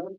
No?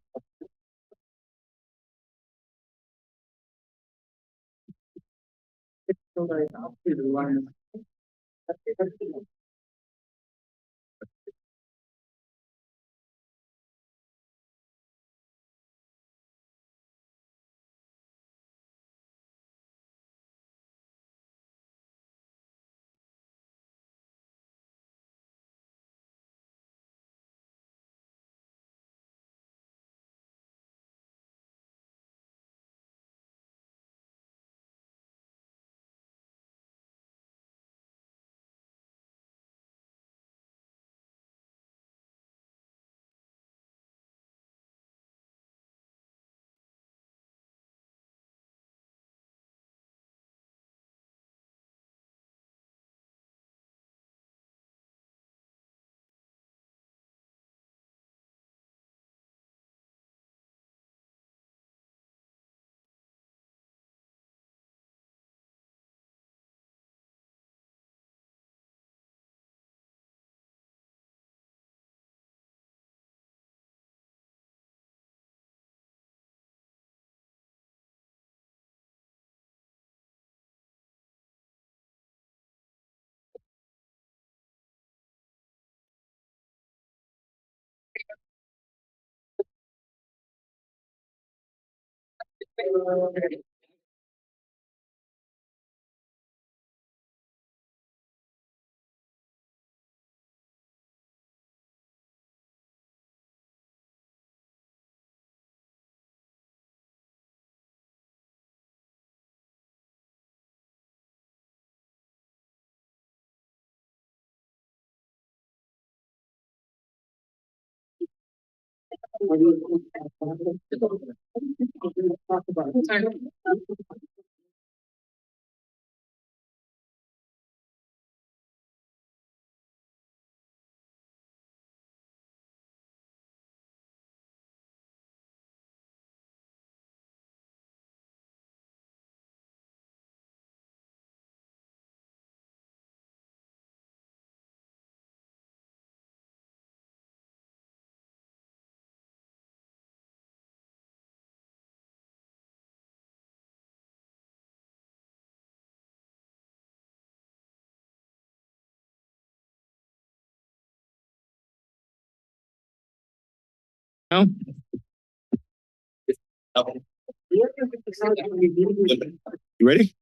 You ready?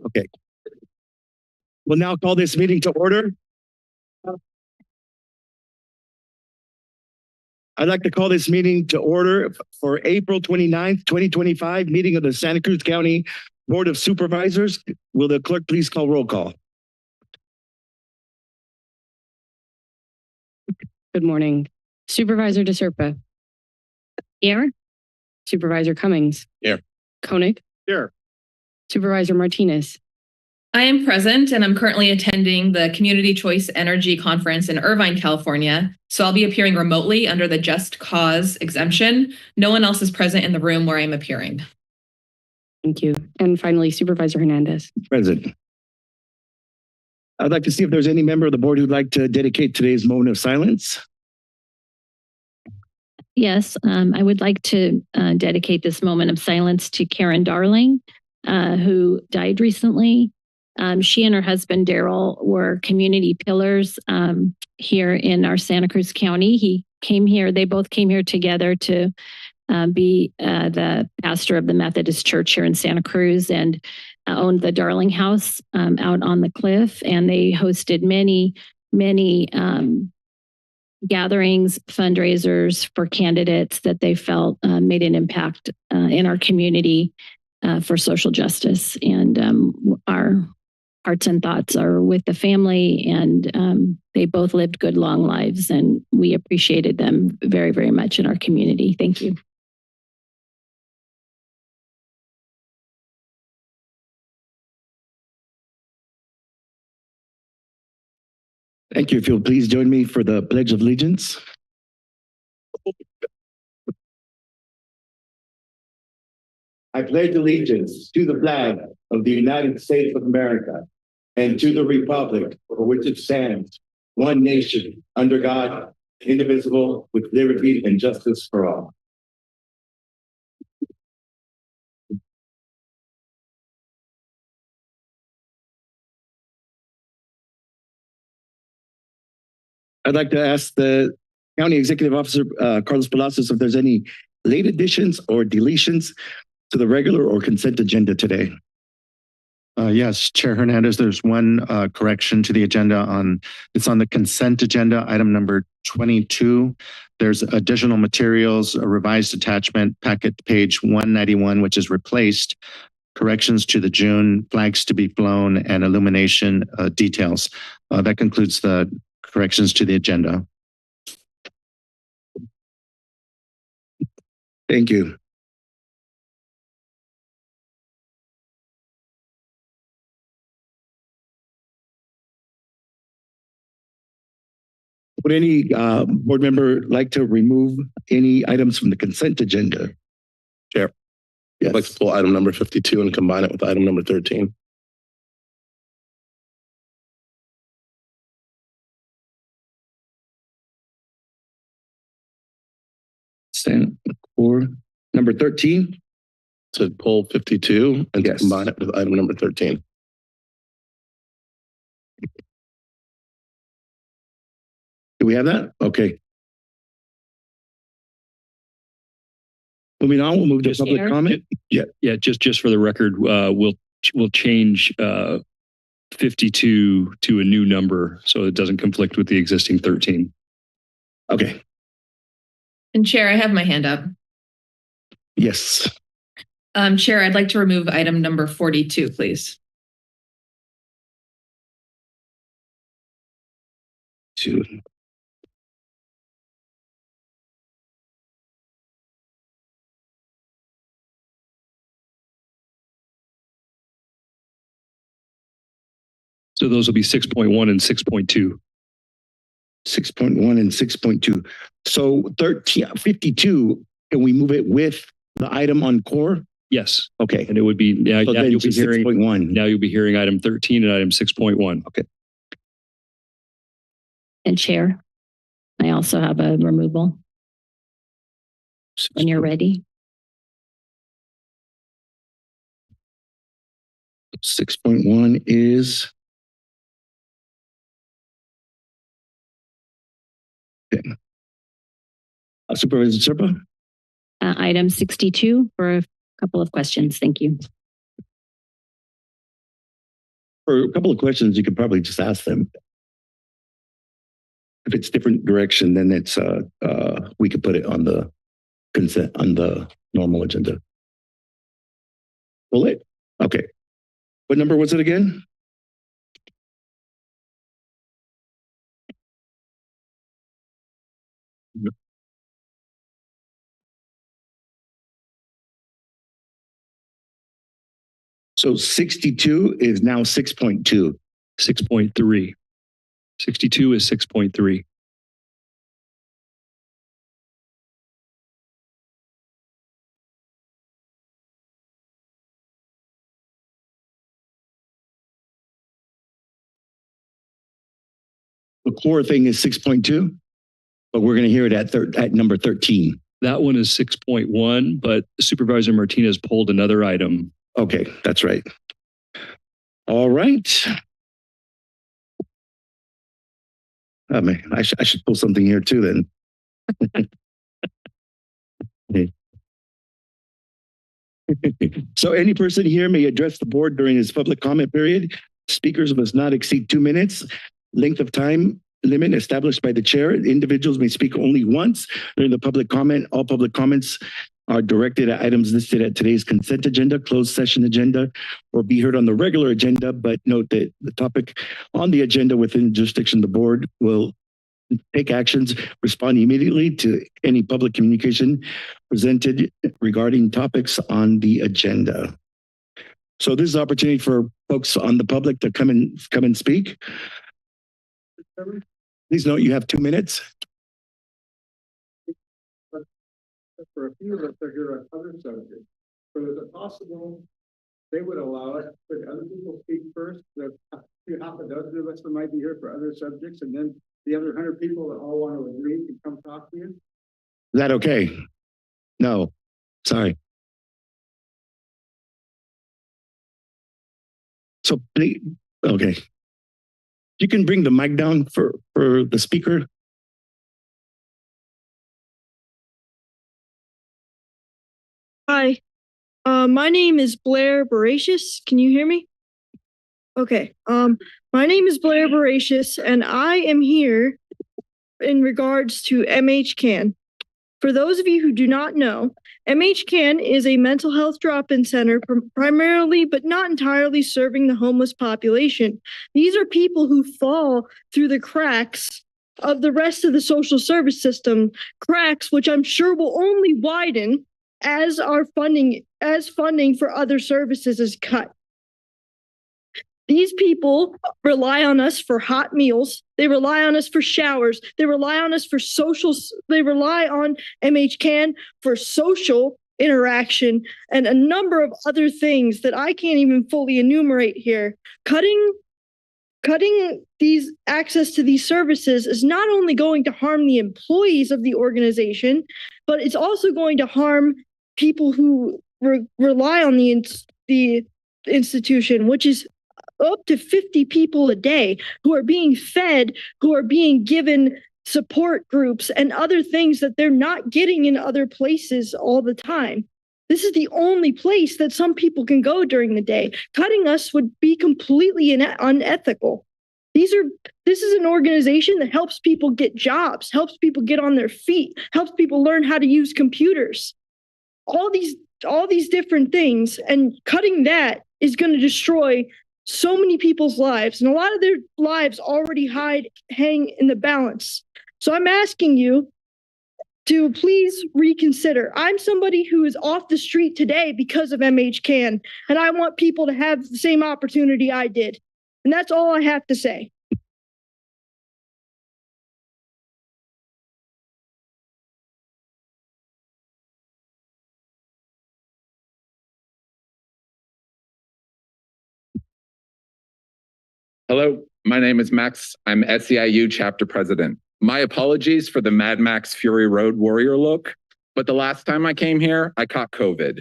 Okay. We'll now call this meeting to order. I'd like to call this meeting to order for April 29th, 2025, meeting of the Santa Cruz County Board of Supervisors. Will the clerk please call roll call? Good morning. Supervisor DeSerpa. Here. Supervisor Cummings. Here. Koenig. Here. Supervisor Martinez. I am present and I'm currently attending the Community Choice Energy Conference in Irvine, California. So I'll be appearing remotely under the Just Cause exemption. No one else is present in the room where I'm appearing. Thank you. And finally, Supervisor Hernandez. Present. I'd like to see if there's any member of the board who'd like to dedicate today's moment of silence. Yes, I would like to dedicate this moment of silence to Karen Darling, who died recently. She and her husband, Daryl, were community pillars here in our Santa Cruz County. He came here, they both came here together to be the pastor of the Methodist Church here in Santa Cruz, and owned the Darling House out on the cliff. And they hosted many gatherings, fundraisers for candidates that they felt made an impact in our community for social justice. And our hearts and thoughts are with the family, and they both lived good, long lives, and we appreciated them very, very much in our community. Thank you. Thank you. If you'll please join me for the Pledge of Allegiance. I pledge allegiance to the flag of the United States of America and to the republic for which it stands, one nation, under God, indivisible, with liberty and justice for all. I'd like to ask the County Executive Officer, Carlos Palacios, if there's any late additions or deletions to the regular or consent agenda today. Yes, Chair Hernandez, there's one correction to the agenda it's on the consent agenda, item number 22. There's additional materials, a revised attachment, packet page 191, which is replaced. Corrections to the June flags to be flown and illumination details. That concludes the corrections to the agenda. Thank you. Would any board member like to remove any items from the consent agenda? Chair. Yes. I'd like to pull item number 52 and combine it with item number 13. Stand for number 13. To pull 52 and Yes. to combine it with item number 13. Do we have that? Okay. Moving on, we'll move to public Chair? comment. Yeah, just for the record, we'll change 52 to a new number so it doesn't conflict with the existing 13. Okay. And Chair, I have my hand up. Yes. Chair, I'd like to remove item number 42, please. Two. So those will be 6.1 and 6.2. 6.1 and 6.2. So 52, can we move it with the item on core? Yes. Okay. And it would be now, So now then you'll be just hearing 6.1. now you'll be hearing item 13 and item 6.1. Okay. And Chair, I also have a removal when you're ready. 6.1 is. Okay. Supervisor Serpa? Item 62 for a couple of questions. Thank you. For a couple of questions, you could probably just ask them. If it's different direction, then it's we could put it on the consent on the normal agenda. Will it? Okay. What number was it again? So 62 is now 6.2. 6.3. 62 is 6.3. The core thing is 6.2, but we're going to hear it at number 13. That one is 6.1, but Supervisor Martinez pulled another item. Okay, that's right. All right. Oh, man, I should pull something here too then. So any person here may address the board during his public comment period. Speakers must not exceed 2 minutes. Length of time limit established by the chair. Individuals may speak only once during the public comment. All public comments are directed at items listed at today's consent agenda, closed session agenda, or be heard on the regular agenda. But note that the topic on the agenda within jurisdiction of the board will take actions, respond immediately to any public communication presented regarding topics on the agenda. So this is an opportunity for folks on the public to come and speak. Please note you have 2 minutes. For a few of us, they're here on other subjects. So is it possible they would allow it, but other people speak first? There's a few half a dozen of us that might be here for other subjects, and then the other 100 people that all want to agree can come talk to you? Is that okay? No, sorry. So, please, okay. You can bring the mic down for the speaker. Hi, my name is Blair Baracious. Can you hear me? Okay, my name is Blair Baracious, and I am here in regards to MHCAN. For those of you who do not know, MHCAN is a mental health drop-in center primarily, but not entirely, serving the homeless population. These are people who fall through the cracks of the rest of the social service system, cracks which I'm sure will only widen as funding for other services is cut. These people rely on us for hot meals. They rely on us for showers. They rely on us for they rely on MHCAN for social interaction and a number of other things that I can't even fully enumerate here. Cutting these access to these services is not only going to harm the employees of the organization, but it's also going to harm people who rely on the institution, which is up to 50 people a day who are being fed, who are being given support groups and other things that they're not getting in other places all the time. This is the only place that some people can go during the day. Cutting us would be completely unethical. This is an organization that helps people get jobs, helps people get on their feet, helps people learn how to use computers. All these different things, and cutting that is going to destroy so many people's lives, and a lot of their lives already hang in the balance. So I'm asking you to please reconsider. I'm somebody who is off the street today because of MHCAN, and I want people to have the same opportunity I did. And that's all I have to say. Hello, my name is Max. I'm SEIU chapter president. My apologies for the Mad Max Fury Road warrior look, but the last time I came here, I caught COVID,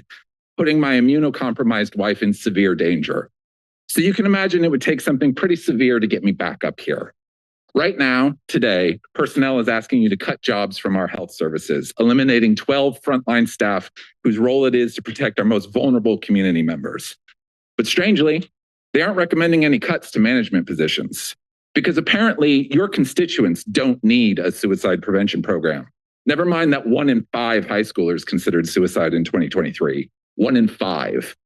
putting my immunocompromised wife in severe danger. So you can imagine it would take something pretty severe to get me back up here. Right now, today, personnel is asking you to cut jobs from our health services, eliminating 12 frontline staff whose role it is to protect our most vulnerable community members. But strangely, they aren't recommending any cuts to management positions because apparently your constituents don't need a suicide prevention program. Never mind that 1 in 5 high schoolers considered suicide in 2023. 1 in 5.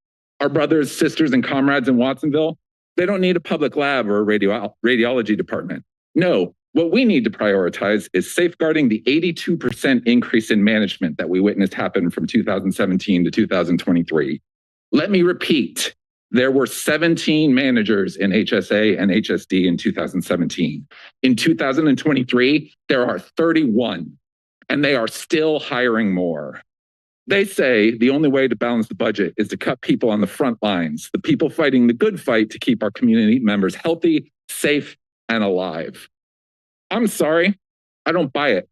Our brothers, sisters, and comrades in Watsonville, they don't need a public lab or a radiology department. No, what we need to prioritize is safeguarding the 82% increase in management that we witnessed happen from 2017 to 2023. Let me repeat. There were 17 managers in HSA and HSD in 2017. In 2023, there are 31, and they are still hiring more. They say the only way to balance the budget is to cut people on the front lines, the people fighting the good fight to keep our community members healthy, safe, and alive. I'm sorry, I don't buy it.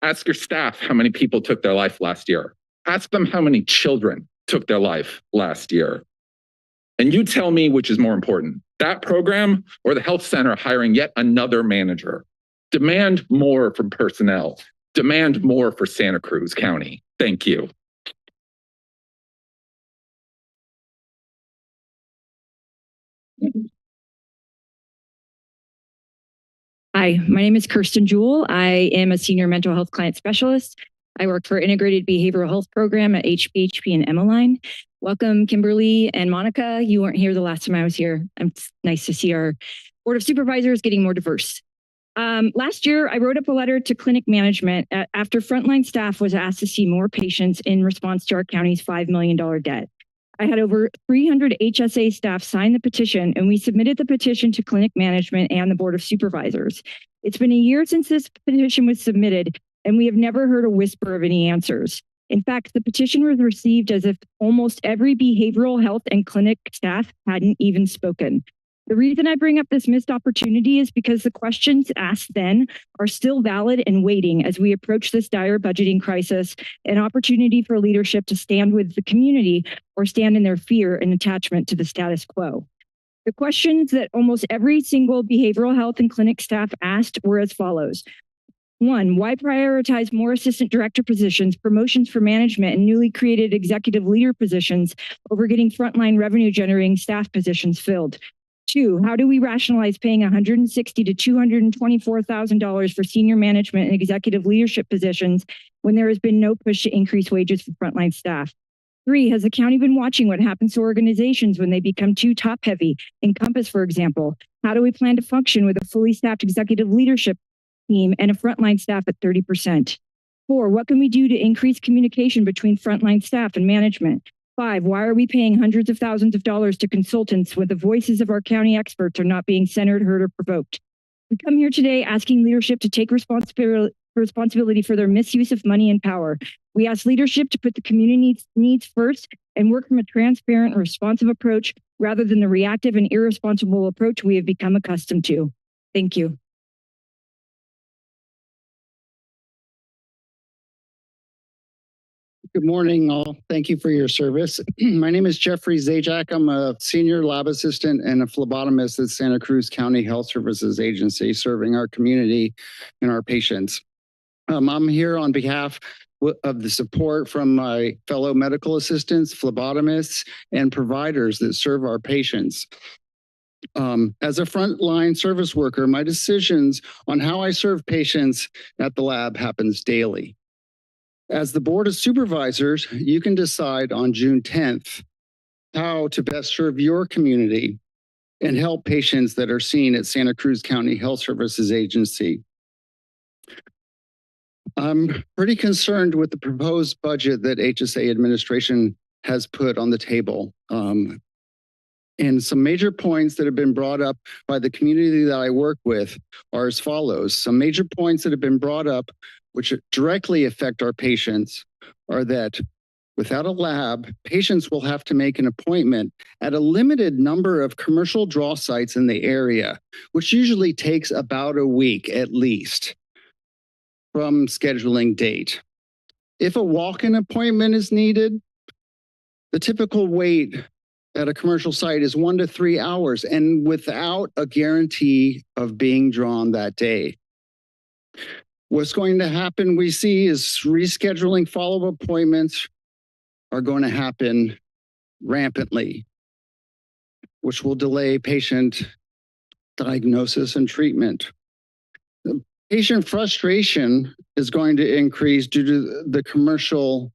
Ask your staff how many people took their life last year. Ask them how many children took their life last year. And you tell me which is more important, that program or the health center hiring yet another manager. Demand more from personnel. Demand more for Santa Cruz County. Thank you. Hi, my name is Kirsten Jewell. I am a senior mental health client specialist. I work for Integrated Behavioral Health Program at HPHP and Emmeline. Welcome, Kimberly and Monica. You weren't here the last time I was here. It's nice to see our Board of Supervisors getting more diverse. Last year, I wrote up a letter to clinic management after frontline staff was asked to see more patients in response to our county's $5 million debt. I had over 300 HSA staff sign the petition, and we submitted the petition to clinic management and the Board of Supervisors. It's been a year since this petition was submitted, and we have never heard a whisper of any answers. In fact, the petition was received as if almost every behavioral health and clinic staff hadn't even spoken. The reason I bring up this missed opportunity is because the questions asked then are still valid and waiting as we approach this dire budgeting crisis, an opportunity for leadership to stand with the community or stand in their fear and attachment to the status quo. The questions that almost every single behavioral health and clinic staff asked were as follows. 1, why prioritize more assistant director positions, promotions for management, and newly created executive leader positions over getting frontline revenue generating staff positions filled? 2, how do we rationalize paying $160,000 to $224,000 for senior management and executive leadership positions when there has been no push to increase wages for frontline staff? 3, has the county been watching what happens to organizations when they become too top heavy? Encompass, for example. How do we plan to function with a fully staffed executive leadership team and a frontline staff at 30%? 4, what can we do to increase communication between frontline staff and management? 5, why are we paying hundreds of thousands of dollars to consultants when the voices of our county experts are not being centered, heard, or provoked? We come here today asking leadership to take responsibility for their misuse of money and power. We ask leadership to put the community needs first and work from a transparent and responsive approach rather than the reactive and irresponsible approach we have become accustomed to. Thank you. Good morning, all. Thank you for your service. My name is Jeffrey Zajac. I'm a senior lab assistant and a phlebotomist at Santa Cruz County Health Services Agency, serving our community and our patients. I'm here on behalf of the support from my fellow medical assistants, phlebotomists, and providers that serve our patients. As a frontline service worker, my decisions on how I serve patients at the lab happens daily. As the Board of Supervisors, you can decide on June 10th how to best serve your community and help patients that are seen at Santa Cruz County Health Services Agency. I'm pretty concerned with the proposed budget that HSA administration has put on the table. And some major points that have been brought up by the community that I work with are as follows. Some major points that have been brought up which directly affect our patients are that without a lab, patients will have to make an appointment at a limited number of commercial draw sites in the area, which usually takes about a week at least from scheduling date. If a walk-in appointment is needed, the typical wait at a commercial site is 1 to 3 hours and without a guarantee of being drawn that day. What's going to happen, we see, is rescheduling follow-up appointments are going to happen rampantly, which will delay patient diagnosis and treatment. The patient frustration is going to increase due to the commercial,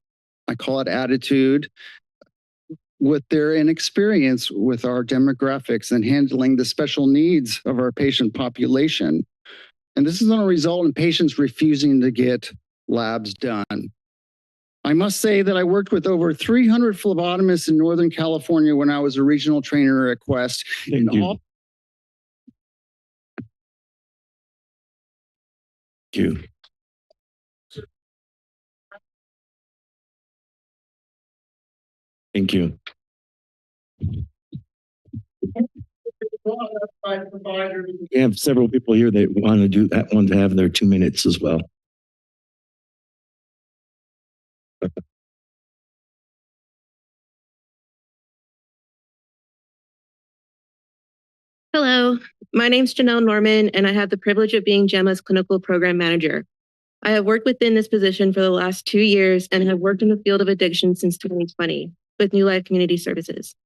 I call it attitude, with their inexperience with our demographics and handling the special needs of our patient population. And this is going to result in patients refusing to get labs done. I must say that I worked with over 300 phlebotomists in Northern California when I was a regional trainer at Quest. Thank you. Thank you. Thank you. We have several people here that want to do that, want to have their 2 minutes as well. Hello, my name's Janelle Norman, and I have the privilege of being Gemma's clinical program manager. I have worked within this position for the last 2 years and have worked in the field of addiction since 2020 with New Life Community Services.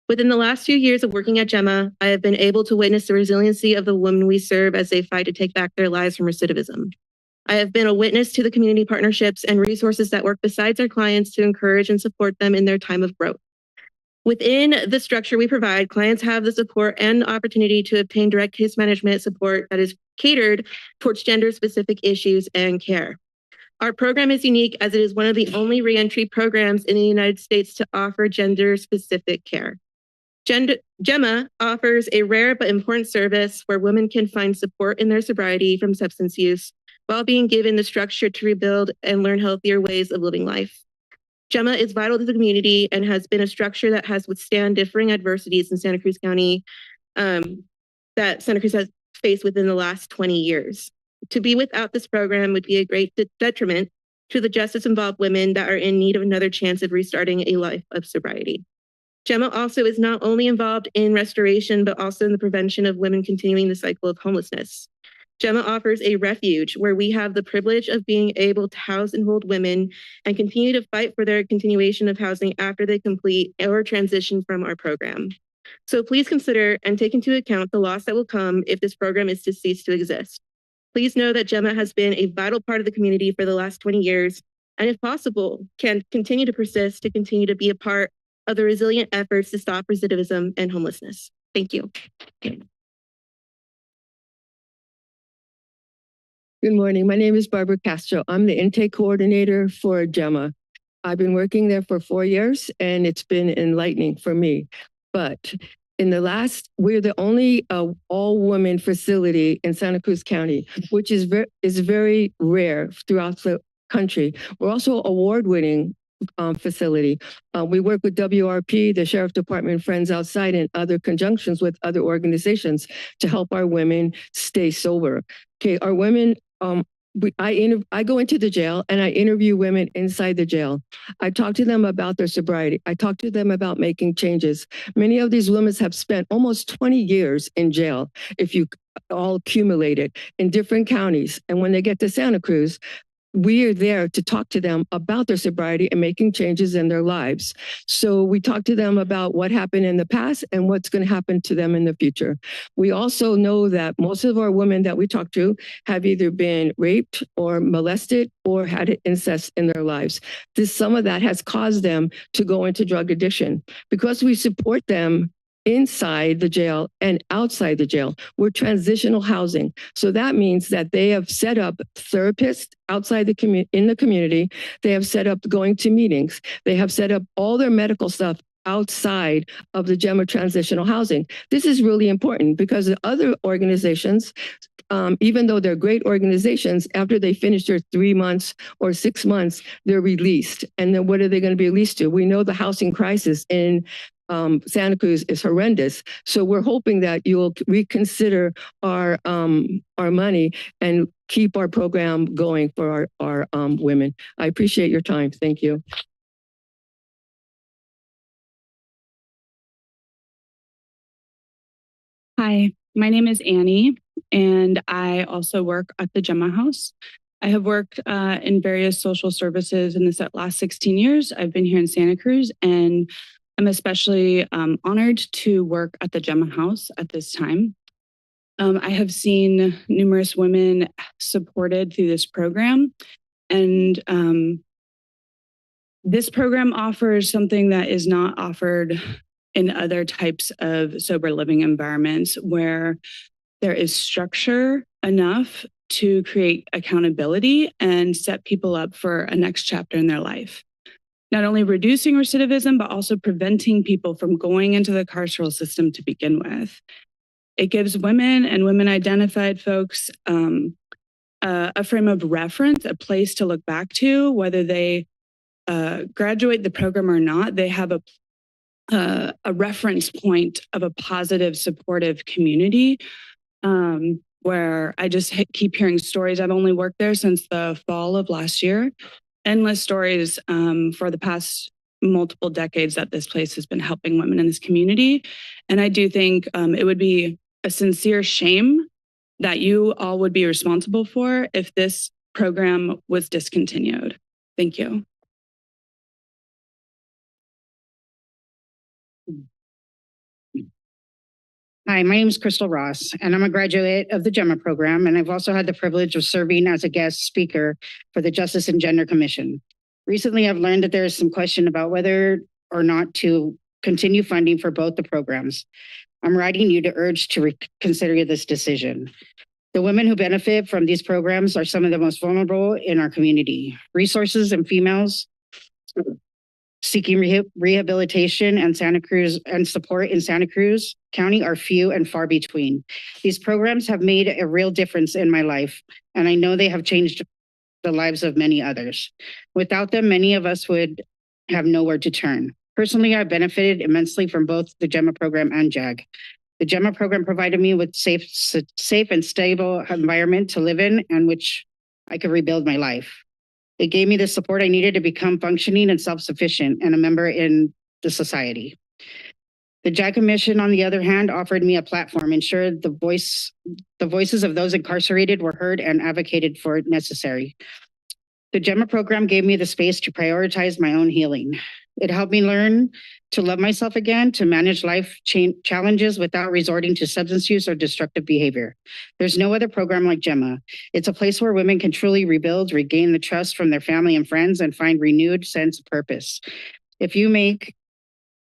Within the last few years of working at Gemma, I have been able to witness the resiliency of the women we serve as they fight to take back their lives from recidivism. I have been a witness to the community partnerships and resources that work besides our clients to encourage and support them in their time of growth. Within the structure we provide, clients have the support and opportunity to obtain direct case management support that is catered towards gender-specific issues and care. Our program is unique as it is one of the only reentry programs in the United States to offer gender-specific care. Gemma offers a rare but important service where women can find support in their sobriety from substance use while being given the structure to rebuild and learn healthier ways of living life. Gemma is vital to the community and has been a structure that has withstand differing adversities in Santa Cruz County that Santa Cruz has faced within the last 20 years. To be without this program would be a great detriment to the justice-involved women that are in need of another chance of restarting a life of sobriety. Gemma also is not only involved in restoration, but also in the prevention of women continuing the cycle of homelessness. Gemma offers a refuge where we have the privilege of being able to house and hold women and continue to fight for their continuation of housing after they complete or transition from our program. So please consider and take into account the loss that will come if this program is to cease to exist. Please know that Gemma has been a vital part of the community for the last 20 years, and if possible, can continue to persist to continue to be a part of the resilient efforts to stop recidivism and homelessness. Thank you. Good morning. My name is Barbara Castro. I'm the intake coordinator for Gemma. I've been working there for 4 years and it's been enlightening for me. But we're the only all-women facility in Santa Cruz County, which is very rare throughout the country. We're also award-winning facility. We work with WRP, the Sheriff Department, Friends Outside, and other conjunctions with other organizations to help our women stay sober. Okay, our women, I go into the jail and I interview women inside the jail. I talk to them about their sobriety. I talk to them about making changes. Many of these women have spent almost 20 years in jail, if you all accumulate it, in different counties. And when they get to Santa Cruz, we are there to talk to them about their sobriety and making changes in their lives. So we talk to them about what happened in the past and what's going to happen to them in the future. We also know that most of our women that we talk to have either been raped or molested or had incest in their lives. Some of that has caused them to go into drug addiction. Because we support them inside the jail and outside the jail, we're transitional housing. So that means that they have set up therapists outside in the community. They have set up going to meetings. They have set up all their medical stuff outside of the Gemma transitional housing. This is really important because the other organizations, even though they're great organizations, after they finish their 3 months or 6 months, they're released. And then what are they going to be released to? We know the housing crisis in Santa Cruz is horrendous. So we're hoping that you'll reconsider our money and keep our program going for our women. I appreciate your time. Thank you. Hi, my name is Annie, and I also work at the Gemma House. I have worked in various social services in the last 16 years. I've been here in Santa Cruz, and I'm especially honored to work at the Gemma House at this time. I have seen numerous women supported through this program, and this program offers something that is not offered in other types of sober living environments, where there is structure enough to create accountability and set people up for a next chapter in their life. Not only reducing recidivism, but also preventing people from going into the carceral system to begin with. It gives women and women-identified folks a frame of reference, a place to look back to, whether they graduate the program or not. They have a reference point of a positive, supportive community where I just keep hearing stories. I've only worked there since the fall of last year. Endless stories for the past multiple decades that this place has been helping women in this community. And I do think it would be a sincere shame that you all would be responsible for if this program was discontinued. Thank you. Hi, my name is Crystal Ross, and I'm a graduate of the Gemma program, and I've also had the privilege of serving as a guest speaker for the Justice and Gender Commission. Recently, I've learned that there is some question about whether or not to continue funding for both the programs. I'm writing you to urge to reconsider this decision. The women who benefit from these programs are some of the most vulnerable in our community. Resources and females seeking rehabilitation and Santa Cruz and support in Santa Cruz County are few and far between. These programs have made a real difference in my life, and I know they have changed the lives of many others. Without them, many of us would have nowhere to turn. Personally, I benefited immensely from both the Gemma program and JAG. The GEMA program provided me with safe and stable environment to live in and which I could rebuild my life. It gave me the support I needed to become functioning and self-sufficient and a member in the society. The JAG Commission, on the other hand, offered me a platform, ensured the voices of those incarcerated were heard and advocated for necessary. The GEMA program gave me the space to prioritize my own healing. It helped me learn to love myself again, to manage life challenges without resorting to substance use or destructive behavior. There's no other program like GEMA. It's a place where women can truly rebuild, regain the trust from their family and friends, and find renewed sense of purpose. If you make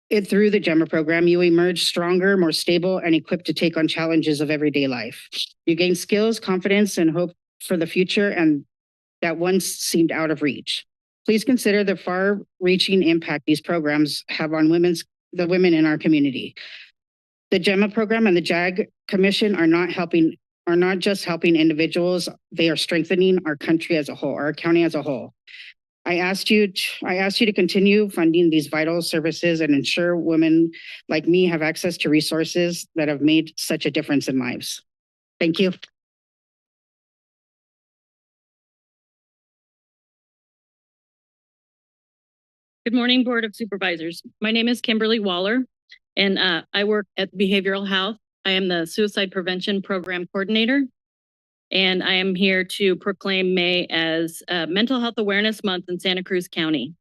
it through the GEMA program, you emerge stronger, more stable, and equipped to take on challenges of everyday life. You gain skills, confidence, and hope for the future and that once seemed out of reach. Please consider the far-reaching impact these programs have on the women in our community. The GEMA program and the JAG Commission are not just helping individuals, they are strengthening our country as a whole, our county as a whole. I asked you to continue funding these vital services and ensure women like me have access to resources that have made such a difference in lives. Thank you. Good morning, Board of Supervisors. My name is Kimberly Waller, and I work at Behavioral Health. I am the Suicide Prevention Program Coordinator, and I am here to proclaim May as Mental Health Awareness Month in Santa Cruz County.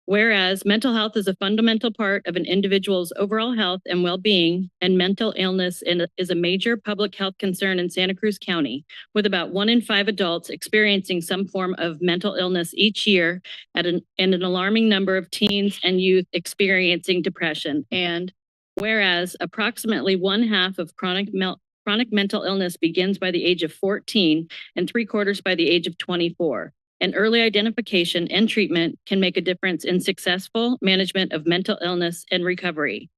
Whereas mental health is a fundamental part of an individual's overall health and well-being, and mental illness is a major public health concern in Santa Cruz County, with about 1 in 5 adults experiencing some form of mental illness each year and an alarming number of teens and youth experiencing depression. And whereas approximately 1/2 of chronic mental illness begins by the age of 14 and 3/4 by the age of 24. And early identification and treatment can make a difference in successful management of mental illness and recovery.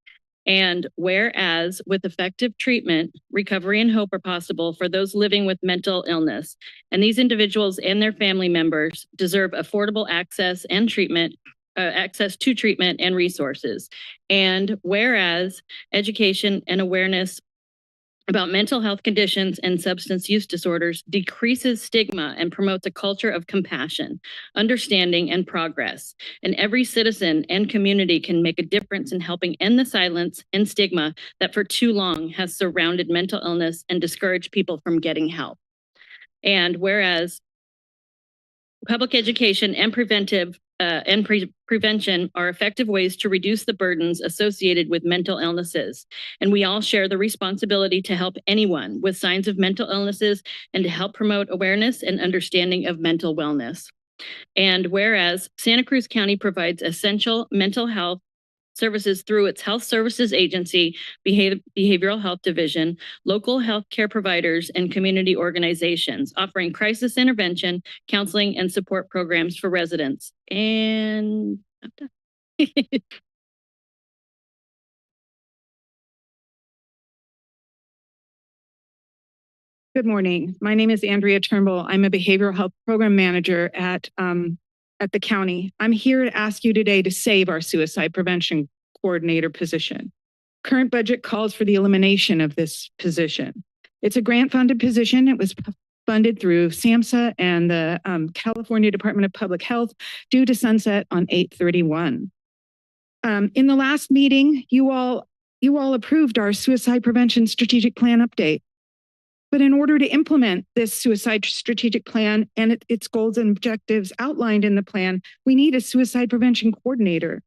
And whereas with effective treatment, recovery and hope are possible for those living with mental illness, and these individuals and their family members deserve affordable access and treatment, access to treatment and resources. And whereas education and awareness about mental health conditions and substance use disorders decreases stigma and promotes a culture of compassion, understanding, and progress. And every citizen and community can make a difference in helping end the silence and stigma that for too long has surrounded mental illness and discouraged people from getting help. And whereas public education and prevention are effective ways to reduce the burdens associated with mental illnesses. And we all share the responsibility to help anyone with signs of mental illnesses and to help promote awareness and understanding of mental wellness. And whereas Santa Cruz County provides essential mental health services through its health services agency, behavioral health division, local healthcare providers, and community organizations, offering crisis intervention, counseling, and support programs for residents. And I'm done. Good morning. My name is Andrea Turnbull. I'm a behavioral health program manager at the county. I'm here to ask you today to save our suicide prevention coordinator position. Current budget calls for the elimination of this position. It's a grant-funded position. It was funded through SAMHSA and the California Department of Public Health due to sunset on 8/31. In the last meeting, you all approved our suicide prevention strategic plan update. But in order to implement this suicide strategic plan and its goals and objectives outlined in the plan, we need a suicide prevention coordinator.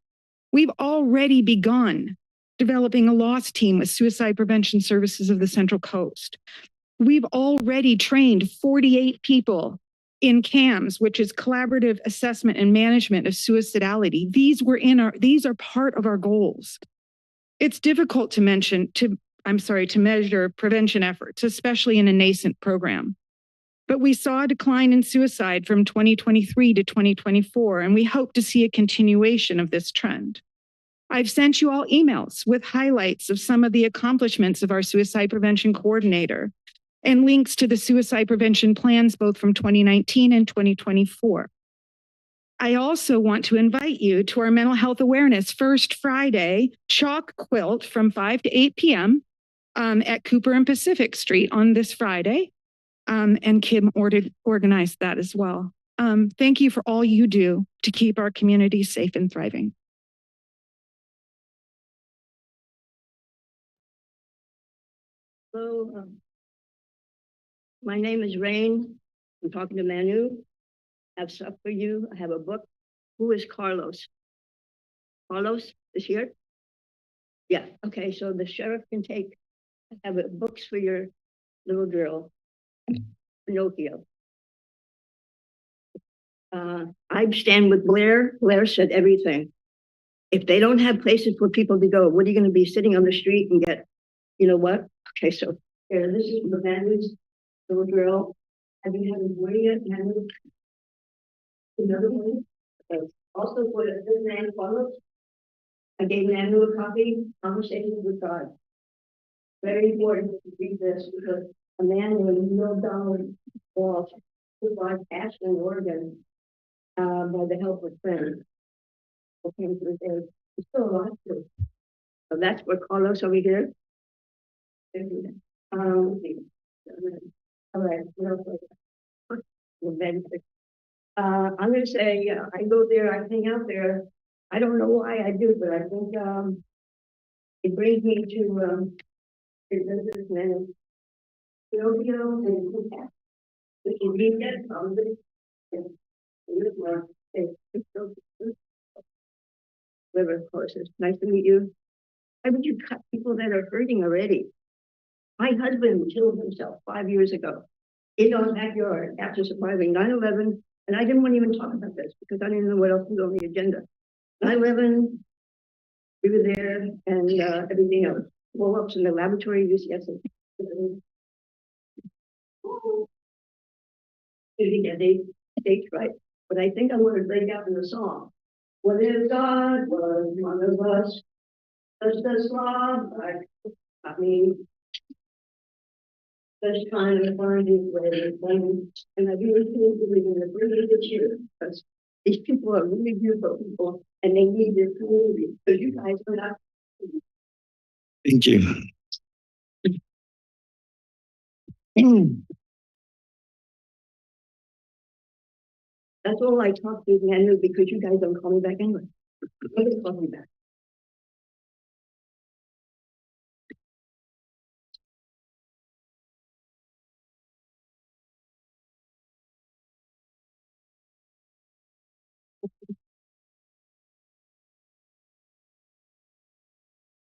We've already begun developing a loss team with suicide prevention services of the Central Coast. We've already trained 48 people in CAMS, which is Collaborative Assessment and Management of Suicidality. These are part of our goals. It's difficult to measure prevention efforts, especially in a nascent program. But we saw a decline in suicide from 2023 to 2024, and we hope to see a continuation of this trend. I've sent you all emails with highlights of some of the accomplishments of our suicide prevention coordinator and links to the suicide prevention plans both from 2019 and 2024. I also want to invite you to our mental health awareness First Friday chalk quilt from 5 to 8 p.m. at Cooper and Pacific Street on this Friday. And Kim organized that as well. Thank you for all you do to keep our community safe and thriving. Hello, my name is Rain. I'm talking to Manu. I have stuff for you. I have a book. Who is Carlos? Carlos is here? Yeah, okay, so the sheriff can take, I have books for your little girl, Pinocchio. I stand with Blair. Blair said everything. If they don't have places for people to go, what are you going to be sitting on the street and get, you know what? Okay, so here, this is the Manu's little girl. Have you had a boy yet, Manu? Another one? Okay. Also for this man, Carlos, I gave Manu a copy, Conversations with God. Very important to read this because a man named Neil Donald Walsh survived Ashland, Oregon, by the help of friends. Okay, so there's still a lot to. So that's what Carlos over here. All right, I'm going to say, I go there, I hang out there. I don't know why I do, but I think it brings me to this man, Pinocchio and Kuka. If you read that, probably. Whoever, of course, it's nice to meet you. Why would you cut people that are hurting already? My husband killed himself 5 years ago in our backyard after surviving 9/11, and I didn't want to even talk about this because I didn't know what else was on the agenda. 9/11, we were there, and everything else. Blow-ups in the laboratory, UCS. Didn't get dates right, but I think I want to break out in the song. What if God was one of us? Just a slob, I mean, just trying to find his way. And I really feel believe in the brilliant here because these people are really beautiful people and they need this community. Because you guys are not. Thank you. That's all I talk to Manu because you guys don't call me back anyway. Nobody calls me back.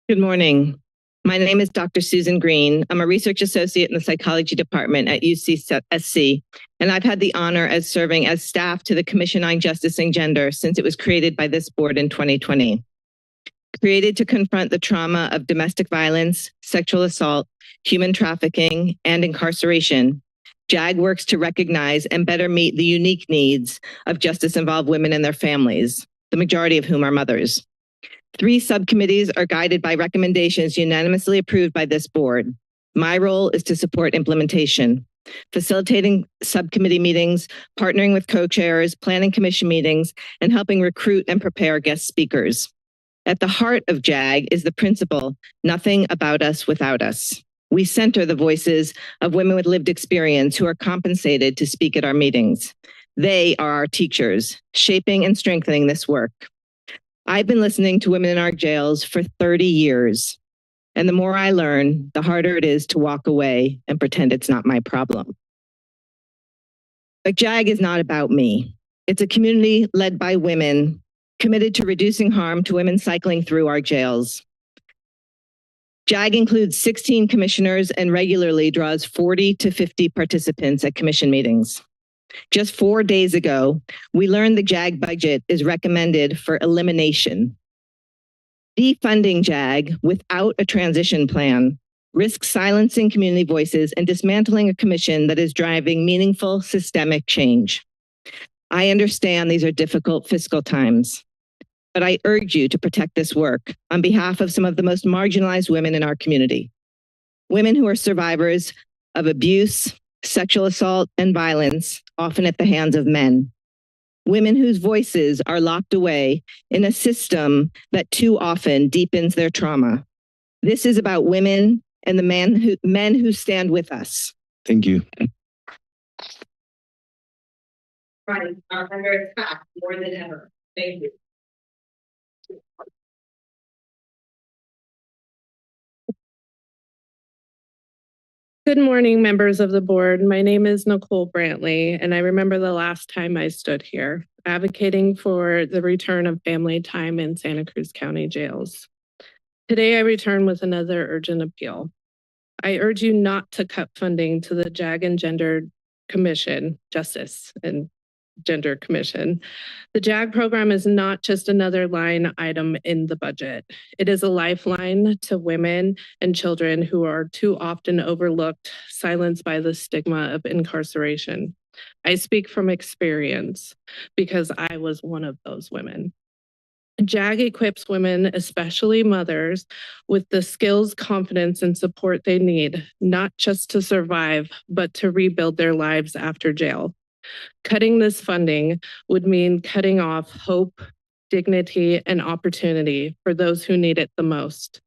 Good morning. My name is Dr. Susan Green. I'm a research associate in the psychology department at UCSC, and I've had the honor as serving as staff to the Commission on Justice and Gender since it was created by this board in 2020. Created to confront the trauma of domestic violence, sexual assault, human trafficking, and incarceration, JAG works to recognize and better meet the unique needs of justice-involved women and their families, the majority of whom are mothers. 3 subcommittees are guided by recommendations unanimously approved by this board. My role is to support implementation, facilitating subcommittee meetings, partnering with co-chairs, planning commission meetings, and helping recruit and prepare guest speakers. At the heart of JAG is the principle, nothing about us without us. We center the voices of women with lived experience who are compensated to speak at our meetings. They are our teachers, shaping and strengthening this work. I've been listening to women in our jails for 30 years, and the more I learn, the harder it is to walk away and pretend it's not my problem. But JAG is not about me. It's a community led by women committed to reducing harm to women cycling through our jails. JAG includes 16 commissioners and regularly draws 40 to 50 participants at commission meetings. Just 4 days ago, we learned the JAG budget is recommended for elimination. Defunding JAG without a transition plan risks silencing community voices and dismantling a commission that is driving meaningful systemic change. I understand these are difficult fiscal times, but I urge you to protect this work on behalf of some of the most marginalized women in our community. Women who are survivors of abuse, sexual assault, and violence, often at the hands of men. Women whose voices are locked away in a system that too often deepens their trauma. This is about women and the men who stand with us. Thank you. Right, are under attack more than ever. Thank you. Good morning, members of the board. My name is Nicole Brantley, and I remember the last time I stood here advocating for the return of family time in Santa Cruz County jails. Today, I return with another urgent appeal. I urge you not to cut funding to the JAG and Gender Commission, Justice and Gender Commission. The JAG program is not just another line item in the budget. It is a lifeline to women and children who are too often overlooked, silenced by the stigma of incarceration. I speak from experience because I was one of those women. JAG equips women, especially mothers, with the skills, confidence, and support they need, not just to survive, but to rebuild their lives after jail. Cutting this funding would mean cutting off hope, dignity, and opportunity for those who need it the most.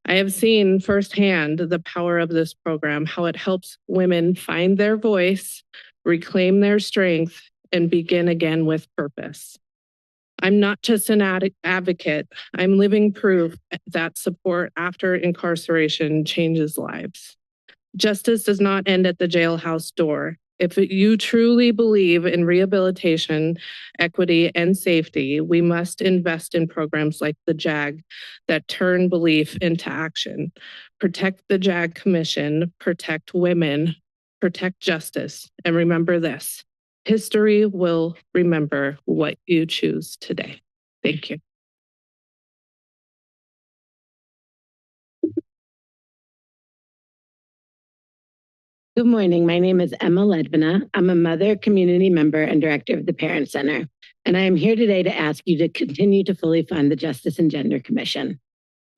I have seen firsthand the power of this program, how it helps women find their voice, reclaim their strength, and begin again with purpose. I'm not just an advocate, I'm living proof that support after incarceration changes lives. Justice does not end at the jailhouse door. If you truly believe in rehabilitation, equity, and safety, we must invest in programs like the JAG that turn belief into action. Protect the JAG Commission, protect women, protect justice, and remember this, history will remember what you choose today. Thank you. Good morning. My name is Emma Ledvina. I'm a mother, community member, and director of the Parent Center. And I am here today to ask you to continue to fully fund the Justice and Gender Commission.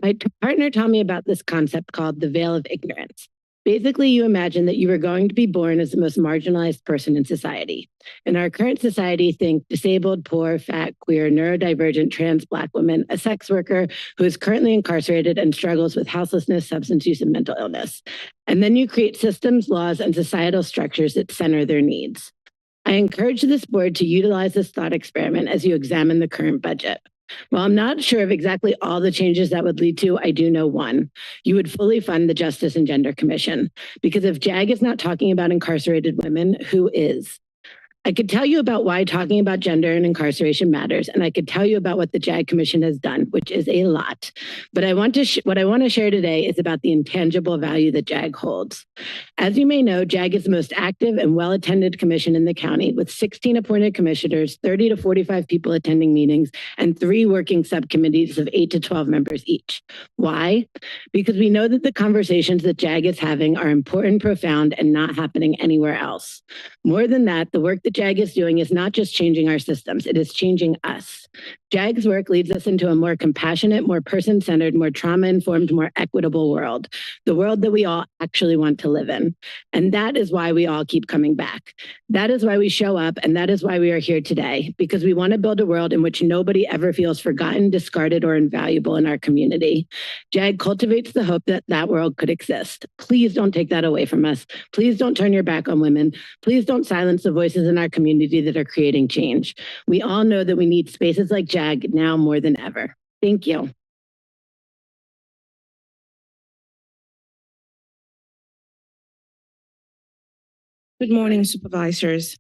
My partner told me about this concept called the veil of ignorance. Basically, you imagine that you were going to be born as the most marginalized person in society. In our current society, think disabled, poor, fat, queer, neurodivergent, trans Black woman, a sex worker who is currently incarcerated and struggles with houselessness, substance use, and mental illness. And then you create systems, laws, and societal structures that center their needs. I encourage this board to utilize this thought experiment as you examine the current budget. While I'm not sure of exactly all the changes that would lead to, I do know one. You would fully fund the Justice and Gender Commission. Because if JAG is not talking about incarcerated women, who is? I could tell you about why talking about gender and incarceration matters, and I could tell you about what the JAG Commission has done, which is a lot. But what I want to share today is about the intangible value that JAG holds. As you may know, JAG is the most active and well-attended commission in the county, with 16 appointed commissioners, 30 to 45 people attending meetings, and 3 working subcommittees of 8 to 12 members each. Why? Because we know that the conversations that JAG is having are important, profound, and not happening anywhere else. More than that, the work that JAG is doing is not just changing our systems, it is changing us. JAG's work leads us into a more compassionate, more person-centered, more trauma-informed, more equitable world, the world that we all actually want to live in. And that is why we all keep coming back. That is why we show up, and that is why we are here today, because we want to build a world in which nobody ever feels forgotten, discarded, or invaluable in our community. JAG cultivates the hope that that world could exist. Please don't take that away from us. Please don't turn your back on women. Please don't silence the voices in our community that are creating change. We all know that we need spaces like JAG now more than ever. Thank you. Good morning, supervisors.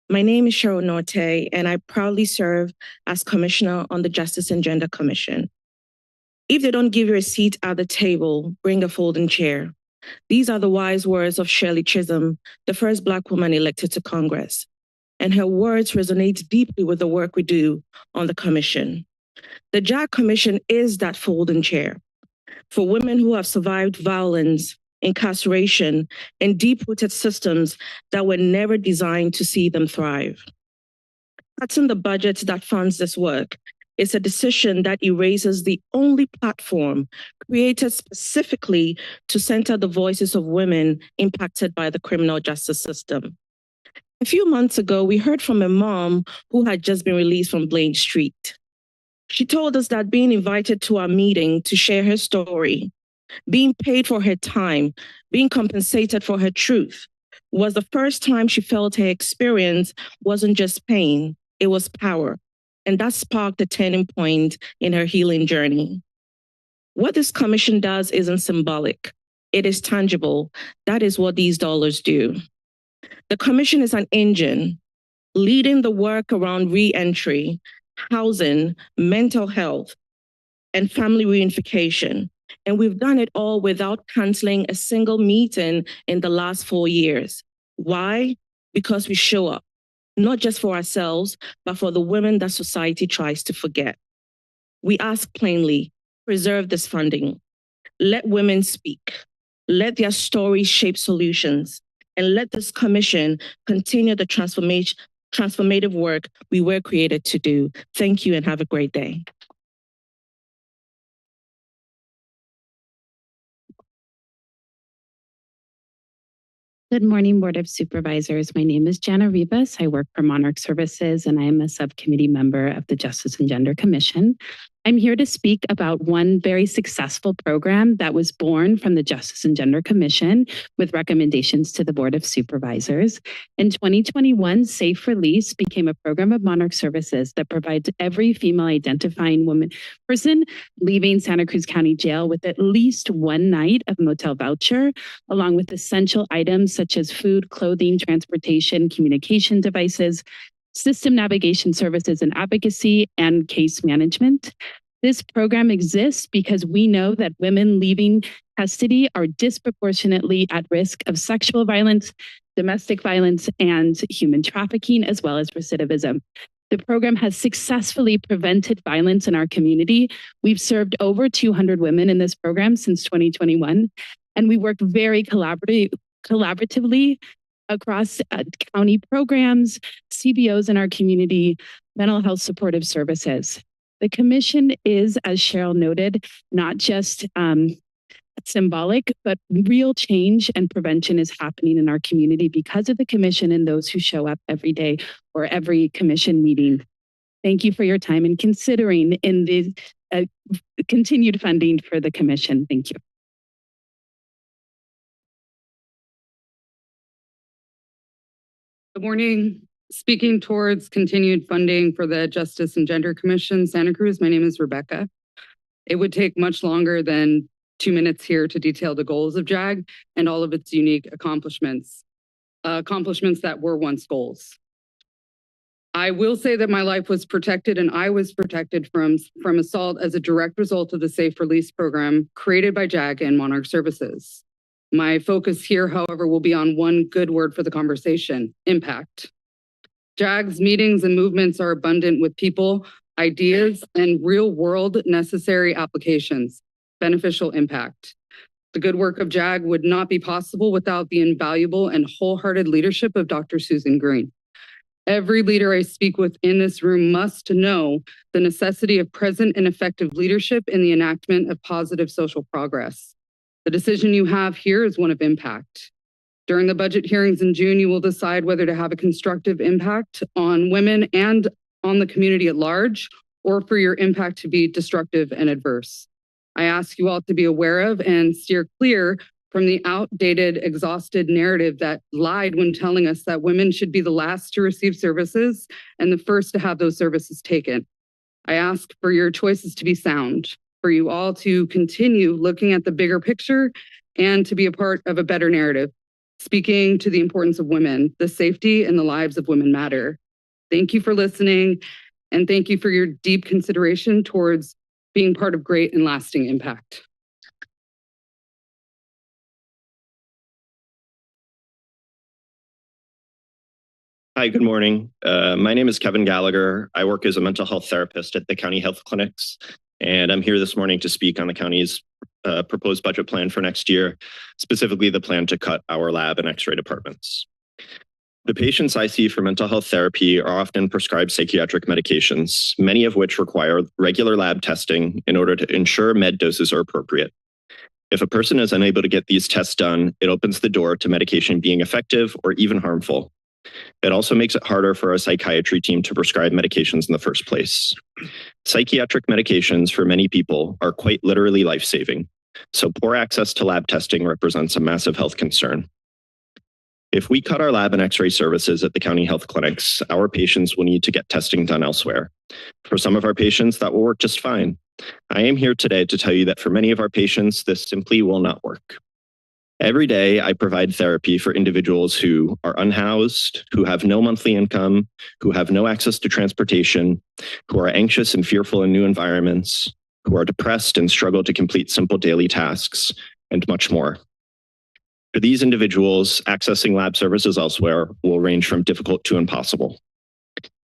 My name is Cheryl Norte, and I proudly serve as commissioner on the Justice and Gender Commission. If they don't give you a seat at the table, bring a folding chair. These are the wise words of Shirley Chisholm, the first Black woman elected to Congress. And her words resonate deeply with the work we do on the commission. The JAG Commission is that folding chair for women who have survived violence, incarceration, and deep-rooted systems that were never designed to see them thrive. Cutting the budget that funds this work is a decision that erases the only platform created specifically to center the voices of women impacted by the criminal justice system. A few months ago, we heard from a mom who had just been released from Blaine Street. She told us that being invited to our meeting to share her story, being paid for her time, being compensated for her truth, was the first time she felt her experience wasn't just pain, it was power. And that sparked a turning point in her healing journey. What this commission does isn't symbolic, it is tangible. That is what these dollars do. The commission is an engine leading the work around re-entry, housing, mental health, and family reunification. And we've done it all without canceling a single meeting in the last 4 years. Why? Because we show up, not just for ourselves, but for the women that society tries to forget. We ask plainly, preserve this funding. Let women speak. Let their stories shape solutions. And let this commission continue the transformative work we were created to do. Thank you and have a great day. Good morning, Board of Supervisors. My name is Jana Rivas. I work for Monarch Services, and I am a subcommittee member of the Justice and Gender Commission. I'm here to speak about one very successful program that was born from the Justice and Gender Commission with recommendations to the Board of Supervisors. In 2021, Safe Release became a program of Monarch Services that provides every female identifying person leaving Santa Cruz County Jail with at least one night of motel voucher, along with essential items such as food, clothing, transportation, communication devices, system navigation services and advocacy, and case management. This program exists because we know that women leaving custody are disproportionately at risk of sexual violence, domestic violence, and human trafficking, as well as recidivism. The program has successfully prevented violence in our community. We've served over 200 women in this program since 2021, and we work very collaboratively across county programs, CBOs in our community, mental health supportive services. The commission is, as Cheryl noted, not just symbolic, but real change and prevention is happening in our community because of the commission and those who show up every day or every commission meeting. Thank you for your time and considering in the continued funding for the commission. Thank you. Good morning. Speaking towards continued funding for the Justice and Gender Commission, Santa Cruz, my name is Rebecca. It would take much longer than 2 minutes here to detail the goals of JAG and all of its unique accomplishments that were once goals. I will say that my life was protected and I was protected from assault as a direct result of the Safe Release program created by JAG and Monarch Services. My focus here, however, will be on one good word for the conversation: impact. JAG's meetings and movements are abundant with people, ideas, and real-world necessary applications, beneficial impact. The good work of JAG would not be possible without the invaluable and wholehearted leadership of Dr. Susan Green. Every leader I speak with in this room must know the necessity of present and effective leadership in the enactment of positive social progress. The decision you have here is one of impact. During the budget hearings in June, you will decide whether to have a constructive impact on women and on the community at large, or for your impact to be destructive and adverse. I ask you all to be aware of and steer clear from the outdated, exhausted narrative that lied when telling us that women should be the last to receive services and the first to have those services taken. I ask for your choices to be sound, for you all to continue looking at the bigger picture and to be a part of a better narrative, speaking to the importance of women. The safety and the lives of women matter. Thank you for listening, and thank you for your deep consideration towards being part of great and lasting impact. Hi, good morning. My name is Kevin Gallagher. I work as a mental health therapist at the county health clinics, and I'm here this morning to speak on the county's proposed budget plan for next year, specifically the plan to cut our lab and x-ray departments. The patients I see for mental health therapy are often prescribed psychiatric medications, many of which require regular lab testing in order to ensure med doses are appropriate. If a person is unable to get these tests done, it opens the door to medication being effective or even harmful. It also makes it harder for a psychiatry team to prescribe medications in the first place. Psychiatric medications for many people are quite literally life-saving. So poor access to lab testing represents a massive health concern. If we cut our lab and x-ray services at the county health clinics, our patients will need to get testing done elsewhere. For some of our patients, that will work just fine. I am here today to tell you that for many of our patients, this simply will not work. Every day, I provide therapy for individuals who are unhoused, who have no monthly income, who have no access to transportation, who are anxious and fearful in new environments, who are depressed and struggle to complete simple daily tasks, and much more. For these individuals, accessing lab services elsewhere will range from difficult to impossible.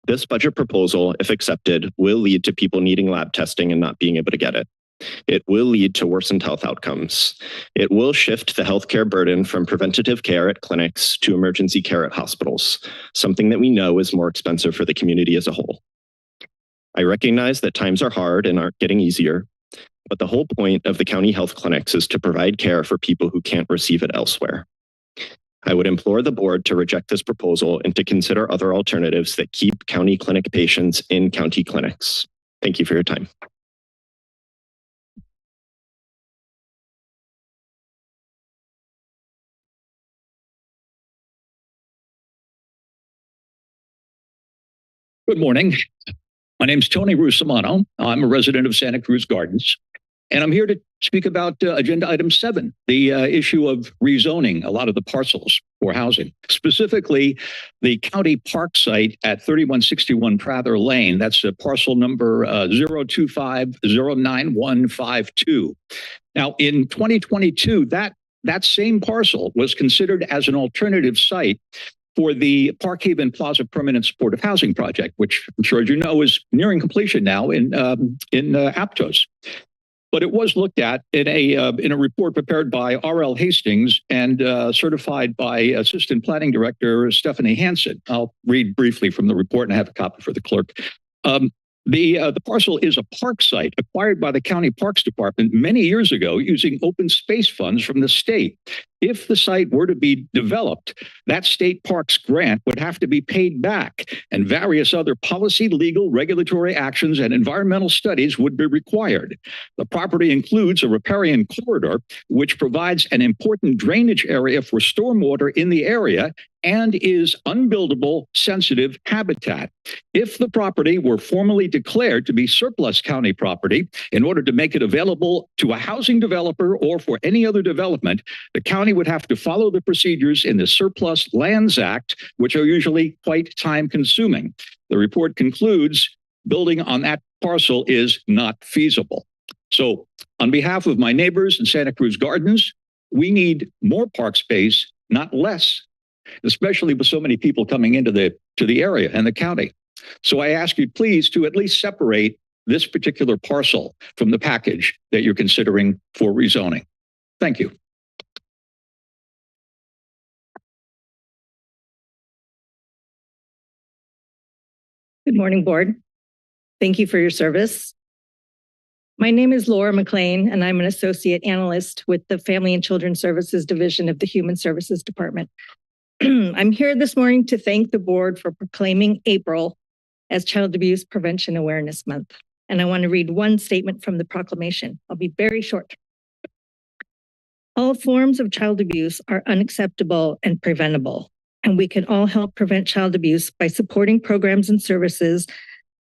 This budget proposal, if accepted, will lead to people needing lab testing and not being able to get it. It will lead to worsened health outcomes. It will shift the healthcare burden from preventative care at clinics to emergency care at hospitals, something that we know is more expensive for the community as a whole. I recognize that times are hard and aren't getting easier, but the whole point of the county health clinics is to provide care for people who can't receive it elsewhere. I would implore the board to reject this proposal and to consider other alternatives that keep county clinic patients in county clinics. Thank you for your time. Good morning. My name is Tony Rusomano. I'm a resident of Santa Cruz Gardens, and I'm here to speak about agenda item 7, the issue of rezoning a lot of the parcels for housing, specifically the county park site at 3161 Prather Lane. That's parcel number 025-09152. Now, in 2022, that same parcel was considered as an alternative site for the Park Haven Plaza Permanent Supportive Housing Project, which I'm sure as you know is nearing completion now in Aptos. But it was looked at in a report prepared by R.L. Hastings and certified by Assistant Planning Director Stephanie Hansen. I'll read briefly from the report, and I have a copy for the clerk. The parcel is a park site acquired by the County Parks Department many years ago using open space funds from the state. If the site were to be developed, that state parks grant would have to be paid back, and various other policy, legal, regulatory actions, and environmental studies would be required. The property includes a riparian corridor, which provides an important drainage area for stormwater in the area and is unbuildable sensitive habitat. If the property were formally declared to be surplus county property, in order to make it available to a housing developer or for any other development, the county would have to follow the procedures in the Surplus Lands Act, which are usually quite time consuming. The report concludes building on that parcel is not feasible. So on behalf of my neighbors in Santa Cruz Gardens, we need more park space, not less, especially with so many people coming into the area and the county. So I ask you please to at least separate this particular parcel from the package that you're considering for rezoning. Thank you. Good morning, board. Thank you for your service. My name is Laura McLean, and I'm an associate analyst with the Family and Children Services Division of the Human Services Department. I'm here this morning to thank the board for proclaiming April as Child Abuse Prevention Awareness Month. And I want to read one statement from the proclamation. I'll be very short. All forms of child abuse are unacceptable and preventable, and we can all help prevent child abuse by supporting programs and services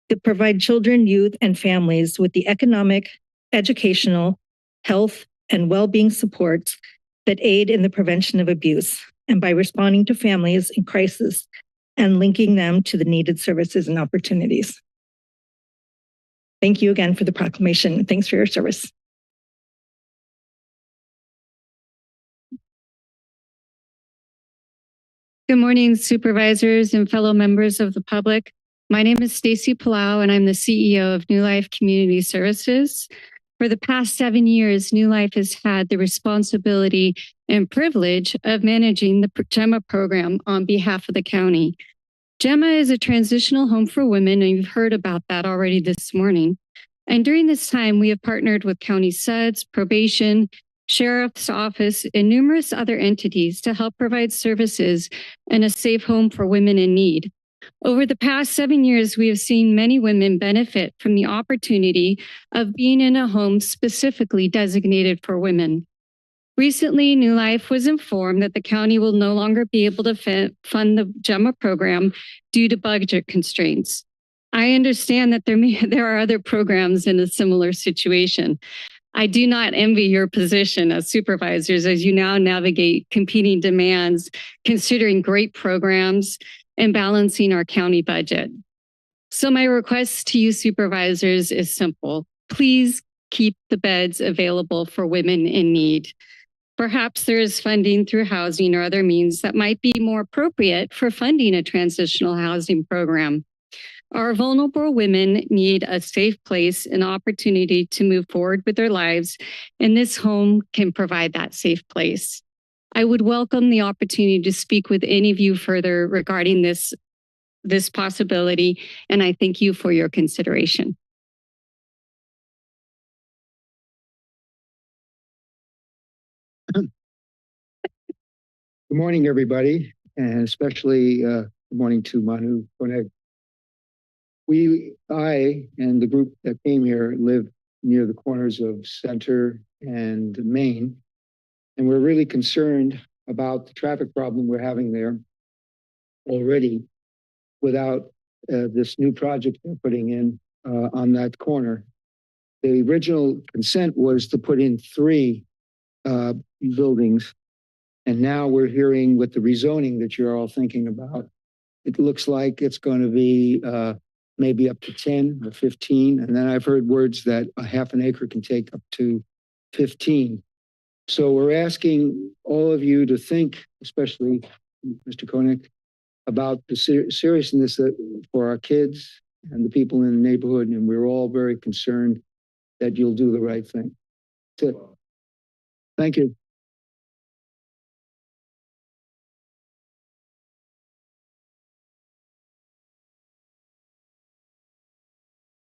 that provide children, youth, and families with the economic, educational, health, and well-being supports that aid in the prevention of abuse, and by responding to families in crisis and linking them to the needed services and opportunities. Thank you again for the proclamation. Thanks for your service. Good morning, supervisors and fellow members of the public. My name is Stacy Palau, and I'm the CEO of New Life Community Services. For the past 7 years, New Life has had the responsibility and privilege of managing the GEMA program on behalf of the county. GEMA is a transitional home for women, and you've heard about that already this morning. And during this time, we have partnered with County SUDS, Probation, Sheriff's Office, and numerous other entities to help provide services and a safe home for women in need. Over the past 7 years, we have seen many women benefit from the opportunity of being in a home specifically designated for women. Recently, New Life was informed that the county will no longer be able to fund the GEMA program due to budget constraints. I understand that there are other programs in a similar situation. I do not envy your position as supervisors as you now navigate competing demands, considering great programs and balancing our county budget. So my request to you supervisors is simple. Please keep the beds available for women in need. Perhaps there is funding through housing or other means that might be more appropriate for funding a transitional housing program. Our vulnerable women need a safe place and opportunity to move forward with their lives, and this home can provide that safe place. I would welcome the opportunity to speak with any of you further regarding this possibility, and I thank you for your consideration. Good morning, everybody, and especially good morning to Manu Koneg. I and the group that came here live near the corners of Center and Main, and we're really concerned about the traffic problem we're having there already without this new project they're putting in on that corner. The original consent was to put in 3 buildings. And now we're hearing with the rezoning that you're all thinking about, it looks like it's going to be maybe up to 10 or 15. And then I've heard words that a half an acre can take up to 15. So we're asking all of you to think, especially Mr. Koenig, about the seriousness for our kids and the people in the neighborhood. And we're all very concerned that you'll do the right thing. That's it. Thank you.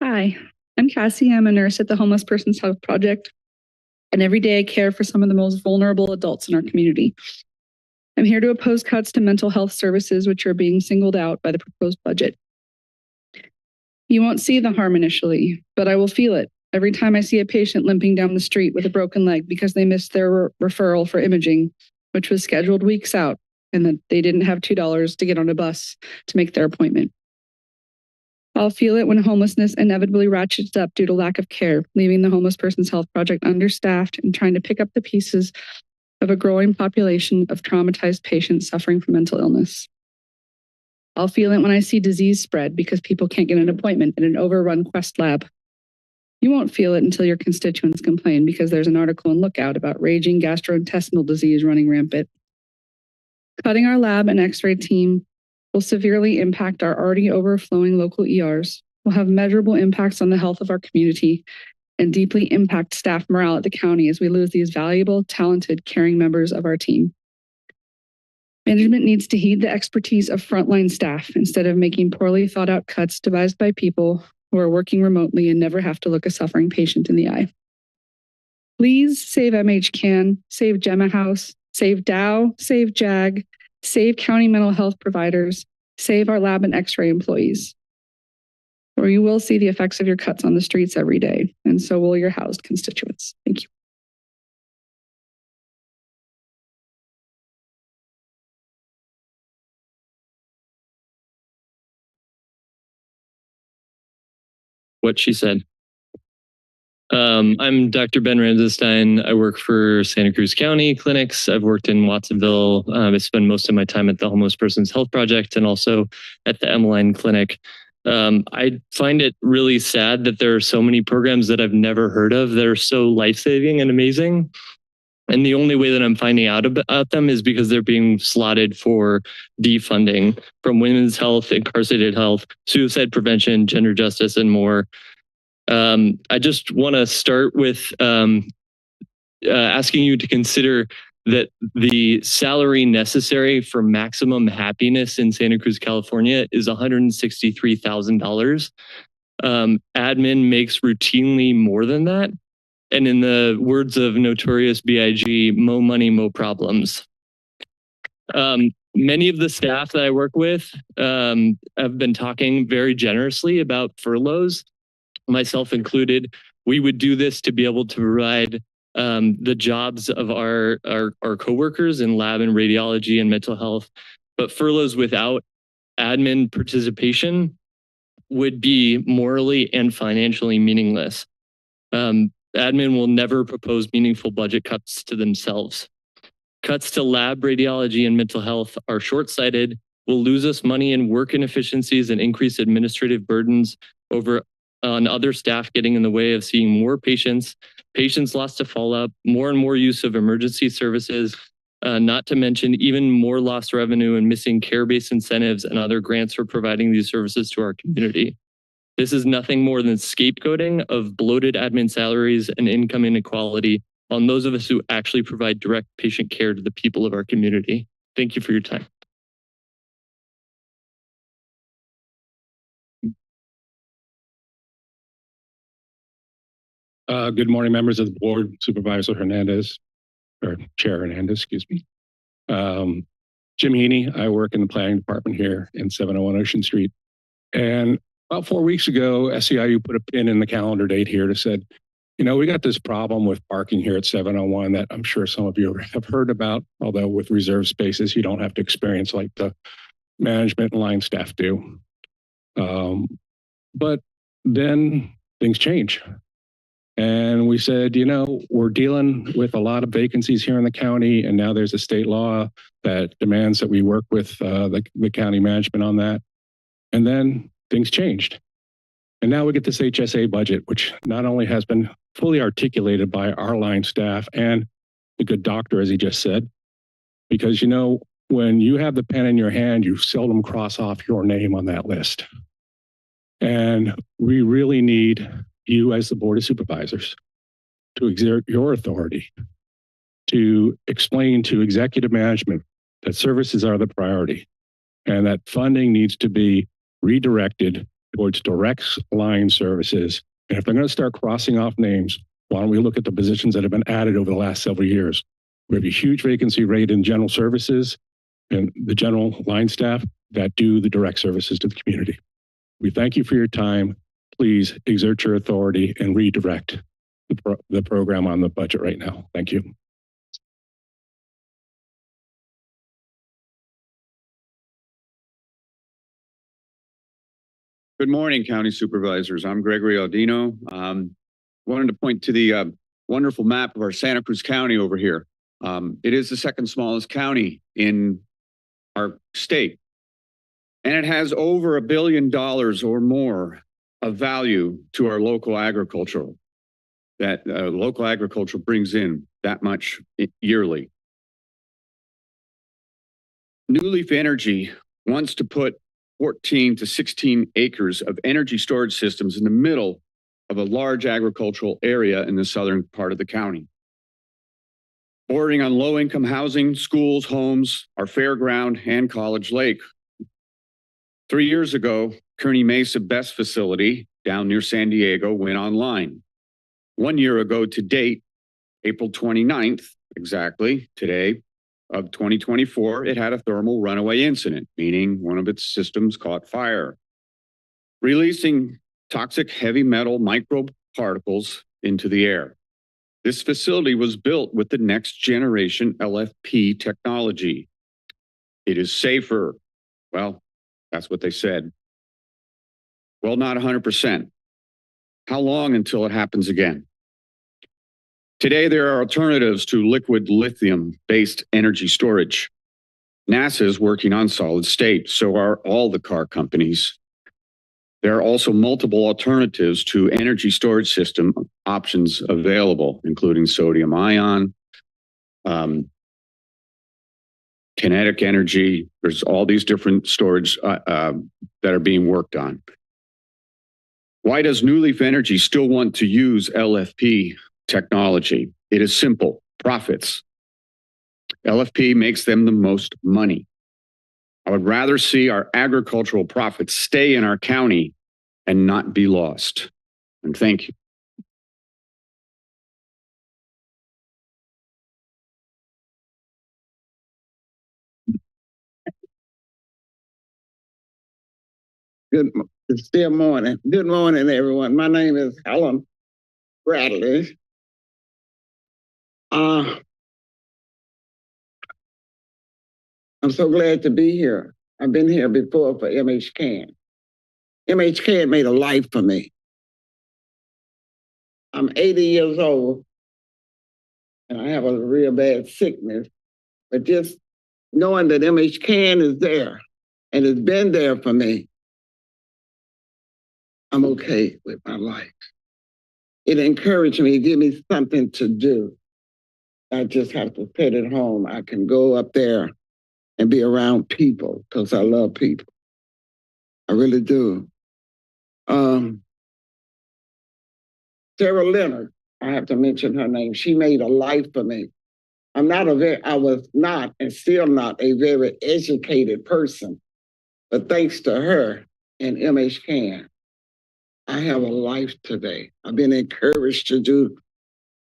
Hi, I'm Cassie. I'm a nurse at the Homeless Persons Health Project, and every day I care for some of the most vulnerable adults in our community. I'm here to oppose cuts to mental health services, which are being singled out by the proposed budget. You won't see the harm initially, but I will feel it every time I see a patient limping down the street with a broken leg because they missed their referral for imaging, which was scheduled weeks out, and that they didn't have $2 to get on a bus to make their appointment. I'll feel it when homelessness inevitably ratchets up due to lack of care, leaving the Homeless Persons Health Project understaffed and trying to pick up the pieces of a growing population of traumatized patients suffering from mental illness. I'll feel it when I see disease spread because people can't get an appointment in an overrun Quest lab. You won't feel it until your constituents complain because there's an article in Lookout about raging gastrointestinal disease running rampant. Cutting our lab and X-ray team will severely impact our already overflowing local ERs, will have measurable impacts on the health of our community, and deeply impact staff morale at the county as we lose these valuable, talented, caring members of our team. Management needs to heed the expertise of frontline staff instead of making poorly thought out cuts devised by people who are working remotely and never have to look a suffering patient in the eye. Please save MHCAN, save Gemma House, save Dow, save JAG, save county mental health providers, save our lab and X-ray employees. Or you will see the effects of your cuts on the streets every day, and so will your housed constituents. Thank you. What she said. I'm Dr. Ben Ramsestein. I work for Santa Cruz County Clinics. I've worked in Watsonville. I spend most of my time at the Homeless Persons Health Project and also at the Emmeline Clinic. I find it really sad that there are so many programs that I've never heard of that are so life-saving and amazing. And the only way that I'm finding out about them is because they're being slotted for defunding from women's health, incarcerated health, suicide prevention, gender justice, and more. I just want to start with asking you to consider that the salary necessary for maximum happiness in Santa Cruz, California is $163,000. Admin makes routinely more than that. And in the words of Notorious B.I.G., mo money, mo problems. Many of the staff that I work with have been talking very generously about furloughs, myself included. We would do this to be able to provide the jobs of our coworkers in lab and radiology and mental health. But furloughs without admin participation would be morally and financially meaningless. Admin will never propose meaningful budget cuts to themselves. Cuts to lab, radiology, and mental health are short-sighted, will lose us money in work inefficiencies and increase administrative burdens on other staff getting in the way of seeing more patients, patients lost to follow-up, more and more use of emergency services, not to mention even more lost revenue and missing care-based incentives and other grants for providing these services to our community. This is nothing more than scapegoating of bloated admin salaries and income inequality on those of us who actually provide direct patient care to the people of our community. Thank you for your time. Good morning, members of the board, Supervisor Hernandez, or Chair Hernandez, excuse me. Jim Heaney, I work in the planning department here in 701 Ocean Street. And about 4 weeks ago, SEIU put a pin in the calendar date here to said, you know, we got this problem with parking here at 701 that I'm sure some of you have heard about, although with reserved spaces, you don't have to experience like the management and line staff do. But then things change. And we said, you know, we're dealing with a lot of vacancies here in the county, and now there's a state law that demands that we work with the county management on that. And then things changed. And now we get this HSA budget, which not only has been fully articulated by our line staff and the good doctor, as he just said, because, you know, when you have the pen in your hand, you seldom cross off your name on that list. And we really need you as the Board of Supervisors to exert your authority to explain to executive management that services are the priority and that funding needs to be redirected towards direct line services. And if they're going to start crossing off names, why don't we look at the positions that have been added over the last several years? We have a huge vacancy rate in general services and the general line staff that do the direct services to the community. We thank you for your time. Please exert your authority and redirect the program on the budget right now. Thank you. Good morning, County Supervisors. I'm Gregory Aldino. Wanted to point to the wonderful map of our Santa Cruz County over here. It is the second smallest county in our state, and it has over $1 billion or more of value to our local agriculture. That local agriculture brings in that much yearly. New Leaf Energy wants to put 14 to 16 acres of energy storage systems in the middle of a large agricultural area in the southern part of the county. Bordering on low-income housing, schools, homes, our fairground, and College Lake. 3 years ago, Kearney Mesa BESS facility down near San Diego went online. 1 year ago to date, April 29th, exactly today, of 2024, it had a thermal runaway incident, meaning one of its systems caught fire, releasing toxic heavy metal microparticles into the air. This facility was built with the next generation LFP technology. It is safer. Well, that's what they said. Well, not 100%. How long until it happens again? Today, there are alternatives to liquid lithium-based energy storage. NASA is working on solid state, so are all the car companies. There are also multiple alternatives to energy storage system options available, including sodium ion, kinetic energy. There's all these different storage that are being worked on. Why does New Leaf Energy still want to use LFP technology? It is simple: profits. LFP makes them the most money. I would rather see our agricultural profits stay in our county and not be lost. And thank you. It's still morning. Good morning, everyone. My name is Helen Bradley. I'm so glad to be here. I've been here before for MH Can. MH Can made a life for me. I'm 80 years old and I have a real bad sickness, but just knowing that MH Can is there and it's been there for me, I'm okay with my life. It encouraged me, it gave me something to do. I just have to sit at home. I can go up there and be around people because I love people. I really do. Sarah Leonard, I have to mention her name. She made a life for me. I was not and still not a very educated person, but thanks to her and MH Can, I have a life today. I've been encouraged to do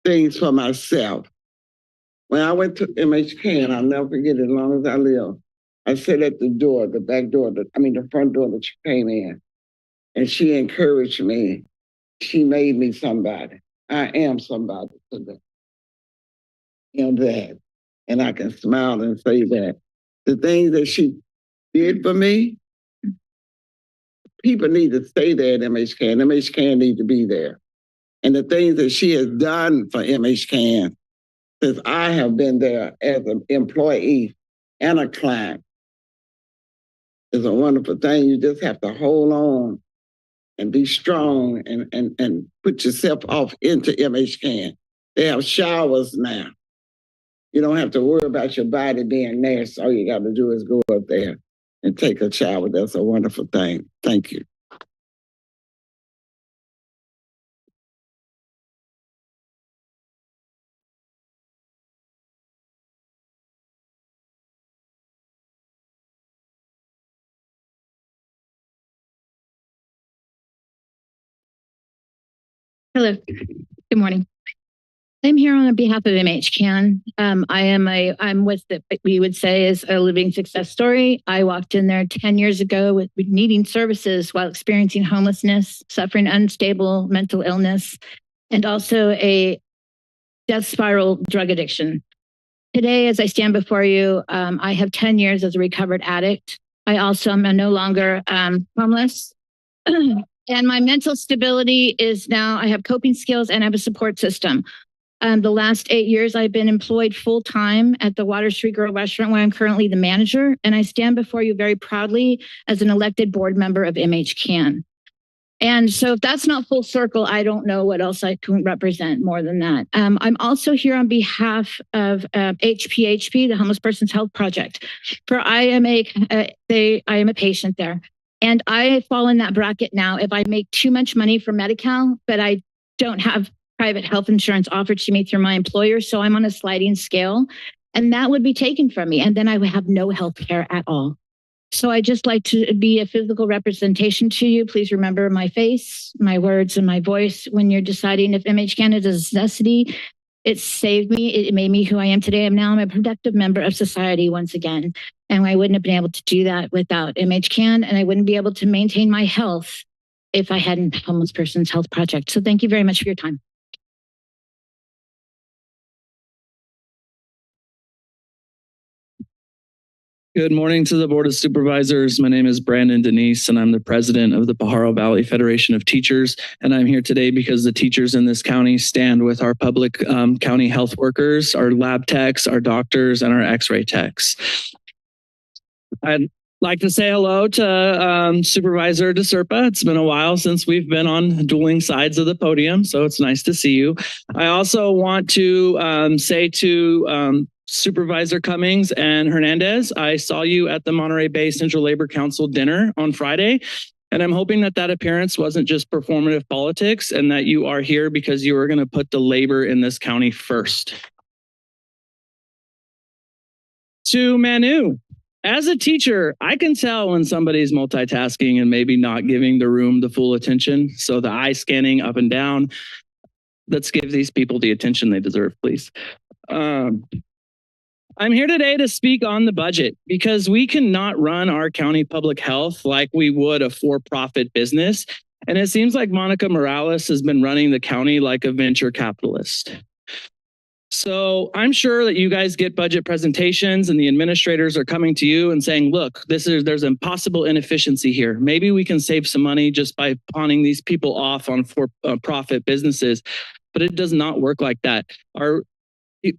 things for myself. When I went to MH Can, I'll never forget it as long as I live. I sat at the door, the back door, the front door that she came in, and she encouraged me. She made me somebody. I am somebody today. That. And I can smile and say that. The things that she did for me, people need to stay there at MH Can. MH Can need to be there. And the things that she has done for MH Can, since I have been there as an employee and a client, is a wonderful thing. You just have to hold on and be strong and put yourself off into MH Can. They have showers now. You don't have to worry about your body being nasty. All you got to do is go up there and take a shower. That's a wonderful thing. Thank you. Hello, good morning. I'm here on behalf of MH Can. I'm what we would say is a living success story. I walked in there 10 years ago with needing services while experiencing homelessness, suffering unstable mental illness, and also a death spiral drug addiction. Today, as I stand before you, I have 10 years as a recovered addict. I also am no longer homeless. And my mental stability is now, I have coping skills and I have a support system. The last 8 years, I've been employed full-time at the Water Street Grill restaurant where I'm currently the manager. And I stand before you very proudly as an elected board member of MH Can. And so if that's not full circle, I don't know what else I can represent more than that. I'm also here on behalf of HPHP, the Homeless Persons Health Project. I am a patient there. And I fall in that bracket now. If I make too much money for Medi-Cal, but I don't have private health insurance offered to me through my employer, so I'm on a sliding scale, and that would be taken from me. And then I would have no health care at all. So I just like to be a physical representation to you. Please remember my face, my words, and my voice when you're deciding if MH Can is a necessity. It saved me. It made me who I am today. I'm a productive member of society once again. And I wouldn't have been able to do that without MH Can, and I wouldn't be able to maintain my health if I hadn't Homeless Persons Health Project. So thank you very much for your time. Good morning to the Board of Supervisors. My name is Brandon Denise, and I'm the president of the Pajaro Valley Federation of Teachers. And I'm here today because the teachers in this county stand with our public county health workers, our lab techs, our doctors, and our x-ray techs. I'd like to say hello to Supervisor DeSerpa. It's been a while since we've been on dueling sides of the podium, so it's nice to see you. I also want to say to Supervisor Cummings and Hernandez, I saw you at the Monterey Bay Central Labor Council dinner on Friday, and I'm hoping that that appearance wasn't just performative politics and that you are here because you are going to put the labor in this county first. To Manu, as a teacher, I can tell when somebody's multitasking and maybe not giving the room the full attention. So the eye scanning up and down, let's give these people the attention they deserve, please. I'm here today to speak on the budget because we cannot run our county public health like we would a for-profit business. And it seems like Monica Morales has been running the county like a venture capitalist. So I'm sure that you guys get budget presentations and the administrators are coming to you and saying, look, there's impossible inefficiency here. Maybe we can save some money just by pawning these people off on for-profit businesses. But it does not work like that. Our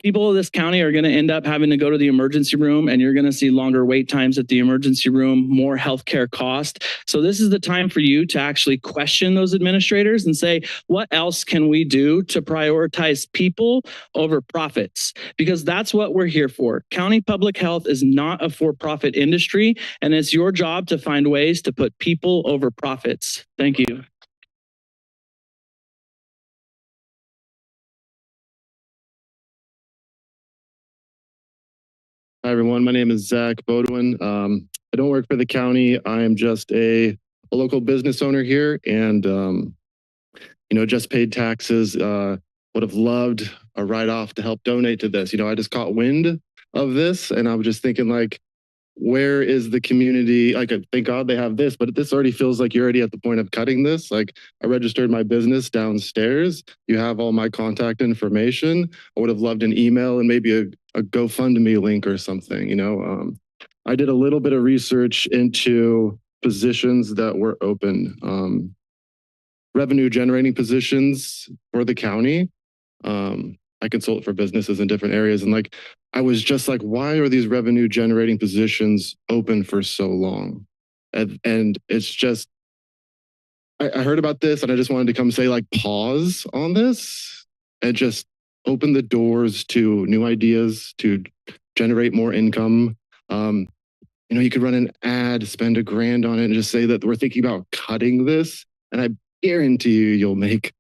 people of this county are going to end up having to go to the emergency room, and you're going to see longer wait times at the emergency room, more healthcare cost. So this is the time for you to actually question those administrators and say, what else can we do to prioritize people over profits? Because that's what we're here for. County public health is not a for-profit industry, and it's your job to find ways to put people over profits. Thank you. Hi, everyone. My name is Zach Bodwin. I don't work for the county. I am just a local business owner here and, just paid taxes. Would have loved a write-off to help donate to this. I just caught wind of this and I was just thinking like, where is the community? Like, thank God they have this, but this already feels like you're already at the point of cutting this. Like, I registered my business downstairs. You have all my contact information. I would have loved an email and maybe a GoFundMe link or something, I did a little bit of research into positions that were open, revenue generating positions for the county. I consult for businesses in different areas and like, I was just like, why are these revenue generating positions open for so long? And it's just, I heard about this and I just wanted to come say like, pause on this and just open the doors to new ideas to generate more income. You could run an ad, spend $1,000 on it and just say that we're thinking about cutting this. And I guarantee you'll make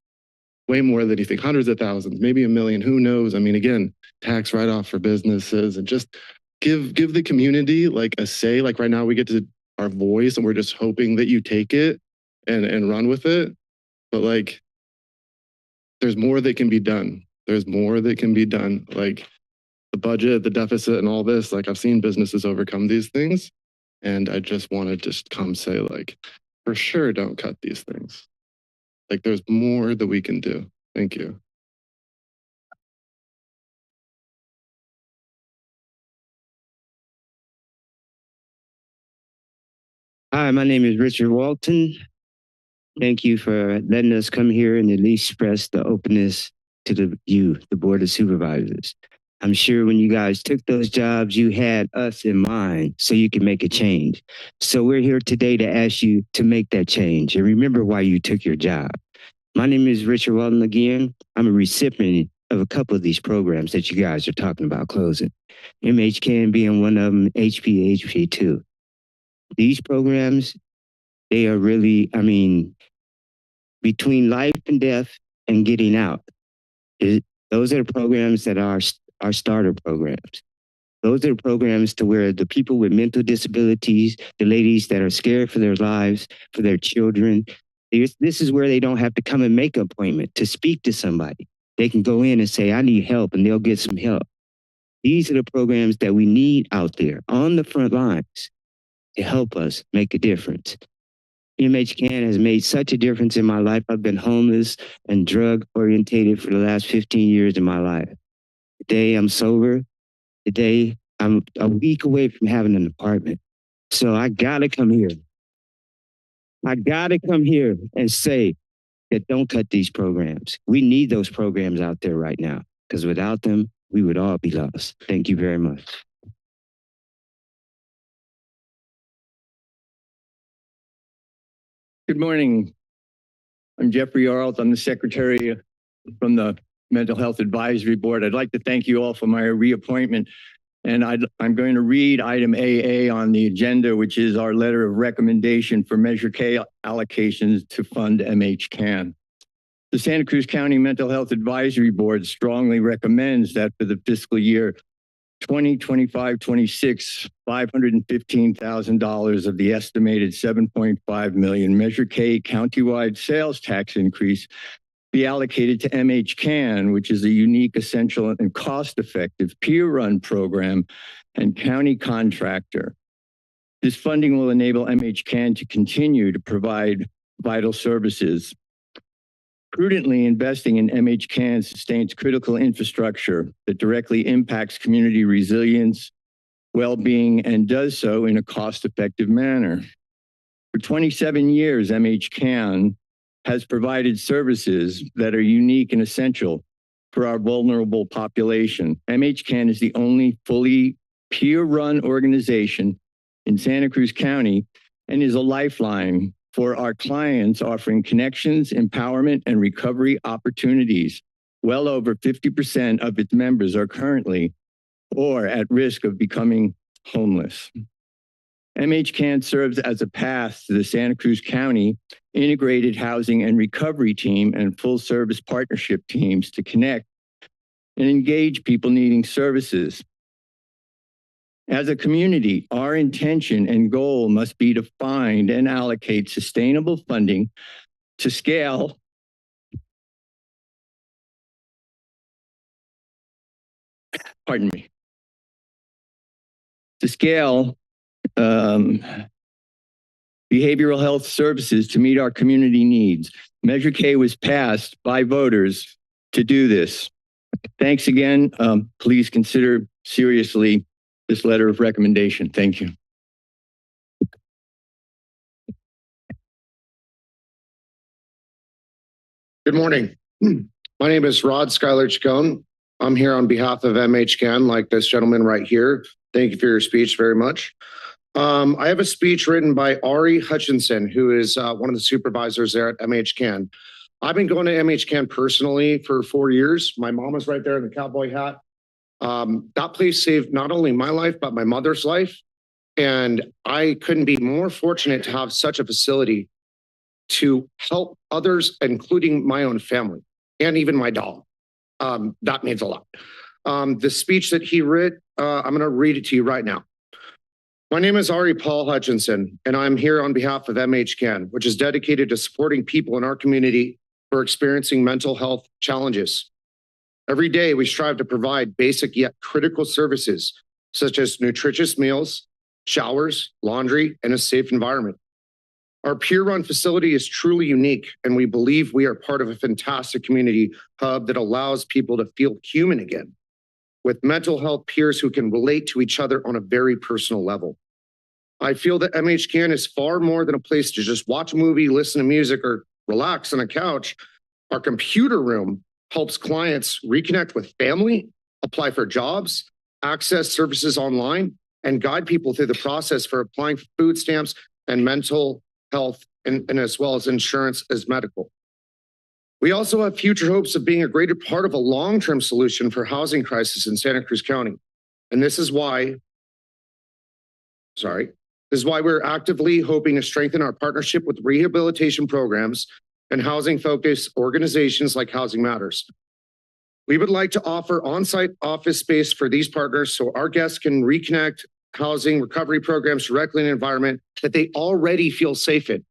way more than you think, hundreds of thousands, maybe $1 million, who knows? I mean, again, tax write-off for businesses and just give the community like a say. Like right now we get to our voice and we're just hoping that you take it and run with it. But like, there's more that can be done. There's more that can be done. Like the budget, the deficit and all this, like I've seen businesses overcome these things. And I just want to just come say like, for sure, don't cut these things. Like there's more that we can do. Thank you. Hi, my name is Richard Walton. Thank you for letting us come here and at least express the openness to the Board of Supervisors. I'm sure when you guys took those jobs, you had us in mind so you can make a change. So we're here today to ask you to make that change and remember why you took your job. My name is Richard Walton again. I'm a recipient of a couple of these programs that you guys are talking about closing. MHCAN being one of them, HP 2. These programs, they are really, I mean, between life and death and getting out, those are the programs that are starter programs. Those are the programs to where the people with mental disabilities, the ladies that are scared for their lives, for their children, this is where they don't have to come and make an appointment to speak to somebody. They can go in and say, I need help, and they'll get some help. These are the programs that we need out there on the front lines to help us make a difference. MHCAN has made such a difference in my life. I've been homeless and drug orientated for the last 15 years in my life. Today I'm sober. Today I'm a week away from having an apartment. So I gotta come here. I gotta come here and say that don't cut these programs. We need those programs out there right now because without them, we would all be lost. Thank you very much. Good morning. I'm Jeffrey Arlt. I'm the secretary from the Mental Health Advisory Board. I'd like to thank you all for my reappointment. And I'm going to read item AA on the agenda, which is our letter of recommendation for Measure K allocations to fund MHCAN. The Santa Cruz County Mental Health Advisory Board strongly recommends that for the fiscal year 2025-26, $515,000 of the estimated $7.5 million Measure K countywide sales tax increase be allocated to MHCAN, which is a unique, essential, and cost-effective peer-run program and county contractor. This funding will enable MHCAN to continue to provide vital services. Prudently investing in MHCAN sustains critical infrastructure that directly impacts community resilience, well-being, and does so in a cost-effective manner. For 27 years, MHCAN has provided services that are unique and essential for our vulnerable population. MHCAN is the only fully peer-run organization in Santa Cruz County and is a lifeline for our clients, offering connections, empowerment, and recovery opportunities. Well over 50% of its members are currently or at risk of becoming homeless. MHCAN serves as a path to the Santa Cruz County Integrated Housing and Recovery Team and full service partnership teams to connect and engage people needing services. As a community, our intention and goal must be to find and allocate sustainable funding to scale behavioral health services to meet our community needs. Measure K was passed by voters to do this. Thanks again. Please consider seriously this letter of recommendation. Thank you. Good morning. My name is Rod Schuyler Chacon. I'm here on behalf of MHCAN, like this gentleman right here. Thank you for your speech very much. I have a speech written by Ari Hutchinson, who is one of the supervisors there at MHCAN. I've been going to MHCAN personally for 4 years. My mom was right there in the cowboy hat. That place saved not only my life, but my mother's life. And I couldn't be more fortunate to have such a facility to help others, including my own family and even my dog. That means a lot. The speech that he wrote, I'm going to read it to you right now. My name is Ari Paul Hutchinson, and I'm here on behalf of MHCAN, which is dedicated to supporting people in our community who are experiencing mental health challenges. Every day, we strive to provide basic yet critical services, such as nutritious meals, showers, laundry, and a safe environment. Our peer-run facility is truly unique, and we believe we are part of a fantastic community hub that allows people to feel human again, with mental health peers who can relate to each other on a very personal level. I feel that MHCAN is far more than a place to just watch a movie, listen to music, or relax on a couch. Our computer room helps clients reconnect with family, apply for jobs, access services online, and guide people through the process for applying for food stamps and mental health, and as well as insurance as medical. We also have future hopes of being a greater part of a long-term solution for housing crisis in Santa Cruz County. And this is why we're actively hoping to strengthen our partnership with rehabilitation programs and housing-focused organizations like Housing Matters. We would like to offer on-site office space for these partners so our guests can reconnect housing recovery programs directly in an environment that they already feel safe in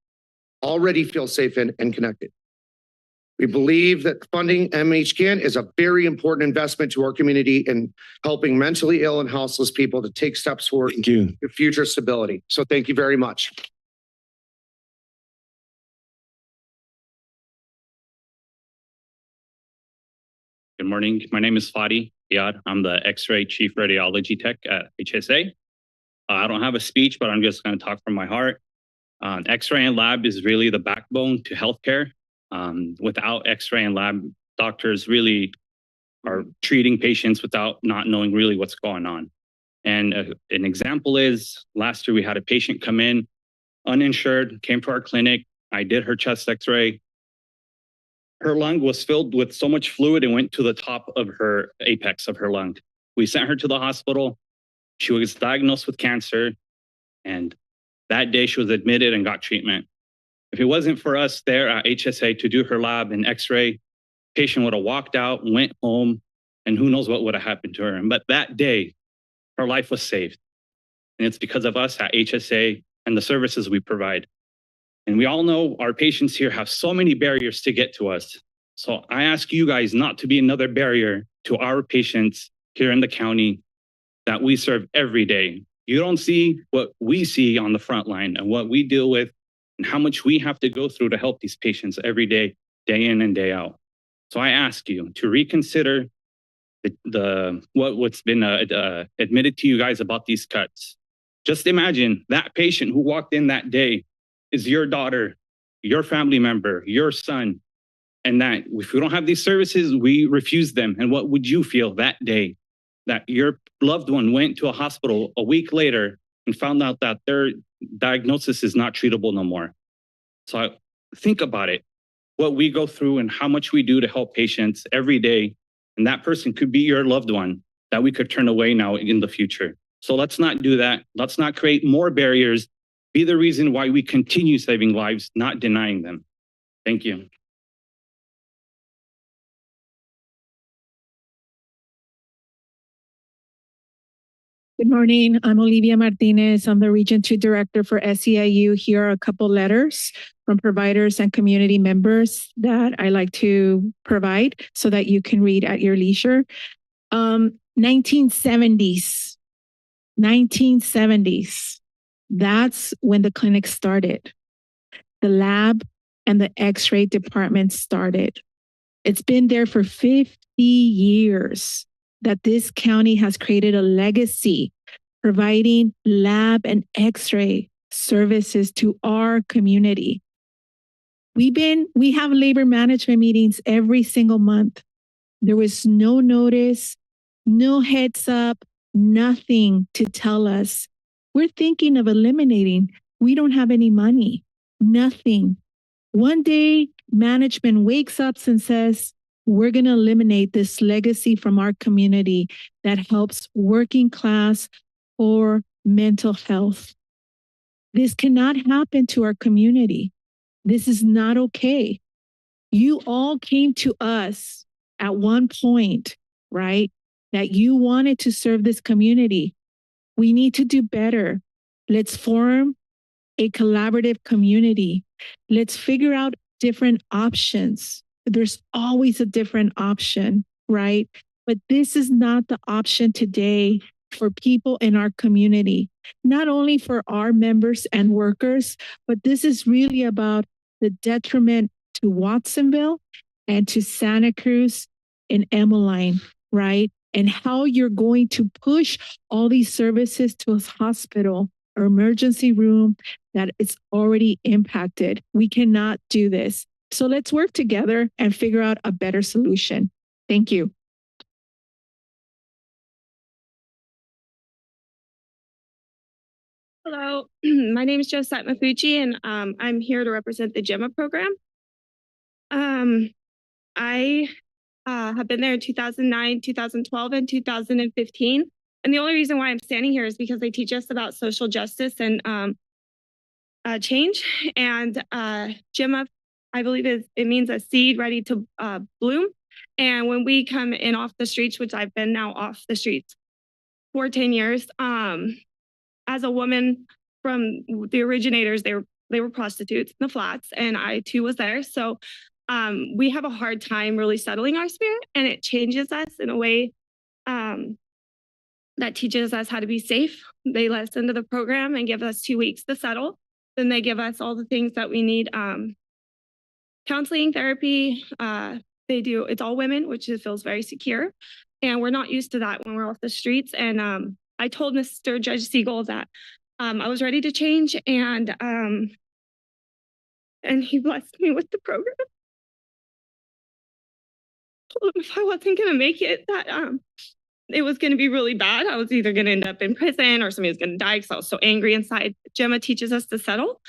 and connected. We believe that funding MHCAN is a very important investment to our community in helping mentally ill and houseless people to take steps toward future stability. So thank you very much. Good morning. My name is Fadi Iyad. I'm the X-ray Chief Radiology Tech at HSA. I don't have a speech, but I'm just going to talk from my heart. X-ray and lab is really the backbone to healthcare. Without X-ray and lab, doctors really are treating patients without not knowing really what's going on. And an example is last year we had a patient come in, uninsured, came to our clinic. I did her chest X-ray. Her lung was filled with so much fluid and went to the top of her apex of her lung. We sent her to the hospital. She was diagnosed with cancer, and that day she was admitted and got treatment. If it wasn't for us there at HSA to do her lab and X-ray, patient would have walked out, went home, and who knows what would have happened to her. But that day, her life was saved. And it's because of us at HSA and the services we provide. And we all know our patients here have so many barriers to get to us. So I ask you guys not to be another barrier to our patients here in the county that we serve every day. You don't see what we see on the front line and what we deal with and how much we have to go through to help these patients every day, day in and day out. So I ask you to reconsider what's been admitted to you guys about these cuts. Just imagine that patient who walked in that day is your daughter, your family member, your son, and that if we don't have these services, we refuse them. And what would you feel that day that your loved one went to a hospital a week later and found out that their diagnosis is not treatable no more? So think about it, what we go through and how much we do to help patients every day. And that person could be your loved one that we could turn away now in the future. So let's not do that. Let's not create more barriers. Be the reason why we continue saving lives, not denying them. Thank you. Good morning. I'm Olivia Martinez. I'm the Region 2 Director for SEIU. Here are a couple letters from providers and community members that I like to provide so that you can read at your leisure. 1970s. That's when the clinic started. The lab and the X-ray department started. It's been there for 50 years that this county has created a legacy providing lab and X-ray services to our community. We have labor management meetings every single month. There was no notice, no heads up, nothing to tell us. We're thinking of eliminating. We don't have any money, nothing. One day, management wakes up and says, we're going to eliminate this legacy from our community that helps working class or mental health. This cannot happen to our community. This is not okay. You all came to us at one point, right? That you wanted to serve this community. We need to do better. Let's form a collaborative community. Let's figure out different options. There's always a different option, right? But this is not the option today for people in our community, not only for our members and workers, but this is really about the detriment to Watsonville and to Santa Cruz and Emmeline, right? And how you're going to push all these services to a hospital or emergency room that is already impacted. We cannot do this. So let's work together and figure out a better solution. Thank you. Hello, my name is Josette Mafucci, and I'm here to represent the GEMA program. I have been there in 2009, 2012, and 2015. And the only reason why I'm standing here is because they teach us about social justice and change. And GEMA, I believe it means a seed ready to bloom. And when we come in off the streets, which I've been now off the streets for 10 years, as a woman from the originators, they were prostitutes in the flats, and I too was there. So we have a hard time really settling our spirit, and it changes us in a way that teaches us how to be safe. They let us into the program and give us 2 weeks to settle. Then they give us all the things that we need. Counseling, therapy, it's all women, which feels very secure. And we're not used to that when we're off the streets. And I told Mr. Judge Siegel that I was ready to change, and he blessed me with the program. I told him if I wasn't going to make it, that it was going to be really bad. I was either going to end up in prison or somebody was going to die because I was so angry inside. GEMA teaches us to settle,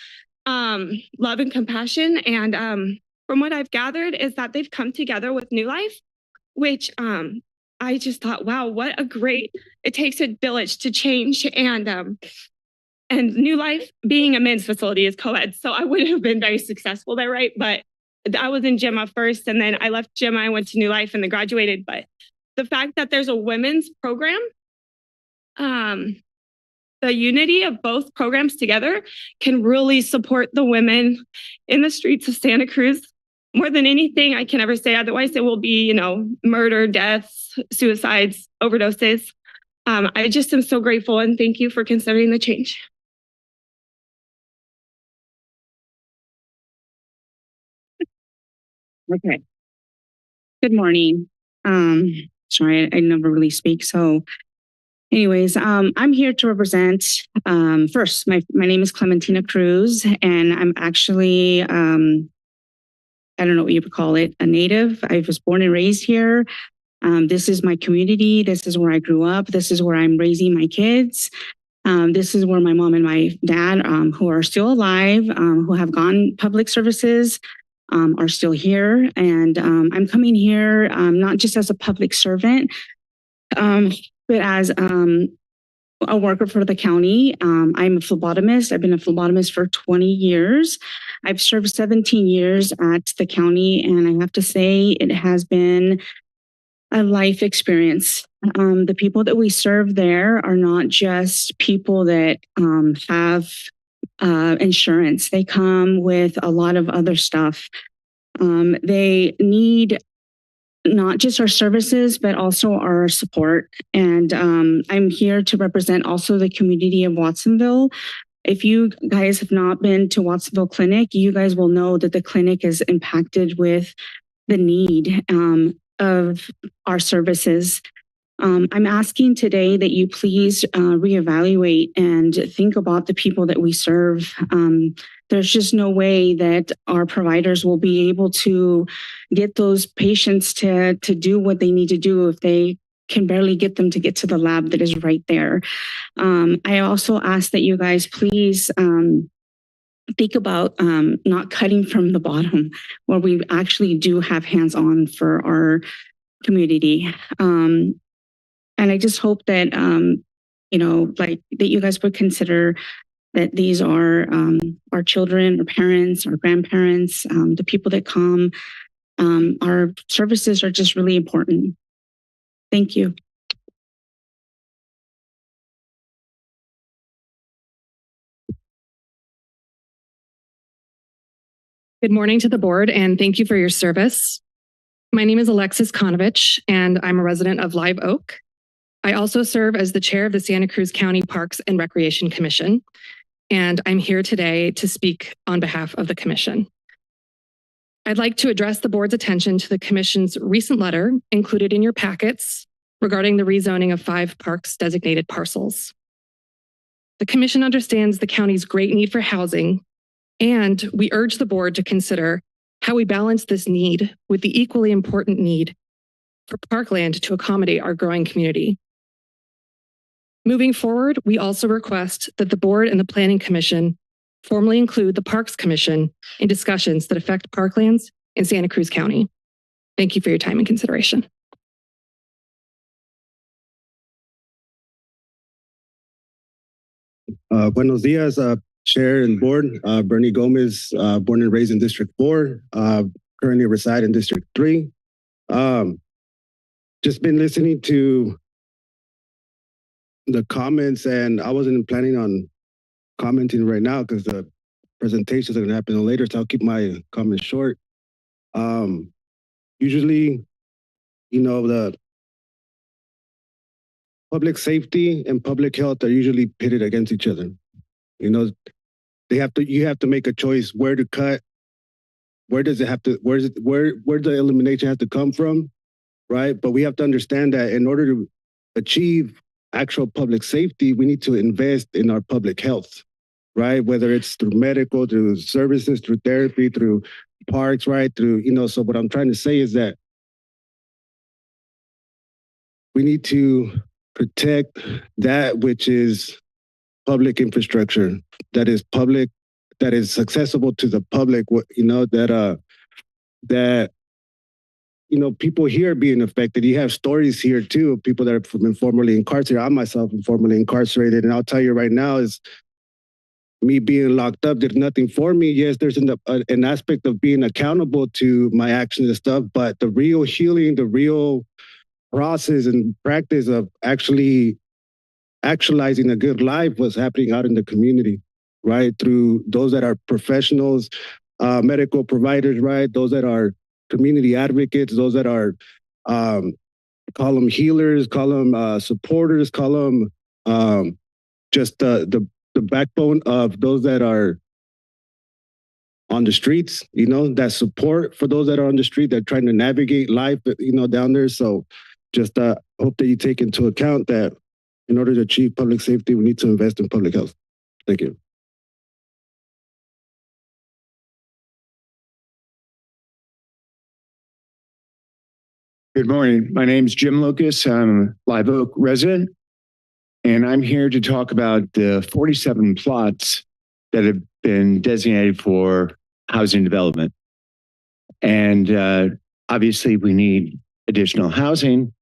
love and compassion. And from what I've gathered is that they've come together with New Life, which I just thought, wow, what a great, it takes a village to change. And New Life being a men's facility is co-ed. So I wouldn't have been very successful there, right? But I was in GEMA first, and then I left GEMA, I went to New Life and then graduated. But the fact that there's a women's program, the unity of both programs together can really support the women in the streets of Santa Cruz more than anything I can ever say. Otherwise, it will be, murder, deaths, suicides, overdoses. I just am so grateful and thank you for considering the change. Okay. Good morning. Sorry, I never really speak. So anyways, I'm here to represent, first, my name is Clementina Cruz, and I'm actually, I don't know what you would call it, a native. I was born and raised here. This is my community. This is where I grew up. This is where I'm raising my kids. This is where my mom and my dad, who are still alive, who have gone public services, are still here. And I'm coming here not just as a public servant, but as a worker for the county. I'm a phlebotomist. I've been a phlebotomist for 20 years. I've served 17 years at the county, and I have to say it has been a life experience. The people that we serve there are not just people that have insurance. They come with a lot of other stuff. They need not just our services, but also our support. And I'm here to represent also the community of Watsonville. If you guys have not been to Watsonville Clinic, you guys will know that the clinic is impacted with the need of our services. I'm asking today that you please reevaluate and think about the people that we serve. There's just no way that our providers will be able to get those patients to do what they need to do if they can barely get them to get to the lab that is right there. I also ask that you guys please think about not cutting from the bottom, where we actually do have hands-on for our community. And I just hope that, that you guys would consider that these are our children, our parents, our grandparents, the people that come. Our services are just really important. Thank you. Good morning to the board, and thank you for your service. My name is Alexis Konovich, and I'm a resident of Live Oak. I also serve as the chair of the Santa Cruz County Parks and Recreation Commission, and I'm here today to speak on behalf of the commission. I'd like to address the board's attention to the commission's recent letter included in your packets regarding the rezoning of 5 parks designated parcels. The commission understands the county's great need for housing, and we urge the board to consider how we balance this need with the equally important need for parkland to accommodate our growing community. Moving forward, we also request that the board and the Planning Commission formally include the Parks Commission in discussions that affect parklands in Santa Cruz County. Thank you for your time and consideration. Buenos dias, Chair and Board. Bernie Gomez, born and raised in District 4, currently reside in District 3. Just been listening to the comments, and I wasn't planning on commenting right now because the presentations are going to happen later, so I'll keep my comments short. Usually, the public safety and public health are usually pitted against each other. You have to make a choice where to cut, where the elimination have to come from, right? But we have to understand that in order to achieve actual public safety, we need to invest in our public health, right? Whether it's through medical, through services, through therapy, through parks, right? So what I'm trying to say is that we need to protect that which is public infrastructure, that is public, that is accessible to the public, that people here being affected. You have stories here too, of people that have been formerly incarcerated. I myself am formerly incarcerated, and I'll tell you right now, is me being locked up did nothing for me. Yes, there's an aspect of being accountable to my actions and stuff, but the real healing, the real process and practice of actually actualizing a good life was happening out in the community, right? Through those that are professionals, medical providers, right? Those that are community advocates, those that are, call them healers, call them supporters, call them just the backbone of those that are on the streets, you know, that support for those that are on the street that are trying to navigate life, you know, down there. So just hope that you take into account that in order to achieve public safety, we need to invest in public health. Thank you. Good morning. My name is Jim Lucas. I'm a Live Oak resident, and I'm here to talk about the 47 plots that have been designated for housing development. And obviously we need additional housing,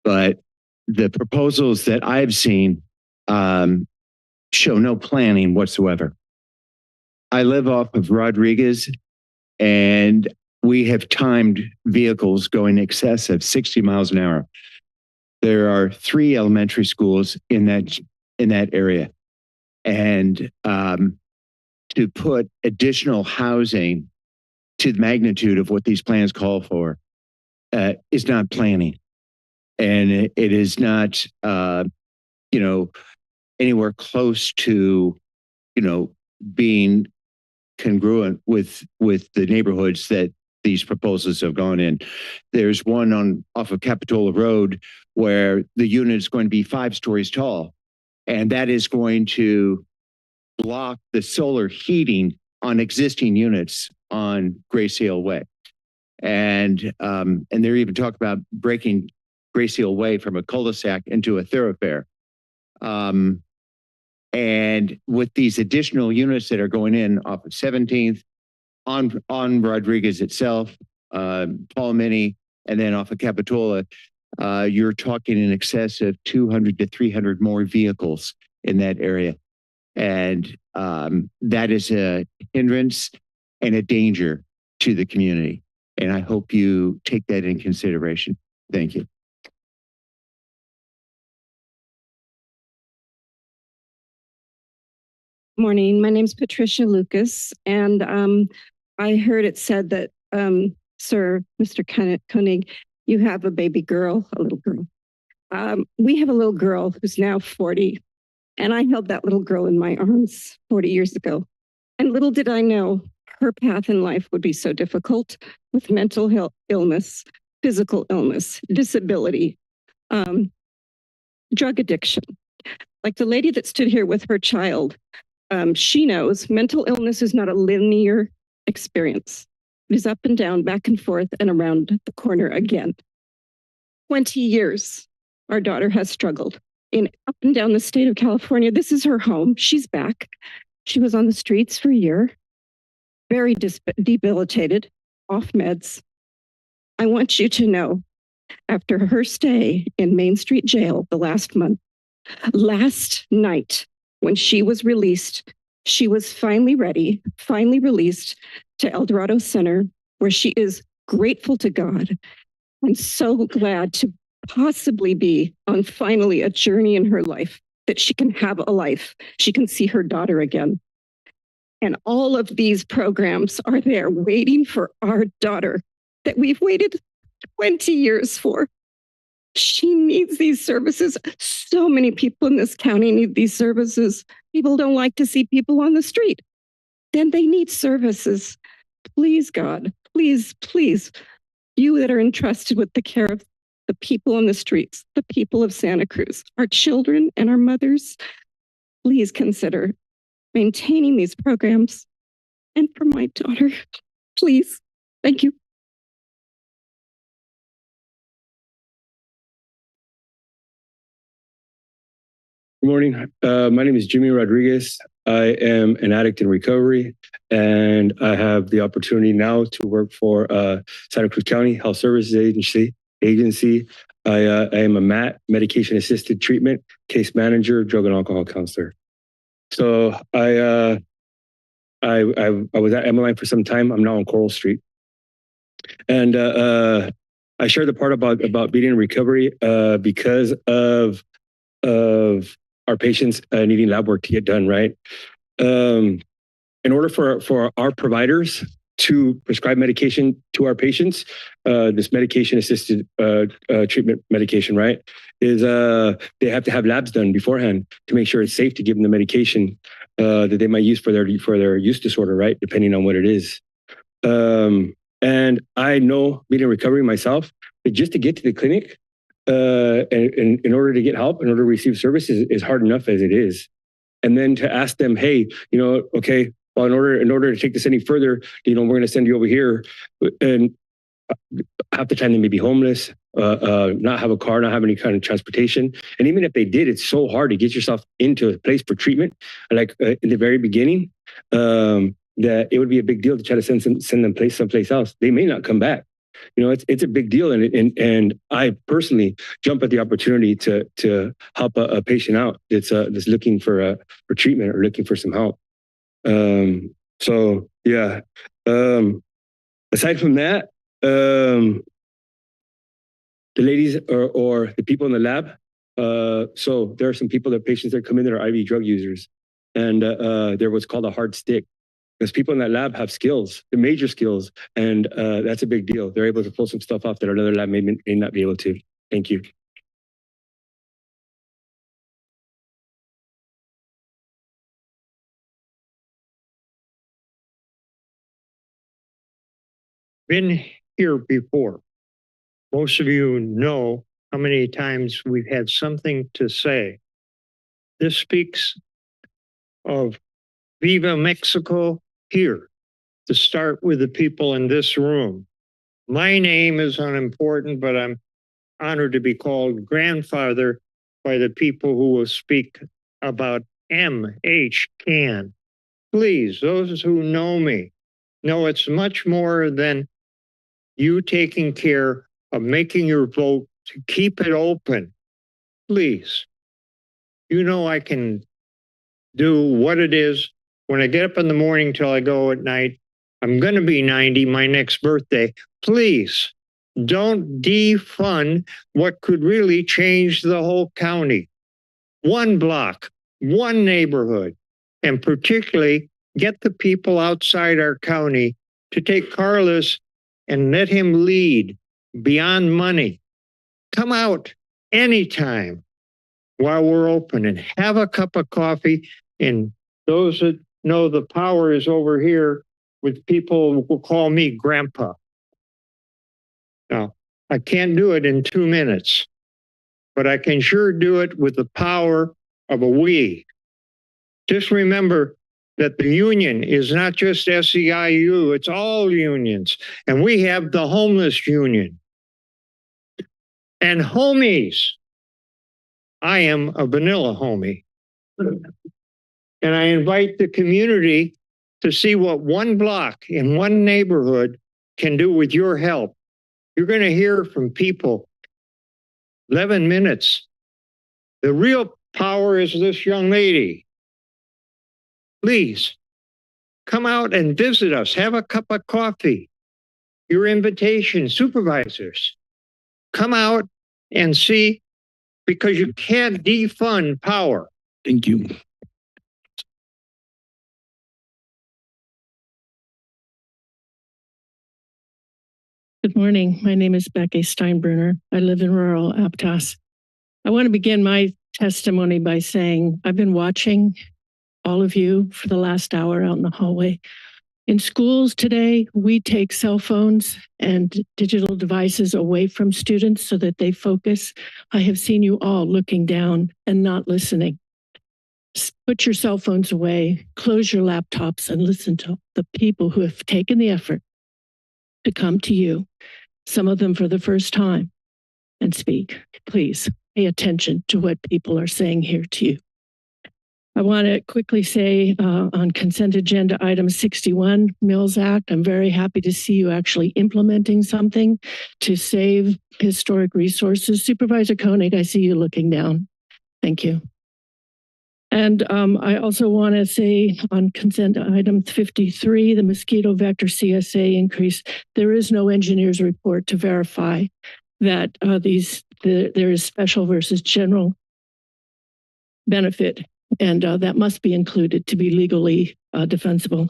but the proposals that I've seen show no planning whatsoever. I live off of Rodriguez, and we have timed vehicles going in excess of 60 miles an hour. There are 3 elementary schools in that area. And to put additional housing to the magnitude of what these plans call for is not planning. And it is not, you know, anywhere close to, you know, being congruent with the neighborhoods that these proposals have gone in. There's one off of Capitola Road where the unit is going to be 5 stories tall, and that is going to block the solar heating on existing units on Grace Hill Way. And they're even talking about breaking Grace Hill Way from a cul-de-sac into a thoroughfare. And with these additional units that are going in off of 17th, on Rodriguez itself, Palmini, and then off of Capitola, you're talking in excess of 200 to 300 more vehicles in that area. And that is a hindrance and a danger to the community. And I hope you take that in consideration. Thank you. Morning. My name's Patricia Lucas, and I heard it said that, Sir, Mr. Koenig, you have a baby girl, a little girl. We have a little girl who's now 40, and I held that little girl in my arms 40 years ago. And little did I know her path in life would be so difficult with mental health illness, physical illness, disability, drug addiction. Like the lady that stood here with her child, she knows mental illness is not a linear experience. It is up and down, back and forth, and around the corner again. 20 years, our daughter has struggled in up and down the state of California. This is her home. She's back. She was on the streets for a year, very debilitated, off meds. I want you to know, after her stay in Main Street Jail the last month, last night, when she was released, she was finally ready, finally released to El Dorado Center, where she is grateful to God and so glad to possibly be on finally a journey in her life, that she can have a life. She can see her daughter again. And all of these programs are there waiting for our daughter that we've waited 20 years for. She needs these services. So many people in this county need these services. People don't like to see people on the street. Then they need services. Please, God, please, please, you that are entrusted with the care of the people on the streets, the people of Santa Cruz, our children and our mothers, please consider maintaining these programs. And for my daughter, please. Thank you. Good morning. My name is Jimmy Rodriguez. I am an addict in recovery, and I have the opportunity now to work for Santa Cruz County Health Services Agency. I am a MAT, medication assisted treatment, case manager, drug and alcohol counselor. So I was at MLI for some time. I'm now on Coral Street, and I share the part about being in recovery because of our patients needing lab work to get done, right? in order for our providers to prescribe medication to our patients, this medication assisted treatment medication, right, is they have to have labs done beforehand to make sure it's safe to give them the medication that they might use for their use disorder, right, depending on what it is. And I know, being in recovery myself, that just to get to the clinic, and in order to get help, in order to receive services, is hard enough as it is. And then to ask them, hey, okay, well, in order to take this any further, we're going to send you over here, and half the time they may be homeless, not have a car, not have any kind of transportation. And even if they did, it's so hard to get yourself into a place for treatment, like in the very beginning, that it would be a big deal to try to send them someplace else. They may not come back. It's a big deal, and I personally jump at the opportunity to help a patient out that's looking for treatment or looking for some help. So yeah. Aside from that, the ladies or the people in the lab. So there are some patients that come in that are IV drug users, and they're what's called a hard stick. Because people in that lab have skills, the major skills, and that's a big deal. They're able to pull some stuff off that another lab may not be able to. Thank you. Been here before. Most of you know how many times we've had something to say. This speaks of Viva Mexico here, to start with the people in this room. My name is unimportant, but I'm honored to be called grandfather by the people who will speak about MHCAN. Please, those who know me, know it's much more than you taking care of making your vote to keep it open. Please, I can do what it is. When I get up in the morning till I go at night, I'm going to be 90, my next birthday. Please don't defund what could really change the whole county. One block, one neighborhood, and particularly get the people outside our county to take Carlos and let him lead beyond money. Come out anytime while we're open and have a cup of coffee. And those that know the power is over here with people who will call me grandpa. Now, I can't do it in 2 minutes, but I can sure do it with the power of a we. Just remember that the union is not just SEIU, it's all unions. And we have the homeless union. And homies, I am a vanilla homie. And I invite the community to see what one block in one neighborhood can do with your help. You're going to hear from people. 11 minutes. The real power is this young lady. Please come out and visit us. Have a cup of coffee. Your invitation, supervisors. Come out and see, because you can't defund power. Thank you. Good morning. My name is Becky Steinbrunner. I live in rural Aptos. I want to begin my testimony by saying I've been watching all of you for the last hour out in the hallway. In schools today, we take cell phones and digital devices away from students so that they focus. I have seen you all looking down and not listening. Put your cell phones away, close your laptops, and listen to the people who have taken the effort to come to you, some of them for the first time, and speak. Please pay attention to what people are saying here to you. I want to quickly say on consent agenda item 61, Mills Act, I'm very happy to see you actually implementing something to save historic resources. Supervisor Koenig, I see you looking down. Thank you. And I also want to say on consent item 53, the mosquito vector CSA increase, there is no engineer's report to verify that there is special versus general benefit, and that must be included to be legally defensible.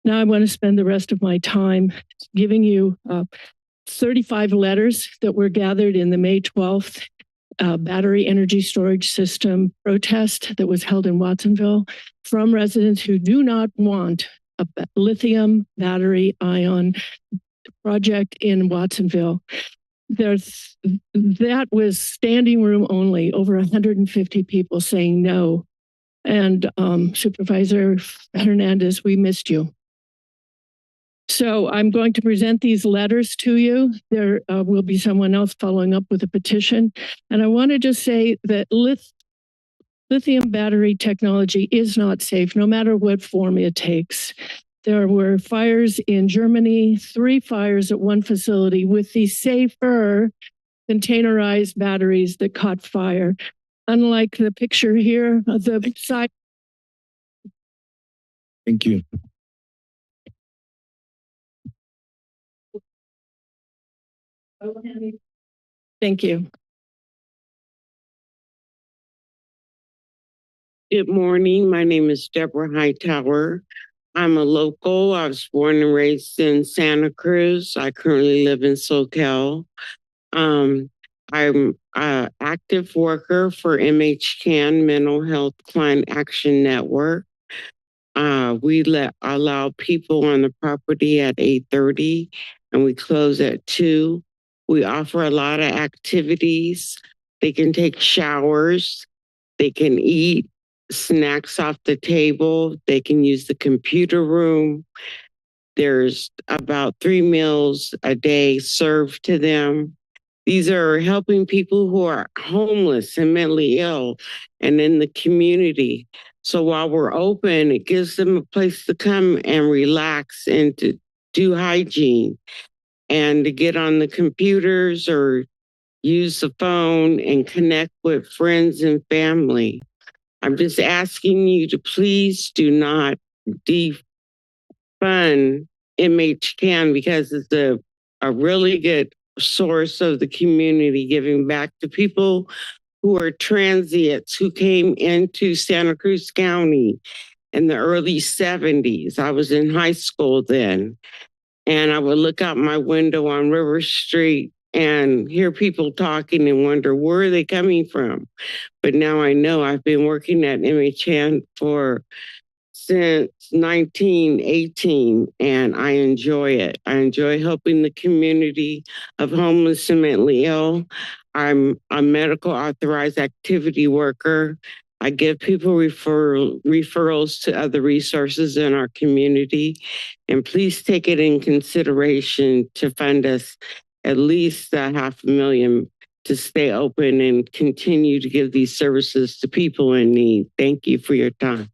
Now I want to spend the rest of my time giving you 35 letters that were gathered in the May 12th battery energy storage system protest that was held in Watsonville from residents who do not want a lithium battery ion project in Watsonville. That was standing room only, over 150 people saying no. And Supervisor Hernandez, we missed you. So I'm going to present these letters to you. There will be someone else following up with a petition. And I want to just say that lithium battery technology is not safe, no matter what form it takes. There were fires in Germany, 3 fires at one facility with the safer containerized batteries that caught fire. Unlike the picture here, the side. Thank you. Thank you. Good morning. My name is Deborah Hightower. I'm a local. I was born and raised in Santa Cruz. I currently live in SoCal. I'm an active worker for MHCAN, Mental Health Client Action Network. We allow people on the property at 8:30 and we close at 2. We offer a lot of activities. They can take showers. They can eat snacks off the table. They can use the computer room. There's about 3 meals a day served to them. These are helping people who are homeless and mentally ill and in the community. So while we're open, it gives them a place to come and relax and to do hygiene and to get on the computers or use the phone and connect with friends and family. I'm just asking you to please do not defund MHCAN because it's a really good source of the community giving back to people who are transients who came into Santa Cruz County in the early 70s. I was in high school then, and I would look out my window on River Street and hear people talking and wonder, where are they coming from? But now I know. I've been working at MHCAN since 1918, and I enjoy it. I enjoy helping the community of homeless and mentally ill. I'm a medical authorized activity worker. I give people referrals to other resources in our community. And please take it in consideration to fund us at least $500,000 to stay open and continue to give these services to people in need. Thank you for your time.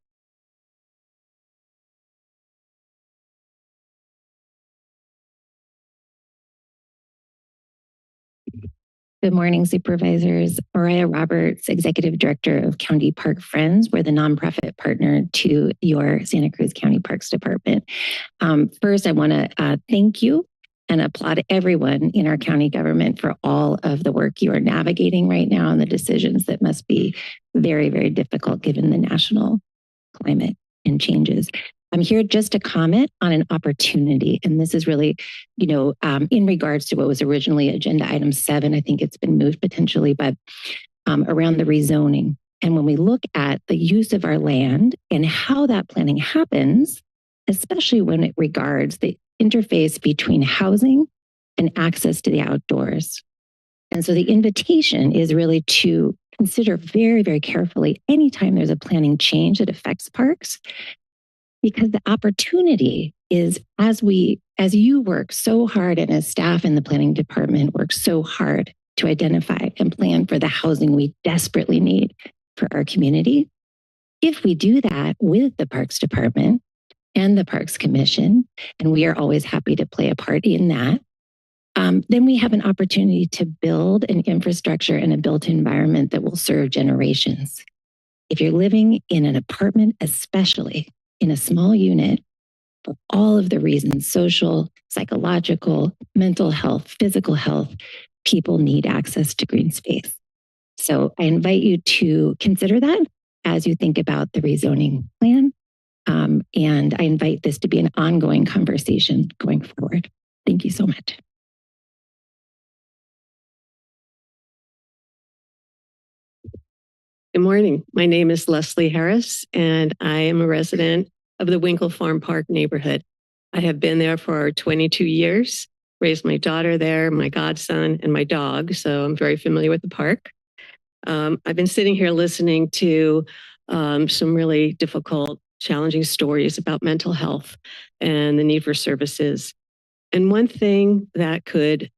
Good morning, Supervisors. Mariah Roberts, Executive Director of County Park Friends. We're the nonprofit partner to your Santa Cruz County Parks Department. First, I want to thank you and applaud everyone in our county government for all of the work you are navigating right now and the decisions that must be very, very difficult given the national climate and changes. I'm here just to comment on an opportunity. And this is really, in regards to what was originally agenda item 7, I think it's been moved potentially, but around the rezoning. And when we look at the use of our land and how that planning happens, especially when it regards the interface between housing and access to the outdoors. And so the invitation is really to consider very, very carefully anytime there's a planning change that affects parks, because the opportunity is as you work so hard and as staff in the planning department work so hard to identify and plan for the housing we desperately need for our community. If we do that with the Parks Department and the Parks Commission, and we are always happy to play a part in that, then we have an opportunity to build an infrastructure and a built environment that will serve generations. If you're living in an apartment, especially in a small unit, for all of the reasons, social, psychological, mental health, physical health, people need access to green space. So I invite you to consider that as you think about the rezoning plan. And I invite this to be an ongoing conversation going forward. Thank you so much. Good morning. My name is Leslie Harris, and I am a resident of the Winkle Farm Park neighborhood. I have been there for 22 years, raised my daughter there, my godson, and my dog, so I'm very familiar with the park. I've been sitting here listening to some really difficult, challenging stories about mental health and the need for services. And one thing that could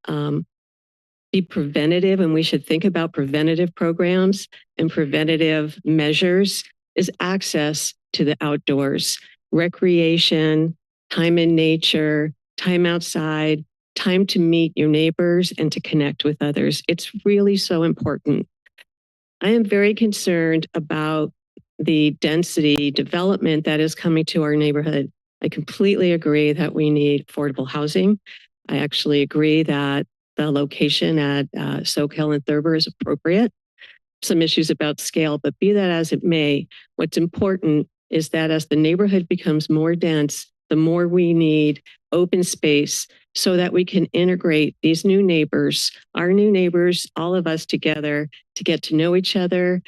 be preventative, and we should think about preventative programs and preventative measures, is access to the outdoors, recreation, time in nature, time outside, time to meet your neighbors and to connect with others. It's really so important. I am very concerned about the density development that is coming to our neighborhood. I completely agree that we need affordable housing. I actually agree that the location at Soquel and Thurber is appropriate. Some issues about scale, but be that as it may, what's important is that as the neighborhood becomes more dense, the more we need open space so that we can integrate these new neighbors, our new neighbors, all of us together to get to know each other,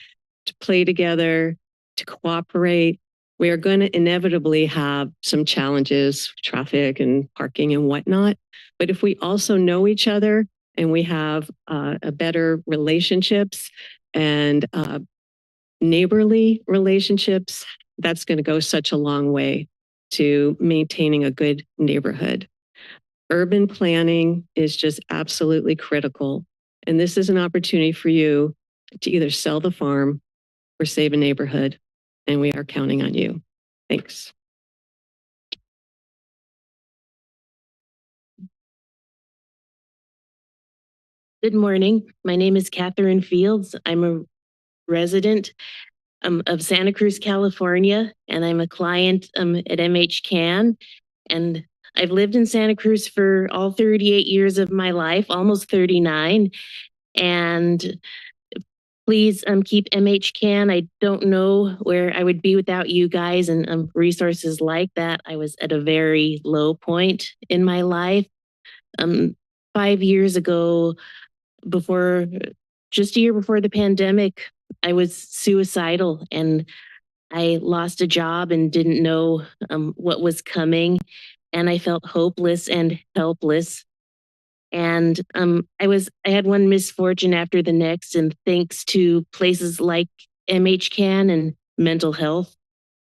to play together, to cooperate. We are going to inevitably have some challenges, traffic and parking and whatnot. But if we also know each other and we have a better relationships and neighborly relationships, that's going to go such a long way to maintaining a good neighborhood. Urban planning is just absolutely critical. And this is an opportunity for you to either sell the farm or save a neighborhood. And we are counting on you. Thanks. Good morning. My name is Catherine Fields. I'm a resident of Santa Cruz, California, and I'm a client at MHCAN. And I've lived in Santa Cruz for all 38 years of my life, almost 39. And please keep MHCAN. I don't know where I would be without you guys and resources like that. I was at a very low point in my life. 5 years ago, just a year before the pandemic, I was suicidal and I lost a job and didn't know what was coming. And I felt hopeless and helpless. And I had one misfortune after the next, and thanks to places like MHCAN and mental health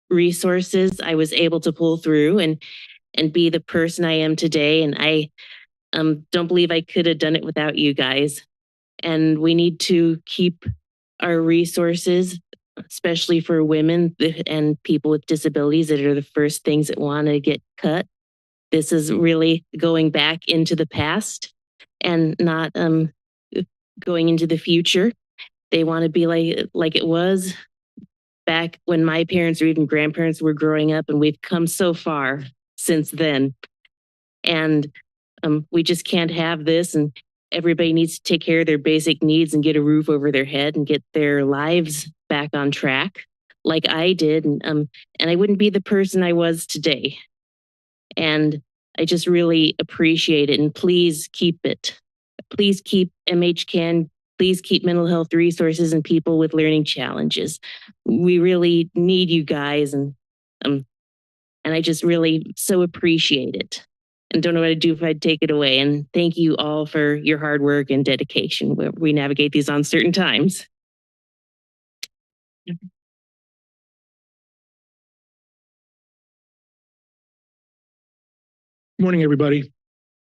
resources, I was able to pull through and be the person I am today. And I don't believe I could have done it without you guys. And we need to keep our resources, especially for women and people with disabilities that are the first things that want to get cut. This is really going back into the past and not going into the future. They want to be like it was back when my parents or even grandparents were growing up, and we've come so far since then. And we just can't have this, and everybody needs to take care of their basic needs and get a roof over their head and get their lives back on track like I did. And I wouldn't be the person I was today. And I just really appreciate it. And please keep it. Please keep MHCAN. Please keep mental health resources and people with learning challenges. We really need you guys. And I just really so appreciate it. And don't know what to do if I'd take it away. And thank you all for your hard work and dedication. We navigate these uncertain times. Good morning, everybody.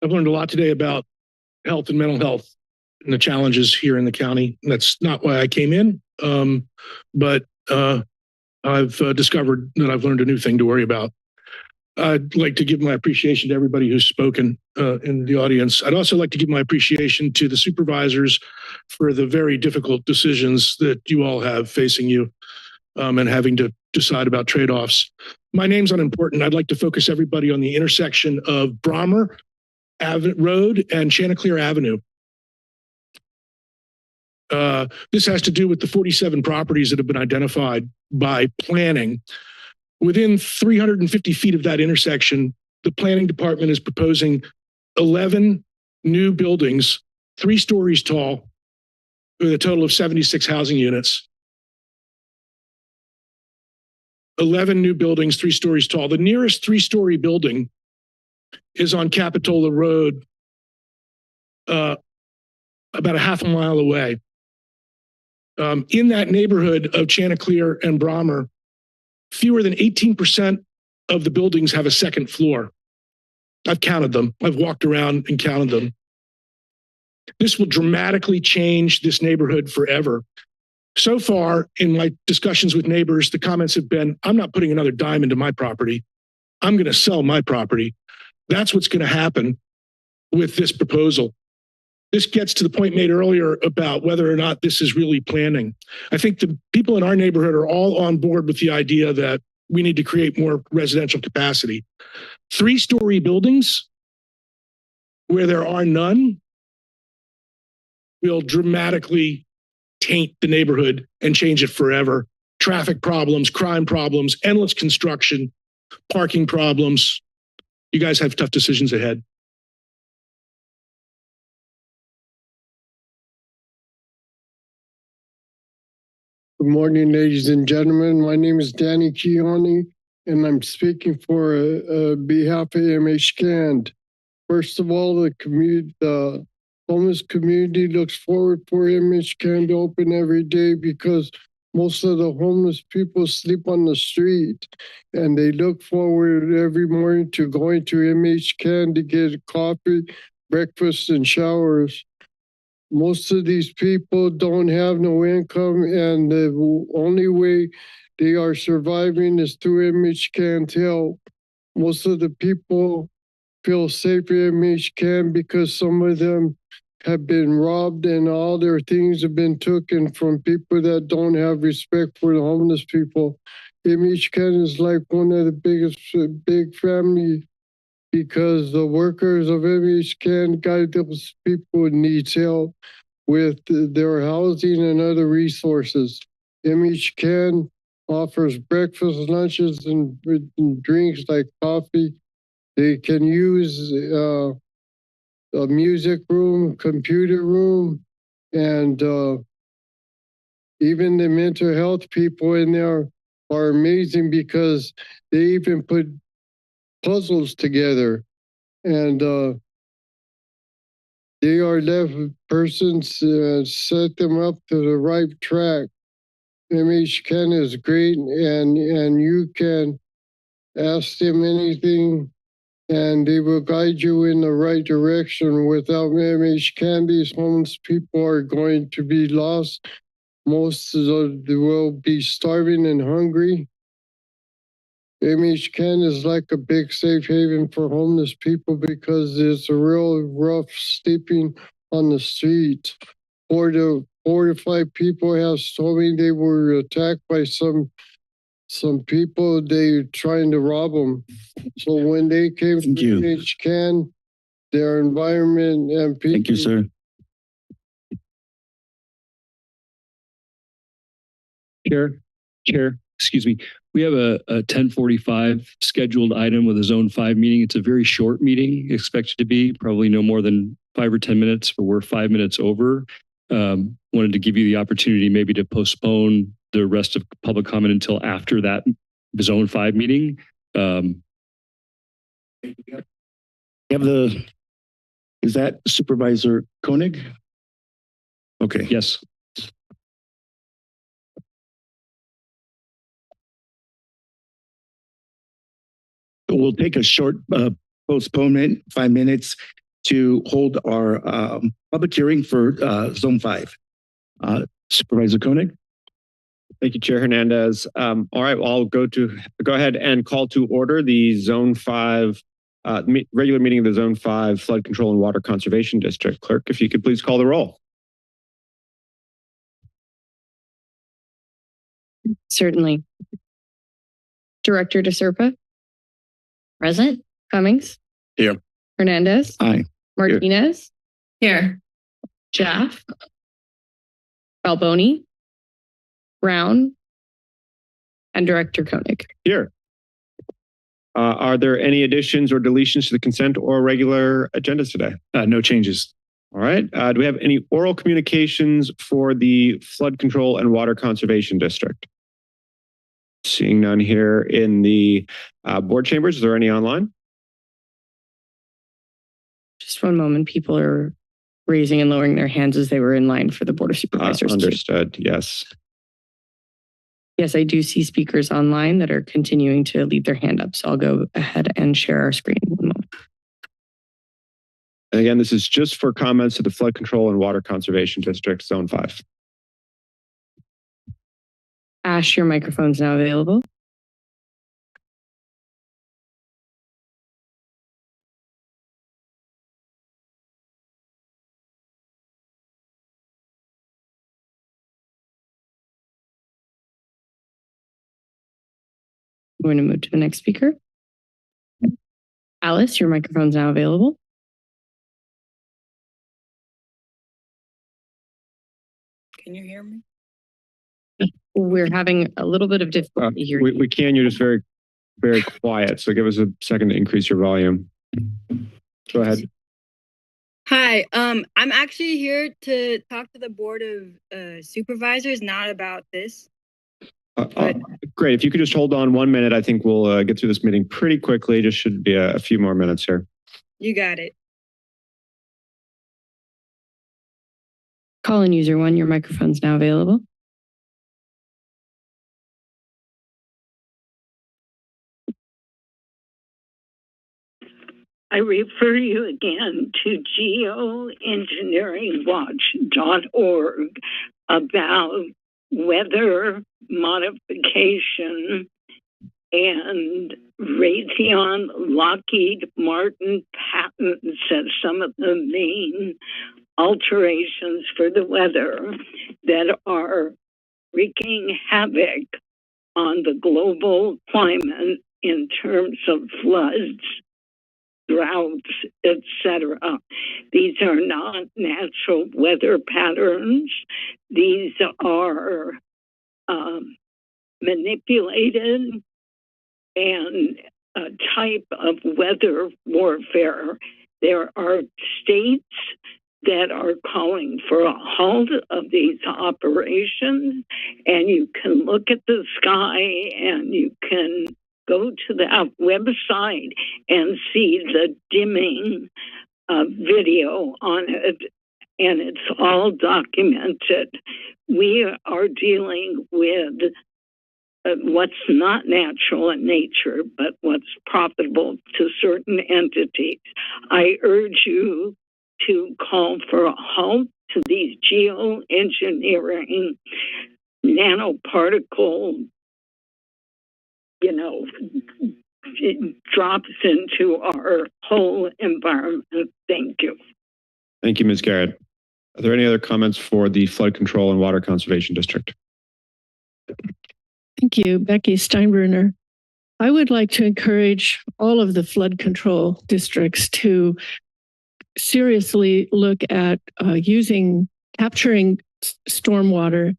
I've learned a lot today about health and mental health and the challenges here in the county. That's not why I came in, but I've discovered that I've learned a new thing to worry about. I'd like to give my appreciation to everybody who's spoken in the audience. I'd also like to give my appreciation to the supervisors for the very difficult decisions that you all have facing you and having to decide about trade-offs. My name's unimportant. I'd like to focus everybody on the intersection of Brommer Road and Chanticleer Avenue. This has to do with the 47 properties that have been identified by planning within 350 feet of that intersection, the planning department is proposing 11 new buildings, 3 stories tall, with a total of 76 housing units. 11 new buildings, 3 stories tall. The nearest 3-story building is on Capitola Road, about a half a mile away. In that neighborhood of Chanticleer and Brommer, fewer than 18% of the buildings have a second floor. I've counted them. I've walked around and counted them. This will dramatically change this neighborhood forever. So far, in my discussions with neighbors, the comments have been, I'm not putting another dime into my property. I'm going to sell my property. That's what's going to happen with this proposal. This gets to the point made earlier about whether or not this is really planning. I think the people in our neighborhood are all on board with the idea that we need to create more residential capacity. 3-story buildings where there are none will dramatically taint the neighborhood and change it forever. Traffic problems, crime problems, endless construction, parking problems. You guys have tough decisions ahead. Good morning, ladies and gentlemen. My name is Danny Keone, and I'm speaking for behalf of MHCAND. First of all, the homeless community looks forward for MHCAND to open every day because most of the homeless people sleep on the street, and they look forward every morning to going to MHCAND to get coffee, breakfast, and showers. Most of these people don't have no income, and the only way they are surviving is through MHCAN's help. Most of the people feel safe in MHCAN because some of them have been robbed and all their things have been taken from people that don't have respect for the homeless people. MHCAN is like one of the biggest big family because the workers of MHCAN guide those people who need help with their housing and other resources. MHCAN offers breakfast, lunches, and drinks like coffee. They can use a music room, computer room, and even the mental health people in there are amazing because they even put puzzles together, and they are left persons set them up to the right track. MHCAN is great, and you can ask them anything and they will guide you in the right direction. Without MHCAN, these homeless people are going to be lost. Most of them will be starving and hungry. MHCAN is like a big safe haven for homeless people because it's a real rough sleeping on the street. 4 to 5 people have told me they were attacked by some people, they trying to rob them. So when they came to MHCAN, their environment and people. Thank you, sir. Chair, excuse me. We have a 10:45 scheduled item with a Zone 5 meeting. It's a very short meeting, expected to be probably no more than 5 or 10 minutes, but we're 5 minutes over. Wanted to give you the opportunity maybe to postpone the rest of public comment until after that Zone 5 meeting. Is that Supervisor Koenig? Okay. Yes. We'll take a short postponement, 5 minutes, to hold our public hearing for Zone 5. Supervisor Koenig? Thank you, Chair Hernandez. All right, I'll go ahead and call to order the Zone 5 regular meeting of the Zone 5 Flood Control and Water Conservation District. Clerk, if you could please call the roll. Certainly. Director DeSerpa? Present. Cummings? Here. Hernandez? Aye. Martinez? Here. Jaff? Balboni? Brown? And Director Koenig? Here. Are there any additions or deletions to the consent or regular agendas today? No changes. All right. Do we have any oral communications for the Flood Control and Water Conservation District? Seeing none here in the board chambers. Is there any online? Just one moment. People are raising and lowering their hands as they were in line for the Board of Supervisors. Understood. Yes. Yes, I do see speakers online that are continuing to leave their hand up. So I'll go ahead and share our screen. One moment. And again, this is just for comments to the Flood Control and Water Conservation District, Zone 5. Ash, your microphone's now available. We're going to move to the next speaker. Alice, your microphone's now available. Can you hear me? We're having a little bit of difficulty here. We can. You're just very, very quiet. So give us a second to increase your volume. Go ahead. Hi, I'm actually here to talk to the Board of Supervisors, not about this. Great. If you could just hold on 1 minute, I think we'll get through this meeting pretty quickly. Just should be a few more minutes here. You got it. Call-in user 1, your microphone's now available. I refer you again to geoengineeringwatch.org about weather modification and Raytheon Lockheed Martin patents as some of the main alterations for the weather that are wreaking havoc on the global climate in terms of floods, droughts, etc. These are not natural weather patterns. These are manipulated and a type of weather warfare. There are states that are calling for a halt of these operations, and you can look at the sky and you can go to that website and see the dimming video on it, and it's all documented. We are dealing with what's not natural in nature, but what's profitable to certain entities. I urge you to call for a halt to these geoengineering nanoparticle, it drops into our whole environment. Thank you. Thank you, Ms. Garrett. Are there any other comments for the Flood Control and Water Conservation District? Thank you, Becky Steinbruner. I would like to encourage all of the flood control districts to seriously look at capturing stormwater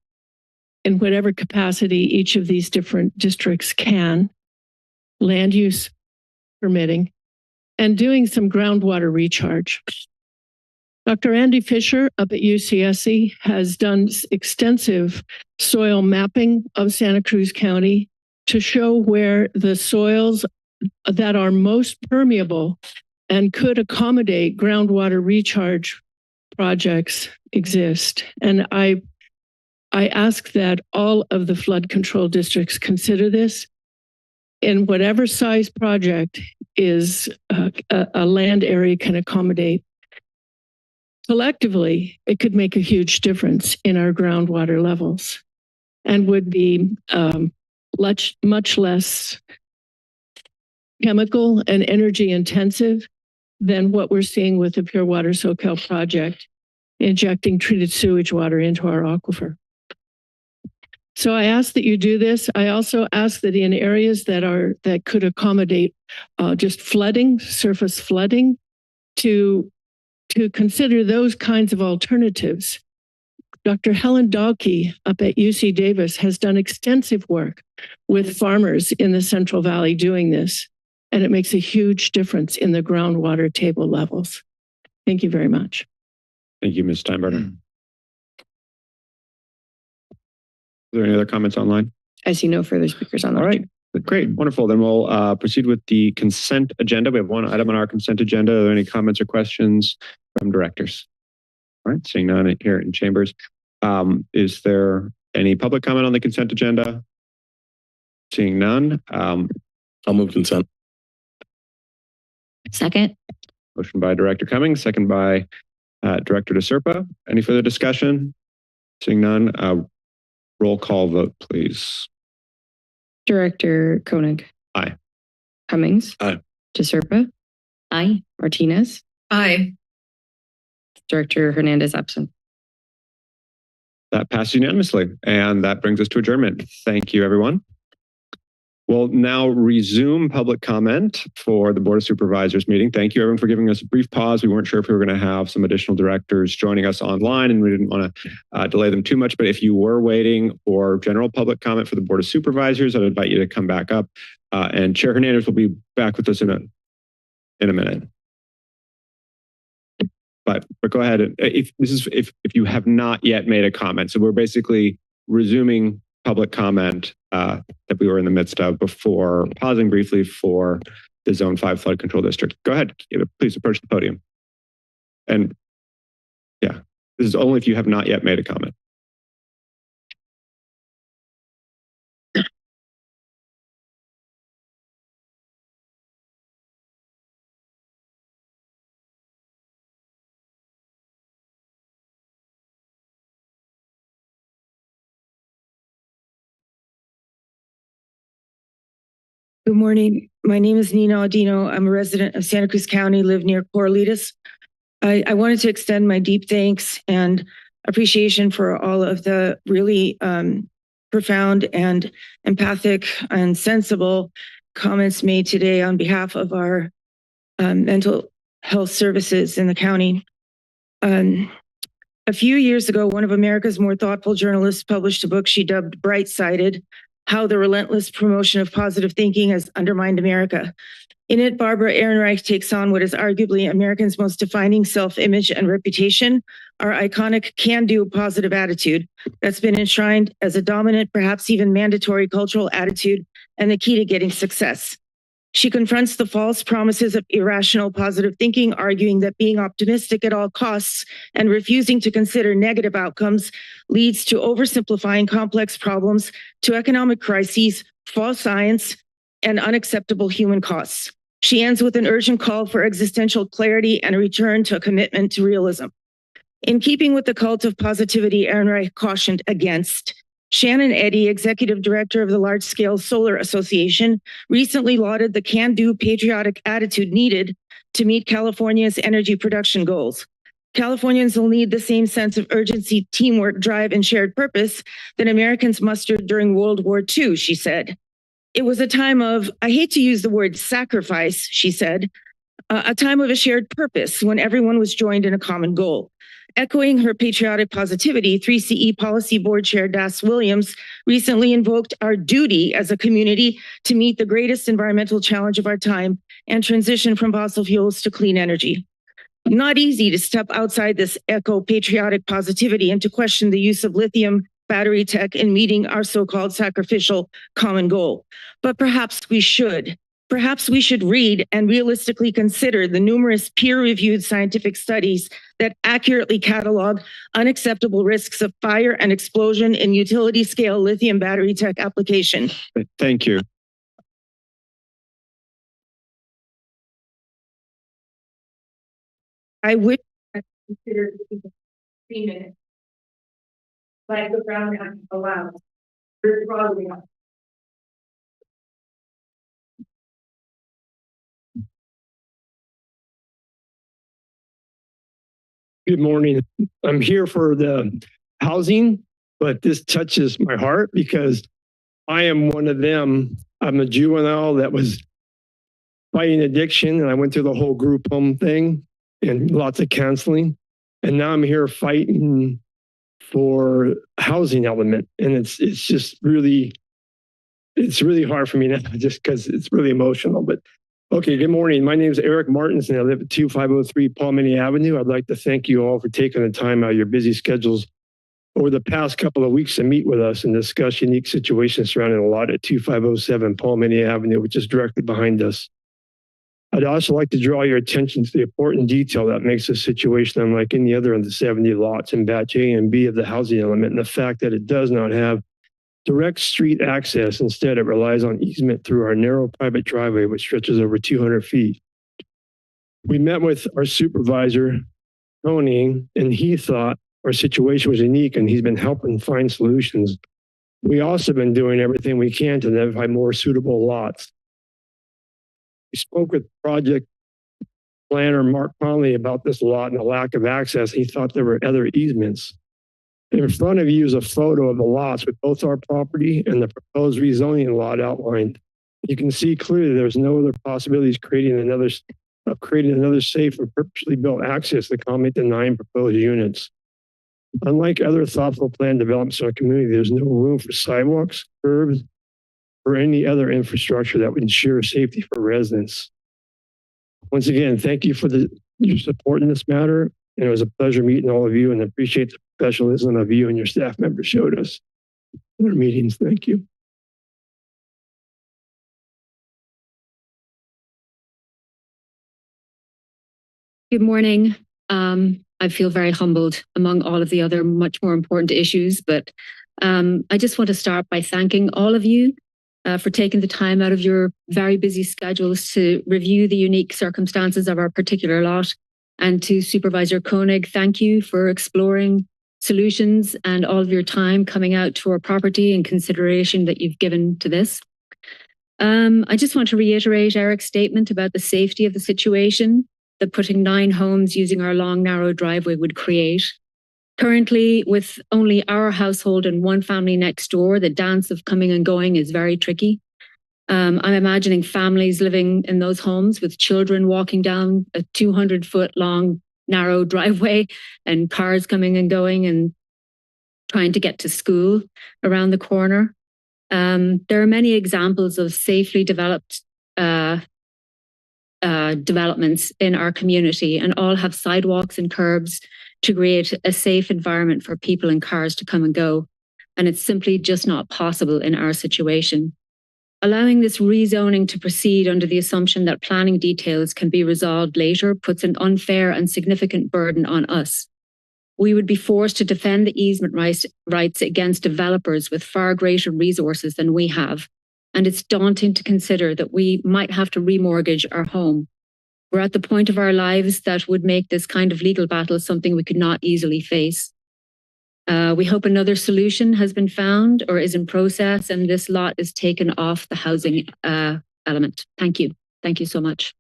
in whatever capacity each of these different districts can, land use permitting, and doing some groundwater recharge. Dr. Andy Fisher up at UCSC has done extensive soil mapping of Santa Cruz County to show where the soils that are most permeable and could accommodate groundwater recharge projects exist. And I ask that all of the flood control districts consider this in whatever size project is a land area can accommodate. Collectively, it could make a huge difference in our groundwater levels and would be much less chemical and energy intensive than what we're seeing with the Pure Water SoCal project, injecting treated sewage water into our aquifer. So I ask that you do this. I also ask that in areas that could accommodate just flooding, surface flooding, to consider those kinds of alternatives. Dr. Helen Dahlke up at UC Davis has done extensive work with farmers in the Central Valley doing this. and it makes a huge difference in the groundwater table levels. Thank you very much. Thank you, Ms. Steinberger. Are there any other comments online? I see no further speakers online. All right, great, wonderful. Then we'll proceed with the consent agenda. We have one item on our consent agenda. Are there any comments or questions from directors? All right, seeing none here in chambers. Is there any public comment on the consent agenda? Seeing none. I'll move consent. Second. Motion by Director Cummings, second by Director DeSerpa. Any further discussion? Seeing none. Roll call vote, please. Director Koenig. Aye. Cummings. Aye. DeSerpa. Aye. Martinez. Aye. Director Hernandez absent. That passed unanimously, and that brings us to adjournment. Thank you, everyone. We'll now resume public comment for the Board of Supervisors meeting. Thank you, everyone, for giving us a brief pause. We weren't sure if we were going to have some additional directors joining us online, and we didn't want to delay them too much. But if you were waiting for general public comment for the Board of Supervisors, I'd invite you to come back up. And Chair Hernandez will be back with us in a minute. But go ahead. If you have not yet made a comment, so we're basically resuming public comment that we were in the midst of before pausing briefly for the Zone 5 flood control district. Go ahead, please approach the podium. And yeah, this is only if you have not yet made a comment. Good morning. My name is Nina Audino. I'm a resident of Santa Cruz County, live near Corralitos. I wanted to extend my deep thanks and appreciation for all of the really profound and empathic and sensible comments made today on behalf of our mental health services in the county. A few years ago, one of America's more thoughtful journalists published a book she dubbed Bright-Sided: How the Relentless Promotion of Positive Thinking Has Undermined America. In it, Barbara Ehrenreich takes on what is arguably Americans' most defining self-image and reputation, our iconic can-do positive attitude that's been enshrined as a dominant, perhaps even mandatory cultural attitude and the key to getting success. She confronts the false promises of irrational positive thinking, arguing that being optimistic at all costs and refusing to consider negative outcomes leads to oversimplifying complex problems, to economic crises, false science, and unacceptable human costs. She ends with an urgent call for existential clarity and a return to a commitment to realism. In keeping with the cult of positivity Ehrenreich cautioned against, Shannon Eddy, executive director of the Large Scale Solar Association, recently lauded the can-do patriotic attitude needed to meet California's energy production goals. Californians will need the same sense of urgency, teamwork, drive, and shared purpose that Americans mustered during World War II, she said. It was a time of, I hate to use the word sacrifice, she said, a time of a shared purpose when everyone was joined in a common goal. Echoing her patriotic positivity, 3CE Policy Board Chair Das Williams recently invoked our duty as a community to meet the greatest environmental challenge of our time and transition from fossil fuels to clean energy. Not easy to step outside this echo patriotic positivity and to question the use of lithium battery tech in meeting our so-called sacrificial common goal. But perhaps we should. Perhaps we should read and realistically consider the numerous peer-reviewed scientific studies that accurately catalog unacceptable risks of fire and explosion in utility-scale lithium battery tech application. Thank you. I wish I considered 3 minutes. Like the Brown Act allows. There's probably not. Good morning. I'm here for the housing, but this touches my heart because I am one of them. I'm a juvenile that was fighting addiction, and I went through the whole group home thing and lots of counseling. And now I'm here fighting for housing element. And it's just really, it's really hard for me now just because it's really emotional. But Okay, good morning. My name is Eric Martins and I live at 2503 Palmini Avenue. I'd like to thank you all for taking the time out of your busy schedules over the past couple of weeks to meet with us and discuss unique situations surrounding a lot at 2507 Palmini Avenue, which is directly behind us. I'd also like to draw your attention to the important detail that makes this situation unlike any other of the 70 lots in batch A and B of the housing element, and the fact that it does not have direct street access. Instead, it relies on easement through our narrow private driveway, which stretches over 200 feet. We met with our supervisor, Tony, and he thought our situation was unique and he's been helping find solutions. We also been doing everything we can to identify more suitable lots. We spoke with project planner Mark Conley about this lot and the lack of access. He thought there were other easements. In front of you is a photo of the lots with both our property and the proposed rezoning lot outlined. You can see clearly there's no other possibilities creating another safe and purposely built access to accommodate the 9 proposed units. Unlike other thoughtful plan developments in our community, there's no room for sidewalks, curbs, or any other infrastructure that would ensure safety for residents. Once again, thank you for your support in this matter. And it was a pleasure meeting all of you and appreciate the professionalism of you and your staff members showed us in our meetings. Thank you. Good morning. I feel very humbled among all of the other much more important issues, but I just want to start by thanking all of you for taking the time out of your very busy schedules to review the unique circumstances of our particular lot. And to Supervisor Koenig, thank you for exploring solutions and all of your time coming out to our property and consideration that you've given to this. I just want to reiterate Eric's statement about the safety of the situation that putting 9 homes using our long, narrow driveway would create. Currently, with only our household and 1 family next door, the dance of coming and going is very tricky. I'm imagining families living in those homes with children walking down a 200-foot long, narrow driveway and cars coming and going and trying to get to school around the corner. There are many examples of safely developed developments in our community, and all have sidewalks and curbs to create a safe environment for people and cars to come and go. And it's simply just not possible in our situation. Allowing this rezoning to proceed under the assumption that planning details can be resolved later puts an unfair and significant burden on us. We would be forced to defend the easement rights against developers with far greater resources than we have. And it's daunting to consider that we might have to remortgage our home. We're at the point of our lives that would make this kind of legal battle something we could not easily face. We hope another solution has been found or is in process and this lot is taken off the housing element. Thank you. Thank you so much.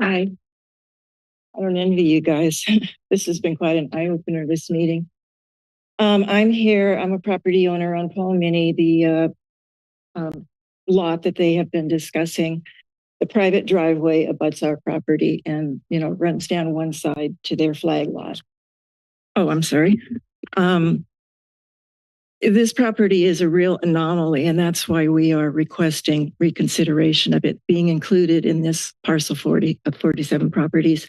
Hi. I don't envy you guys. This has been quite an eye-opener, this meeting. I'm here, I'm a property owner on Palmini, the lot that they have been discussing. The private driveway abuts our property and, runs down one side to their flag lot. Oh, I'm sorry. This property is a real anomaly, and that's why we are requesting reconsideration of it being included in this parcel 40 of 47 properties.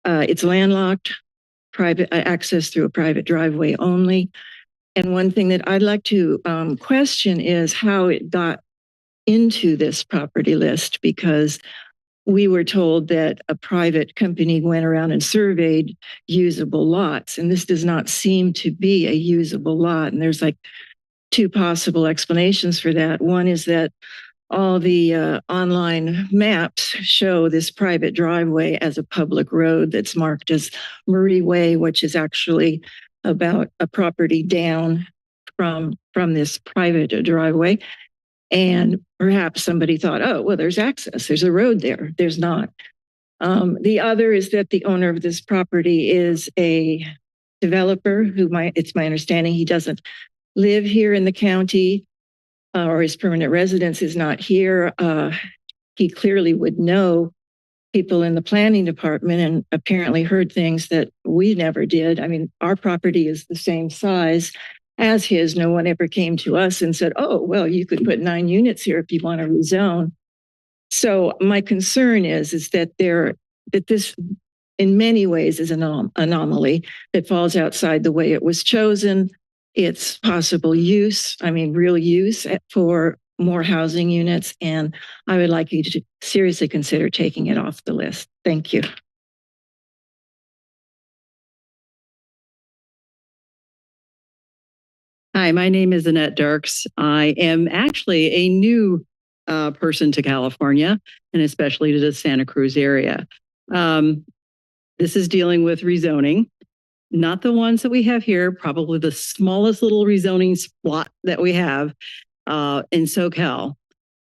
It's landlocked, private access through a private driveway only. And one thing that I'd like to question is how it got into this property list, because we were told that a private company went around and surveyed usable lots, and this does not seem to be a usable lot. And there's like 2 possible explanations for that. One is that all the online maps show this private driveway as a public road that's marked as Marie Way, which is actually about a property down from this private driveway. And perhaps somebody thought, oh, well, there's access. There's a road there. There's not. The other is that the owner of this property is a developer who it's my understanding he doesn't live here in the county, or his permanent residence is not here. He clearly would know people in the planning department and apparently heard things that we never did. I mean, our property is the same size as his. No one ever came to us and said, oh, well, you could put 9 units here if you want to rezone. So my concern is that this in many ways is an anomaly that falls outside the way it was chosen. Its possible use, real use for more housing units. And I would like you to seriously consider taking it off the list. Thank you. Hi, my name is Annette Dirks. I am actually a new person to California and especially to the Santa Cruz area. This is dealing with rezoning, not the ones that we have here, probably the smallest little rezoning spot that we have in SoCal.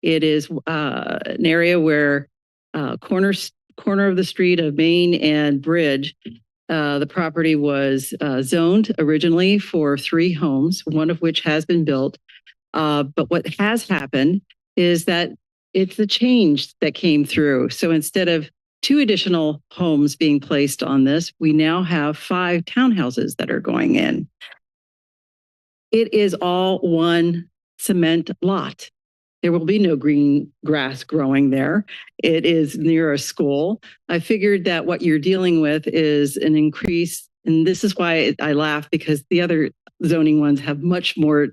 It is an area where corner of the street of Main and Bridge, the property was zoned originally for 3 homes, one of which has been built. But what has happened is that it's the change that came through. So instead of 2 additional homes being placed on this, we now have 5 townhouses that are going in. It is all one cement lot. There will be no green grass growing there. It is near a school. I figured that what you're dealing with is an increase, and this is why I laugh, because the other zoning ones have much more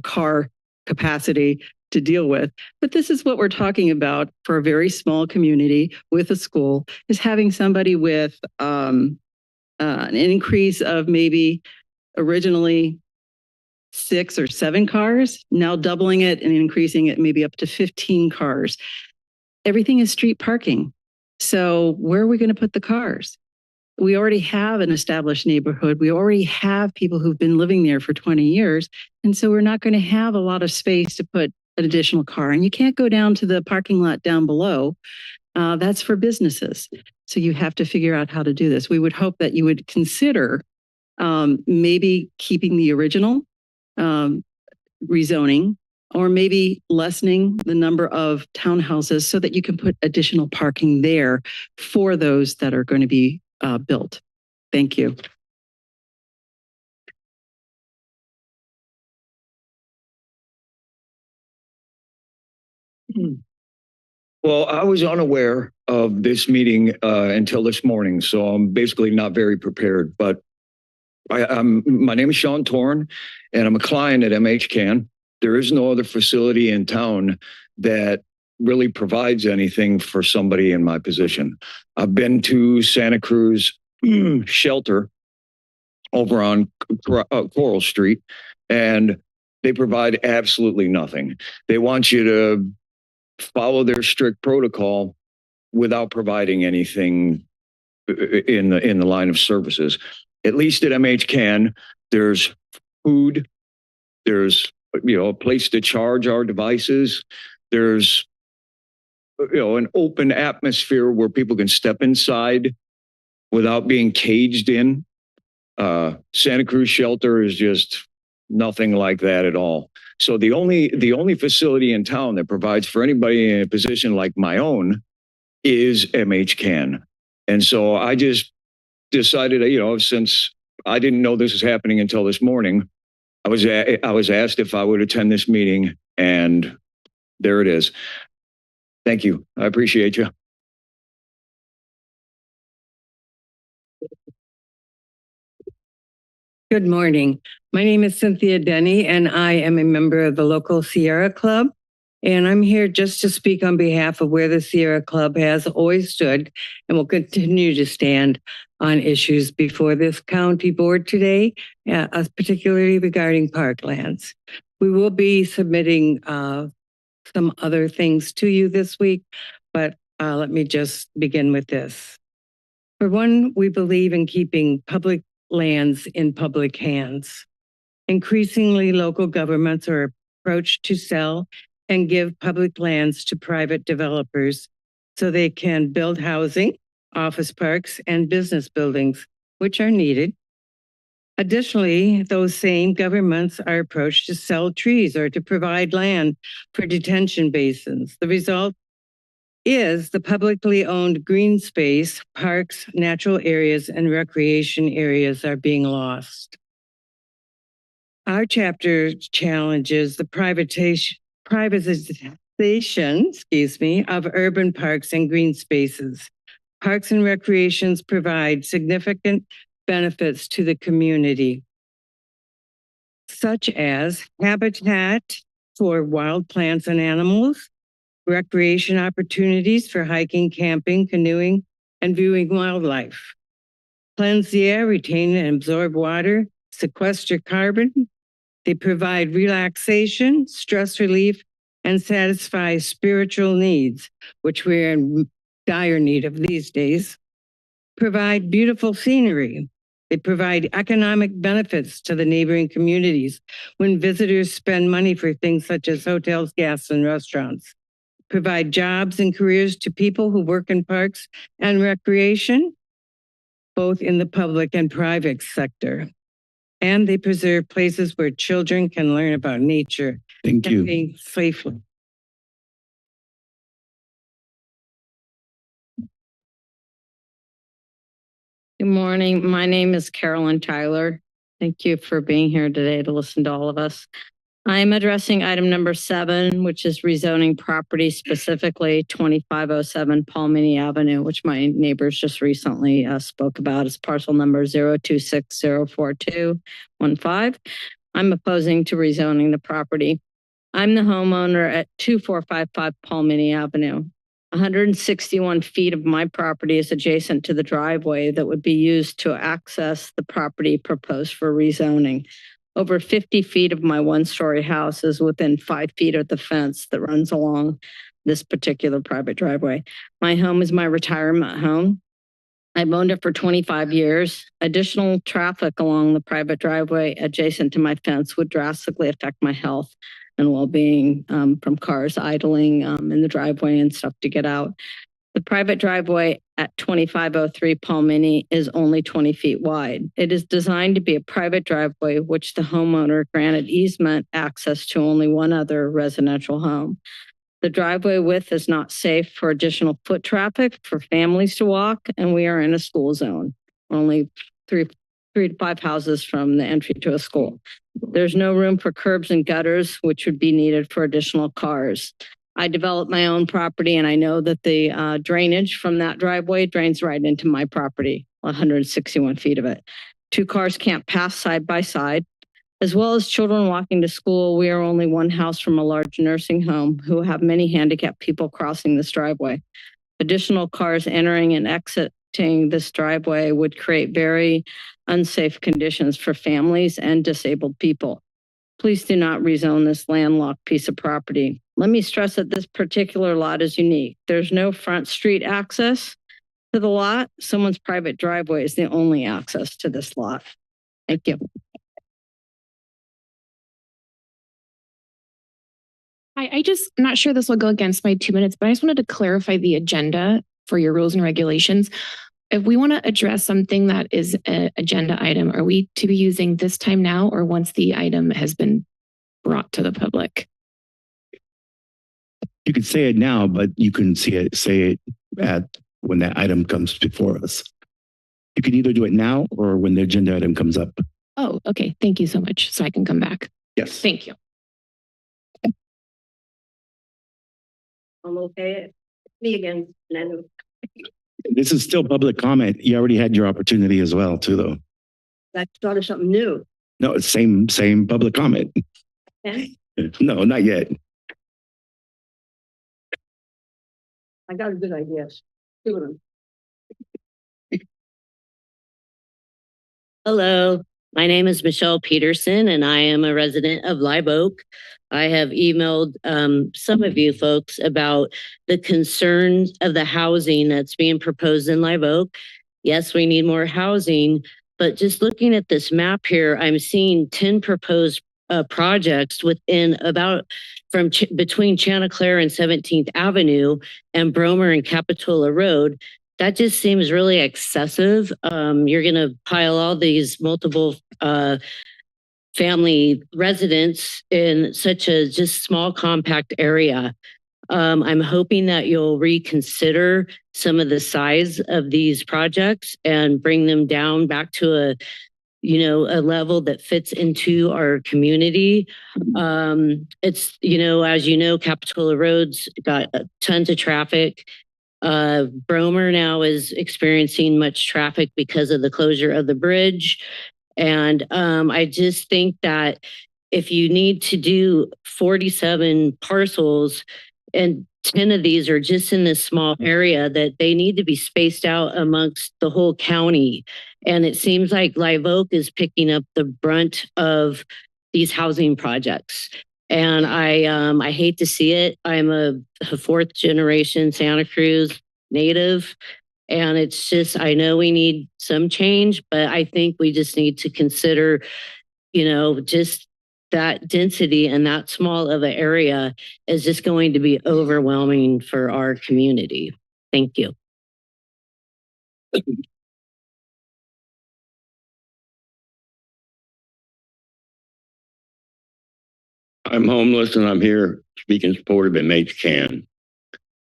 car capacity to deal with. But this is what we're talking about for a very small community with a school, is having somebody with an increase of maybe originally 6 or 7 cars, now doubling it and increasing it maybe up to 15 cars. Everything is street parking. So where are we going to put the cars? We already have an established neighborhood. We already have people who've been living there for 20 years. And so we're not going to have a lot of space to put an additional car. And you can't go down to the parking lot down below. That's for businesses. So you have to figure out how to do this. We would hope that you would consider maybe keeping the original rezoning, or maybe lessening the number of townhouses so that you can put additional parking there for those that are going to be built. Thank you. Well, I was unaware of this meeting until this morning, so I'm basically not very prepared. But my name is Sean Torn, and I'm a client at MHCAN. There is no other facility in town that really provides anything for somebody in my position. I've been to Santa Cruz shelter over on Coral Street, and they provide absolutely nothing. They want you to follow their strict protocol without providing anything in the line of services. At least at MHCAN, there's food, there's a place to charge our devices, there's an open atmosphere where people can step inside without being caged in. Santa Cruz shelter is just nothing like that at all. So the only facility in town that provides for anybody in a position like my own is MHCAN. And so I just decided, since I didn't know this was happening until this morning, I was asked if I would attend this meeting, and there it is. Thank you. I appreciate you. Good morning. My name is Cynthia Denny, and I am a member of the local Sierra Club. And I'm here just to speak on behalf of where the Sierra Club has always stood and will continue to stand on issues before this county board today, particularly regarding parklands. We will be submitting some other things to you this week, but let me just begin with this. For one, we believe in keeping public lands in public hands. Increasingly, local governments are approached to sell and give public lands to private developers so they can build housing, office parks, and business buildings, which are needed. Additionally, those same governments are approached to sell trees or to provide land for detention basins. The result is the publicly owned green space, parks, natural areas, and recreation areas are being lost. Our chapter challenges the privatization, of urban parks and green spaces. Parks and recreations provide significant benefits to the community, such as habitat for wild plants and animals, recreation opportunities for hiking, camping, canoeing, and viewing wildlife. Cleanse the air, retain and absorb water, sequester carbon. They provide relaxation, stress relief, and satisfy spiritual needs, which we're in dire need of these days. Provide beautiful scenery. They provide economic benefits to the neighboring communities when visitors spend money for things such as hotels, gas, and restaurants. Provide jobs and careers to people who work in parks and recreation, both in the public and private sector. And they preserve places where children can learn about nature. Thank you. Safely. Good morning. My name is Carolyn Tyler. Thank you for being here today to listen to all of us. I am addressing item number 7, which is rezoning property, specifically 2507 Palmini Avenue, which my neighbors just recently spoke about as parcel number 026042115. I'm opposing to rezoning the property. I'm the homeowner at 2455 Palmini Avenue. 161 feet of my property is adjacent to the driveway that would be used to access the property proposed for rezoning. Over 50 feet of my one-story house is within 5 feet of the fence that runs along this particular private driveway. My home is my retirement home. I've owned it for 25 years. Additional traffic along the private driveway adjacent to my fence would drastically affect my health and well-being from cars idling in the driveway and stuff to get out. The private driveway at 2503 Palmini is only 20 feet wide. It is designed to be a private driveway, which the homeowner granted easement access to only one other residential home. The driveway width is not safe for additional foot traffic for families to walk, and we are in a school zone, only three to 5 houses from the entry to a school. There's no room for curbs and gutters, which would be needed for additional cars. I developed my own property, and I know that the drainage from that driveway drains right into my property, 161 feet of it. 2 cars can't pass side by side. As well as children walking to school, we are only one house from a large nursing home who have many handicapped people crossing this driveway. Additional cars entering and exiting this driveway would create very unsafe conditions for families and disabled people. Please do not rezone this landlocked piece of property. Let me stress that this particular lot is unique. There's no front street access to the lot. Someone's private driveway is the only access to this lot. Thank you. I'm not sure this will go against my 2 minutes, but I just wanted to clarify the agenda for your rules and regulations. If we want to address something that is an agenda item, are we to be using this time now or once the item has been brought to the public? You could say it now, but you can say it at when that item comes before us. You can either do it now or when the agenda item comes up. Oh, okay. Thank you so much. So I can come back. Yes. Thank you. I'm okay. Me again. This is still public comment. You already had your opportunity as well, too, though. That started something new. No, it's same public comment. Okay. No, not yet. I got a good idea. Two of them. Hello, my name is Michelle Peterson, and I am a resident of Live Oak. I have emailed some of you folks about the concerns of the housing that's being proposed in Live Oak. Yes, we need more housing, but just looking at this map here, I'm seeing 10 proposed projects within between Chanticleer and 17th Avenue and Bromer and Capitola Road. That just seems really excessive. You're going to pile all these multiple family residents in such a just small compact area. I'm hoping that you'll reconsider some of the size of these projects and bring them down back to a level that fits into our community. It's, as you know, Capitola Road's got tons of traffic. Bromer now is experiencing much traffic because of the closure of the bridge. And I just think that if you need to do 47 parcels and 10 of these are just in this small area, that they need to be spaced out amongst the whole county. And it seems like Live Oak is picking up the brunt of these housing projects. And I hate to see it. I'm a fourth generation Santa Cruz native. And it's just, I know we need some change, but I think we just need to consider, just that density and that small of an area is just going to be overwhelming for our community. Thank you. I'm homeless and I'm here speaking in support of MHCAN.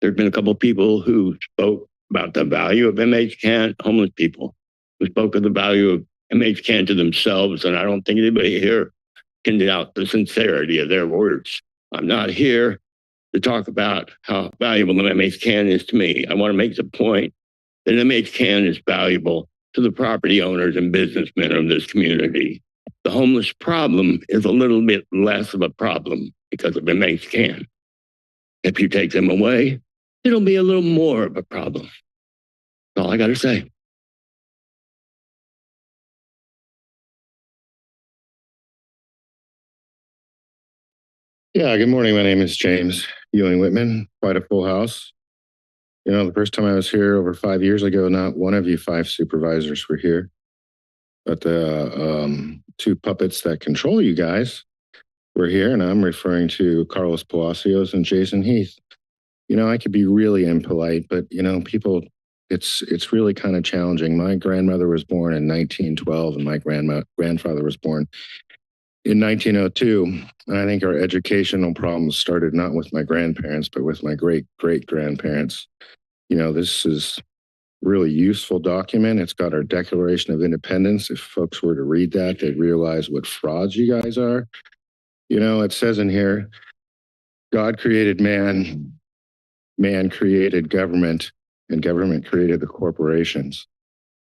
There's been a couple of people who spoke about the value of MHCAN, homeless people who spoke of the value of MHCAN to themselves, and I don't think anybody here can doubt the sincerity of their words. I'm not here to talk about how valuable MHCAN is to me. I want to make the point that MHCAN is valuable to the property owners and businessmen of this community. The homeless problem is a little bit less of a problem because of MHCAN. If you take them away, it'll be a little more of a problem. That's all I got to say. Yeah, good morning. My name is James Ewing Whitman. Quite a full house. The first time I was here over 5 years ago, not one of you 5 supervisors were here. But the 2 puppets that control you guys were here, and I'm referring to Carlos Palacios and Jason Heath. I could be really impolite, but people, it's really kind of challenging. My grandmother was born in 1912, and my grandfather was born in 1902. And I think our educational problems started not with my grandparents, but with my great-great-grandparents. This is a really useful document. It's got our Declaration of Independence. If folks were to read that, they'd realize what frauds you guys are. It says in here, God created man, man created government, and government created the corporations.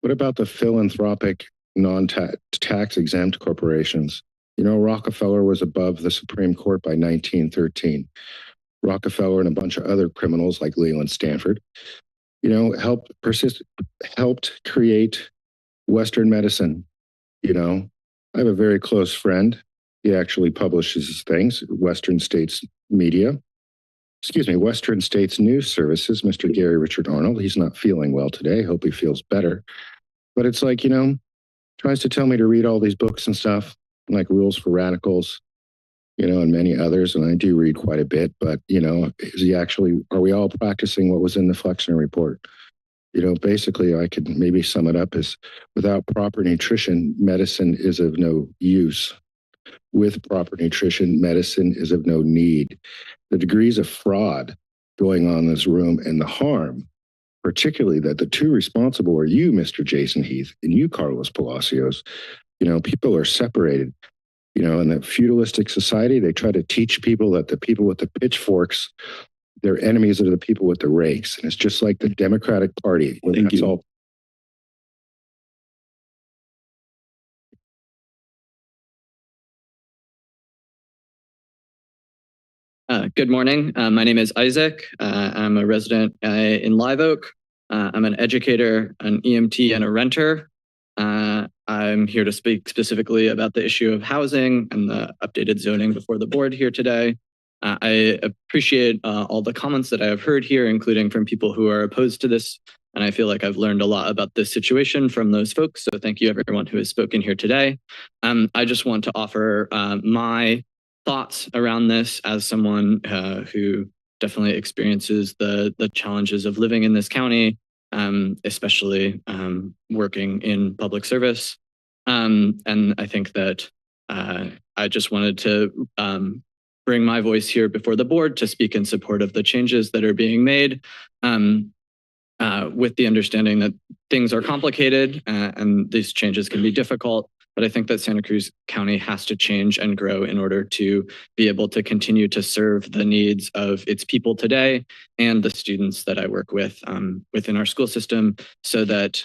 What about the philanthropic, non-tax exempt corporations? Rockefeller was above the Supreme Court by 1913. Rockefeller and a bunch of other criminals like Leland Stanford, helped create Western medicine. I have a very close friend. He actually publishes things, Western States News Services, Mr. Gary Richard Arnold. He's not feeling well today. Hope he feels better. But it's like, tries to tell me to read all these books and stuff, like Rules for Radicals, and many others. And I do read quite a bit, but, are we all practicing what was in the Flexner report? Basically, I could maybe sum it up as, without proper nutrition, medicine is of no use. With proper nutrition, medicine is of no need. The degrees of fraud going on in this room and the harm, particularly that the 2 responsible are you, Mr. Jason Heath, and you, Carlos Palacios. People are separated. In that feudalistic society, they try to teach people that the people with the pitchforks, their enemies are the people with the rakes. And it's just like the Democratic Party. Thank you. All. Good morning. My name is Isaac. I'm a resident in Live Oak. I'm an educator, an EMT, and a renter. I'm here to speak specifically about the issue of housing and the updated zoning before the board here today. I appreciate all the comments that I have heard here, including from people who are opposed to this. And I feel like I've learned a lot about this situation from those folks. So thank you everyone who has spoken here today. I just want to offer my thoughts around this as someone who definitely experiences the challenges of living in this county, especially working in public service. And I think that I just wanted to bring my voice here before the board to speak in support of the changes that are being made, with the understanding that things are complicated and these changes can be difficult. but I think that Santa Cruz County has to change and grow in order to be able to continue to serve the needs of its people today and the students that I work with within our school system, so that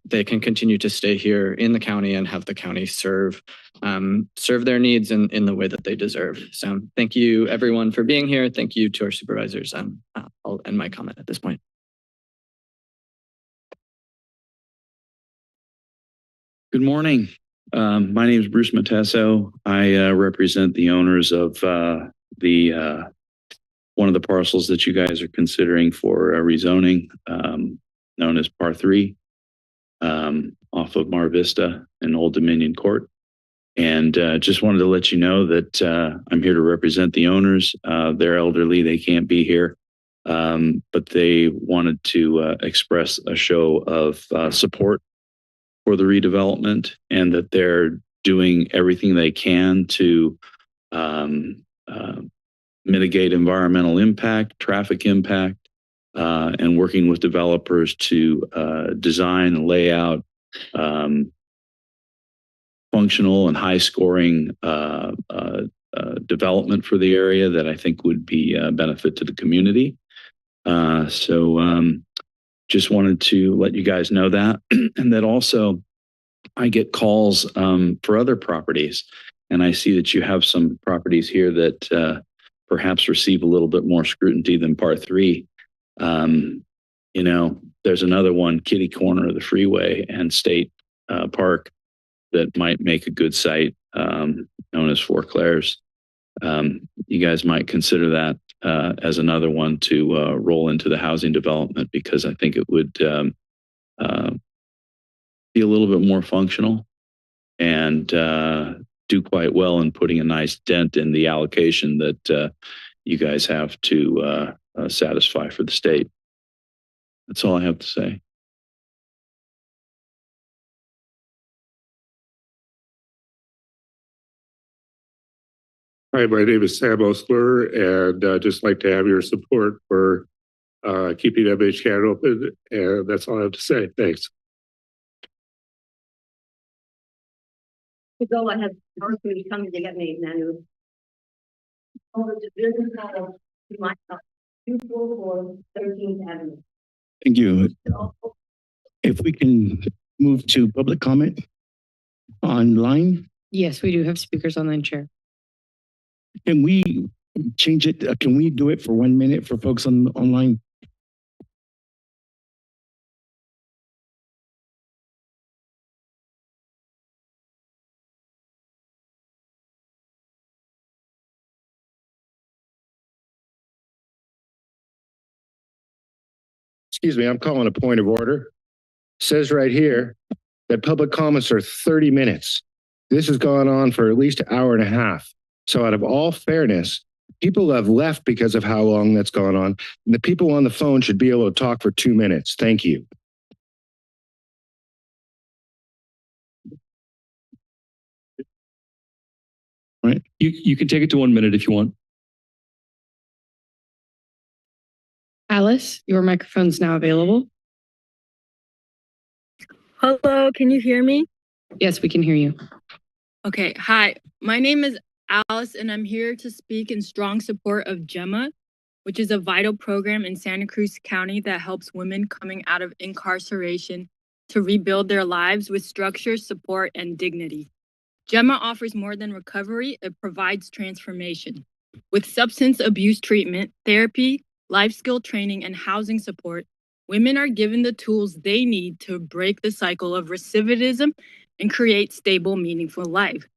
they can continue to stay here in the county and have the county serve their needs in the way that they deserve. So thank you everyone for being here. Thank you to our supervisors. I'll end my comment at this point. Good morning. My name is Bruce Matesso. I represent the owners of one of the parcels that you guys are considering for rezoning, known as Par 3, off of Mar Vista and Old Dominion Court. And just wanted to let you know that I'm here to represent the owners. They're elderly, they can't be here, but they wanted to express a show of support for the redevelopment, and that they're doing everything they can to mitigate environmental impact, traffic impact, and working with developers to design and lay out functional and high scoring development for the area that I think would be a benefit to the community. Just wanted to let you guys know that. And that also I get calls for other properties, and I see that you have some properties here that perhaps receive a little bit more scrutiny than Par 3. You know, there's another one, kitty corner of the freeway and State Park, that might make a good site, known as Four Clares. You guys might consider that as another one to roll into the housing development, because I think it would be a little bit more functional and do quite well in putting a nice dent in the allocation that you guys have to satisfy for the state. That's all I have to say. Hi, my name is Sam Osler, and I'd just like to have your support for keeping MHCAN open, and that's all I have to say. Thanks. Go ahead, Arthur, coming to get me, Manu. Over to business hall, to my house, 244 13th Avenue. Thank you. If we can move to public comment online. Yes, we do have speakers online, Chair. Can we change it? Can we do it for 1 minute for folks online? Excuse me, I'm calling a point of order. Says right here that public comments are 30 minutes. This has gone on for at least an hour and a half. So out of all fairness, people have left because of how long that's gone on. And the people on the phone should be able to talk for 2 minutes. Thank you. All right. You can take it to 1 minute if you want. Alice, your microphone's now available. Hello, can you hear me? Yes, we can hear you. Okay, hi. My name is Alice, and I'm here to speak in strong support of GEMA, which is a vital program in Santa Cruz County that helps women coming out of incarceration to rebuild their lives with structure, support, and dignity. GEMA offers more than recovery, it provides transformation. With substance abuse treatment, therapy, life skill training, and housing support, women are given the tools they need to break the cycle of recidivism and create stable, meaningful life.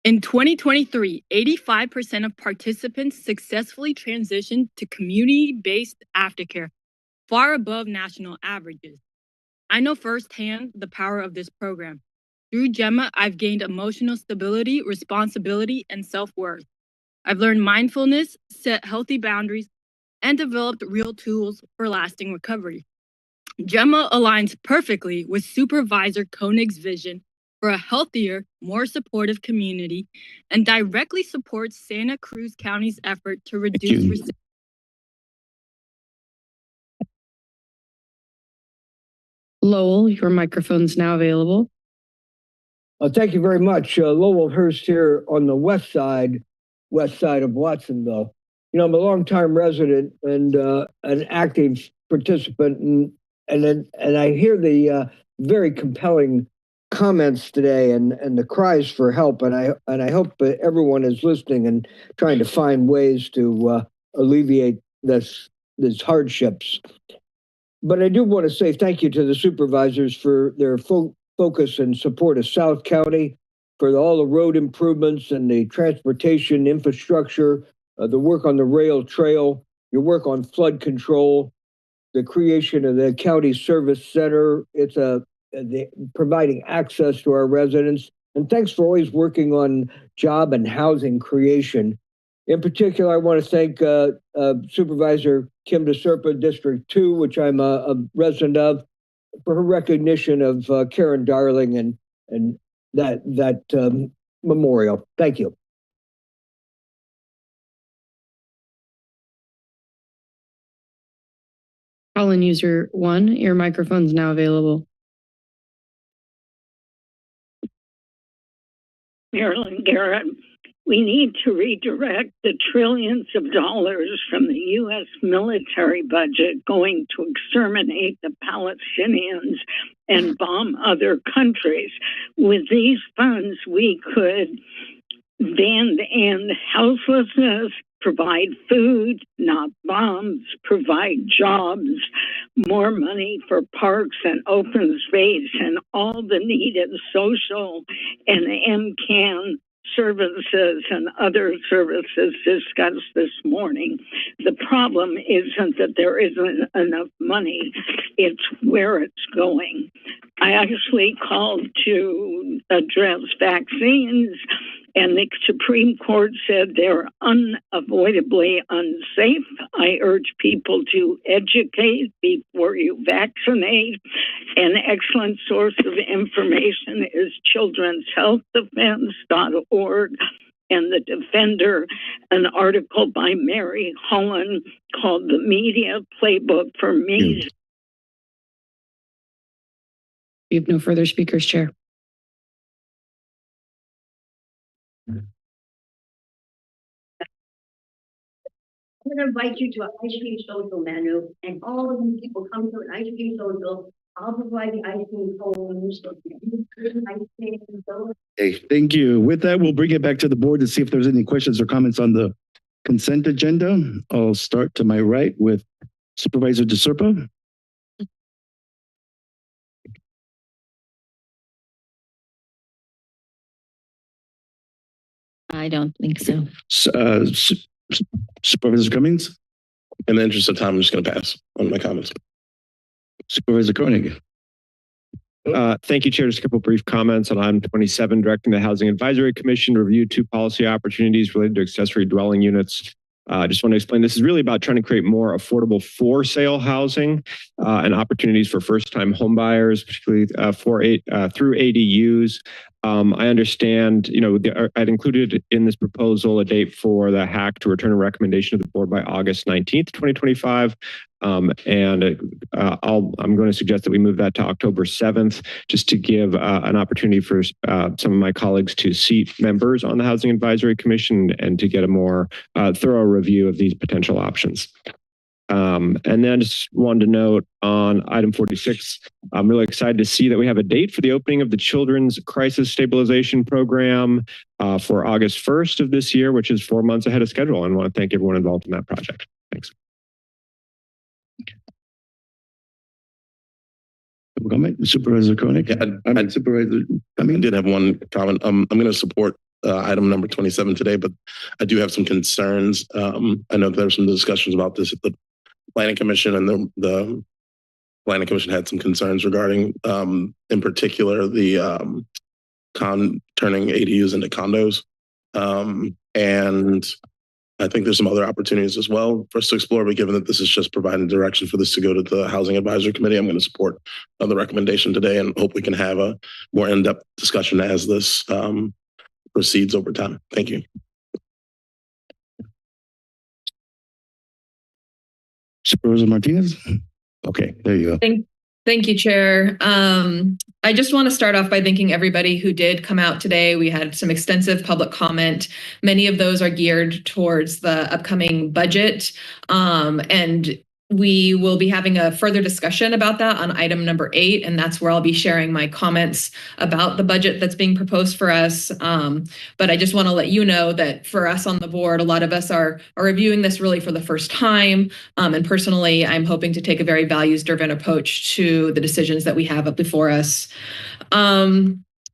In 2023, 85% of participants successfully transitioned to community-based aftercare, far above national averages. I know firsthand the power of this program. Through GEMA, I've gained emotional stability, responsibility, and self-worth. I've learned mindfulness, set healthy boundaries, and developed real tools for lasting recovery. GEMA aligns perfectly with Supervisor Koenig's vision for a healthier, more supportive community, and directly supports Santa Cruz County's effort to reduce Lowell, your microphone's now available. Thank you very much. Lowell Hurst here on the west side of Watsonville. You know, I'm a longtime resident and an active participant, and I hear the very compelling comments today and the cries for help, and I hope that everyone is listening and trying to find ways to alleviate these hardships. But I do want to say thank you to the supervisors for their focus and support of South County, for all the road improvements and the transportation infrastructure, the work on the rail trail, your work on flood control, the creation of the county service center. It's providing access to our residents. And thanks for always working on job and housing creation. In particular, I want to thank Supervisor Kim DeSerpa, District 2, which I'm a resident of, for her recognition of Karen Darling and that memorial. Thank you. Call-in user 1, your microphone's now available. Marilyn Garrett, we need to redirect the trillions of dollars from the U.S. military budget going to exterminate the Palestinians and bomb other countries. With these funds, we could then end houselessness, provide food, not bombs, provide jobs, more money for parks and open space, and all the needed social and MCAN services and other services discussed this morning. The problem isn't that there isn't enough money, it's where it's going. I actually called to address vaccines, and the Supreme Court said they're unavoidably unsafe. I urge people to educate before you vaccinate. An excellent source of information is children'shealthdefense.org and The Defender, an article by Mary Holland called The Media Playbook for Me. We have no further speakers, Chair. I'm going to invite you to an ice cream social menu, and all of you people come to an ice cream social. I'll provide the ice cream cones. Okay, thank you. With that, we'll bring it back to the board to see if there's any questions or comments on the consent agenda. I'll start to my right with Supervisor DeSerpa. I don't think so. Supervisor Cummings? In the interest of time, I'm just going to pass on my comments. Supervisor Koenig. Thank you, Chair. Just a couple of brief comments on item 27, directing the Housing Advisory Commission to review 2 policy opportunities related to accessory dwelling units. I just want to explain, this is really about trying to create more affordable for sale housing and opportunities for first-time home buyers, particularly through ADUs. I understand, I'd included in this proposal a date for the HAC to return a recommendation to the board by August 19th, 2025. I'm going to suggest that we move that to October 7th, just to give an opportunity for some of my colleagues to seat members on the Housing Advisory Commission and to get a more thorough review of these potential options. And then just wanted to note on item 46, I'm really excited to see that we have a date for the opening of the Children's Crisis Stabilization Program for August 1st of this year, which is 4 months ahead of schedule. And I want to thank everyone involved in that project. Thanks. Supervisor Koenig? Yeah, Supervisor, I did have one comment. I'm going to support item number 27 today, but I do have some concerns. I know there were some discussions about this at the Planning Commission, and the Planning Commission had some concerns regarding, in particular, the turning ADUs into condos. And I think there's some other opportunities as well for us to explore, but given that this is just providing direction for this to go to the Housing Advisory Committee, I'm going to support the recommendation today and hope we can have a more in-depth discussion as this proceeds over time. Thank you. Supervisor Martinez? Okay, there you go. Thank you, Chair. I just want to start off by thanking everybody who did come out today. We had some extensive public comment. Many of those are geared towards the upcoming budget. And we will be having a further discussion about that on item number 8, and that's where I'll be sharing my comments about the budget that's being proposed for us. But I just want to let you know that for us on the board, a lot of us are reviewing this really for the first time. And personally, I'm hoping to take a very values-driven approach to the decisions that we have up before us.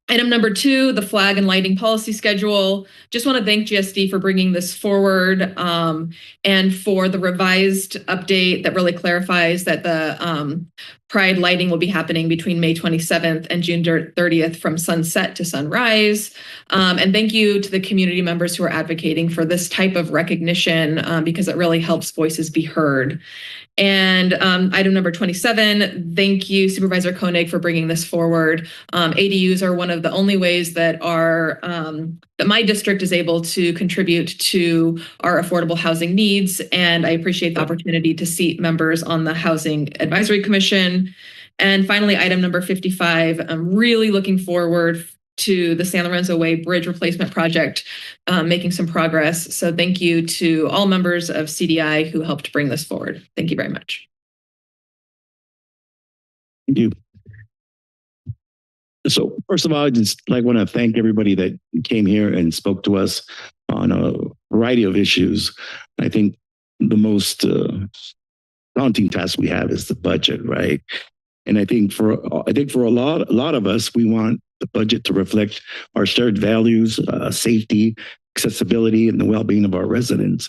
Item number 2, the flag and lighting policy schedule. Just want to thank GSD for bringing this forward and for the revised update that really clarifies that the Pride lighting will be happening between May 27th and June 30th from sunset to sunrise. And thank you to the community members who are advocating for this type of recognition because it really helps voices be heard. And item number 27, thank you, Supervisor Koenig, for bringing this forward. ADUs are one of the only ways that that my district is able to contribute to our affordable housing needs. And I appreciate the opportunity to seat members on the Housing Advisory Commission. And finally, item number 55, I'm really looking forward to the San Lorenzo Way Bridge Replacement Project, making some progress. So thank you to all members of CDI who helped bring this forward. Thank you very much. Thank you. So first of all, I just want to thank everybody that came here and spoke to us on a variety of issues. I think the most daunting task we have is the budget, right? And I think for a lot of us, we want the budget to reflect our shared values, safety, accessibility, and the well-being of our residents.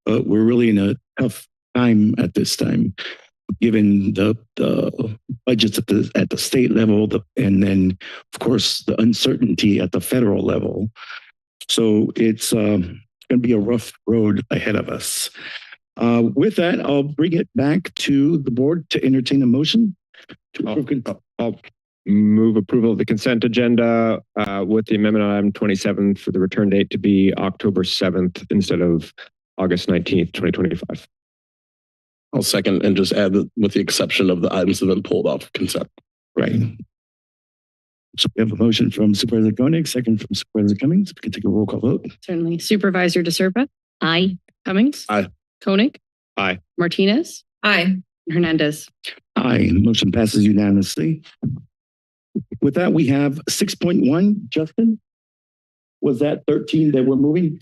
But we're really in a tough time at this time, given the budgets at the state level, and then, of course, the uncertainty at the federal level. So it's going to be a rough road ahead of us. With that, I'll bring it back to the board to entertain a motion. I'll move approval of the consent agenda with the amendment on item 27 for the return date to be October 7th instead of August 19th, 2025. I'll second and just add that with the exception of the items that have been pulled off consent. Right. So we have a motion from Supervisor Koenig, second from Supervisor Cummings. We can take a roll call vote. Certainly. Supervisor DeSerpa? Aye. Cummings? Aye. Koenig? Aye. Martinez? Aye. Hernandez? Aye. Motion passes unanimously. With that, we have 6.1. Justin, was that 13 that we're moving?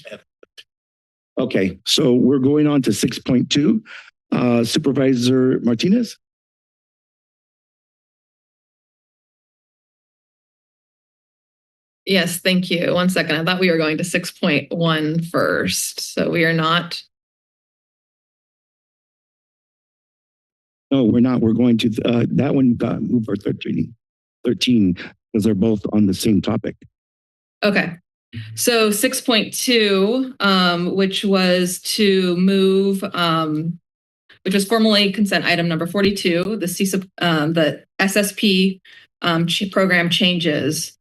Okay, so we're going on to 6.2. Supervisor Martinez? Yes, thank you. One second. I thought we were going to 6.1 first. So we are not. No, we're not. We're going to that one got moved for 13 because they're both on the same topic. Okay. So 6.2, which was to move, which was formally consent item number 42, the SSP program changes.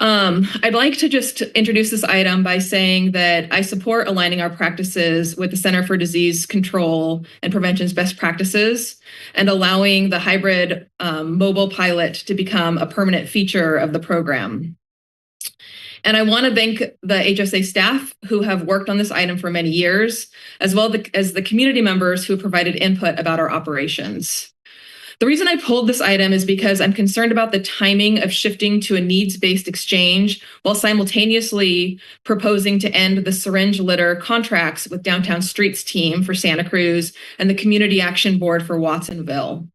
I'd like to just introduce this item by saying that I support aligning our practices with the Center for Disease Control and Prevention's best practices and allowing the hybrid mobile pilot to become a permanent feature of the program. And I want to thank the HSA staff who have worked on this item for many years, as well as the community members who have provided input about our operations. The reason I pulled this item is because I'm concerned about the timing of shifting to a needs-based exchange while simultaneously proposing to end the syringe litter contracts with Downtown Streets team for Santa Cruz and the Community Action Board for Watsonville.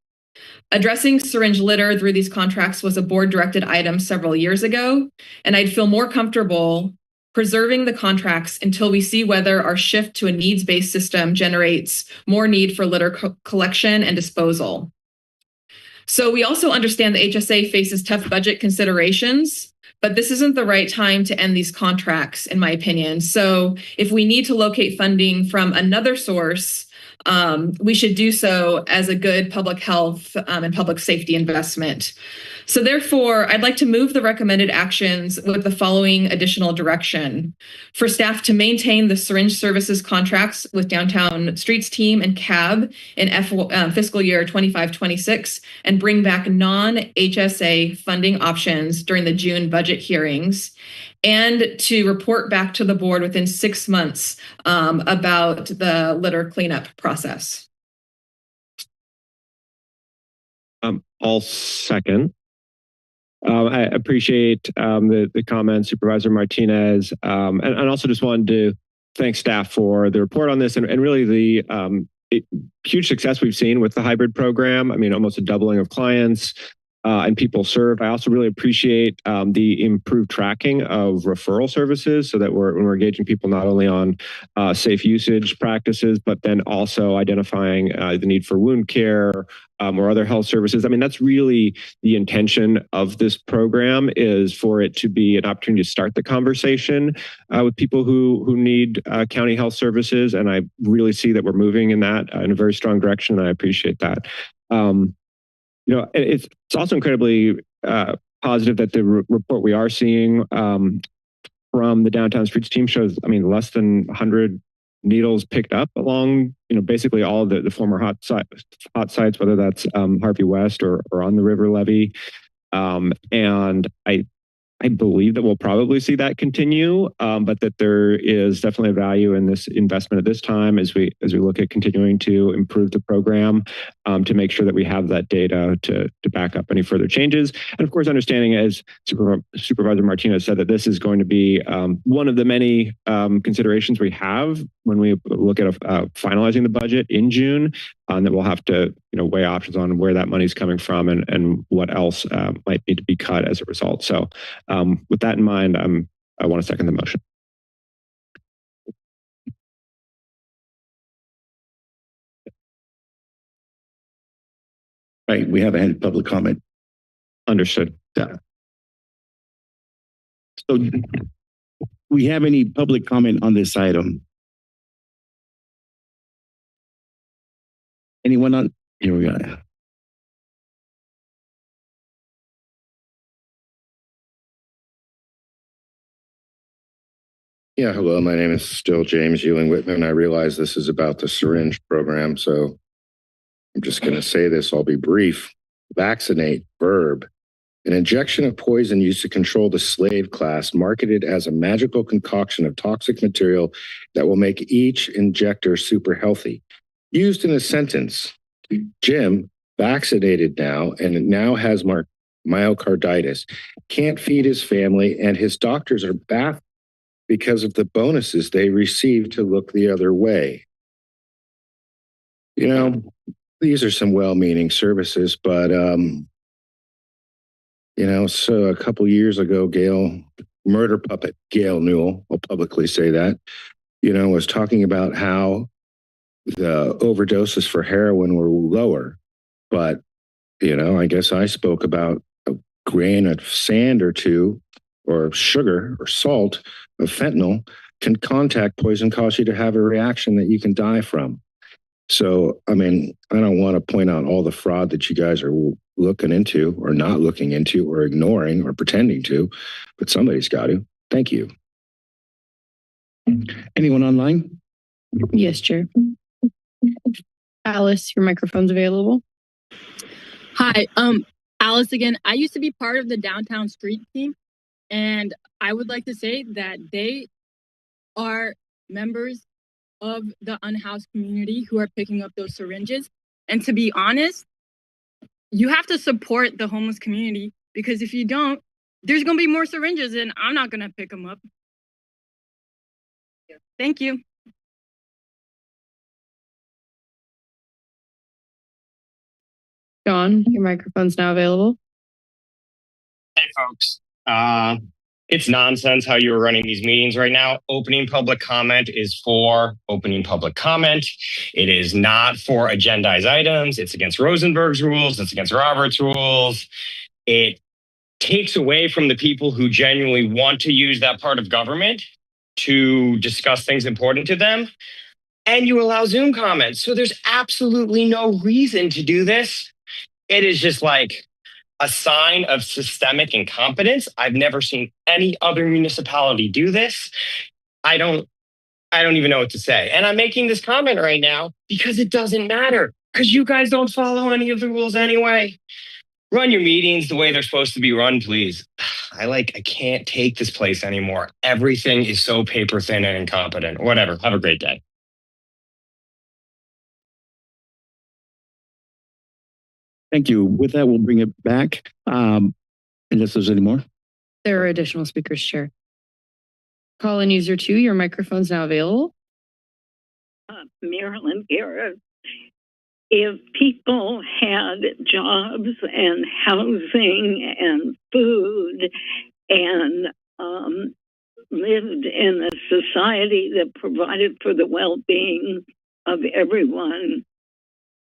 Addressing syringe litter through these contracts was a board-directed item several years ago, and I'd feel more comfortable preserving the contracts until we see whether our shift to a needs-based system generates more need for litter collection and disposal. So we also understand the HSA faces tough budget considerations, but this isn't the right time to end these contracts, in my opinion. So if we need to locate funding from another source, we should do so as a good public health and public safety investment. So therefore, I'd like to move the recommended actions with the following additional direction. For staff to maintain the syringe services contracts with Downtown Streets team and CAB in fiscal year 25-26 and bring back non-HSA funding options during the June budget hearings, and to report back to the board within 6 months about the litter cleanup process. I'll second. I appreciate the comments, Supervisor Martinez, and also just wanted to thank staff for the report on this and really the huge success we've seen with the hybrid program. I mean, almost a doubling of clients and people served. I also really appreciate the improved tracking of referral services so that when we're engaging people not only on safe usage practices, but then also identifying the need for wound care or other health services. I mean, that's really the intention of this program, is for it to be an opportunity to start the conversation with people who need county health services. And I really see that we're moving in that in a very strong direction. And I appreciate that. You know, it's also incredibly positive that the report we are seeing from the Downtown Streets team shows, I mean, less than 100 needles picked up along, you know, basically all of the former hot sites, whether that's Harvey West or on the river levee. And I believe that we'll probably see that continue, but that there is definitely a value in this investment at this time as we look at continuing to improve the program to make sure that we have that data to back up any further changes. And of course, understanding, as Supervisor Martinez said, that this is going to be one of the many considerations we have when we look at finalizing the budget in June, and that we'll have to weigh options on where that money is coming from and what else might need to be cut as a result. So with that in mind, I want to second the motion. Right, we haven't had public comment. Understood. Yeah. So we have any public comment on this item? Anyone on? Here we go. Yeah, hello, my name is still James Ewing Whitman. I realize this is about the syringe program, so I'm just going to say this. I'll be brief. Vaccinate, verb. An injection of poison used to control the slave class, marketed as a magical concoction of toxic material that will make each injector super healthy. Used in a sentence, Jim, vaccinated now and now has myocarditis, can't feed his family, and his doctors are baffled because of the bonuses they receive to look the other way. You know, these are some well-meaning services, but, so a couple years ago, murder puppet Gail Newell, I'll publicly say that, was talking about how the overdoses for heroin were lower. But, I guess I spoke about a grain of sand or two, or sugar or salt of fentanyl can contact poison, cause you to have a reaction that you can die from. So, I mean, I don't want to point out all the fraud that you guys are looking into or not looking into or ignoring or pretending to, but somebody's got to. Thank you. Anyone online? Yes, Chair. Alice, your microphone's available. Hi, Alice again. I used to be part of the Downtown Street team, and I would like to say that they are members of the unhoused community who are picking up those syringes. And to be honest, you have to support the homeless community, because if you don't, there's going to be more syringes and I'm not going to pick them up. Thank you. John, your microphone's now available. Hey, folks. It's nonsense how you're running these meetings right now. Opening public comment is for opening public comment. It is not for agendized items. It's against Rosenberg's rules. It's against Robert's rules. It takes away from the people who genuinely want to use that part of government to discuss things important to them. and you allow Zoom comments. So there's absolutely no reason to do this. It is just like a sign of systemic incompetence. I've never seen any other municipality do this. I don't even know what to say. And I'm making this comment right now because it doesn't matter, because you guys don't follow any of the rules anyway. Run your meetings the way they're supposed to be run, please. I can't take this place anymore. Everything is so paper thin and incompetent. Whatever. Have a great day. Thank you. With that, we'll bring it back. Unless there's any more. There are additional speakers, Chair. Call-in user 2, your microphone's now available. Marilyn Garrett. If people had jobs and housing and food and lived in a society that provided for the well-being of everyone,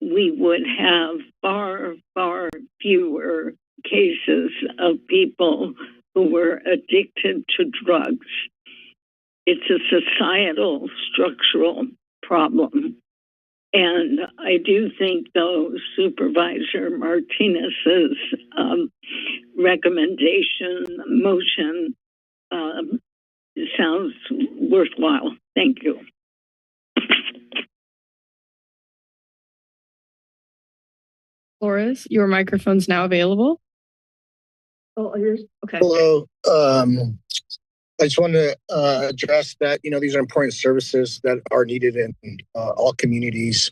we would have far, far fewer cases of people who were addicted to drugs. It's a societal, structural problem. And I do think, though, Supervisor Martinez's motion sounds worthwhile. Thank you. Flores, your microphone's now available. Oh, yours? Okay. Hello. I just wanted to address that, these are important services that are needed in all communities.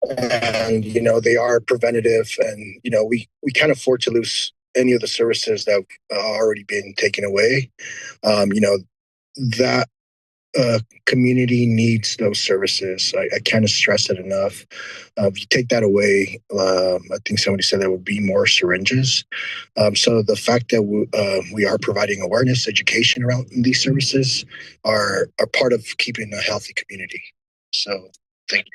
And, they are preventative. And, we can't afford to lose any of the services that have already been taken away. That community needs those services. I can't stress it enough. If you take that away, I think somebody said there would be more syringes. So the fact that we are providing awareness, education around these services are part of keeping a healthy community. So thank you.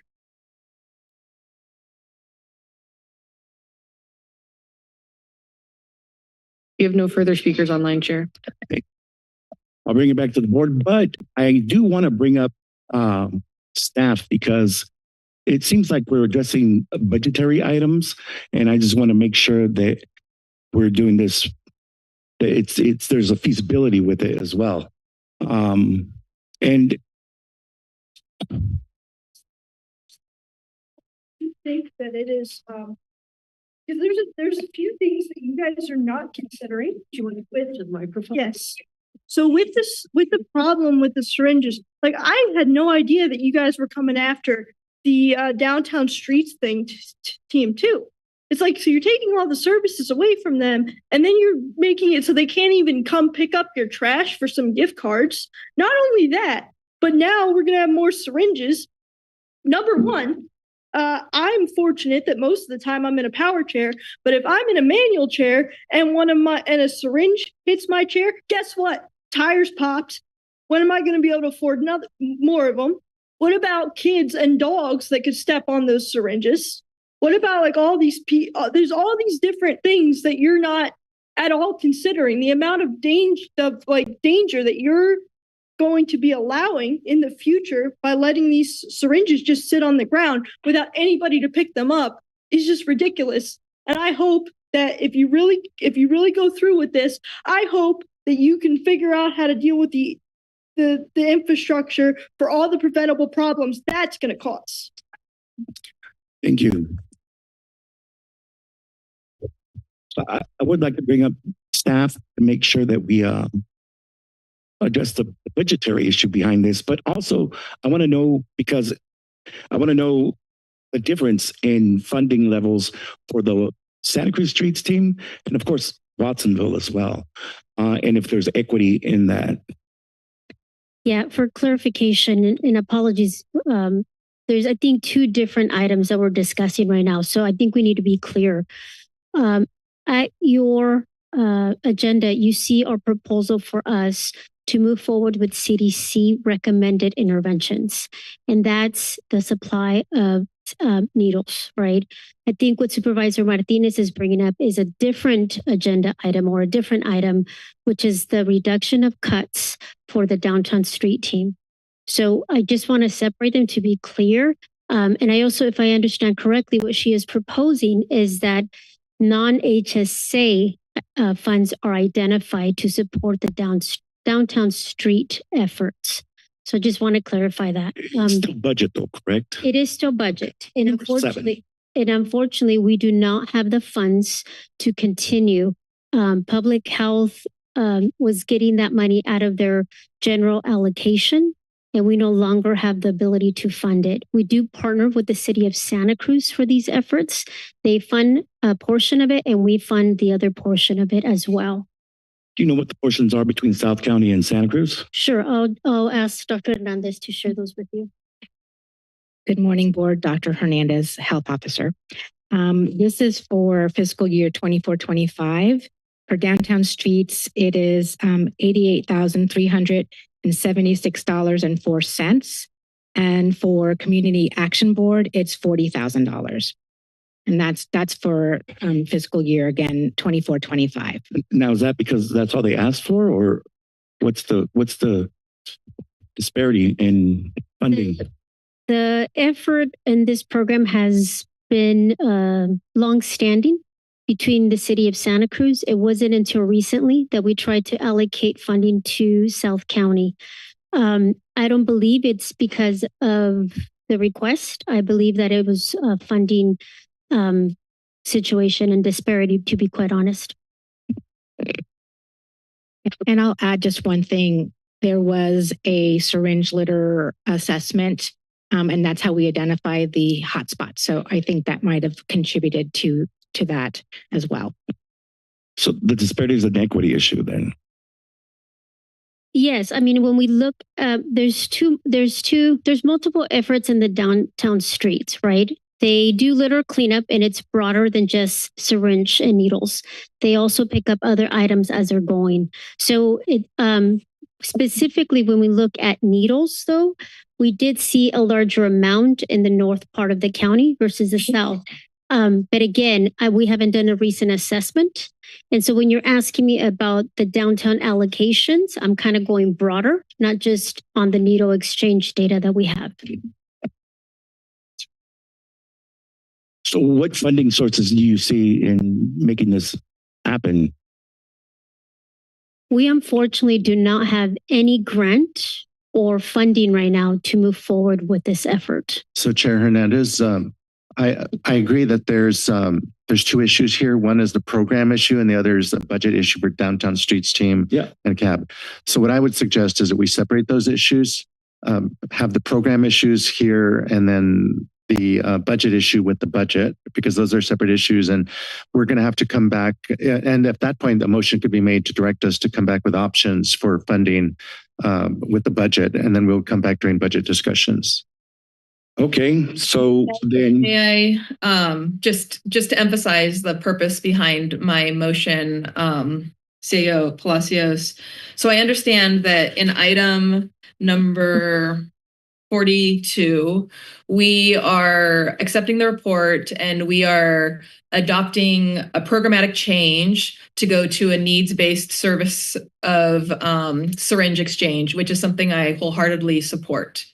You have no further speakers online, Chair. I'll bring it back to the board, but I do want to bring up staff because it seems like we're addressing budgetary items, and I just want to make sure that we're doing this. There's a feasibility with it as well, and I think that it is because there's a few things that you guys are not considering. Do you want to quit the microphone? Yes. So with the problem with the syringes, like I had no idea that you guys were coming after the downtown streets team too. It's like, so you're taking all the services away from them and then you're making it so they can't even come pick up your trash for some gift cards. Not only that, but now we're going to have more syringes. Number one, I'm fortunate that most of the time I'm in a power chair, but if I'm in a manual chair and a syringe hits my chair, guess what? Tires popped. When am I going to be able to afford more of them? What about kids and dogs that could step on those syringes? What about like all these there's all these different things that you're not at all considering. The amount of danger that you're going to be allowing in the future by letting these syringes just sit on the ground without anybody to pick them up is just ridiculous. And I hope that if you really go through with this, I hope that you can figure out how to deal with the infrastructure for all the preventable problems that's going to cause. Thank you. I would like to bring up staff to make sure that we address the budgetary issue behind this, but also I want to know, because I want to know the difference in funding levels for the Santa Cruz Streets team and of course Watsonville as well, and if there's equity in that. Yeah, for clarification and apologies, there's I think two different items that we're discussing right now, so I think we need to be clear. At your agenda, you see our proposal for us to move forward with CDC recommended interventions, and that's the supply of needles, right? I think what Supervisor Martinez is bringing up is a different agenda item or a different item, which is the reduction of cuts for the downtown street team. So I just want to separate them to be clear. And I also, if I understand correctly, what she is proposing is that non-HSA funds are identified to support the downtown street efforts. So I just want to clarify that. Still budget though, correct? It is still budget. And unfortunately, we do not have the funds to continue. Public health was getting that money out of their general allocation, and we no longer have the ability to fund it. We do partner with the city of Santa Cruz for these efforts. They fund a portion of it, and we fund the other portion of it as well. Do you know what the portions are between South County and Santa Cruz? Sure, I'll ask Dr. Hernandez to share those with you. Good morning, Board. Dr. Hernandez, Health Officer. This is for fiscal year 24-25. For downtown streets, it is $88,376.04. And for Community Action Board, it's $40,000. And that's for fiscal year, again, 24-25. Now, is that because that's all they asked for, or what's the disparity in funding? The effort in this program has been long-standing between the city of Santa Cruz. It wasn't until recently that we tried to allocate funding to South County. I don't believe it's because of the request. I believe that it was a funding situation and disparity, to be quite honest. And I'll add just one thing. There was a syringe litter assessment, and that's how we identify the hotspots. So I think that might have contributed to that as well. So the disparity is an equity issue then? Yes, I mean, when we look, there's multiple efforts in the downtown streets, right? They do litter cleanup, and it's broader than just syringe and needles. They also pick up other items as they're going. So specifically when we look at needles, though, we did see a larger amount in the north part of the county versus the south. But again, we haven't done a recent assessment. And so when you're asking me about the downtown allocations, I'm kind of going broader, not just on the needle exchange data that we have. So what funding sources do you see in making this happen? We unfortunately do not have any grant or funding right now to move forward with this effort. So Chair Hernandez, I agree that there's two issues here. One is the program issue, and the other is the budget issue for downtown streets team and CAB. So what I would suggest is that we separate those issues, have the program issues here, and then the budget issue with the budget, because those are separate issues, and we're going to have to come back. And at that point, a motion could be made to direct us to come back with options for funding with the budget, and then we'll come back during budget discussions. Okay, so then may I just to emphasize the purpose behind my motion, CEO Palacios. So I understand that in item number 42, we are accepting the report and we are adopting a programmatic change to go to a needs-based service of syringe exchange, which is something I wholeheartedly support.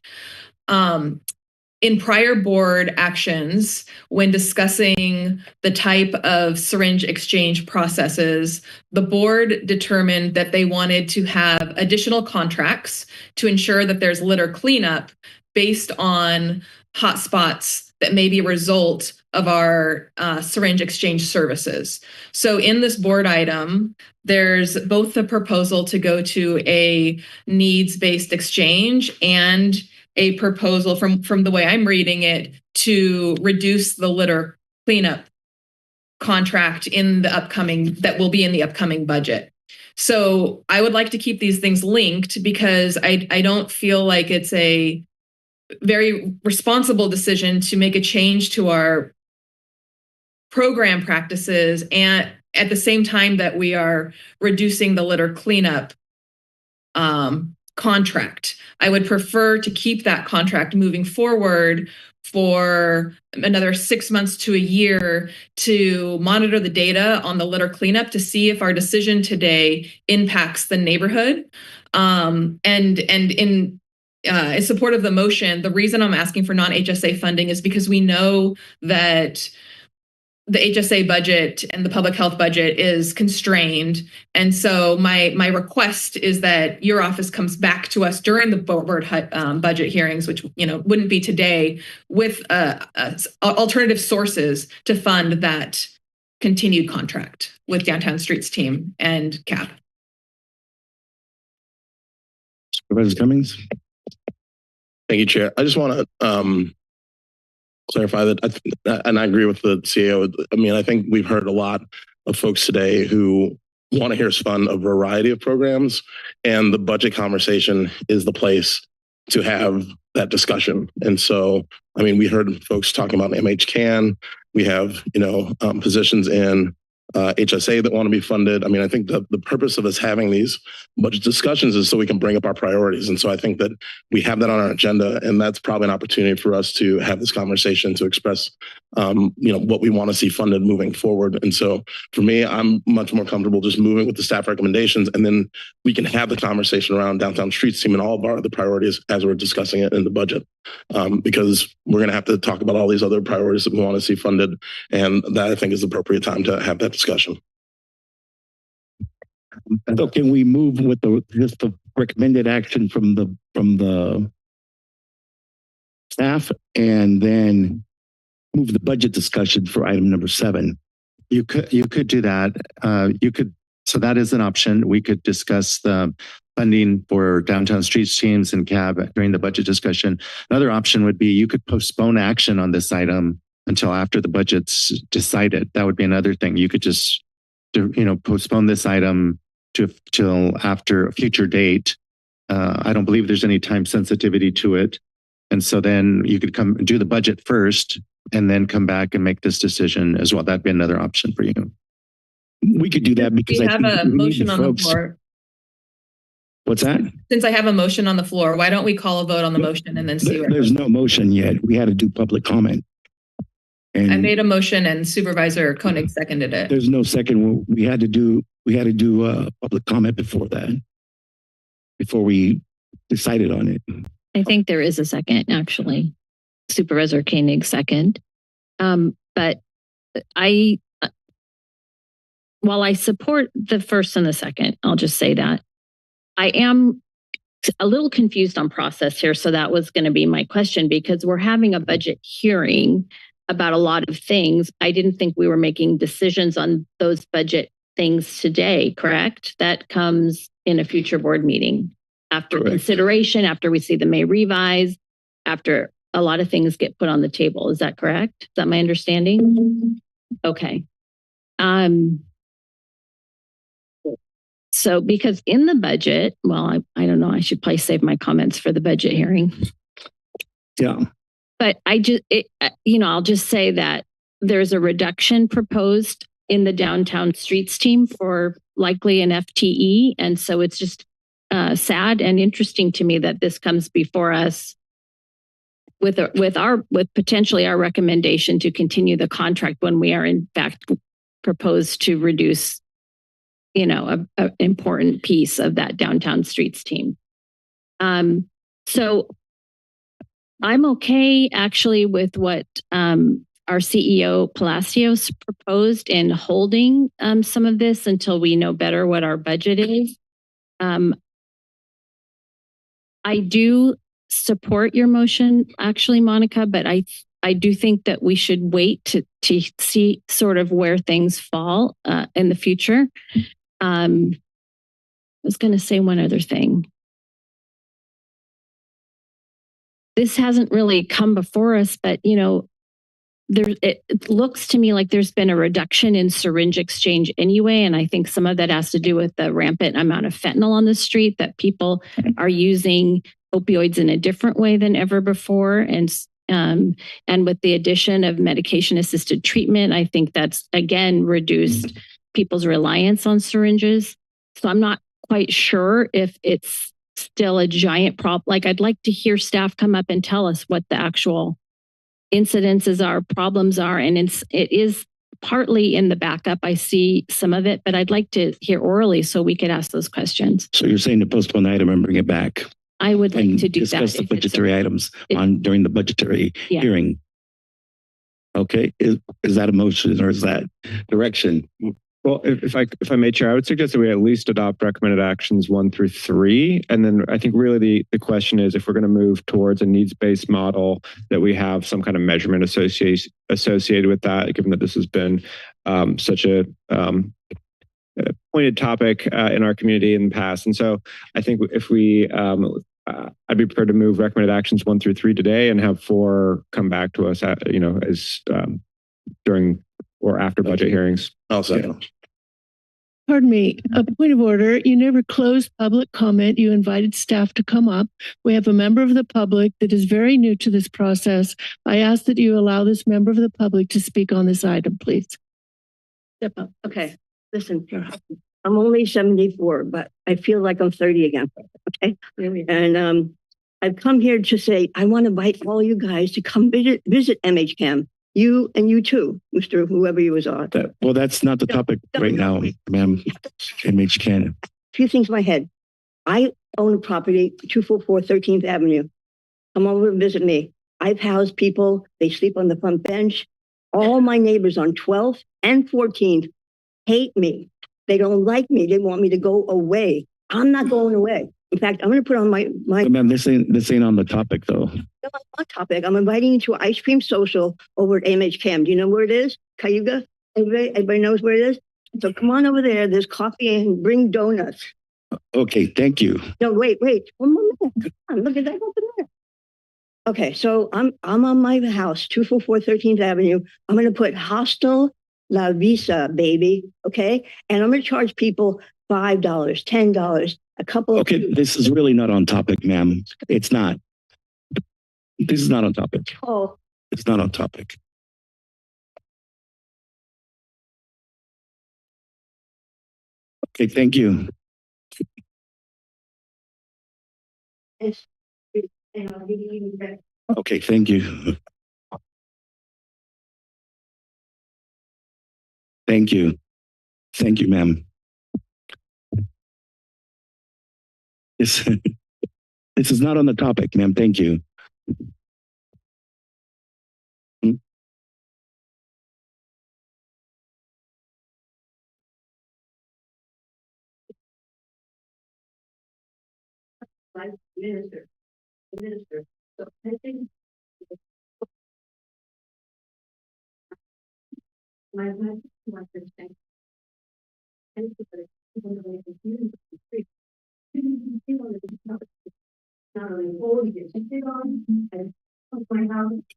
In prior board actions, when discussing the type of syringe exchange processes, the board determined that they wanted to have additional contracts to ensure that there's litter cleanup based on hotspots that may be a result of our syringe exchange services. So in this board item, there's both the proposal to go to a needs-based exchange and a proposal from the way I'm reading it to reduce the litter cleanup contract that will be in the upcoming budget. So I would like to keep these things linked because I don't feel like it's a very responsible decision to make a change to our program practices and at the same time that we are reducing the litter cleanup contract. I would prefer to keep that contract moving forward for another 6 months to a year to monitor the data on the litter cleanup to see if our decision today impacts the neighborhood. And in in support of the motion. The reason I'm asking for non-HSA funding is because we know that the HSA budget and the public health budget is constrained. And so my request is that your office comes back to us during the board budget hearings, which, you know, wouldn't be today, with alternative sources to fund that continued contract with Downtown Streets team and CAP. Supervisor Cummings. Thank you, Chair. I just want to clarify that, and I agree with the CEO. I mean, I think we've heard a lot of folks today who want to hear us fund a variety of programs, and the budget conversation is the place to have that discussion. And so, I mean, we heard folks talking about MHCAN. We have, you know, positions in HSA that want to be funded. I mean, I think the purpose of us having these budget discussions is so we can bring up our priorities. And so I think that we have that on our agenda, and that's probably an opportunity for us to have this conversation to express, you know, what we want to see funded moving forward. And so for me, I'm much more comfortable just moving with the staff recommendations, and then we can have the conversation around Downtown Streets team and all of our other priorities as we're discussing it in the budget. Because we're going to have to talk about all these other priorities that we want to see funded. And that, I think, is the appropriate time to have that discussion. So can we move with just the recommended action from the staff, and then move the budget discussion for item number 7? You could do that. So that is an option. We could discuss the funding for Downtown Streets teams and CAB during the budget discussion. Another option would be you could postpone action on this item until after the budget's decided. That would be another thing. You could just, you know, postpone this item till after a future date. I don't believe there's any time sensitivity to it. And so then you could come do the budget first and then come back and make this decision as well. That'd be another option for you. We could do that because we have a motion on the floor. What's that? Since I have a motion on the floor, why don't we call a vote on the motion and then see where there's no motion yet. We had to do public comment. And I made a motion and Supervisor Koenig seconded it. There's no second. We had to do public comment before that, before we decided on it. I think there is a second, actually. Supervisor Koenig second. But while I support the first and the second, I'll just say that I am a little confused on process here. So that was going to be my question, because we're having a budget hearing about a lot of things. I didn't think we were making decisions on those budget things today, correct? That comes in a future board meeting after consideration, after we see the May revise, after a lot of things get put on the table. Is that correct? Is that my understanding? Okay. So because in the budget, well, I don't know, I should probably save my comments for the budget hearing. Yeah. But I'll just say that there's a reduction proposed in the Downtown Streets team for likely an FTE. And so it's just sad and interesting to me that this comes before us with potentially our recommendation to continue the contract when we are in fact proposed to reduce, you know, an important piece of that Downtown Streets team. So I'm okay actually with what our CEO Palacios proposed in holding some of this until we know better what our budget is. I do support your motion, actually, Monica, but I do think that we should wait to see sort of where things fall in the future. I was going to say one other thing. This hasn't really come before us, but you know, it looks to me like there's been a reduction in syringe exchange anyway, and I think some of that has to do with the rampant amount of fentanyl on the street, that people are using opioids in a different way than ever before, and with the addition of medication-assisted treatment, I think that's again reduced people's reliance on syringes. So I'm not quite sure if it's still a giant problem. Like, I'd like to hear staff come up and tell us what the actual incidences are, problems are, and it is partly in the backup. I see some of it, but I'd like to hear orally so we could ask those questions. So you're saying to postpone the item and bring it back? I would like and to do that. discuss the if it's budgetary items on during the budgetary Yeah. hearing. Okay, is that a motion or is that direction? Well, if I may, Chair, I would suggest that we at least adopt recommended actions 1 through 3. And then I think really the question is if we're going to move towards a needs-based model, that we have some kind of measurement associated with that, given that this has been such a pointed topic in our community in the past. And so I think if we, I'd be prepared to move recommended actions 1 through 3 today and have 4 come back to us at, as during or after budget hearings. I'll second. Pardon me, a point of order. You never closed public comment. You invited staff to come up. We have a member of the public that is very new to this process. I ask that you allow this member of the public to speak on this item, please. Step up. Okay, listen, I'm only 74, but I feel like I'm 30 again. Okay. And I've come here to say, I want to invite all you guys to come visit MHCAM. You and you too, Mr. Whoever you was on. Well, that's not the topic right now, ma'am. MHCAM. A few things in my head. I own a property, 244 13th Avenue. Come over and visit me. I've housed people. They sleep on the front bench. All my neighbors on 12th and 14th hate me. They don't like me. They want me to go away. I'm not going away. In fact, I'm going to put on my. Ma'am, this ain't on the topic though. No, on topic. I'm inviting you to an ice cream social over at MHCAM. Do you know where it is? Cayuga? Everybody knows where it is? So come on over there. There's coffee and bring donuts. Okay, thank you. No, wait. One more minute. Come on, look at that open there. Okay, so I'm on my house, 244 13th Avenue. I'm going to put Hostel La Visa, baby. Okay, and I'm going to charge people $5, $10, a couple. Okay, this is really not on topic, ma'am. It's not. This is not on topic. Oh, It's not on topic. Okay, thank you. it's, and I'll give you back. Okay, thank you. Thank you. Thank you, ma'am. This is not on the topic, ma'am. Thank you. Like minister. So I think my perspective.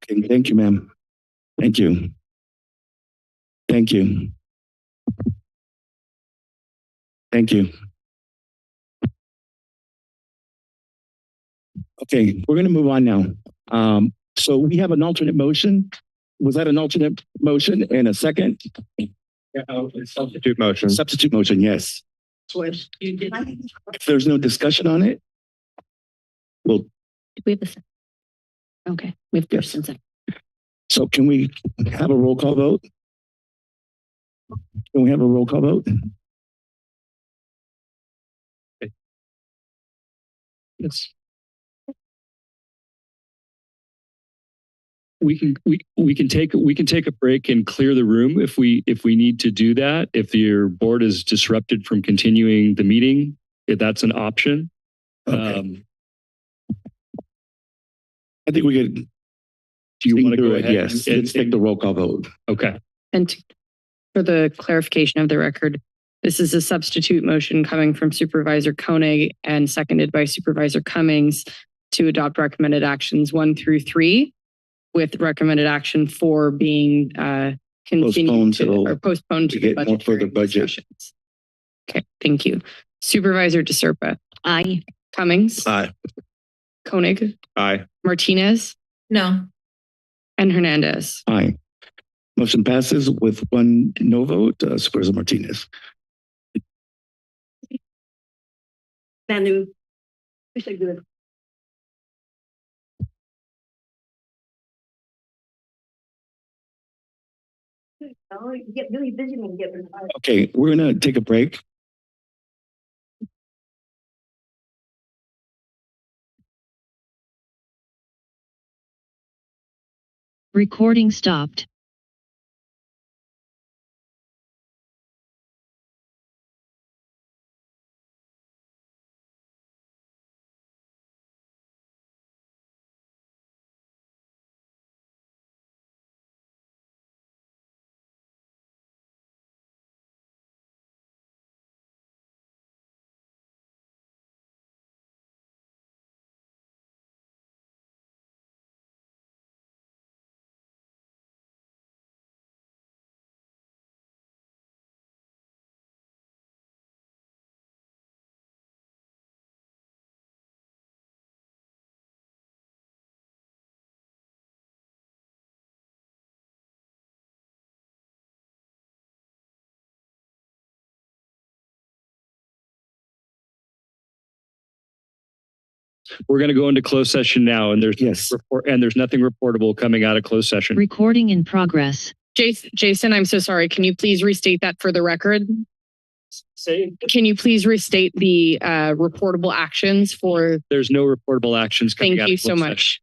Okay, thank you, ma'am. Thank you. Thank you. Thank you. Okay, we're going to move on now. So we have an alternate motion. Was that an alternate motion and a second? Yeah, substitute motion. Substitute motion, yes. If there's no discussion on it, well, We have a second. Okay, we have first and second. so can we have a roll call vote? Can we have a roll call vote? Yes. We can take a break and clear the room if we need to do that. If your board is disrupted from continuing the meeting, if that's an option. Okay. I think we could. Do you want to go ahead? Yes, let's take the roll call vote. Okay. And for the clarification of the record, this is a substitute motion coming from Supervisor Koenig and seconded by Supervisor Cummings to adopt recommended actions 1 through 3, with recommended action 4 being continued postponed to get more further budget. Discussions. Okay, thank you. Supervisor DeSerpa. Aye. Cummings. Aye. Koenig. Aye. Martinez. No. And Hernandez. Aye. Motion passes with 1 no vote. Supervisor Martinez. Manu, you're so good. Oh, you get really busy when you get retired. Okay, we're gonna take a break. Recording stopped. We're going to go into closed session now, and there's there's nothing reportable coming out of closed session. Recording in progress. Jason, I'm so sorry. Can you please restate that for the record? Can you please restate the reportable actions for? There's no reportable actions coming out. Thank you of so closed much. session.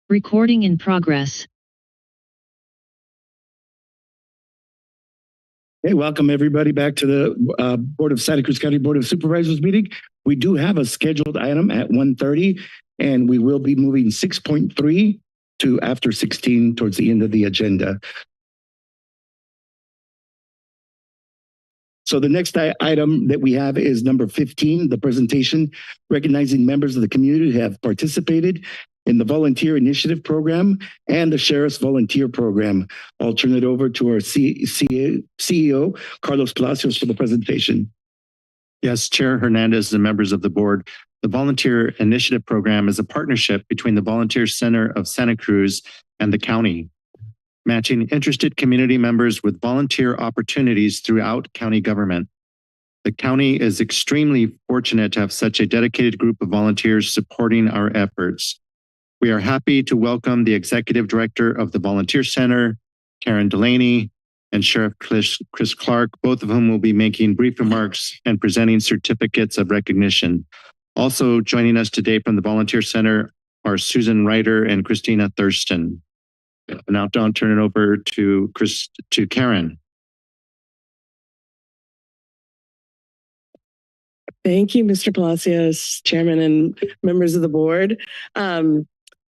Recording in progress. Hey, welcome everybody back to the Board of Santa Cruz County Board of Supervisors meeting. We do have a scheduled item at 1:30, and we will be moving 6.3 to after 16 towards the end of the agenda. So the next item that we have is number 15, the presentation recognizing members of the community who have participated in the Volunteer Initiative Program and the Sheriff's Volunteer Program. I'll turn it over to our CEO, Carlos Palacios, for the presentation. Yes, Chair Hernandez and members of the board, the Volunteer Initiative Program is a partnership between the Volunteer Center of Santa Cruz and the county, matching interested community members with volunteer opportunities throughout county government. The county is extremely fortunate to have such a dedicated group of volunteers supporting our efforts. We are happy to welcome the Executive Director of the Volunteer Center, Karen Delaney, and Sheriff Chris Clark, both of whom will be making brief remarks and presenting certificates of recognition. Also joining us today from the Volunteer Center are Susan Ryder and Christina Thurston. Now I'll turn it over to Karen. Thank you, Mr. Palacios, Chairman and members of the board.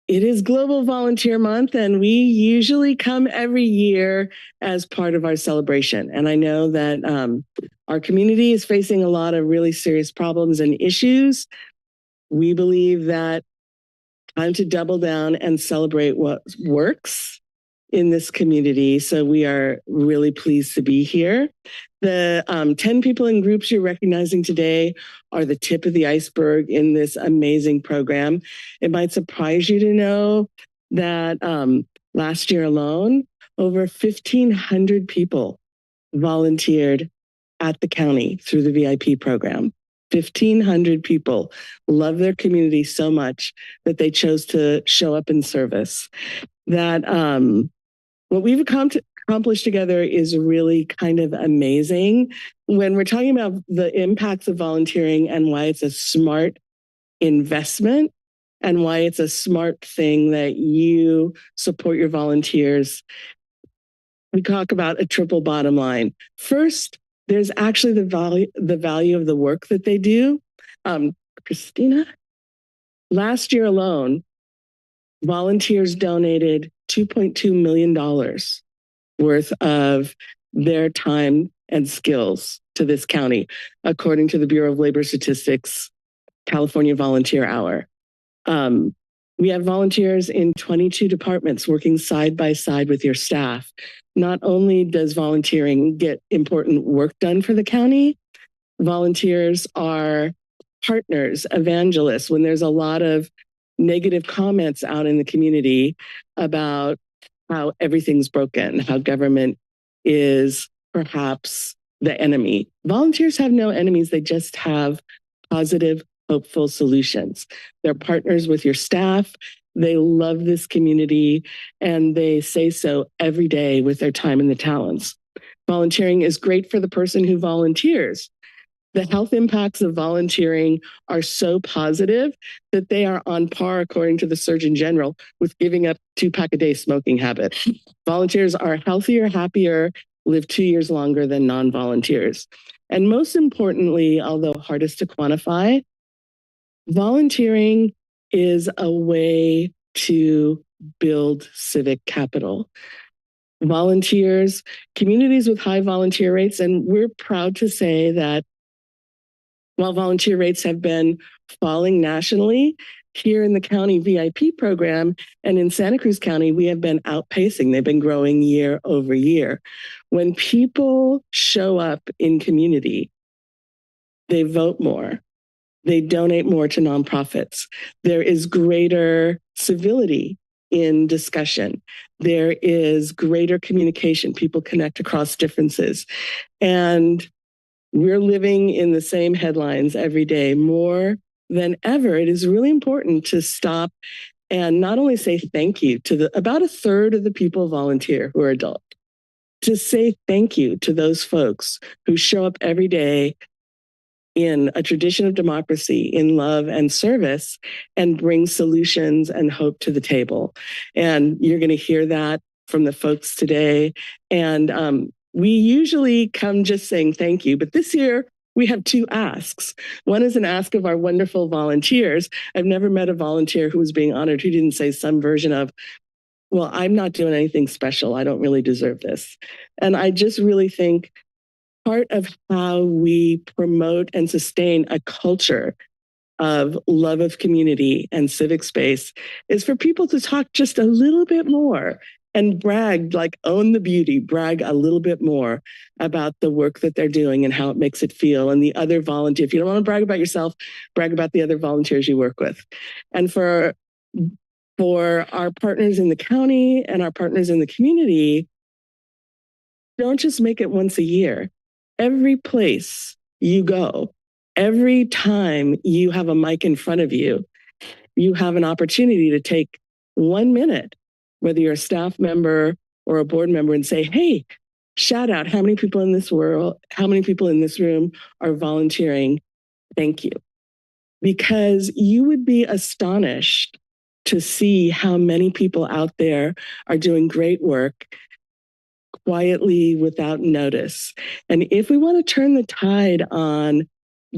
It is Global Volunteer Month, and we usually come every year as part of our celebration. And I know that our community is facing a lot of really serious problems and issues. We believe that time to double down and celebrate what works in this community. So we are really pleased to be here. The 10 people and groups you're recognizing today are the tip of the iceberg in this amazing program. It might surprise you to know that last year alone, over 1,500 people volunteered at the county through the VIP program. 1,500 people love their community so much that they chose to show up in service. That what we've accomplished together is really kind of amazing. When we're talking about the impacts of volunteering and why it's a smart investment and why it's a smart thing that you support your volunteers, we talk about a triple bottom line. First, there's actually the value of the work that they do. Christina, last year alone, volunteers donated $2.2 million worth of their time and skills to this county, according to the Bureau of Labor Statistics California Volunteer Hour. We have volunteers in 22 departments working side by side with your staff. Not only does volunteering get important work done for the county, volunteers are partners, evangelists. When there's a lot of negative comments out in the community about how everything's broken, how government is perhaps the enemy. Volunteers have no enemies, they just have positive, hopeful solutions. They're partners with your staff. They love this community, and they say so every day with their time and the talents. Volunteering is great for the person who volunteers. The health impacts of volunteering are so positive that they are on par, according to the Surgeon General, with giving up 2-pack-a-day smoking habit. Volunteers are healthier, happier, live 2 years longer than non-volunteers. And most importantly, although hardest to quantify, volunteering is a way to build civic capital. Volunteers, communities with high volunteer rates, and we're proud to say that while volunteer rates have been falling nationally, here in the county VIP program and in Santa Cruz County, we have been outpacing. They've been growing year over year. When people show up in community, they vote more. They donate more to nonprofits. There is greater civility in discussion. There is greater communication. People connect across differences. And we're living in the same headlines every day more than ever. It is really important to stop and not only say thank you to about a third of the people volunteer who are adult, to say thank you to those folks who show up every day in a tradition of democracy, in love and service, and bring solutions and hope to the table. And you're going to hear that from the folks today. And we usually come just saying thank you, but this year we have two asks. One is an ask of our wonderful volunteers. I've never met a volunteer who was being honored who didn't say some version of, well, I'm not doing anything special. I don't really deserve this. And I just really think part of how we promote and sustain a culture of love of community and civic space is for people to talk just a little bit more and brag, like own the beauty, brag a little bit more about the work that they're doing and how it makes it feel. And the other volunteer, if you don't want to brag about yourself, brag about the other volunteers you work with. And for our partners in the county and our partners in the community, don't just make it once a year. Every place you go, every time you have a mic in front of you, you have an opportunity to take 1 minute, whether you're a staff member or a board member, and say, hey, shout out how many people in this room are volunteering. Thank you. Because you would be astonished to see how many people out there are doing great work quietly without notice. And if we want to turn the tide on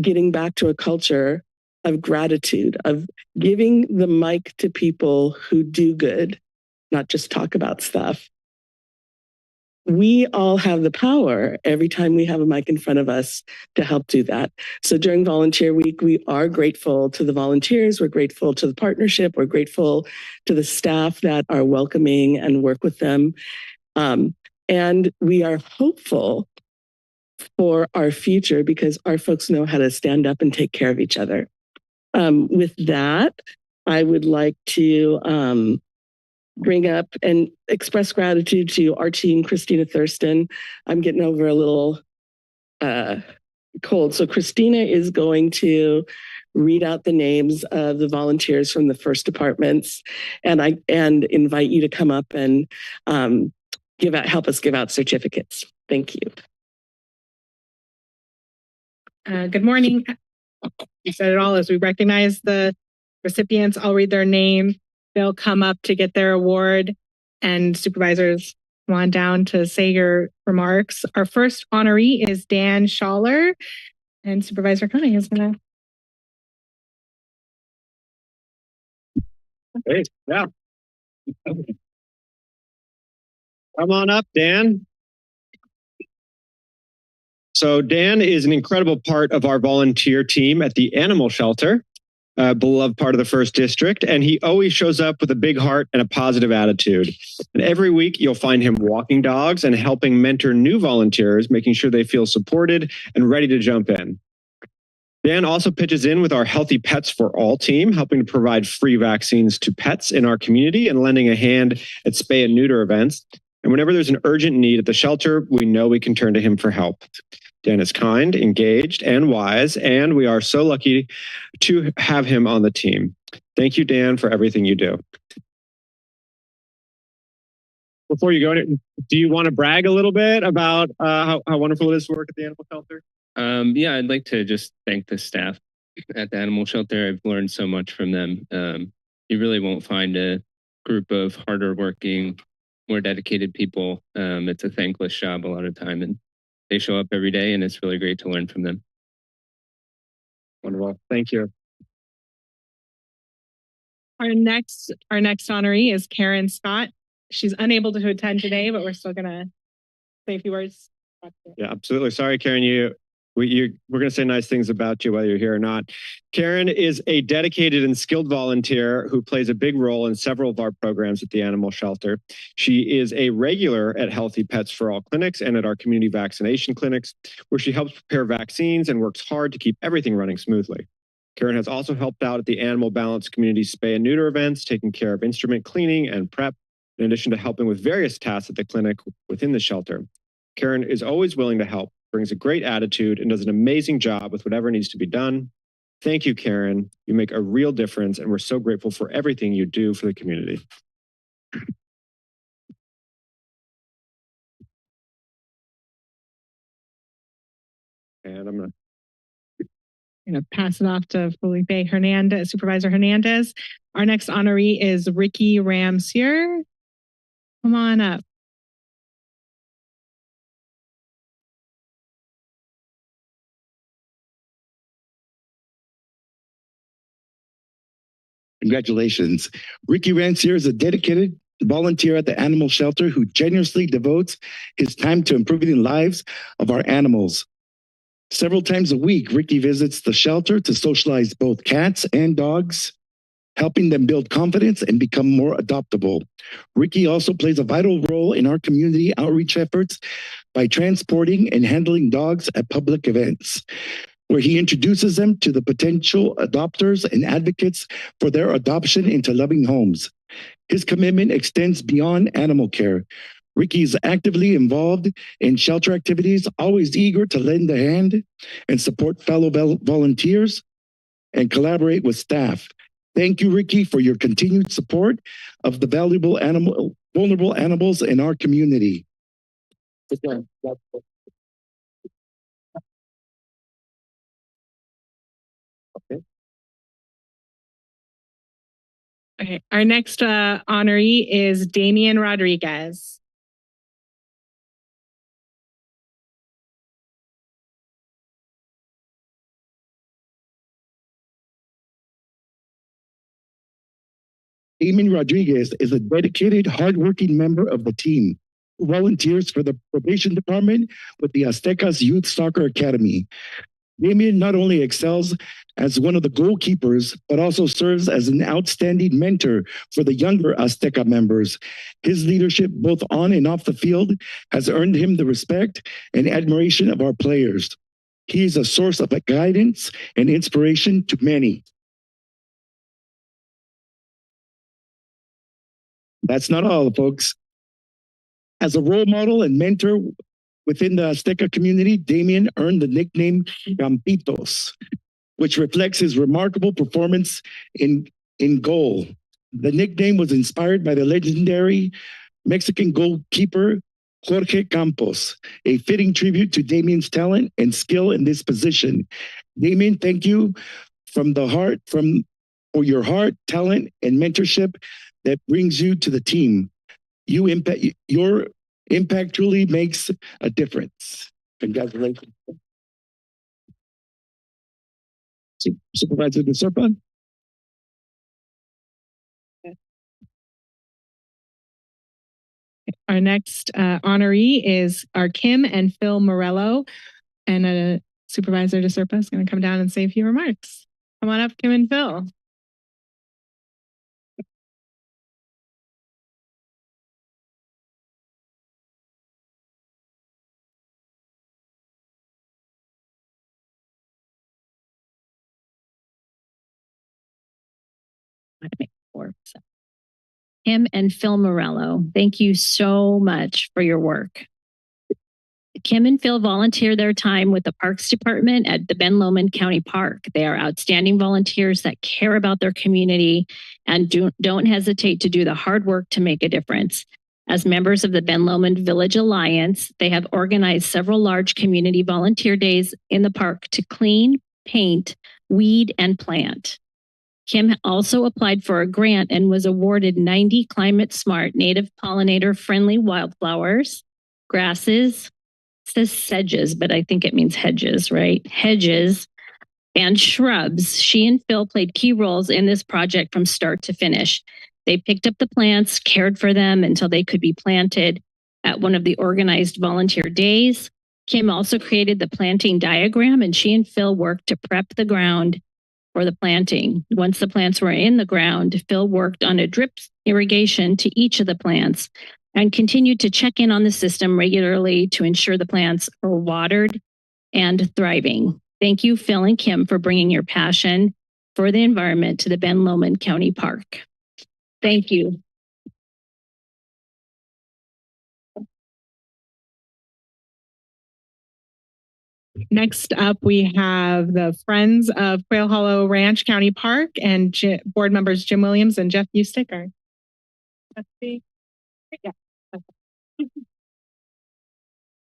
getting back to a culture of gratitude, of giving the mic to people who do good, not just talk about stuff, we all have the power every time we have a mic in front of us to help do that. So during Volunteer Week, we are grateful to the volunteers, we're grateful to the partnership, we're grateful to the staff that are welcoming and work with them. And we are hopeful for our future because our folks know how to stand up and take care of each other. With that, I would like to bring up and express gratitude to our team, Christina Thurston. I'm getting over a little cold. So Christina is going to read out the names of the volunteers from the first departments, and invite you to come up and help us give out certificates. Thank you. Good morning. You said it all. As we recognize the recipients, I'll read their name. They'll come up to get their award, and supervisors, come on down to say your remarks. Our first honoree is Dan Schaller, and Supervisor Koenig is going to. Hey, yeah. Come on up, Dan. So Dan is an incredible part of our volunteer team at the animal shelter, a beloved part of the first district, and he always shows up with a big heart and a positive attitude. And every week you'll find him walking dogs and helping mentor new volunteers, making sure they feel supported and ready to jump in. Dan also pitches in with our Healthy Pets for All team, helping to provide free vaccines to pets in our community and lending a hand at spay and neuter events. And whenever there's an urgent need at the shelter, we know we can turn to him for help. Dan is kind, engaged, and wise, and we are so lucky to have him on the team. Thank you, Dan, for everything you do. Before you go, do you want to brag a little bit about how wonderful it is to work at the animal shelter? Yeah, I'd like to just thank the staff at the animal shelter. I've learned so much from them. You really won't find a group of harder working, more dedicated people. It's a thankless job a lot of time, and they show up every day, and it's really great to learn from them. Wonderful. Thank you. Our next honoree is Karen Scott. She's unable to attend today, but we're still going to say a few words. Yeah, absolutely. Sorry, Karen, we're going to say nice things about you whether you're here or not. Karen is a dedicated and skilled volunteer who plays a big role in several of our programs at the animal shelter. She is a regular at Healthy Pets for All clinics and at our community vaccination clinics, where she helps prepare vaccines and works hard to keep everything running smoothly. Karen has also helped out at the Animal Balance community spay and neuter events, taking care of instrument cleaning and prep, in addition to helping with various tasks at the clinic within the shelter. Karen is always willing to help, brings a great attitude, and does an amazing job with whatever needs to be done. Thank you, Karen. You make a real difference, and we're so grateful for everything you do for the community. And I'm going to I'm going to pass it off to Felipe Hernandez, Supervisor Hernandez. Our next honoree is Ricky Ramsier. Come on up. Congratulations. Ricky Rancier is a dedicated volunteer at the animal shelter who generously devotes his time to improving the lives of our animals. Several times a week, Ricky visits the shelter to socialize both cats and dogs, helping them build confidence and become more adoptable. Ricky also plays a vital role in our community outreach efforts by transporting and handling dogs at public events, where he introduces them to the potential adopters and advocates for their adoption into loving homes. His commitment extends beyond animal care. Ricky is actively involved in shelter activities, always eager to lend a hand and support fellow volunteers and collaborate with staff. Thank you, Ricky, for your continued support of the vulnerable animals in our community. Okay, our next honoree is Damian Rodriguez. Damon Rodriguez is a dedicated, hardworking member of the team who volunteers for the probation department with the Aztecas Youth Soccer Academy. Damien not only excels as one of the goalkeepers, but also serves as an outstanding mentor for the younger Azteca members. His leadership, both on and off the field, has earned him the respect and admiration of our players. He is a source of guidance and inspiration to many. That's not all, folks. As a role model and mentor within the Azteca community, Damien earned the nickname Gampitos, which reflects his remarkable performance in goal. The nickname was inspired by the legendary Mexican goalkeeper Jorge Campos, a fitting tribute to Damien's talent and skill in this position. Damien, thank you from the heart, for your heart, talent, and mentorship that brings you to the team. Your impact truly makes a difference. Congratulations. Supervisor DeSerpa. Our next honoree is our Kim and Phil Morello, and Supervisor DeSerpa is going to come down and say a few remarks. Come on up, Kim and Phil. Kim and Phil Morello, thank you so much for your work. Kim and Phil volunteer their time with the Parks Department at the Ben Lomond County Park. They are outstanding volunteers that care about their community and don't hesitate to do the hard work to make a difference. As members of the Ben Lomond Village Alliance, they have organized several large community volunteer days in the park to clean, paint, weed, and plant. Kim also applied for a grant and was awarded 90 climate smart native pollinator friendly wildflowers, grasses, it says sedges, but I think it means hedges, right? Hedges and shrubs. She and Phil played key roles in this project from start to finish. They picked up the plants, cared for them until they could be planted at one of the organized volunteer days. Kim also created the planting diagram, and she and Phil worked to prep the ground for the planting. Once the plants were in the ground, Phil worked on a drip irrigation to each of the plants and continued to check in on the system regularly to ensure the plants are watered and thriving. Thank you, Phil and Kim, for bringing your passion for the environment to the Ben Lomond County Park. Thank you. Next up, we have the Friends of Quail Hollow Ranch County Park and board members Jim Williams and Jeff Usticker.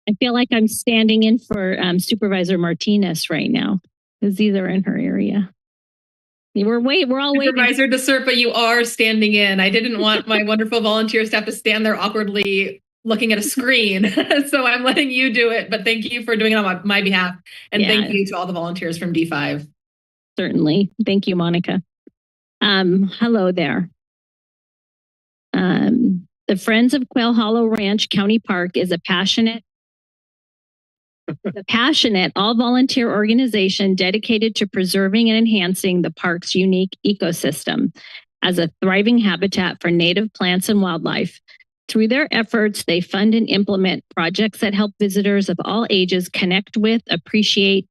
I feel like I'm standing in for Supervisor Martinez right now. because these are in her area. We're all waiting. Supervisor DeSerpa, you are standing in. I didn't want my wonderful volunteers to have to stand there awkwardly looking at a screen. So I'm letting you do it, but thank you for doing it on my behalf. And thank you to all the volunteers from D5. Certainly. Thank you, Monica. Hello there. The Friends of Quail Hollow Ranch County Park is a passionate, all-volunteer organization dedicated to preserving and enhancing the park's unique ecosystem as a thriving habitat for native plants and wildlife. Through their efforts, they fund and implement projects that help visitors of all ages connect with, appreciate,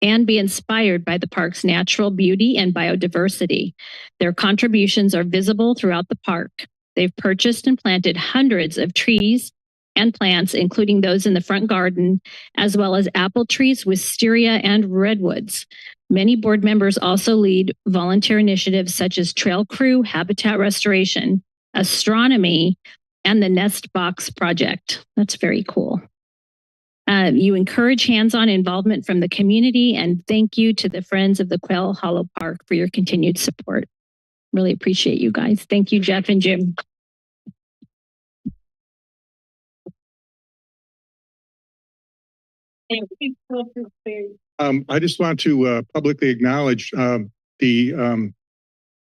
and be inspired by the park's natural beauty and biodiversity. Their contributions are visible throughout the park. They've purchased and planted hundreds of trees and plants, including those in the front garden, as well as apple trees, wisteria, and redwoods. Many board members also lead volunteer initiatives such as Trail Crew, Habitat Restoration, Astronomy, and the Nest Box Project. That's very cool. You encourage hands-on involvement from the community, and thank you to the Friends of the Quail Hollow Park for your continued support. Really appreciate you guys. Thank you, Jeff and Jim. I just want to publicly acknowledge the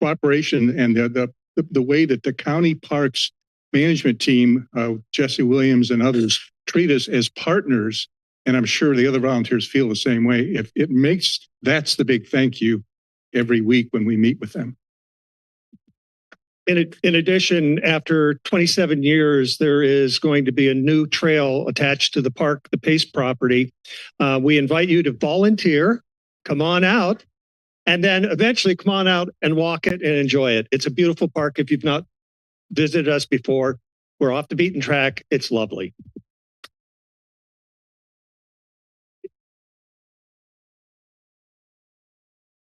cooperation and the way that the county parks management team, Jesse Williams and others, treat us as partners. And I'm sure the other volunteers feel the same way. That's the big thank you every week when we meet with them. In addition, after 27 years, there is going to be a new trail attached to the park, the Pace property. We invite you to volunteer, come on out, and then eventually come on out and walk it and enjoy it. It's a beautiful park. If you've not visited us before, we're off the beaten track. It's lovely.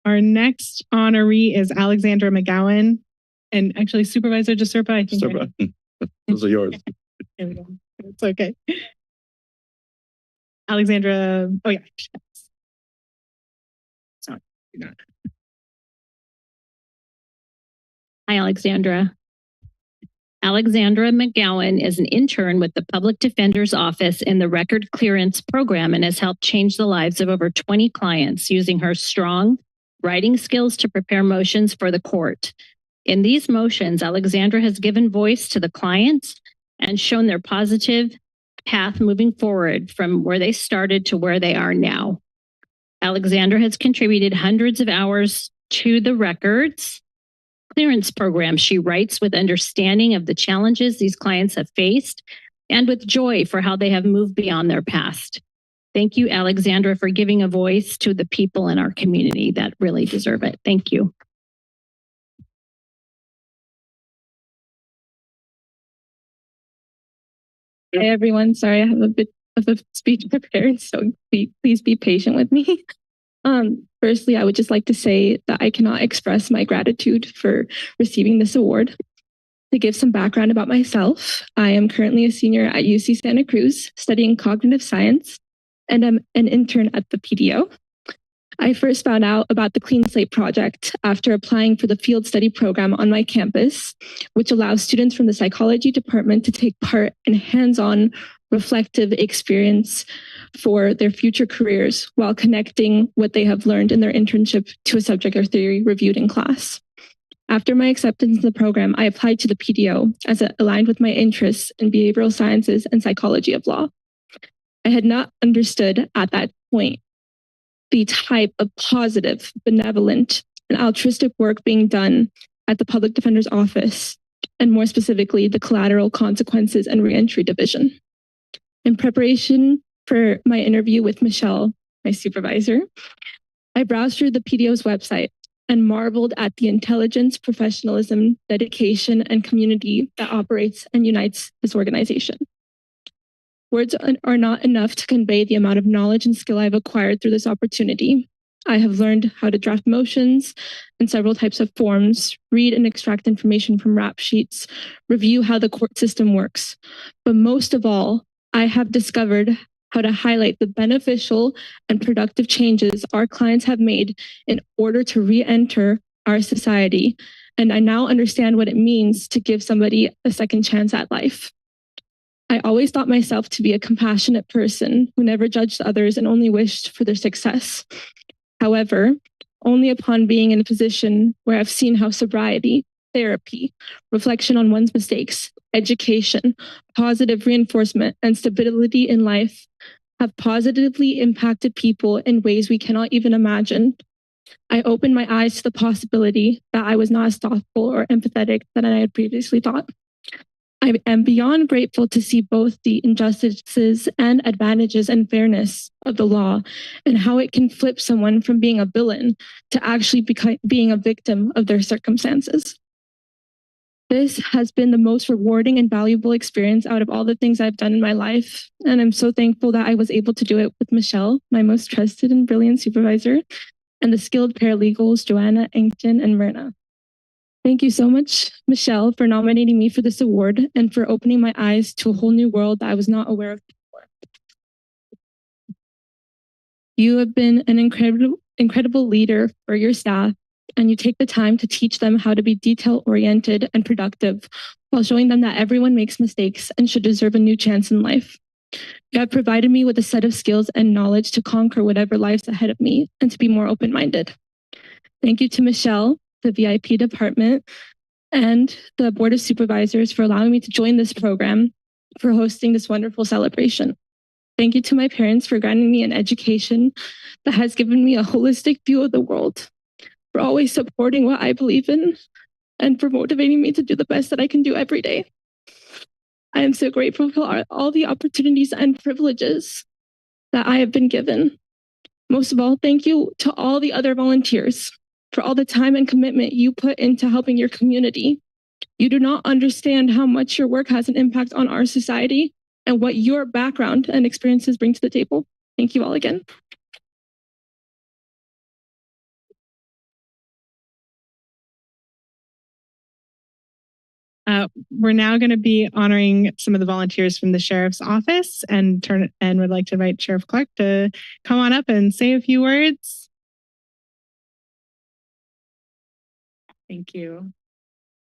Our next honoree is Alexandra McGowan. And actually, Supervisor DeSerpa, I think. Those are yours. There we go. It's okay. Alexandra, oh yeah. Sorry. Hi, Alexandra. Alexandra McGowan is an intern with the Public Defender's Office in the Record Clearance Program and has helped change the lives of over 20 clients using her strong writing skills to prepare motions for the court. In these motions, Alexandra has given voice to the clients and shown their positive path moving forward from where they started to where they are now. Alexandra has contributed hundreds of hours to the records clearance program. She writes with understanding of the challenges these clients have faced and with joy for how they have moved beyond their past. Thank you, Alexandra, for giving a voice to the people in our community that really deserve it. Thank you. Hi, everyone. Sorry, I have a bit of a speech prepared, so please be patient with me. Firstly, I would just like to say that I cannot express my gratitude for receiving this award. To give some background about myself, I am currently a senior at UC Santa Cruz studying cognitive science, and I'm an intern at the PDO. I first found out about the Clean Slate Project after applying for the field study program on my campus, which allows students from the psychology department to take part in hands-on reflective experience for their future careers while connecting what they have learned in their internship to a subject or theory reviewed in class. After my acceptance in the program, I applied to the PDO as it aligned with my interests in behavioral sciences and psychology of law. I had not understood at that point the type of positive, benevolent, and altruistic work being done at the Public Defender's Office, and more specifically, the Collateral Consequences and Reentry Division. In preparation for my interview with Michelle, my supervisor, I browsed through the PDO's website and marveled at the intelligence, professionalism, dedication, and community that operates and unites this organization. Words are not enough to convey the amount of knowledge and skill I've acquired through this opportunity. I have learned how to draft motions in several types of forms, read and extract information from rap sheets, review how the court system works. But most of all, I have discovered how to highlight the beneficial and productive changes our clients have made in order to re-enter our society. And I now understand what it means to give somebody a second chance at life. I always thought myself to be a compassionate person who never judged others and only wished for their success. However, only upon being in a position where I've seen how sobriety, therapy, reflection on one's mistakes, education, positive reinforcement, and stability in life have positively impacted people in ways we cannot even imagine. I opened my eyes to the possibility that I was not as thoughtful or empathetic than I had previously thought. I am beyond grateful to see both the injustices and advantages and fairness of the law and how it can flip someone from being a villain to actually being a victim of their circumstances. This has been the most rewarding and valuable experience out of all the things I've done in my life. And I'm so thankful that I was able to do it with Michelle, my most trusted and brilliant supervisor, and the skilled paralegals, Joanna, Engton, and Myrna. Thank you so much, Michelle, for nominating me for this award and for opening my eyes to a whole new world that I was not aware of before. You have been an incredible leader for your staff, and you take the time to teach them how to be detail-oriented and productive while showing them that everyone makes mistakes and should deserve a new chance in life. You have provided me with a set of skills and knowledge to conquer whatever lies ahead of me and to be more open-minded. Thank you to Michelle, the VIP department, and the Board of Supervisors for allowing me to join this program, for hosting this wonderful celebration. Thank you to my parents for granting me an education that has given me a holistic view of the world, for always supporting what I believe in, and for motivating me to do the best that I can do every day. I am so grateful for all the opportunities and privileges that I have been given. Most of all, thank you to all the other volunteers for all the time and commitment you put into helping your community. You do not understand how much your work has an impact on our society and what your background and experiences bring to the table. Thank you all again. We're now going to be honoring some of the volunteers from the sheriff's office and would like to invite Sheriff Clark to come on up and say a few words. Thank you.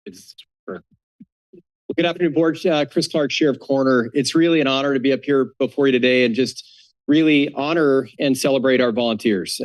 Good afternoon, Board. Chris Clark, Sheriff Corner. It's really an honor to be up here before you today and just really honor and celebrate our volunteers.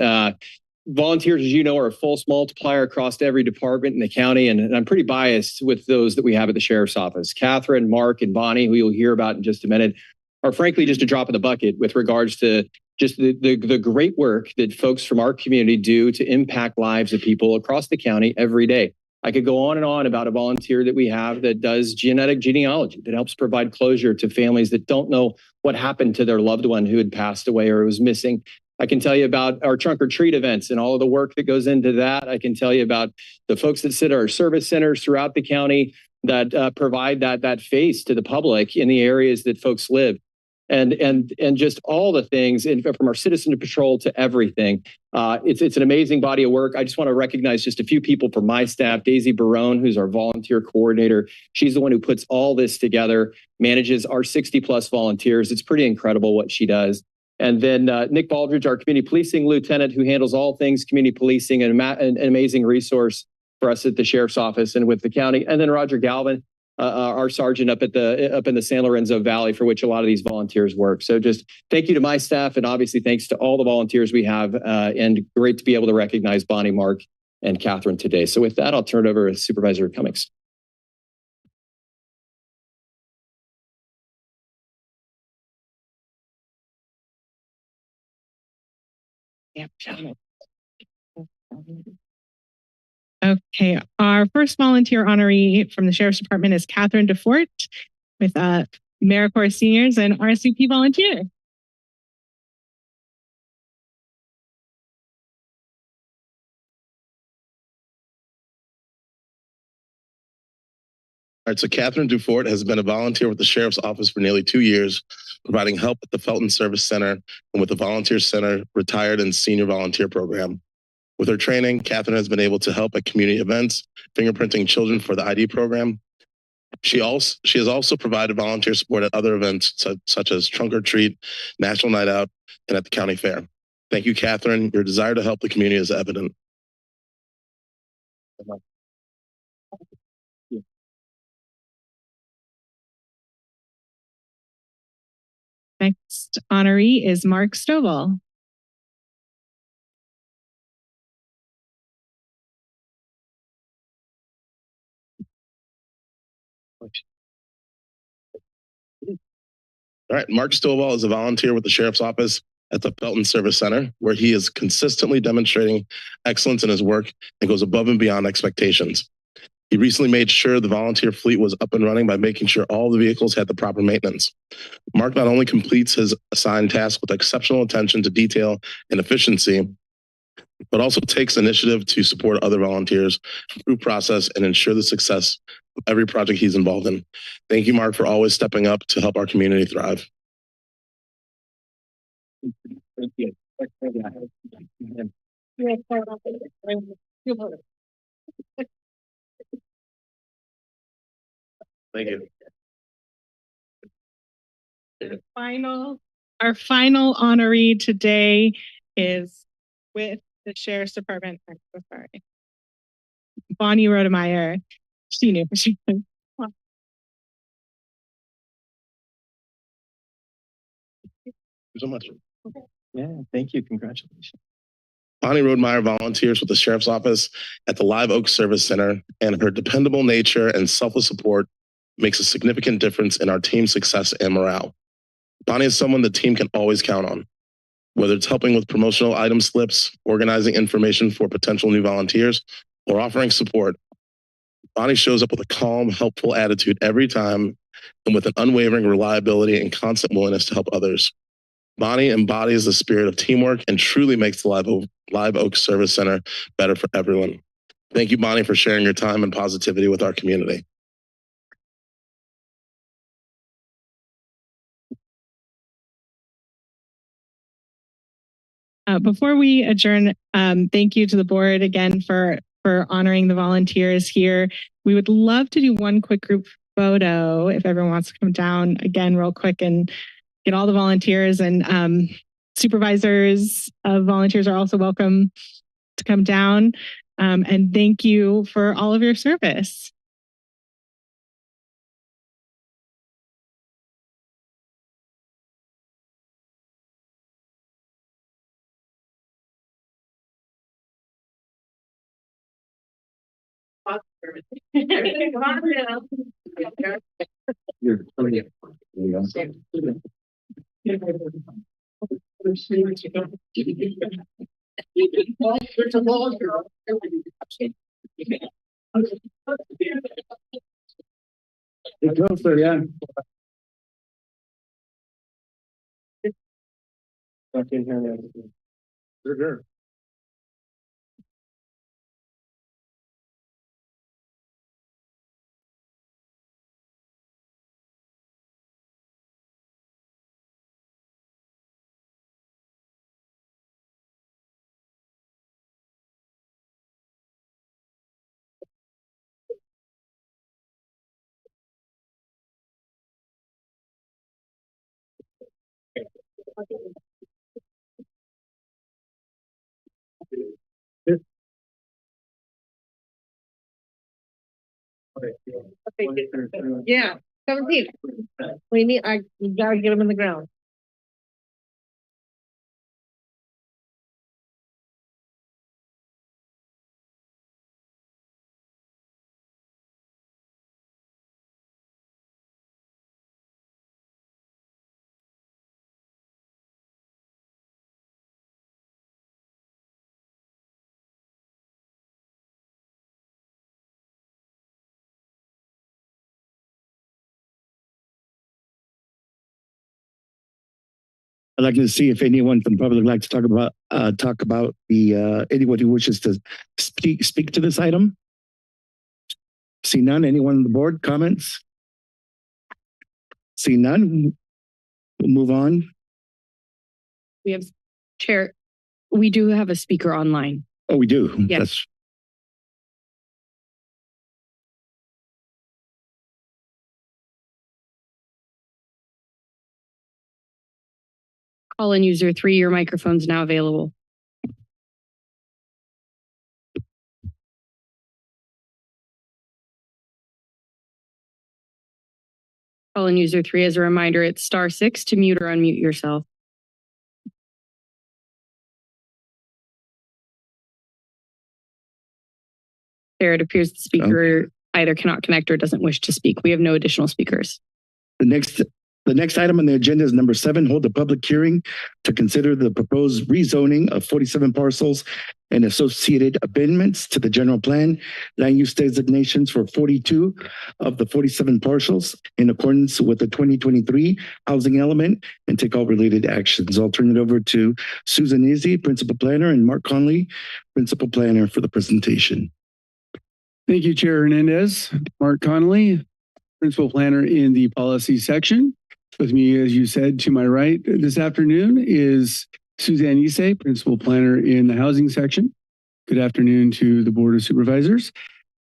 Volunteers, as you know, are a force multiplier across every department in the county, and I'm pretty biased with those that we have at the Sheriff's Office. Catherine, Mark, and Bonnie, who you'll hear about in just a minute, are frankly just a drop in the bucket with regards to just the great work that folks from our community do to impact lives of people across the county every day. I could go on and on about a volunteer that we have that does genetic genealogy, that helps provide closure to families that don't know what happened to their loved one who had passed away or was missing. I can tell you about our trunk or treat events and all of the work that goes into that. I can tell you about the folks that sit at our service centers throughout the county that provide that face to the public in the areas that folks live. And just all the things from our citizen patrol to everything. It's an amazing body of work. I just want to recognize just a few people from my staff. Daisy Barone, who's our volunteer coordinator. She's the one who puts all this together, manages our 60 plus volunteers. It's pretty incredible what she does. And then Nick Baldridge, our community policing lieutenant, who handles all things community policing and an amazing resource for us at the Sheriff's Office and with the county. And then Roger Galvin, our sergeant up in the San Lorenzo Valley, for which a lot of these volunteers work. So just thank you to my staff, and obviously thanks to all the volunteers we have, and great to be able to recognize Bonnie, Mark, and Catherine today. So with that, I'll turn it over to Supervisor Cummings. Okay, our first volunteer honoree from the Sheriff's Department is Catherine DeFort with AmeriCorps Seniors and RSVP volunteer. All right, so Catherine DeFort has been a volunteer with the Sheriff's Office for nearly 2 years, providing help at the Felton Service Center and with the Volunteer Center Retired and Senior Volunteer Program. With her training, Catherine has been able to help at community events, fingerprinting children for the ID program, She has also provided volunteer support at other events such as Trunk or Treat, National Night Out, and at the county fair. Thank you, Catherine. Your desire to help the community is evident. Next honoree is Mark Stovall. All right, Mark Stovall is a volunteer with the Sheriff's Office at the Felton Service Center, where he is consistently demonstrating excellence in his work and goes above and beyond expectations. He recently made sure the volunteer fleet was up and running by making sure all the vehicles had the proper maintenance. Mark not only completes his assigned task with exceptional attention to detail and efficiency, but also takes initiative to support other volunteers, improve process, and ensure the success of every project he's involved in. Thank you, Mark, for always stepping up to help our community thrive. Thank you. Thank you. Our final honoree today is with the Sheriff's Department. I'm so sorry. Bonnie Rodemeyer. She knew. Thank you so much. Yeah, thank you. Congratulations. Bonnie Rodemeyer volunteers with the Sheriff's Office at the Live Oak Service Center, and her dependable nature and selfless support makes a significant difference in our team's success and morale. Bonnie is someone the team can always count on, whether it's helping with promotional item slips, organizing information for potential new volunteers, or offering support. Bonnie shows up with a calm, helpful attitude every time and with an unwavering reliability and constant willingness to help others. Bonnie embodies the spirit of teamwork and truly makes the Live Oak Service Center better for everyone. Thank you, Bonnie, for sharing your time and positivity with our community. Before we adjourn, thank you to the board again for honoring the volunteers here. We would love to do one quick group photo if everyone wants to come down again real quick and get all the volunteers, and supervisors of volunteers are also welcome to come down. And thank you for all of your service. Come on down. There's a law girl. It goes there, yeah. Back in here now. Sure. Yeah, 17. We need, you gotta get them in the ground. I'd like to see if anyone from the public would like to talk about the anyone who wishes to speak to this item. See none. Anyone on the board comments? See none. We'll move on. We have Chair. We do have a speaker online. Oh, we do. Yes. That's Call-in user 3, your microphone's now available. Call-in user 3, as a reminder, it's *6 to mute or unmute yourself. There, it appears the speaker either cannot connect or doesn't wish to speak. We have no additional speakers. The next item on the agenda is number 7, hold a public hearing to consider the proposed rezoning of 47 parcels and associated amendments to the general plan, land use designations for 42 of the 47 parcels in accordance with the 2023 housing element, and take all related actions. I'll turn it over to Susan Izzy, Principal Planner, and Mark Conley, Principal Planner, for the presentation. Thank you, Chair Hernandez. Mark Connolly, Principal Planner in the Policy section. With me, as you said, to my right this afternoon is Suzanne Issei, Principal Planner in the Housing section. Good afternoon to the Board of Supervisors.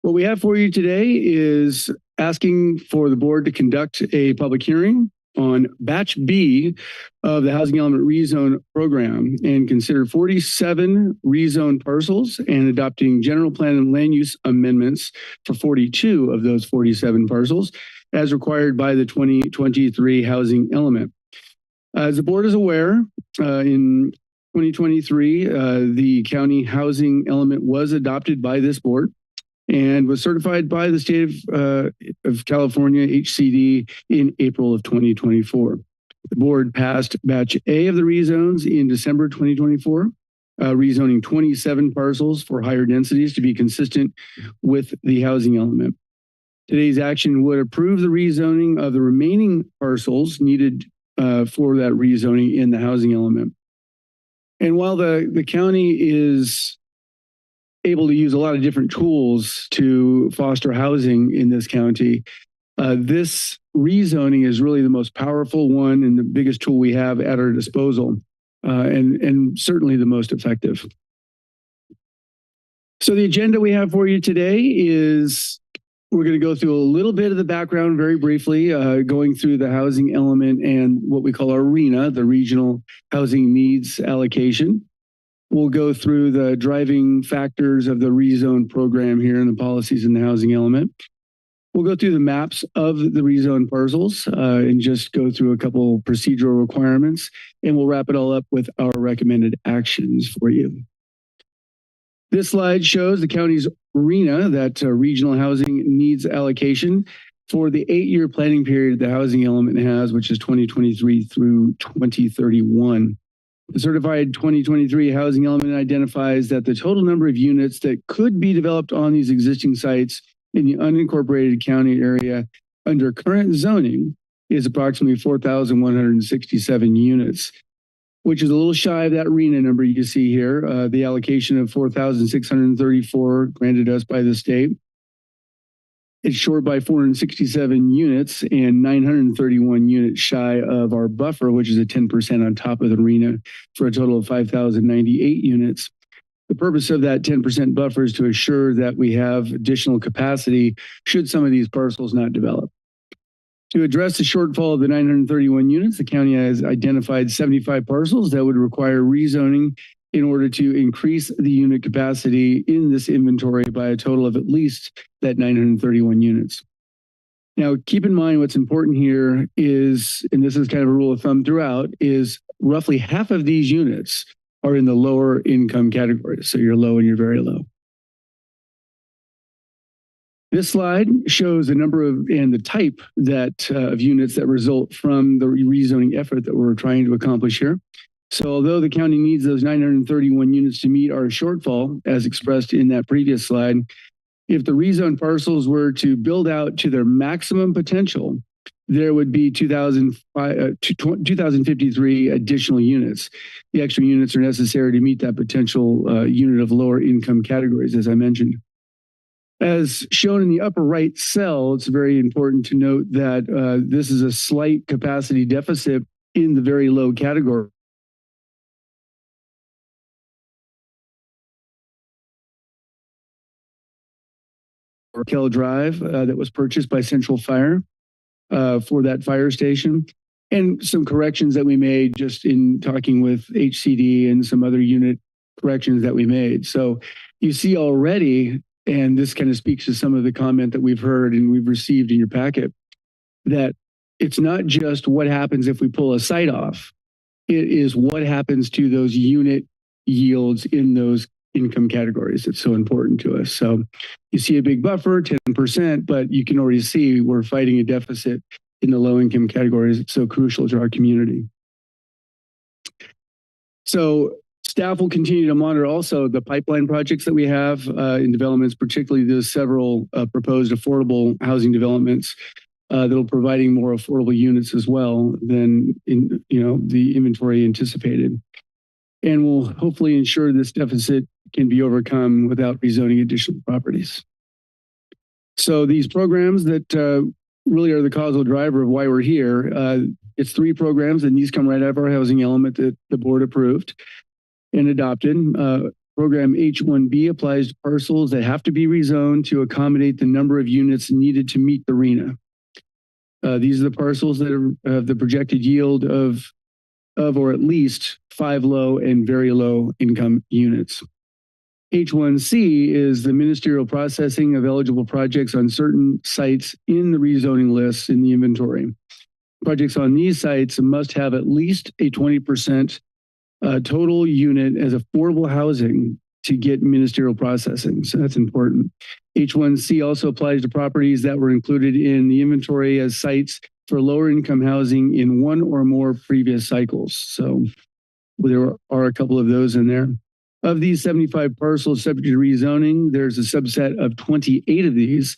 What we have for you today is asking for the board to conduct a public hearing on Batch B of the Housing Element Rezone Program and consider 47 rezone parcels and adopting general plan and land use amendments for 42 of those 47 parcels as required by the 2023 housing element. As the board is aware, in 2023, the county housing element was adopted by this board and was certified by the state of California HCD in April of 2024. The board passed batch A of the rezones in December 2024, rezoning 27 parcels for higher densities to be consistent with the housing element. Today's action would approve the rezoning of the remaining parcels needed for that rezoning in the housing element. And while the county is able to use a lot of different tools to foster housing in this county, this rezoning is really the most powerful one and the biggest tool we have at our disposal, and certainly the most effective. So the agenda we have for you today is we're going to go through a little bit of the background very briefly, going through the housing element and what we call our RHNA, the Regional Housing Needs Allocation. We'll go through the driving factors of the rezone program here and the policies in the housing element. We'll go through the maps of the rezone parcels and just go through a couple procedural requirements, and we'll wrap it all up with our recommended actions for you. This slide shows the county's RHNA, that Regional Housing Needs Allocation, for the 8-year planning period the housing element has, which is 2023 through 2031. The certified 2023 housing element identifies that the total number of units that could be developed on these existing sites in the unincorporated county area under current zoning is approximately 4,167 units, which is a little shy of that RHNA number you see here. The allocation of 4,634 granted us by the state. It's short by 467 units and 931 units shy of our buffer, which is a 10% on top of the RHNA, for a total of 5,098 units. The purpose of that 10% buffer is to assure that we have additional capacity should some of these parcels not develop. To address the shortfall of the 931 units, the county has identified 75 parcels that would require rezoning in order to increase the unit capacity in this inventory by a total of at least that 931 units. Now, keep in mind what's important here is, and this is kind of a rule of thumb throughout, is roughly half of these units are in the lower income category. So you're low and you're very low. This slide shows the number of and the type of units that result from the rezoning effort that we're trying to accomplish here. So although the county needs those 931 units to meet our shortfall, as expressed in that previous slide, if the rezoned parcels were to build out to their maximum potential, there would be 2,053 additional units. The extra units are necessary to meet that potential unit of lower income categories, as I mentioned. As shown in the upper right cell, it's very important to note that this is a slight capacity deficit in the very low category. Kell Drive that was purchased by Central Fire for that fire station. and some corrections that we made just in talking with HCD and some other unit corrections that we made. So you see already, and this kind of speaks to some of the comment that we've heard and we've received in your packet, that it's not just what happens if we pull a site off. It is what happens to those unit yields in those income categories. It's so important to us. So you see a big buffer, 10%, but you can already see we're fighting a deficit in the low income categories. It's so crucial to our community. So staff will continue to monitor also the pipeline projects that we have in developments, particularly those several proposed affordable housing developments that will providing more affordable units as well than in the inventory anticipated. And will hopefully ensure this deficit can be overcome without rezoning additional properties. So these programs that really are the causal driver of why we're here, it's 3 programs, and these come right out of our housing element that the board approved and adopted. Program H1B applies to parcels that have to be rezoned to accommodate the number of units needed to meet the RHNA. These are the parcels that have the projected yield of or at least 5 low and very low income units. H1C is the ministerial processing of eligible projects on certain sites in the rezoning lists in the inventory. Projects on these sites must have at least a 20% total unit as affordable housing to get ministerial processing. So that's important. H1C also applies to properties that were included in the inventory as sites for lower income housing in one or more previous cycles. So there are a couple of those in there. Of these 75 parcels subject to rezoning, there's a subset of 28 of these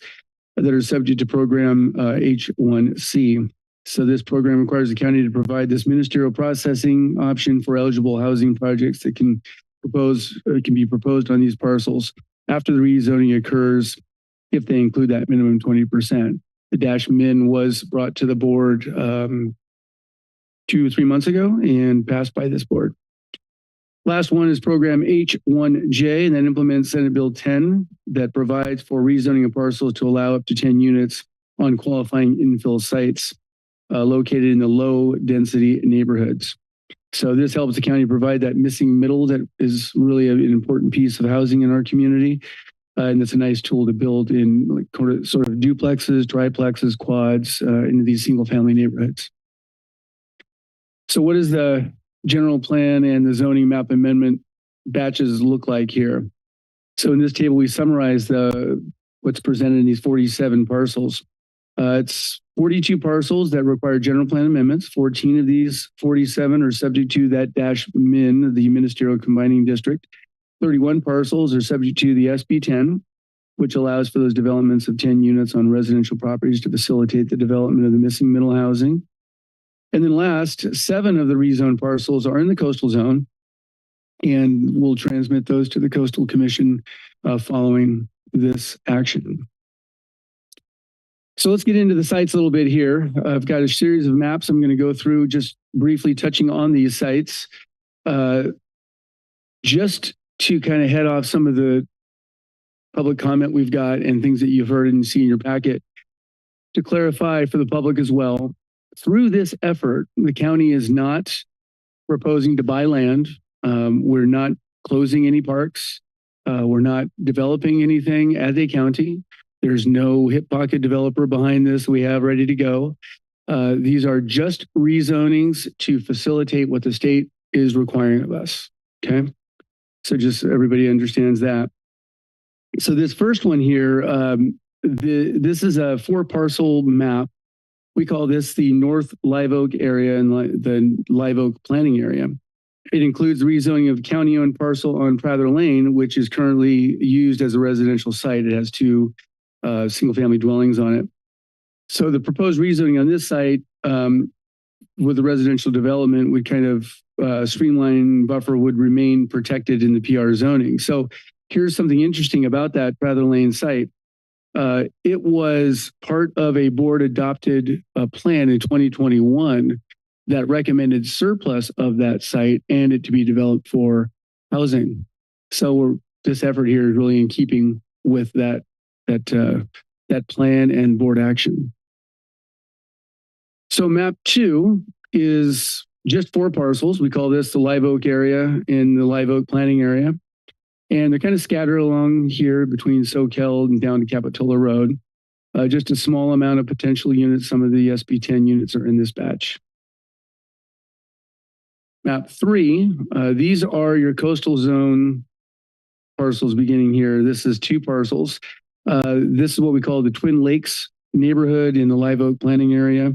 that are subject to program H1C. So this program requires the county to provide this ministerial processing option for eligible housing projects that can be proposed on these parcels after the rezoning occurs if they include that minimum 20%. The dash min was brought to the board 2 or 3 months ago and passed by this board. Last one is program H1J, and that implements Senate Bill 10 that provides for rezoning of parcels to allow up to 10 units on qualifying infill sites located in the low density neighborhoods. So this helps the county provide that missing middle that is really an important piece of housing in our community. And it's a nice tool to build in sort of duplexes, triplexes, quads into these single family neighborhoods. So what does the general plan and the zoning map amendment batches look like here? So in this table, we summarize what's presented in these 47 parcels. It's 42 parcels that require general plan amendments. 14 of these 47 are subject to that dash min, the ministerial combining district. 31 parcels are subject to the SB 10, which allows for those developments of 10 units on residential properties to facilitate the development of the missing middle housing. And then last, 7 of the rezoned parcels are in the coastal zone, and we'll transmit those to the Coastal Commission following this action. So let's get into the sites a little bit here. I've got a series of maps I'm going to go through, just briefly touching on these sites. Just to kind of head off some of the public comment we've got and things that you've heard and seen in your packet. To clarify for the public as well, through this effort, the county is not proposing to buy land. We're not closing any parks. We're not developing anything as a county. There's no hip pocket developer behind this we have ready to go. These are just rezonings to facilitate what the state is requiring of us, okay? So just so everybody understands that. So this first one here, this is a 4-parcel map. We call this the North Live Oak area and the Live Oak planning area. It includes rezoning of county-owned parcel on Prather Lane, which is currently used as a residential site. It has 2 single-family dwellings on it. So the proposed rezoning on this site with the residential development would kind of streamline buffer would remain protected in the PR zoning. So here's something interesting about that Prather Lane site. It was part of a board adopted plan in 2021 that recommended surplus of that site and it to be developed for housing. So this effort here is really in keeping with that plan and board action. So map 2 is just 4 parcels. We call this the Live Oak area in the Live Oak planning area. And they're kind of scattered along here between Soquel and down to Capitola Road. Just a small amount of potential units. Some of the SB 10 units are in this batch. Map 3, these are your coastal zone parcels beginning here. This is 2 parcels. This is what we call the Twin Lakes neighborhood in the Live Oak planning area.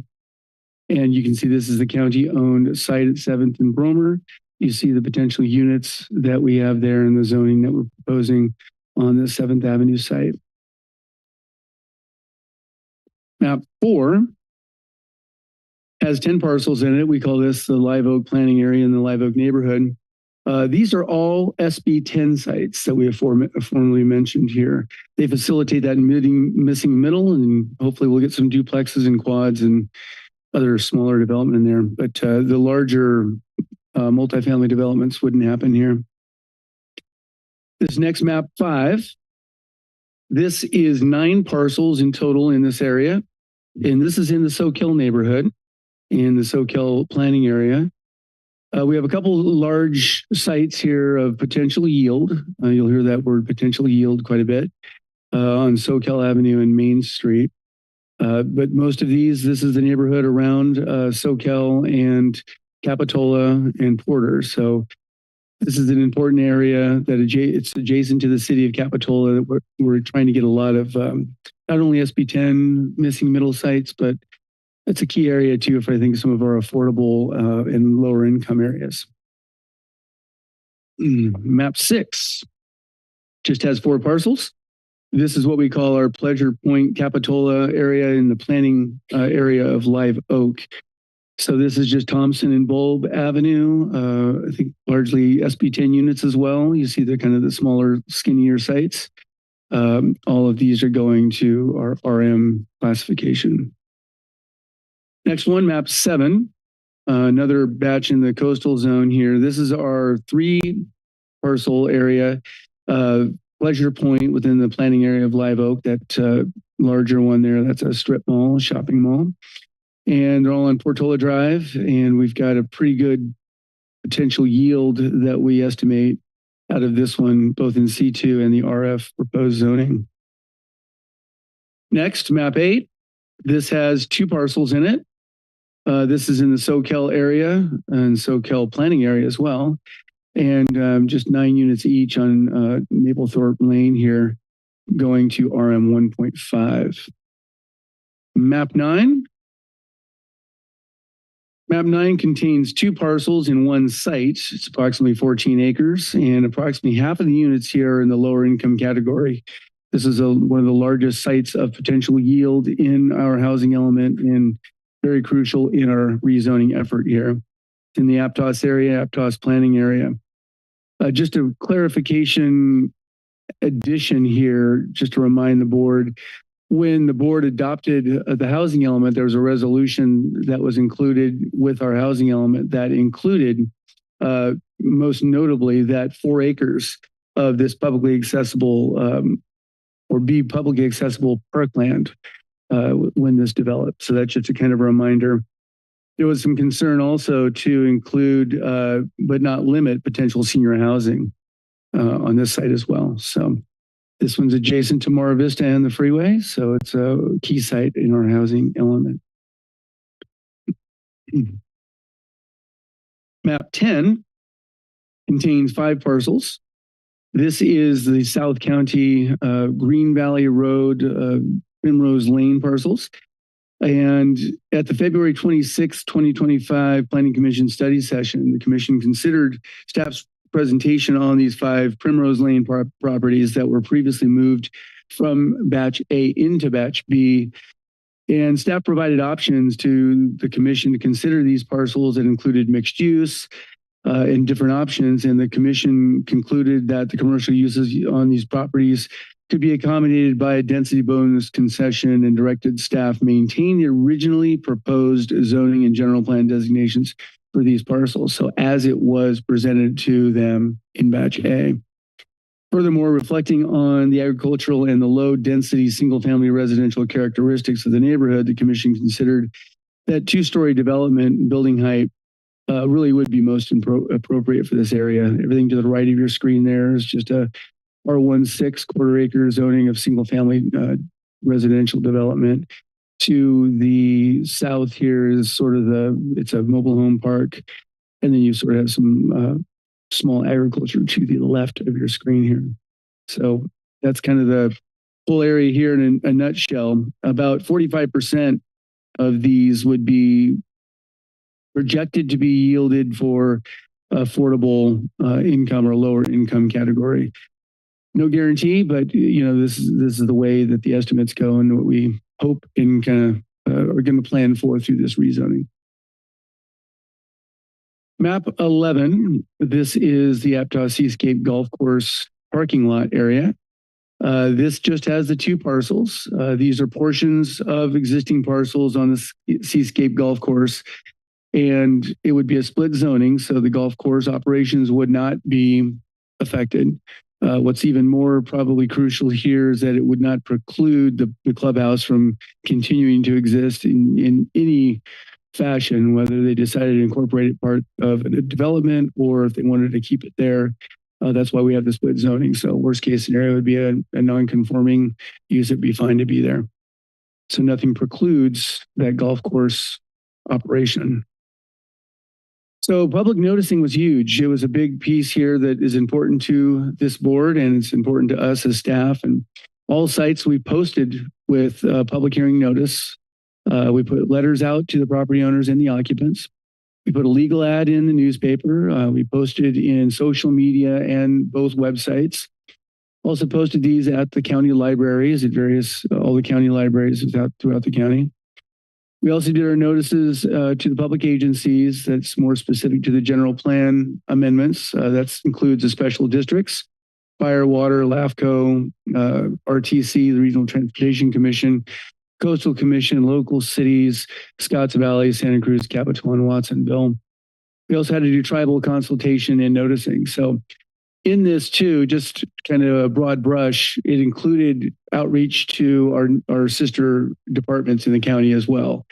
And you can see this is the county-owned site at 7th and Bromer. You see the potential units that we have there in the zoning that we're proposing on the 7th Avenue site. Map 4 has 10 parcels in it. We call this the Live Oak planning area in the Live Oak neighborhood. These are all SB 10 sites that we have formally mentioned here. They facilitate that missing middle, and hopefully we'll get some duplexes and quads and other smaller development in there. But the larger multifamily developments wouldn't happen here. This next map 5, this is 9 parcels in total in this area. And this is in the Soquel neighborhood, in the Soquel planning area. We have a couple large sites here of potential yield. You'll hear that word potential yield quite a bit on Soquel Avenue and Main Street. But most of these, this is the neighborhood around Soquel and Capitola and Porter. So this is an important area that it's adjacent to the city of Capitola. That we're trying to get a lot of not only SB 10 missing middle sites, but it's a key area too for I think some of our affordable and lower income areas. Map 6 just has 4 parcels. This is what we call our Pleasure Point Capitola area in the planning area of Live Oak. So this is just Thompson and Bulb Avenue. I think largely SB 10 units as well. You see the kind of the smaller, skinnier sites. All of these are going to our RM classification. Next one, map 7, another batch in the coastal zone here. This is our 3 parcel area, Pleasure Point within the planning area of Live Oak, that larger one there, that's a strip mall, shopping mall. And they're all on Portola Drive, and we've got a pretty good potential yield that we estimate out of this one, both in C2 and the RF proposed zoning. Next, map 8. This has 2 parcels in it. This is in the Soquel area and Soquel planning area as well. And just 9 units each on Maplethorpe Lane here, going to RM 1.5. Map 9. Map 9 contains 2 parcels in 1 site. It's approximately 14 acres, and approximately half of the units here are in the lower income category. This is one of the largest sites of potential yield in our housing element and very crucial in our rezoning effort here. In the Aptos area, Aptos planning area. Just a clarification addition here, just to remind the board, when the board adopted the housing element, there was a resolution that was included with our housing element that included, most notably, that 4 acres of this publicly accessible or be publicly accessible parkland when this developed. So that's just a kind of a reminder. There was some concern also to include, but not limit, potential senior housing on this site as well. So this one's adjacent to Mora Vista and the freeway, so it's a key site in our housing element. Map 10 contains 5 parcels. This is the South County Green Valley Road Primrose Lane parcels. And at the February 26, 2025 Planning Commission study session, the commission considered staff's presentation on these 5 Primrose Lane properties that were previously moved from batch A into batch B. And staff provided options to the commission to consider these parcels that included mixed use and different options. And the commission concluded that the commercial uses on these properties could be accommodated by a density bonus concession, and directed staff maintain the originally proposed zoning and general plan designations for these parcels, so as it was presented to them in batch A. Furthermore, reflecting on the agricultural and the low density single family residential characteristics of the neighborhood, the commission considered that two-story development building height really would be most appropriate for this area. Everything to the right of your screen there is just a R16 quarter acre zoning of single family residential development. To the south here is sort of it's a mobile home park. And then you sort of have some small agriculture to the left of your screen here. So that's kind of the whole area here in a nutshell. About 45% of these would be projected to be yielded for affordable income or lower income category. No guarantee, but this is the way that the estimates go and what we hope and kind of are going to plan for through this rezoning. Map 11, this is the Aptos Seascape Golf Course parking lot area. This just has the two parcels. These are portions of existing parcels on the Seascape Golf Course, and it would be a split zoning, so the golf course operations would not be affected. What's even more probably crucial here is that it would not preclude the clubhouse from continuing to exist in any fashion, whether they decided to incorporate it part of a development or if they wanted to keep it there. That's why we have the split zoning. So worst case scenario would be a non-conforming use. It'd be fine to be there. So nothing precludes that golf course operation. So public noticing was huge. It was a big piece here that is important to this board and it's important to us as staff. And all sites we posted with public hearing notice. We put letters out to the property owners and the occupants. We put a legal ad in the newspaper. We posted in social media and both websites. Also posted these at the county libraries at all the county libraries throughout the county. We also did our notices to the public agencies that's more specific to the general plan amendments. That includes the special districts, Fire, Water, LAFCO, RTC, the Regional Transportation Commission, Coastal Commission, local cities, Scotts Valley, Santa Cruz, Capitola, and Watsonville. We also had to do tribal consultation and noticing. So in this too, just kind of a broad brush, it included outreach to our sister departments in the county as well.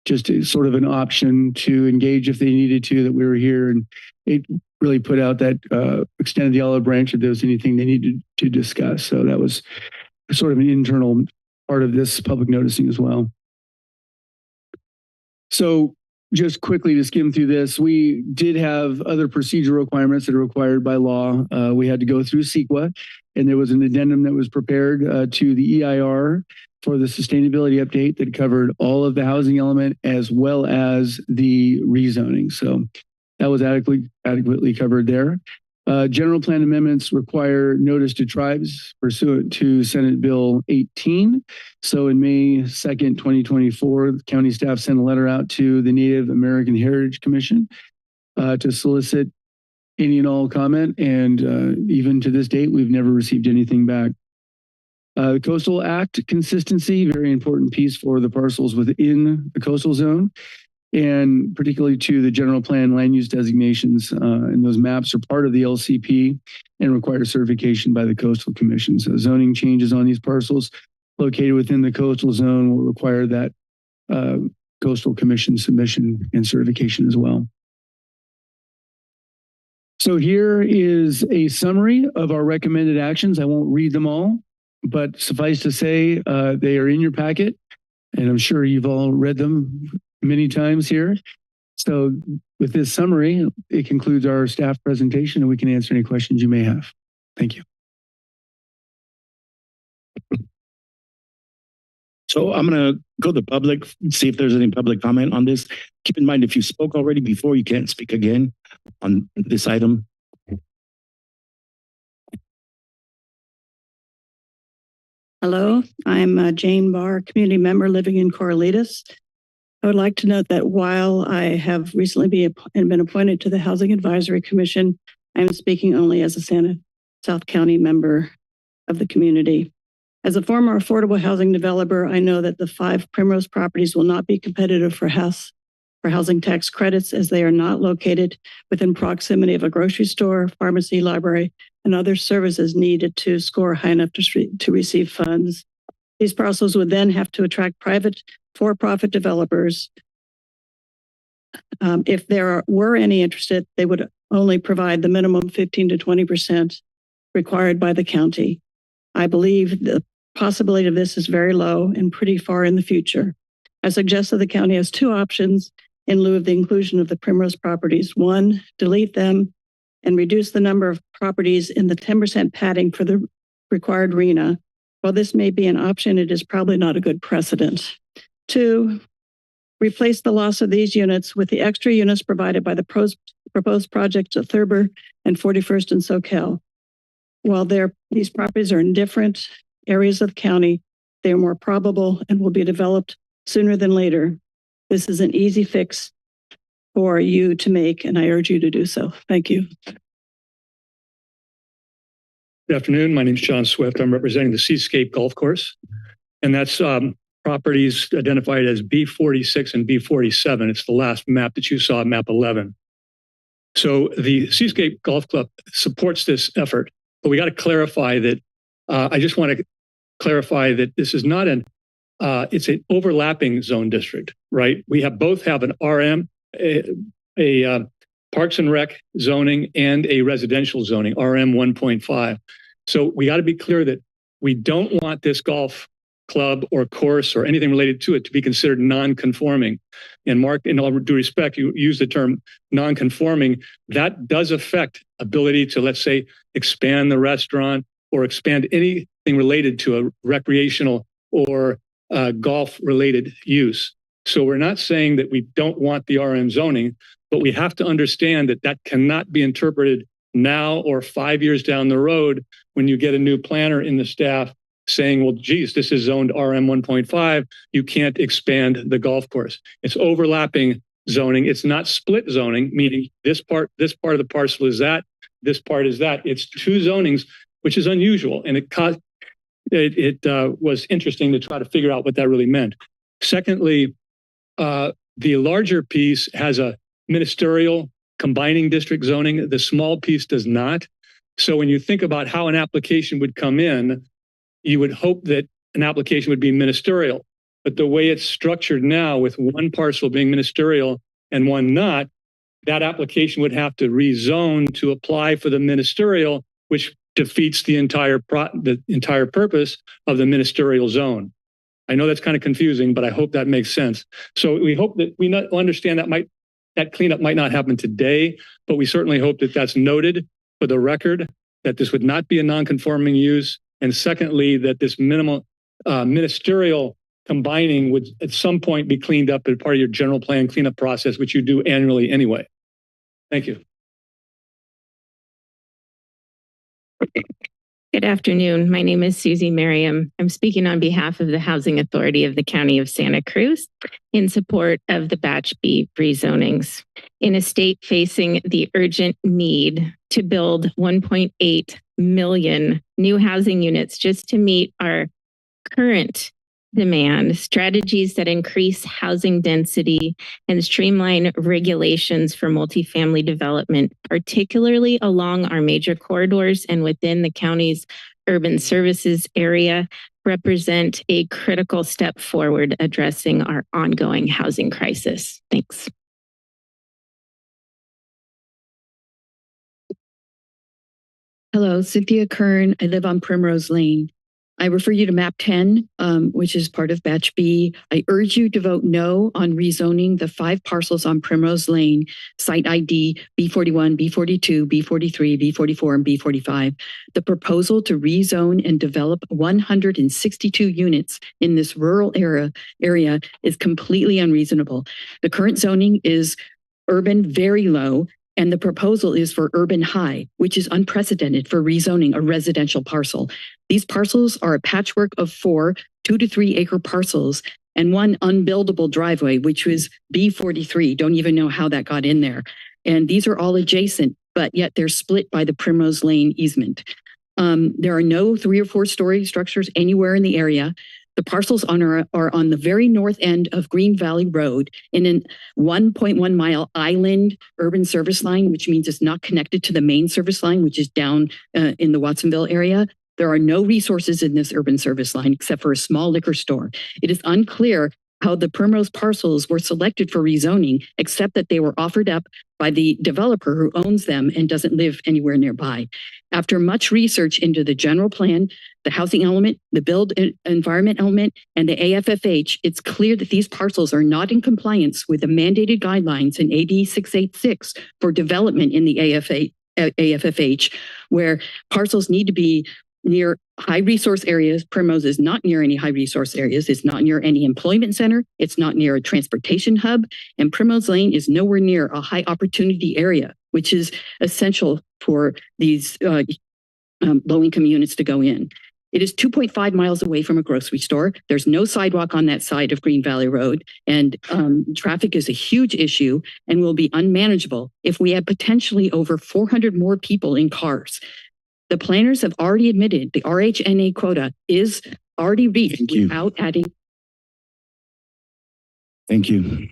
Just sort of an option to engage if they needed to, that we were here, and it really put out that extended the olive branch if there was anything they needed to discuss. So that was sort of an internal part of this public noticing as well. So just quickly to skim through this, we did have other procedural requirements that are required by law. We had to go through CEQA, and there was an addendum that was prepared to the EIR for the sustainability update that covered all of the housing element as well as the rezoning. So that was adequately covered there. General plan amendments require notice to tribes pursuant to Senate Bill 18. So in May 2nd, 2024, the county staff sent a letter out to the Native American Heritage Commission to solicit any and all comment. And even to this date, we've never received anything back. The Coastal Act consistency, very important piece for the parcels within the coastal zone, and particularly to the general plan land use designations. And those maps are part of the LCP and require certification by the Coastal Commission. So zoning changes on these parcels located within the coastal zone will require that Coastal Commission submission and certification as well. So here is a summary of our recommended actions. I won't read them all, but suffice to say, they are in your packet, and I'm sure you've all read them many times here. So with this summary, it concludes our staff presentation, and we can answer any questions you may have. Thank you. So I'm going to go to the public, see if there's any public comment on this. Keep in mind, if you spoke already before, you can't speak again on this item. Hello, I'm Jane Barr, community member living in Corralitos. I would like to note that while I have recently been appointed to the Housing Advisory Commission, I am speaking only as a South County member of the community. As a former affordable housing developer, I know that the 5 Primrose properties will not be competitive for housing tax credits, as they are not located within proximity of a grocery store, pharmacy, library, and other services needed to score high enough to receive funds. These parcels would then have to attract private for-profit developers If there were any interested, they would only provide the minimum 15 to 20% required by the county. I believe the possibility of this is very low and pretty far in the future. I suggest that the county has two options in lieu of the inclusion of the Primrose properties. One, delete them and reduce the number of properties in the 10% padding for the required RENA. While this may be an option, it is probably not a good precedent. Two, replace the loss of these units with the extra units provided by the proposed projects at Thurber and 41st and SoCal. While these properties are in different areas of the county, they are more probable and will be developed sooner than later. This is an easy fix for you to make, and I urge you to do so. Thank you. Good afternoon. My name is John Swift. I'm representing the Seascape Golf Course, and that's properties identified as B46 and B47. It's the last map that you saw, map 11. So the Seascape Golf Club supports this effort, but we got to clarify that. I just want to clarify that this is not it's an overlapping zone district, right? We both have an RM, a Parks and Rec zoning and a residential zoning, RM 1.5. So we got to be clear that we don't want this golf club or course or anything related to it to be considered non-conforming. And Mark, in all due respect, you use the term non-conforming. That does affect ability to, let's say, expand the restaurant or expand anything related to a recreational or golf-related use. So we're not saying that we don't want the RM zoning, but we have to understand that that cannot be interpreted now or 5 years down the road when you get a new planner in the staff saying, well, geez, this is zoned RM 1.5. You can't expand the golf course. It's overlapping zoning. It's not split zoning, meaning this part of the parcel is that, this part is that. It's two zonings, which is unusual. And it was interesting to try to figure out what that really meant. Secondly, the larger piece has a ministerial combining district zoning. The small piece does not. So when you think about how an application would come in, you would hope that an application would be ministerial. But the way it's structured now with one parcel being ministerial and one not, that application would have to rezone to apply for the ministerial, which defeats the entire purpose of the ministerial zone. I know that's kind of confusing, but I hope that makes sense. So we hope that we understand that cleanup might not happen today, but we certainly hope that that's noted for the record, that this would not be a non-conforming use. And secondly, that this minimal ministerial combining would at some point be cleaned up as part of your general plan cleanup process, which you do annually anyway. Thank you. Good afternoon. My name is Susie Merriam. I'm speaking on behalf of the Housing Authority of the County of Santa Cruz in support of the Batch B rezonings in a state facing the urgent need to build 1.8 million new housing units just to meet our current demand, strategies that increase housing density and streamline regulations for multifamily development, particularly along our major corridors and within the county's urban services area, represent a critical step forward addressing our ongoing housing crisis. Thanks. Hello, Cynthia Kern. I live on Primrose Lane. I refer you to map 10, which is part of batch B. I urge you to vote no on rezoning the 5 parcels on Primrose Lane, site ID B41, B42, B43, B44, and B45. The proposal to rezone and develop 162 units in this rural area is completely unreasonable. The current zoning is urban very low, and the proposal is for urban high, which is unprecedented for rezoning a residential parcel. These parcels are a patchwork of 4 2 to 3 acre parcels and one unbuildable driveway, which was B43. Don't even know how that got in there. And these are all adjacent, but yet they're split by the Primrose Lane easement. There are no 3 or 4 story structures anywhere in the area. The parcels are on the very north end of Green Valley Road in a 1.1 mile island urban service line, which means it's not connected to the main service line, which is down in the Watsonville area. There are no resources in this urban service line except for a small liquor store. It is unclear how the Primrose parcels were selected for rezoning, except that they were offered up by the developer who owns them and doesn't live anywhere nearby. After much research into the general plan, the housing element, the build environment element, and the AFFH, it's clear that these parcels are not in compliance with the mandated guidelines in AB 686 for development in the AFFH, where parcels need to be near high resource areas. Primrose is not near any high resource areas. It's not near any employment center. It's not near a transportation hub. And Primrose Lane is nowhere near a high opportunity area, which is essential for these low-income units to go in. It is 2.5 miles away from a grocery store. There's no sidewalk on that side of Green Valley Road, and traffic is a huge issue and will be unmanageable if we have potentially over 400 more people in cars. The planners have already admitted the RHNA quota is already reached without adding. Thank you.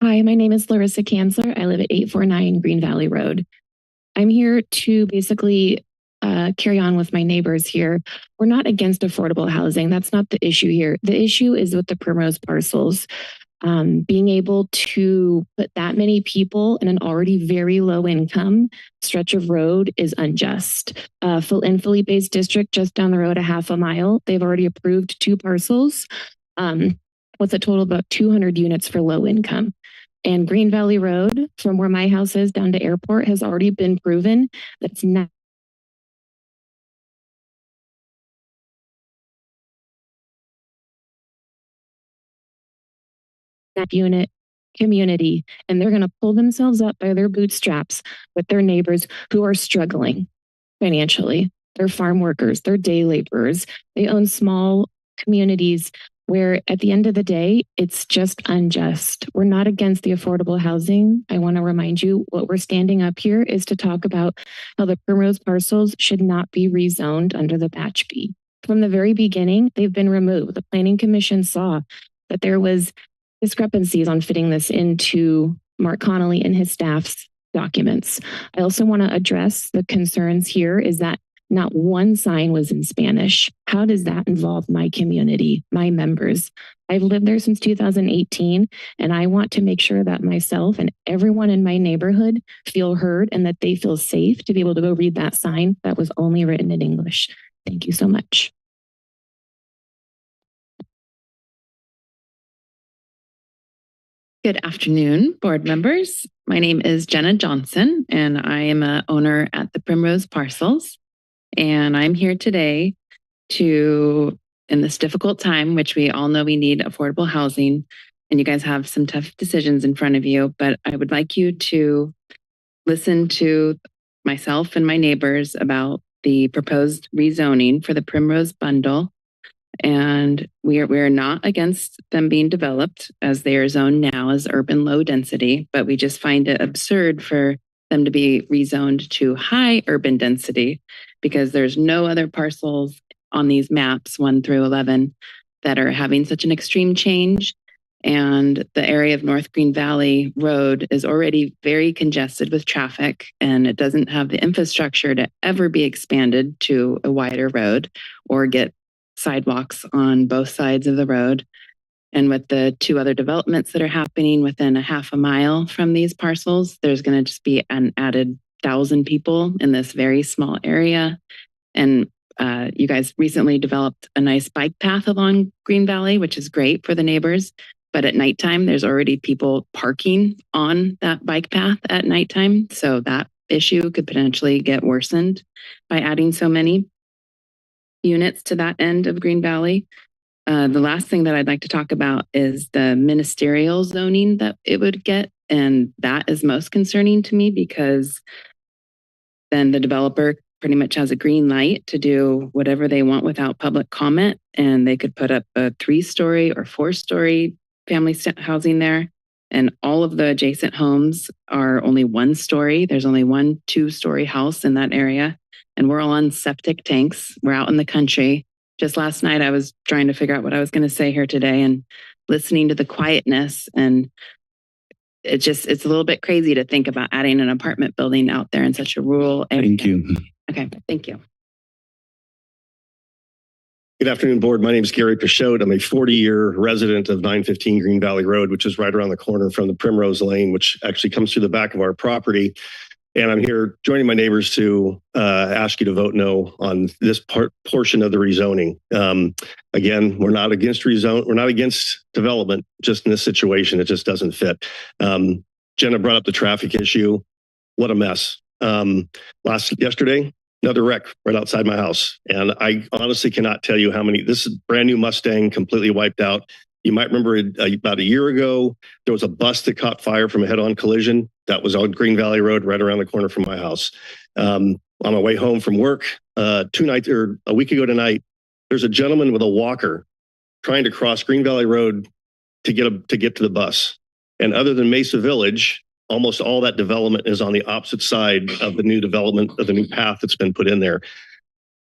Hi, my name is Larissa Kanzler. I live at 849 Green Valley Road. I'm here to basically carry on with my neighbors here. We're not against affordable housing. That's not the issue here. The issue is with the Primrose parcels. Being able to put that many people in an already very low income stretch of road is unjust. In Felipe's district, just down the road a half a mile, they've already approved 2 parcels with a total of about 200 units for low income. And Green Valley Road, from where my house is down to airport, has already been proven that it's not that unit community, and they're going to pull themselves up by their bootstraps with their neighbors who are struggling financially. They're farm workers, they're day laborers, they own small communities where at the end of the day, it's just unjust. We're not against the affordable housing. I want to remind you what we're standing up here is to talk about how the Primrose parcels should not be rezoned under the Batch B. From the very beginning, they've been removed. The Planning Commission saw that there was discrepancies on fitting this into Mark Connolly and his staff's documents. I also want to address the concerns here is that not one sign was in Spanish. How does that involve my community, my members? I've lived there since 2018, and I want to make sure that myself and everyone in my neighborhood feel heard and that they feel safe to be able to go read that sign that was only written in English. Thank you so much. Good afternoon, board members. My name is Jenna Johnson, and I am an owner at the Primrose Parcels. And I'm here today to, in this difficult time, which we all know we need affordable housing, and you guys have some tough decisions in front of you, but I would like you to listen to myself and my neighbors about the proposed rezoning for the Primrose Bundle. And we are not against them being developed as they are zoned now as urban low density, but we just find it absurd for them to be rezoned to high urban density because there's no other parcels on these maps 1 through 11 that are having such an extreme change. And the area of North Green Valley Road is already very congested with traffic, and it doesn't have the infrastructure to ever be expanded to a wider road or get sidewalks on both sides of the road. And with the 2 other developments that are happening within a half a mile from these parcels, there's going to just be an added 1,000 people in this very small area. And you guys recently developed a nice bike path along Green Valley, which is great for the neighbors. But at nighttime, there's already people parking on that bike path at nighttime. So that issue could potentially get worsened by adding so many units to that end of Green Valley. The last thing that I'd like to talk about is the ministerial zoning that it would get. And that is most concerning to me because then the developer pretty much has a green light to do whatever they want without public comment. And they could put up a 3-story or 4-story family housing there. And all of the adjacent homes are only 1 story. There's only 1 2-story house in that area. And we're all on septic tanks. We're out in the country. Just last night, I was trying to figure out what I was going to say here today and listening to the quietness. And it's a little bit crazy to think about adding an apartment building out there in such a rural area. Thank you. Okay, thank you. Good afternoon, board. My name is Gary Pichotte. I'm a 40-year resident of 915 Green Valley Road, which is right around the corner from the Primrose Lane, which actually comes through the back of our property. And I'm here joining my neighbors to ask you to vote no on this portion of the rezoning. Again, we're not against rezone. We're not against development. Just in this situation, it just doesn't fit. Jenna brought up the traffic issue. What a mess. Yesterday, another wreck right outside my house. And I honestly cannot tell you how many. This is brand new Mustang, completely wiped out. You might remember about a year ago, there was a bus that caught fire from a head-on collision. That was on Green Valley Road, right around the corner from my house. On my way home from work, a week ago tonight, there's a gentleman with a walker trying to cross Green Valley Road to get to the bus. And other than Mesa Village, almost all that development is on the opposite side of the new development, of the new path that's been put in there.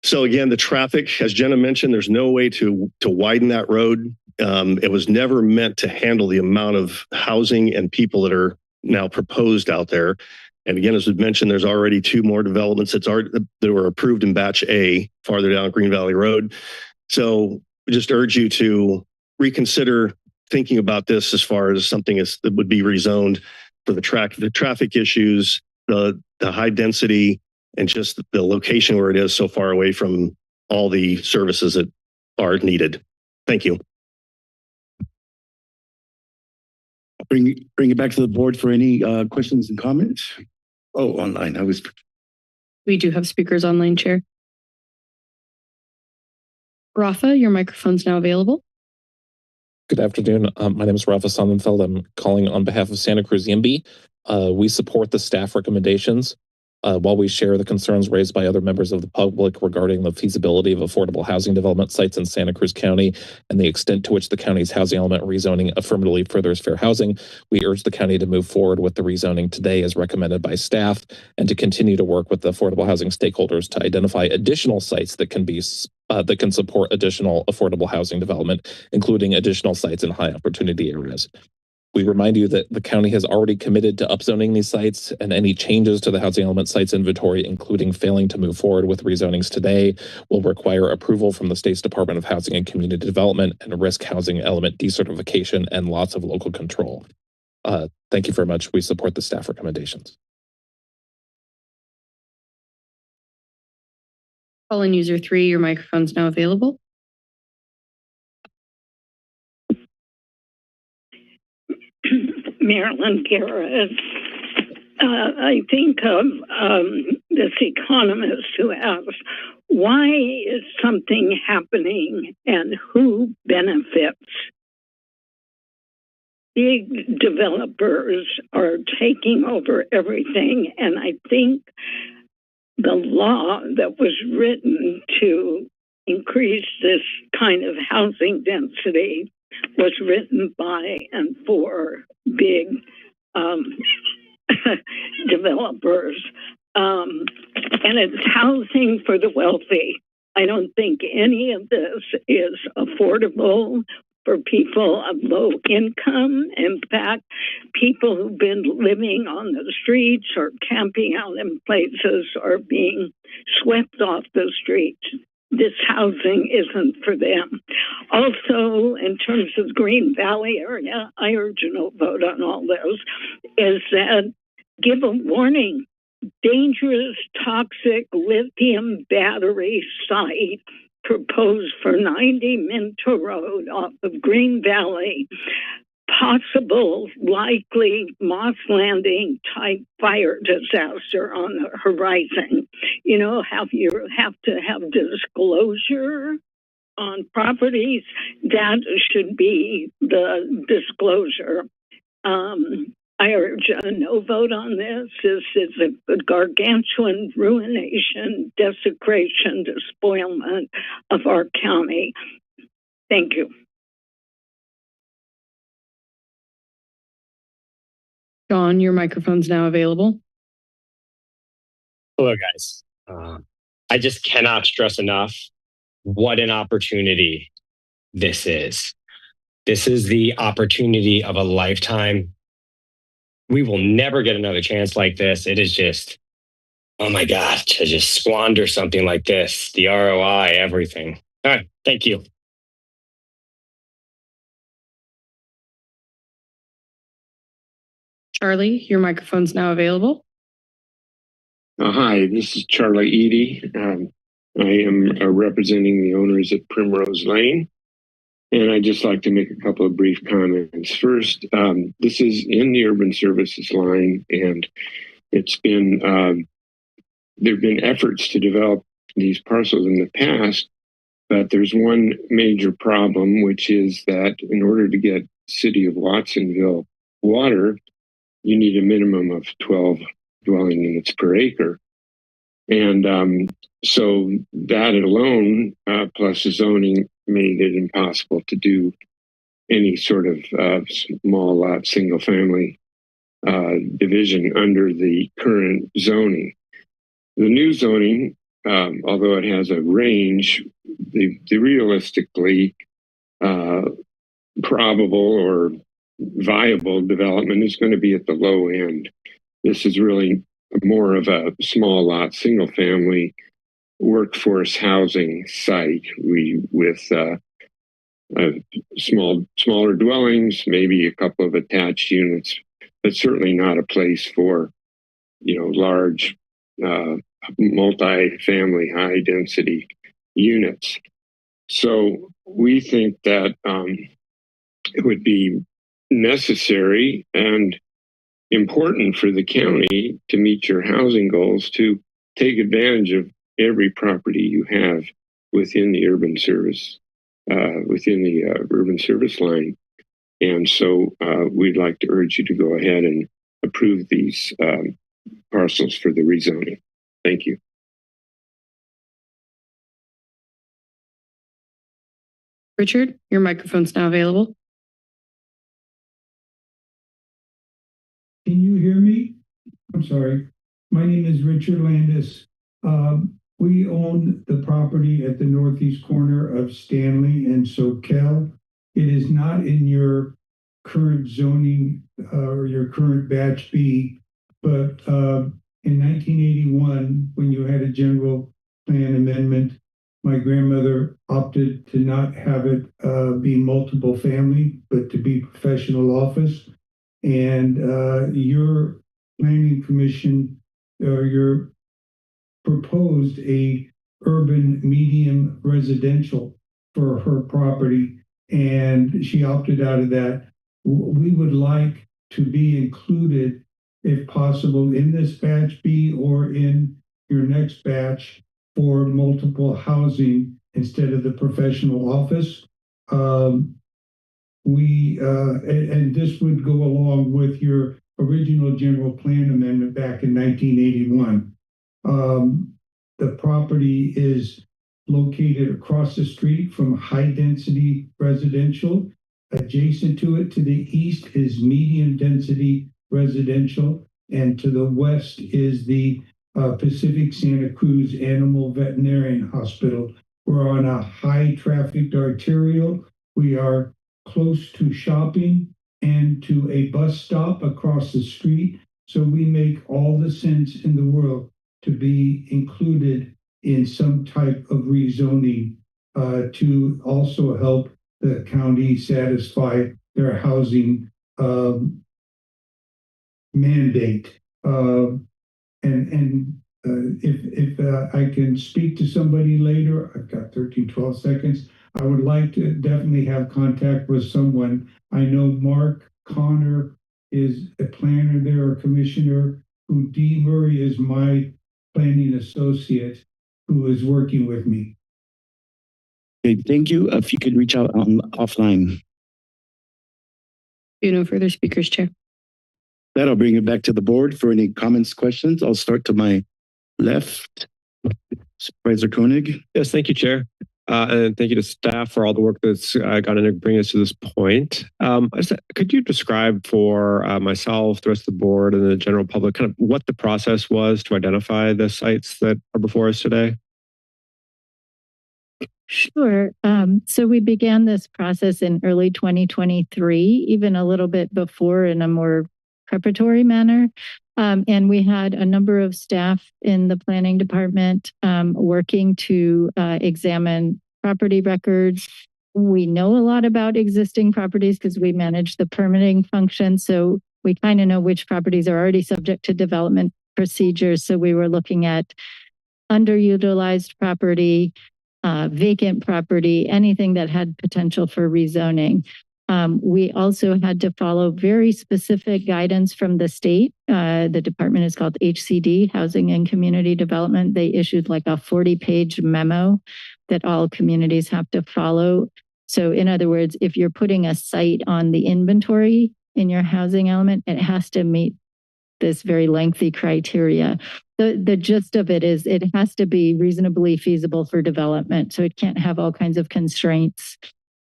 So again, the traffic, as Jenna mentioned, there's no way to widen that road. It was never meant to handle the amount of housing and people that are now proposed out there. And again, as we mentioned, there's already 2 more developments that were approved in batch A farther down Green Valley Road. So we just urge you to reconsider thinking about this as far as something that would be rezoned for the traffic issues, the high density, and just the location where it is so far away from all the services that are needed. Thank you. Bring it back to the board for any questions and comments. Oh, online. We do have speakers online, Chair. Rafa, your microphone's now available. Good afternoon. My name is Rafa Sonnenfeld. I'm calling on behalf of Santa Cruz YIMBY. We support the staff recommendations. While we share the concerns raised by other members of the public regarding the feasibility of affordable housing development sites in Santa Cruz County and the extent to which the county's housing element rezoning affirmatively furthers fair housing, we urge the county to move forward with the rezoning today as recommended by staff and to continue to work with the affordable housing stakeholders to identify additional sites that can support additional affordable housing development, including additional sites in high opportunity areas. We remind you that the county has already committed to upzoning these sites, and any changes to the housing element sites inventory, including failing to move forward with rezonings today, will require approval from the state's Department of Housing and Community Development and risk housing element decertification and lots of local control. Thank you very much. We support the staff recommendations. Call-in user 3, your microphone's now available. Marilyn Garrett. I think of this economist who asks, why is something happening and who benefits? Big developers are taking over everything, and I think the law that was written to increase this kind of housing density was written by and for big developers. And it's housing for the wealthy. I don't think any of this is affordable for people of low income. In fact, people who've been living on the streets or camping out in places are being swept off the streets. This housing isn't for them. Also, in terms of Green Valley area, I urge a no vote on all this, is that give a warning. Dangerous, toxic lithium battery site proposed for 90 Minto Road off of Green Valley. Possible, likely Moss Landing type fire disaster on the horizon. You know, you have to have disclosure on properties. That should be the disclosure. I urge a no vote on this. This is a gargantuan ruination, desecration, despoilment of our county. Thank you. John, your microphone's now available. Hello, guys. I just cannot stress enough what an opportunity this is. This is the opportunity of a lifetime. We will never get another chance like this. It is just, oh my God, to just squander something like this, the ROI, everything. All right, thank you. Charlie, your microphone's now available. Hi, this is Charlie Eady. I am representing the owners at Primrose Lane, and I'd just like to make a couple of brief comments. First, this is in the urban services line, and it's been there have been efforts to develop these parcels in the past, but there's one major problem, which is that in order to get City of Watsonville water, you need a minimum of 12 dwelling units per acre. And so that alone, plus the zoning, made it impossible to do any sort of small lot, single family division under the current zoning. The new zoning, although it has a range, the realistically probable or viable development is going to be at the low end. This is really more of a small lot, single family workforce housing site. With smaller dwellings, maybe a couple of attached units, but certainly not a place for, large multi-family high density units. So we think that it would be necessary and important for the county to meet your housing goals to take advantage of every property you have within the urban service line. And so we'd like to urge you to go ahead and approve these parcels for the rezoning. Thank you. Richard, your microphone's now available. Can you hear me? I'm sorry. My name is Richard Landis. We own the property at the northeast corner of Stanley and Soquel. It is not in your current zoning or your current batch B, but in 1981, when you had a general plan amendment, my grandmother opted to not have it be multiple family, but to be professional office. And your planning commission or your proposed a urban medium residential for her property, and she opted out of that. We would like to be included, if possible, in this batch B or in your next batch for multiple housing instead of the professional office. And this would go along with your original general plan amendment back in 1981. The property is located across the street from high density residential. Adjacent to it to the east is medium density residential, and to the west is the Pacific Santa Cruz Animal Veterinarian Hospital. We're on a high trafficked arterial. We are close to shopping and to a bus stop across the street. So we make all the sense in the world to be included in some type of rezoning to also help the county satisfy their housing mandate. If I can speak to somebody later, I've got 12 seconds. I would like to definitely have contact with someone. I know Mark Connor is a planner there, or commissioner, who Dee Murray is my planning associate who is working with me. Okay, thank you. If you could reach out offline. No further speakers, Chair. That'll bring it back to the board for any comments, questions. I'll start to my left. Supervisor Koenig. Yes, thank you, Chair. And thank you to staff for all the work that's gone into bringing us to this point. Could you describe for myself, the rest of the board, and the general public kind of what the process was to identify the sites that are before us today? Sure. So we began this process in early 2023, even a little bit before in a more preparatory manner. And we had a number of staff in the planning department working to examine property records. We know a lot about existing properties because we manage the permitting function. So we kind of know which properties are already subject to development procedures. So we were looking at underutilized property, vacant property, anything that had potential for rezoning. We also had to follow very specific guidance from the state. The department is called HCD, Housing and Community Development. They issued like a 40-page memo that all communities have to follow. So in other words, if you're putting a site on the inventory in your housing element, it has to meet this very lengthy criteria. The gist of it is it has to be reasonably feasible for development. So it can't have all kinds of constraints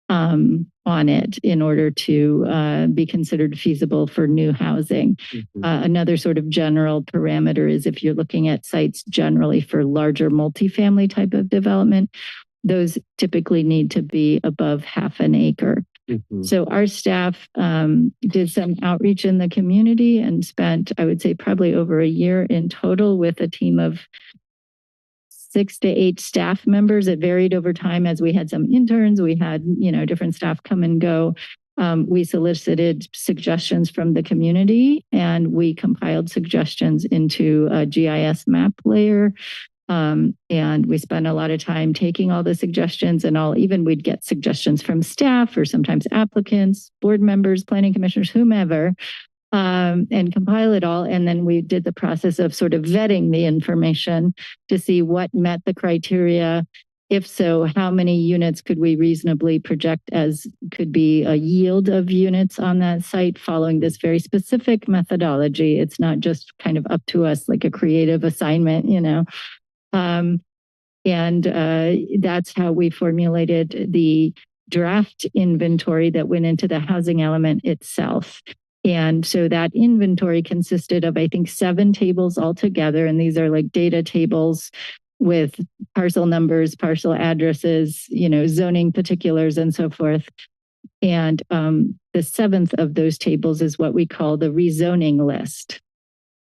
on it in order to be considered feasible for new housing. Another sort of general parameter is if you're looking at sites generally for larger multifamily type of development, those typically need to be above half an acre. So our staff did some outreach in the community and spent, I would say, probably over a year in total with a team of 6 to 8 staff members. It varied over time as we had some interns, we had, different staff come and go. We solicited suggestions from the community and we compiled suggestions into a GIS map layer. And we spent a lot of time taking all the suggestions and even we'd get suggestions from staff or sometimes applicants, board members, planning commissioners, whomever, and compile it all. And then we did the process of sort of vetting the information to see what met the criteria. If so, how many units could we reasonably project as could be a yield of units on that site following this very specific methodology. It's not just kind of up to us like a creative assignment, and that's how we formulated the draft inventory that went into the housing element itself. And so that inventory consisted of, I think, 7 tables altogether. And these are like data tables with parcel numbers, parcel addresses, zoning particulars and so forth. And the 7th of those tables is what we call the rezoning list.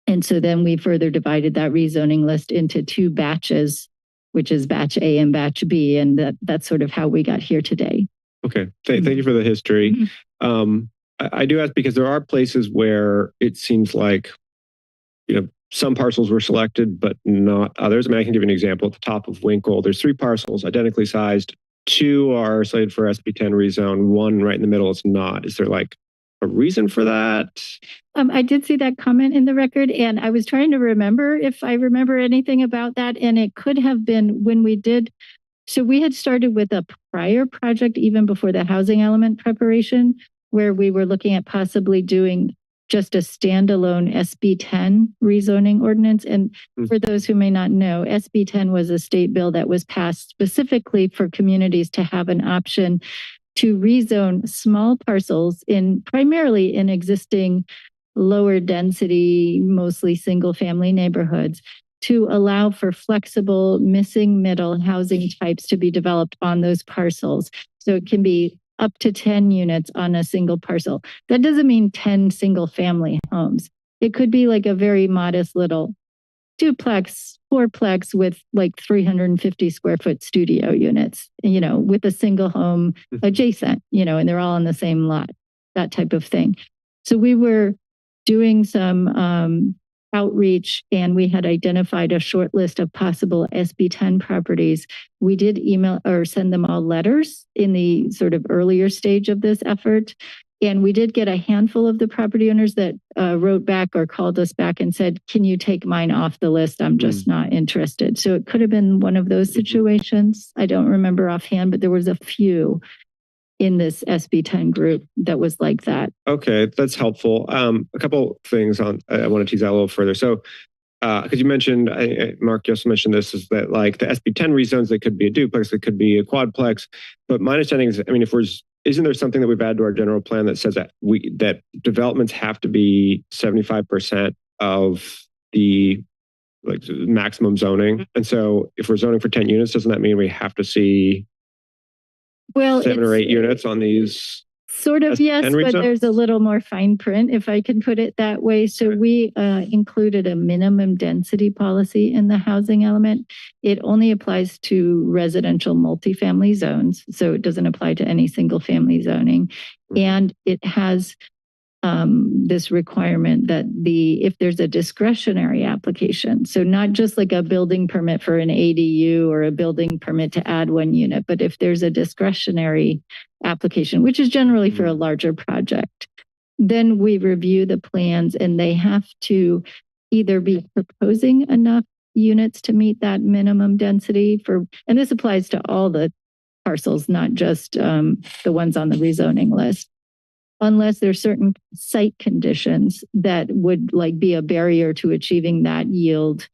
And so then we further divided that rezoning list into 2 batches, which is batch A and batch B. And that's sort of how we got here today. Okay. Thank you for the history. I do ask because there are places where it seems like, some parcels were selected, but not others. I mean, I can give you an example. At the top of Winkle, there's 3 parcels identically sized. 2 are slated for SB10 rezone. 1 right in the middle is not. Is there like a reason for that? I did see that comment in the record and I was trying to remember if I remember anything about that. And it could have been when we did. So we had started with a prior project even before the housing element preparation, where we were looking at possibly doing just a standalone SB10 rezoning ordinance. And for those who may not know, SB10 was a state bill that was passed specifically for communities to have an option to rezone small parcels primarily in existing lower density, mostly single family neighborhoods to allow for flexible missing middle housing types to be developed on those parcels. So it can be up to 10 units on a single parcel. That doesn't mean 10 single family homes. It could be like a very modest little duplex, fourplex with like 350 square foot studio units, with a single home adjacent, and they're all on the same lot, that type of thing. So we were doing some outreach and we had identified a short list of possible SB10 properties. We did email or send them all letters in the sort of earlier stage of this effort. And we did get a handful of the property owners that wrote back or called us back and said, can you take mine off the list? I'm just not interested. So it could have been one of those situations. I don't remember offhand, but there was a few in this SB10 group that was like that. Okay, that's helpful. A couple things I want to tease out a little further. So, because you mentioned, Mark, you also mentioned this, is that like the SB10 rezones, that could be a duplex, it could be a quadplex. But my understanding is, isn't there something that we've added to our general plan that says that that developments have to be 75% of the maximum zoning? And so if we're zoning for 10 units, doesn't that mean we have to see 7 or 8 units on these? Sort of, yes, and but rezone? there's a little more fine print, if I can put it that way. So we included a minimum density policy in the housing element. It only applies to residential multifamily zones, so it doesn't apply to any single family zoning. And it has this requirement that if there's a discretionary application, so not just like a building permit for an ADU or a building permit to add one unit, but if there's a discretionary application, which is generally for a larger project, then we review the plans and they have to either be proposing enough units to meet that minimum density and this applies to all the parcels, not just the ones on the rezoning list. Unless there's certain site conditions that would like be a barrier to achieving that yield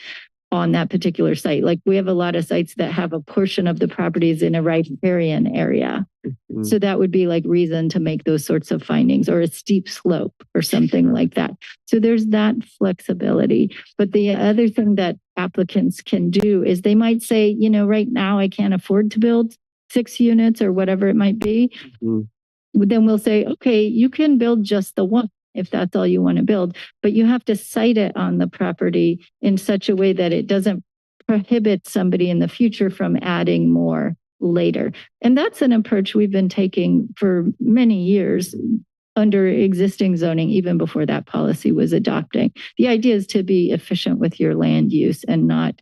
on that particular site. Like we have a lot of sites that have a portion of the properties in a riparian area. So that would be like reason to make those sorts of findings, or a steep slope or something like that. So there's that flexibility. But the other thing that applicants can do is they might say, right now I can't afford to build 6 units or whatever it might be. Then we'll say, okay, you can build just the one if that's all you want to build, but you have to site it on the property in such a way that it doesn't prohibit somebody in the future from adding more later. And that's an approach we've been taking for many years under existing zoning, even before that policy was adopted. The idea is to be efficient with your land use and not,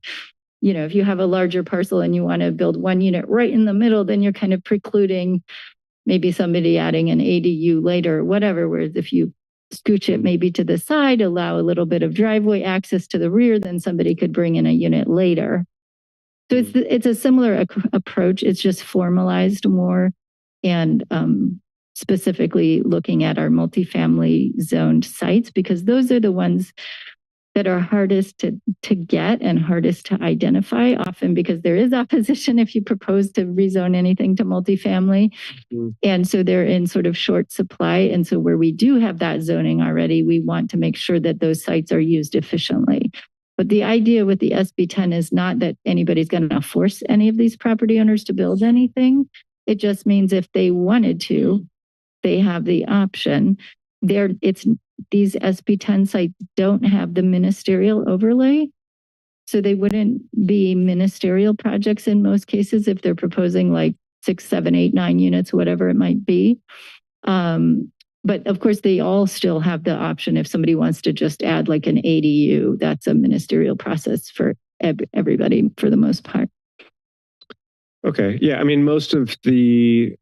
if you have a larger parcel and you want to build one unit right in the middle, then you're kind of precluding maybe somebody adding an ADU later, whatever. Whereas if you scooch it maybe to the side, allow a little bit of driveway access to the rear, then somebody could bring in a unit later. So it's a similar approach. It's just formalized more and specifically looking at our multifamily zoned sites, because those are the ones that are hardest to get and hardest to identify, often because there is opposition if you propose to rezone anything to multifamily. And so they're in sort of short supply. And so where we do have that zoning already, we want to make sure that those sites are used efficiently. But the idea with the SB 10 is not that anybody's going to force any of these property owners to build anything. It just means if they wanted to, they have the option. These SB 10 sites don't have the ministerial overlay. So they wouldn't be ministerial projects in most cases if they're proposing like 6, 7, 8, 9 units, whatever it might be. But of course, they all still have the option if somebody wants to just add like an ADU. That's a ministerial process for everybody for the most part. Okay. Yeah. I mean, most of the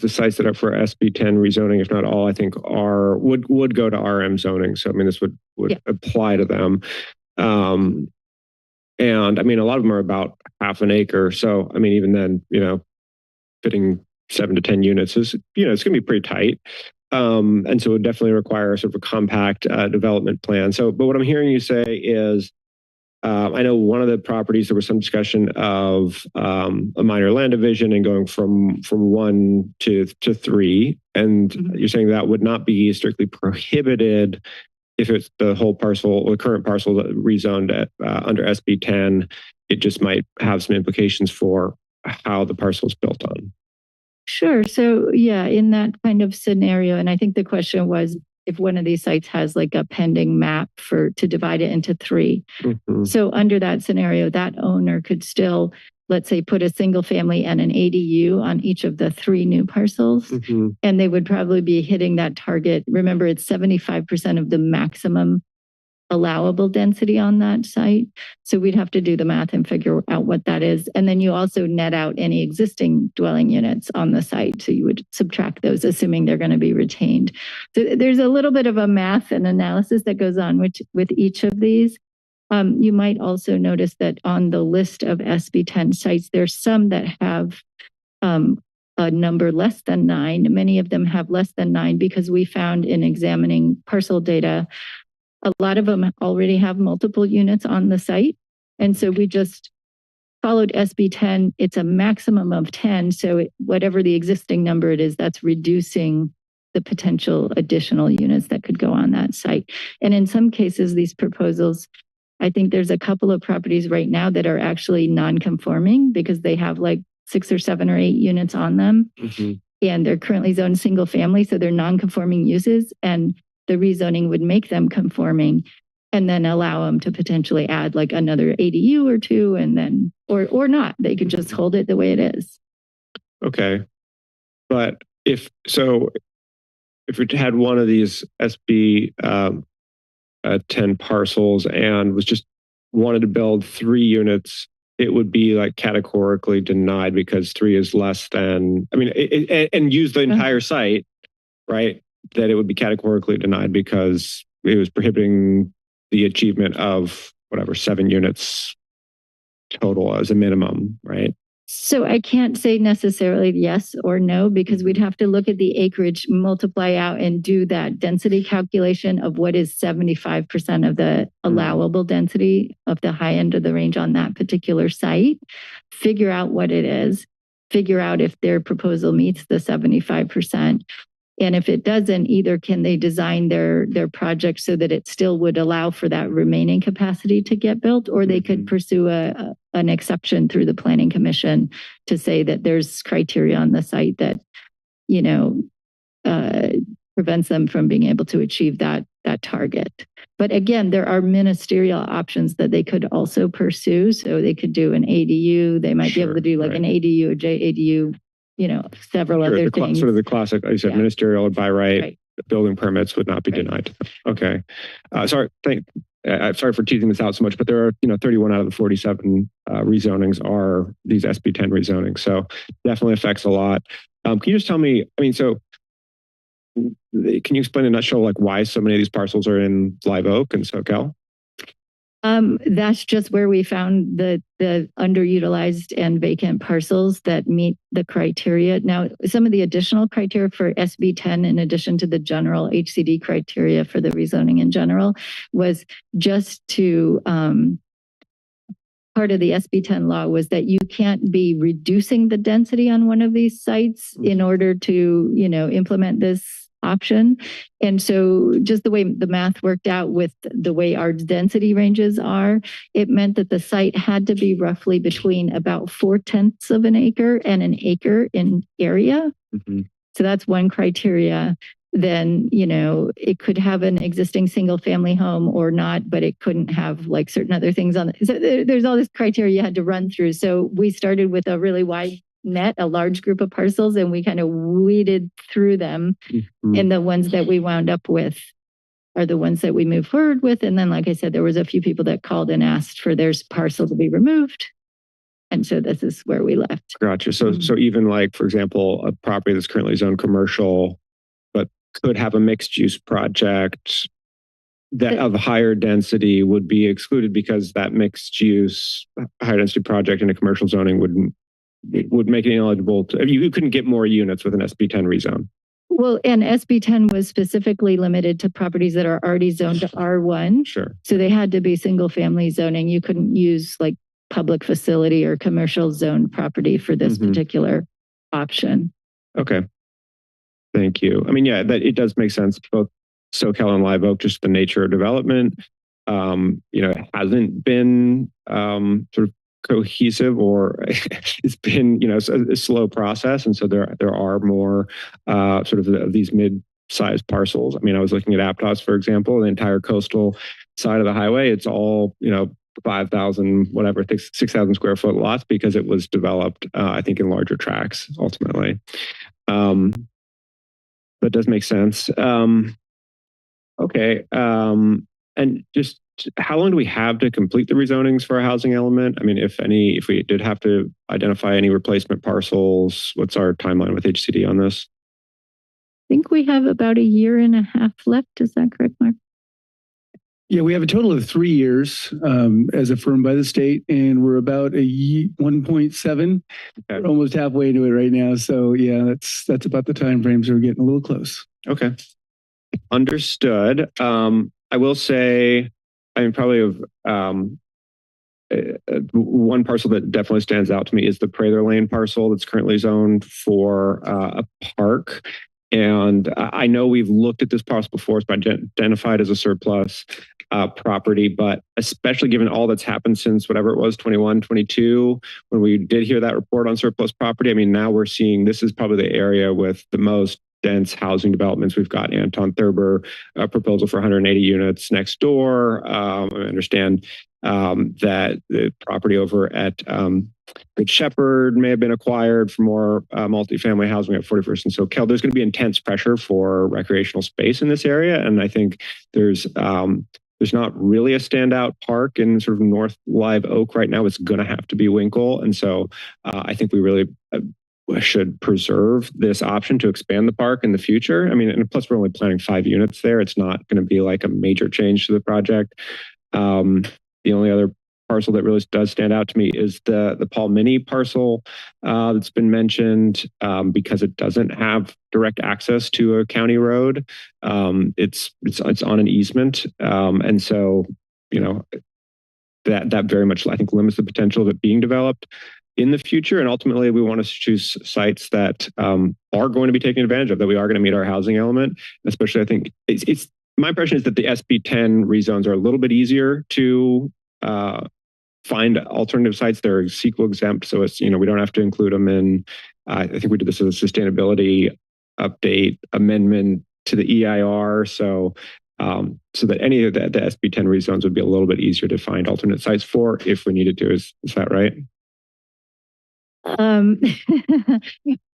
sites that are for SB 10 rezoning, if not all, I think would go to RM zoning. So I mean, this would apply to them. And I mean, a lot of them are about half an acre. So I mean, even then, fitting 7 to 10 units is, it's going to be pretty tight. And so it would definitely require sort of a compact development plan. So, but what I'm hearing you say is, I know one of the properties, there was some discussion of a minor land division and going from 1 to 3. And you're saying that would not be strictly prohibited if it's the whole parcel or the current parcel that rezoned at, under SB 10. It just might have some implications for how the parcel is built on. Sure. So yeah, in that kind of scenario, and I think the question was if one of these sites has like a pending map to divide it into 3. So under that scenario, that owner could still, let's say, put a single family and an ADU on each of the 3 new parcels. And they would probably be hitting that target. Remember, it's 75% of the maximum allowable density on that site. So we'd have to do the math and figure out what that is. And then you also net out any existing dwelling units on the site. So you would subtract those, assuming they're going to be retained. So there's a little bit of a math and analysis that goes on with each of these. You might also notice that on the list of SB 10 sites, there's some that have a number less than 9. Many of them have less than 9 because we found in examining parcel data, a lot of them already have multiple units on the site. And so we just followed SB 10. It's a maximum of 10. So whatever the existing number it is, that's reducing the potential additional units that could go on that site. And in some cases, these proposals, I think there's a couple of properties right now that are actually non-conforming because they have like 6 or 7 or 8 units on them. and they're currently zoned single family, so they're non-conforming uses, and the rezoning would make them conforming and then allow them to potentially add like another ADU or two, and then, or not, they could just hold it the way it is. Okay. But if we had one of these SB 10 parcels and was just wanted to build 3 units, it would be like categorically denied because 3 is less than, I mean, and use the entire site, right? That it would be categorically denied because it was prohibiting the achievement of whatever 7 units total as a minimum, right? So I can't say necessarily yes or no, because we'd have to look at the acreage, multiply out and do that density calculation of what is 75% of the allowable density of the high end of the range on that particular site, figure out what it is, figure out if their proposal meets the 75%. And if it doesn't, either can they design their project so that it still would allow for that remaining capacity to get built, or they could pursue an exception through the Planning Commission to say that there's criteria on the site that, you know, prevents them from being able to achieve that target. But again, there are ministerial options that they could also pursue. So they could do an ADU. They might be able to do like an ADU, a JADU, you know, several other things. Sort of the classic, like you said, ministerial by right, building permits would not be denied. Okay. Sorry for teasing this out so much, but there are, 31 out of the 47 rezonings are these SB 10 rezonings. So definitely affects a lot. Can you just tell me, can you explain in a nutshell, like why so many of these parcels are in Live Oak and SoCal? That's just where we found the underutilized and vacant parcels that meet the criteria. Now, some of the additional criteria for SB 10, in addition to the general HCD criteria for the rezoning in general, was just to, part of the SB 10 law was that you can't be reducing the density on one of these sites in order to, implement this option. And so just the way the math worked out with the way our density ranges are, it meant that the site had to be roughly between about 4/10 of an acre and an acre in area. So that's one criteria. Then, it could have an existing single family home or not, but it couldn't have like certain other things on it. So there's all this criteria you had to run through. So we started with a really wide net, a large group of parcels, and we kind of weeded through them. And the ones that we wound up with are the ones that we moved forward with. And then, like I said, there was a few people that called and asked for their parcel to be removed. And so this is where we left. Gotcha. So even like, for example, a property that's currently zoned commercial, but could have a mixed use project that of higher density would be excluded because that mixed use higher density project in a commercial zoning would make it ineligible to, you couldn't get more units with an SB 10 rezone. Well, and SB 10 was specifically limited to properties that are already zoned to R1. Sure. So they had to be single family zoning. You couldn't use like public facility or commercial zone property for this particular option. Okay. Thank you. I mean, yeah, that it does make sense. Both SoCal and Live Oak, just the nature of development, it hasn't been sort of cohesive, or it's been, a slow process. And so there are more sort of these mid-sized parcels. I mean, I was looking at Aptos, for example, the entire coastal side of the highway. It's all, 5,000, whatever, 6,000 square foot lots because it was developed, I think, in larger tracts ultimately. That does make sense. Okay. And just how long do we have to complete the rezonings for a housing element? I mean, if we did have to identify any replacement parcels, what's our timeline with HCD on this? I think we have about 1.5 years left. Is that correct, Mark? Yeah, we have a total of 3 years as affirmed by the state, and we're about 1.7. Okay. We're almost halfway into it right now. So yeah, that's about the time frames. We're getting a little close. Okay. Understood. I will say, probably of one parcel that definitely stands out to me is the Prather Lane parcel that's currently zoned for a park. And I know we've looked at this parcel before. It's been identified as a surplus. property, but especially given all that's happened since whatever it was, 21, 22, when we did hear that report on surplus property. I mean, now we're seeing this is probably the area with the most dense housing developments. We've got Anton Thurber, a proposal for 180 units next door. I understand that the property over at Good Shepherd may have been acquired for more multifamily housing at 41st and Soquel. There's going to be intense pressure for recreational space in this area, and I think there's not really a standout park in sort of North Live Oak right now. It's going to have to be Winkle, and so I think we really should preserve this option to expand the park in the future. I mean, and plus we're only planning 5 units there. It's not going to be like a major change to the project. The only other parcel that really does stand out to me is the Paul Mini parcel that's been mentioned because it doesn't have direct access to a county road. It's on an easement, and so that very much I think limits the potential of it being developed in the future. And ultimately, we want to choose sites that are going to be taken advantage of, that we are going to meet our housing element. Especially, I think it's my impression is that the SB 10 rezones are a little bit easier to find alternative sites. They're CEQA exempt, so it's we don't have to include them in. I think we did this as a sustainability update amendment to the EIR, so that any of the SB 10 rezones would be a little bit easier to find alternate sites for if we needed to. Is that right?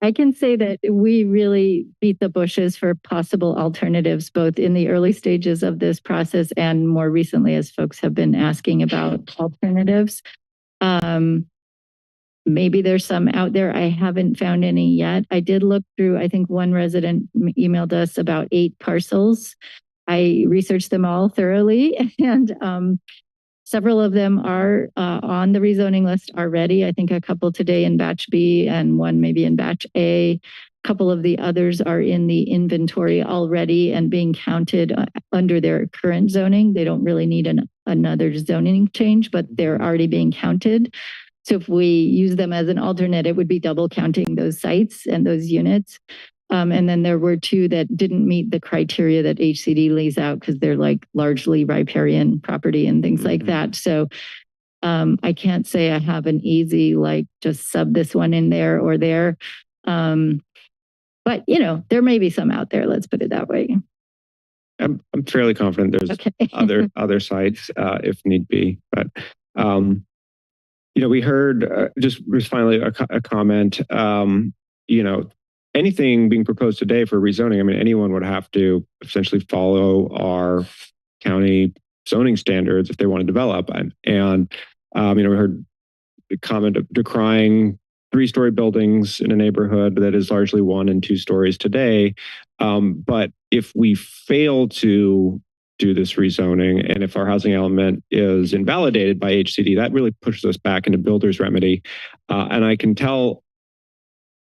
I can say that we really beat the bushes for possible alternatives, both in the early stages of this process and more recently as folks have been asking about alternatives. Maybe there's some out there. I haven't found any yet. I did look through, I think one resident emailed us about 8 parcels. I researched them all thoroughly, and several of them are on the rezoning list already. I think a couple today in batch B and one maybe in batch A. A couple of the others are in the inventory already and being counted under their current zoning. They don't really need another zoning change, but they're already being counted. So if we use them as an alternate, it would be double counting those sites and those units. And then there were 2 that didn't meet the criteria that HCD lays out because they're like largely riparian property and things like that. So I can't say I have an easy, like just sub this one in there or there. But there may be some out there. Let's put it that way. I'm fairly confident there's other sites if need be. But we heard just finally a comment. Anything being proposed today for rezoning, I mean, anyone would have to essentially follow our county zoning standards if they want to develop. And we heard the comment of decrying 3-story buildings in a neighborhood that is largely 1 and 2 stories today. But if we fail to do this rezoning, and if our housing element is invalidated by HCD, that really pushes us back into builder's remedy. And I can tell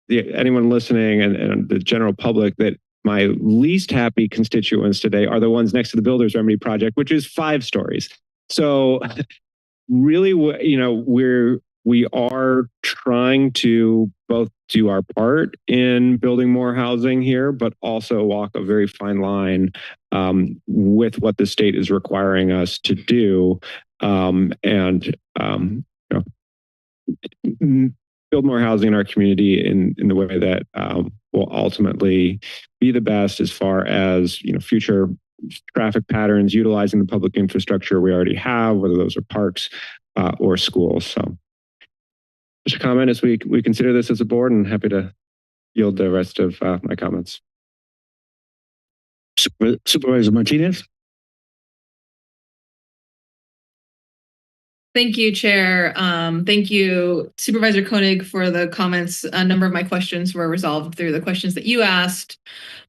anyone listening and the general public that my least happy constituents today are the ones next to the builder's remedy project, which is 5 stories. So really, we are trying to both do our part in building more housing here, but also walk a very fine line with what the state is requiring us to do, build more housing in our community in the way that will ultimately be the best as far as future traffic patterns, utilizing the public infrastructure we already have, whether those are parks or schools. So just a comment as we consider this as a board, and happy to yield the rest of my comments. Supervisor Martinez. Thank you, Chair. Thank you, Supervisor Koenig, for the comments. A number of my questions were resolved through the questions that you asked.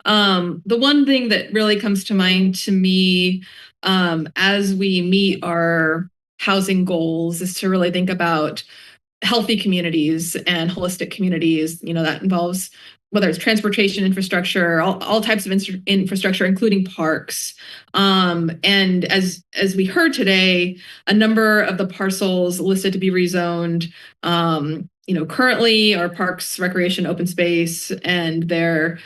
The one thing that really comes to mind to me as we meet our housing goals is to really think about healthy communities and holistic communities. That involves whether it's transportation infrastructure, all types of infrastructure, including parks. And as we heard today, a number of the parcels listed to be rezoned, currently are parks, recreation, open space, and they're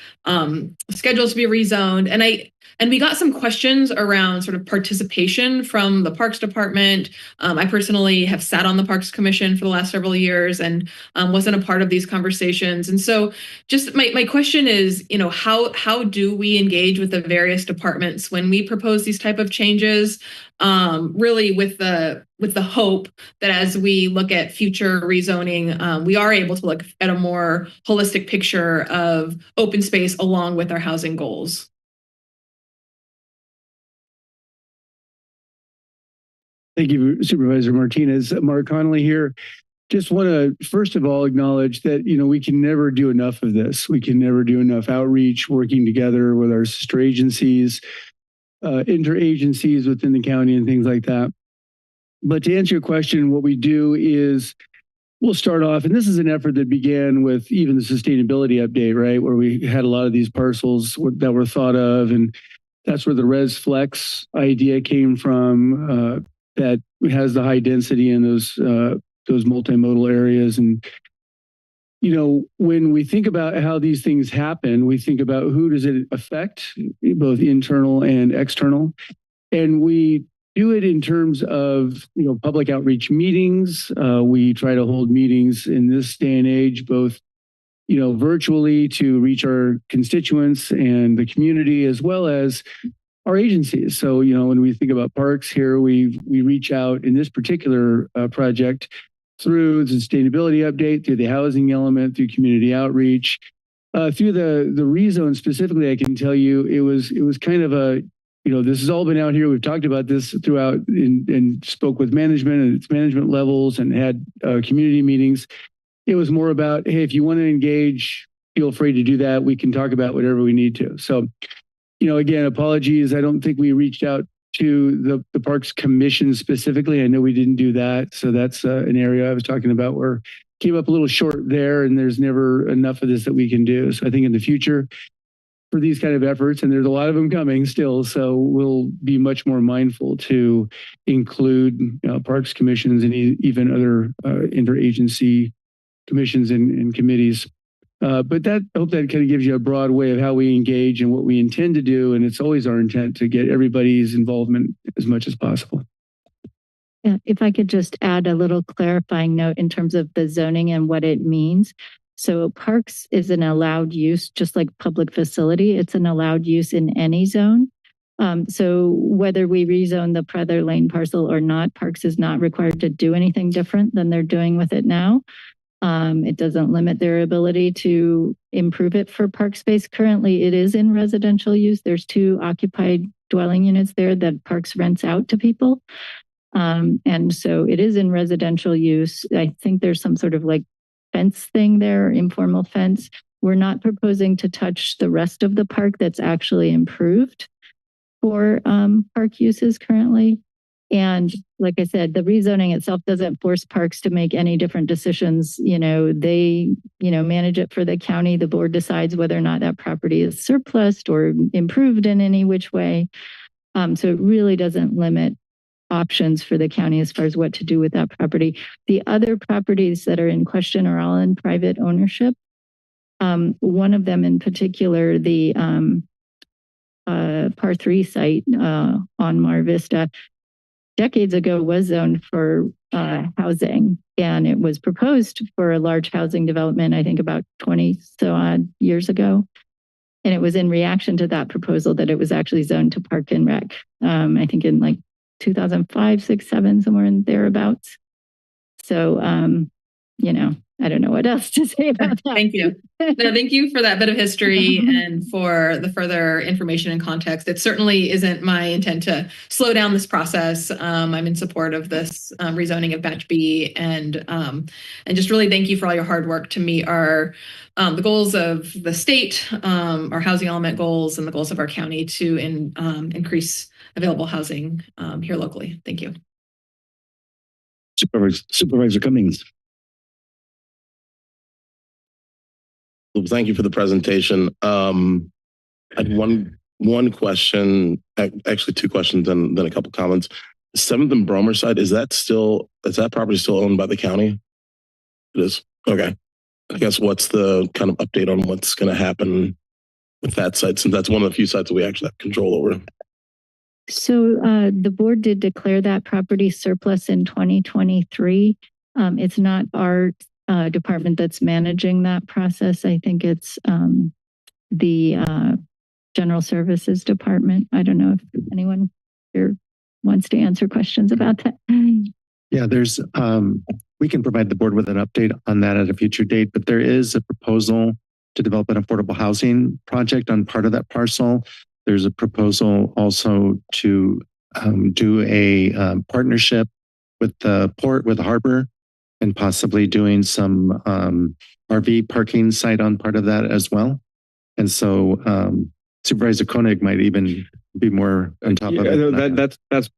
scheduled to be rezoned. And And we got some questions around sort of participation from the Parks Department. I personally have sat on the Parks Commission for the last several years and wasn't a part of these conversations. And so just my question is, how do we engage with the various departments when we propose these type of changes, really with the hope that as we look at future rezoning, we are able to look at a more holistic picture of open space along with our housing goals. Thank you, Supervisor Martinez. Mark Connolly here. Just want to, first of all, acknowledge that, we can never do enough of this. We can never do enough outreach, working together with our sister agencies, interagencies within the county and things like that. But to answer your question, what we do is we'll start off, and this is an effort that began with even the sustainability update, right? Where we had a lot of these parcels that were thought of, and that's where the Res Flex idea came from, that has the high density in those multimodal areas. And, when we think about how these things happen, we think about who does it affect, both internal and external. And we do it in terms of, public outreach meetings. We try to hold meetings in this day and age, both, virtually to reach our constituents and the community, as well as our agencies. So, when we think about parks here, we reach out in this particular project through the sustainability update, through the housing element, through community outreach, through the rezone specifically. I can tell you, it was kind of a, this has all been out here. We've talked about this throughout and spoke with management and its management levels and had community meetings. It was more about, hey, if you want to engage, feel free to do that. We can talk about whatever we need to. So, again, apologies. I don't think we reached out to the Parks Commission specifically. I know we didn't do that. So that's an area I was talking about where came up a little short there, and there's never enough of this that we can do. So I think in the future for these kind of efforts, and there's a lot of them coming still, so we'll be much more mindful to include Parks Commissions and even other interagency commissions and committees. But I hope that kind of gives you a broad way of how we engage and what we intend to do. And it's always our intent to get everybody's involvement as much as possible. Yeah, if I could just add a little clarifying note in terms of the zoning and what it means. So parks is an allowed use, just like public facility. It's an allowed use in any zone. So whether we rezone the Prather Lane parcel or not, Parks is not required to do anything different than they're doing with it now. It doesn't limit their ability to improve it for park space. Currently, it is in residential use. There's 2 occupied dwelling units there that Parks rents out to people. And so it is in residential use. I think there's some sort of like fence thing there, informal fence. We're not proposing to touch the rest of the park that's actually improved for park uses currently. And like I said, the rezoning itself doesn't force parks to make any different decisions. They, manage it for the county. The board decides whether or not that property is surplused or improved in any which way. So it really doesn't limit options for the county as far as what to do with that property. The other properties that are in question are all in private ownership. One of them in particular, the Par 3 site on Mar Vista, decades ago was zoned for housing, and it was proposed for a large housing development, I think about 20 so odd years ago. And it was in reaction to that proposal that it was actually zoned to Park and Rec. I think in like 2005, 6, 7, somewhere in thereabouts. So, I don't know what else to say about that. Thank you. No, thank you for that bit of history and for the further information and context. It certainly isn't my intent to slow down this process. I'm in support of this rezoning of Batch B, and just really thank you for all your hard work to meet our the goals of the state, our housing element goals, and the goals of our county to increase available housing here locally. Thank you. Supervisor Cummings. Thank you for the presentation. I had one question, actually 2 questions, and then a couple comments. 7th and Bromer side, is that property still owned by the county? It is. Okay. I guess what's the kind of update on what's going to happen with that site, since that's one of the few sites that we actually have control over. So the board did declare that property surplus in 2023. It's not our department that's managing that process. I think it's the General Services Department. I don't know if anyone here wants to answer questions about that. Yeah, there's, we can provide the board with an update on that at a future date, but there is a proposal to develop an affordable housing project on part of that parcel. There's a proposal also to do a partnership with the port, with the harbor, and possibly doing some RV parking site on part of that as well. And so Supervisor Koenig might even be more on top of it. That's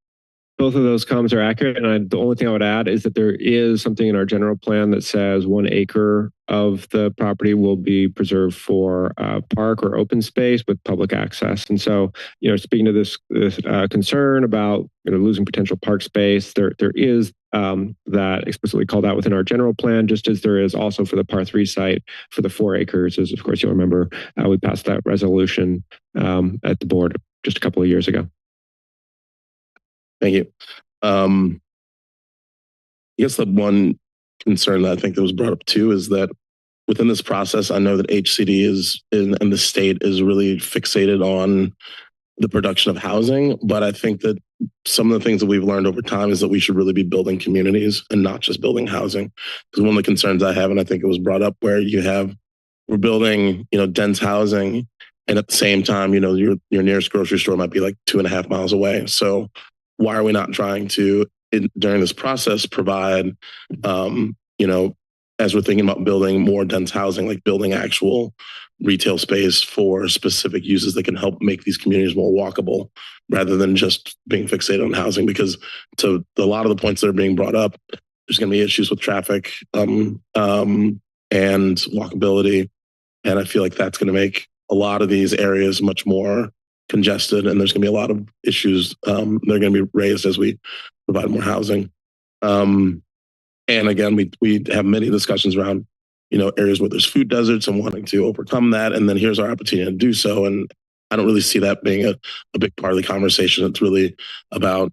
both of those comments are accurate. And the only thing I would add is that there is something in our general plan that says 1 acre of the property will be preserved for park or open space with public access. And so, speaking to this concern about losing potential park space, there is that explicitly called out within our general plan, just as there is also for the Par 3 site for the 4 acres. As of course you'll remember, we passed that resolution at the board just a couple of years ago. Thank you. I guess the one concern that I think that was brought up too is that within this process, I know that HCD and the state is really fixated on the production of housing, but I think that some of the things that we've learned over time is that we should really be building communities and not just building housing. Because one of the concerns I have, and I think it was brought up, where we're building, dense housing, and at the same time, your nearest grocery store might be like 2.5 miles away. So why are we not trying to, during this process, provide, as we're thinking about building more dense housing, like building actual retail space for specific uses that can help make these communities more walkable rather than just being fixated on housing? Because to a lot of the points that are being brought up, there's going to be issues with traffic and walkability. And I feel like that's going to make a lot of these areas much more congested, and there's going to be a lot of issues that are going to be raised as we provide more housing. And again, we have many discussions around, areas where there's food deserts and wanting to overcome that. And then here's our opportunity to do so. And I don't really see that being a big part of the conversation. It's really about,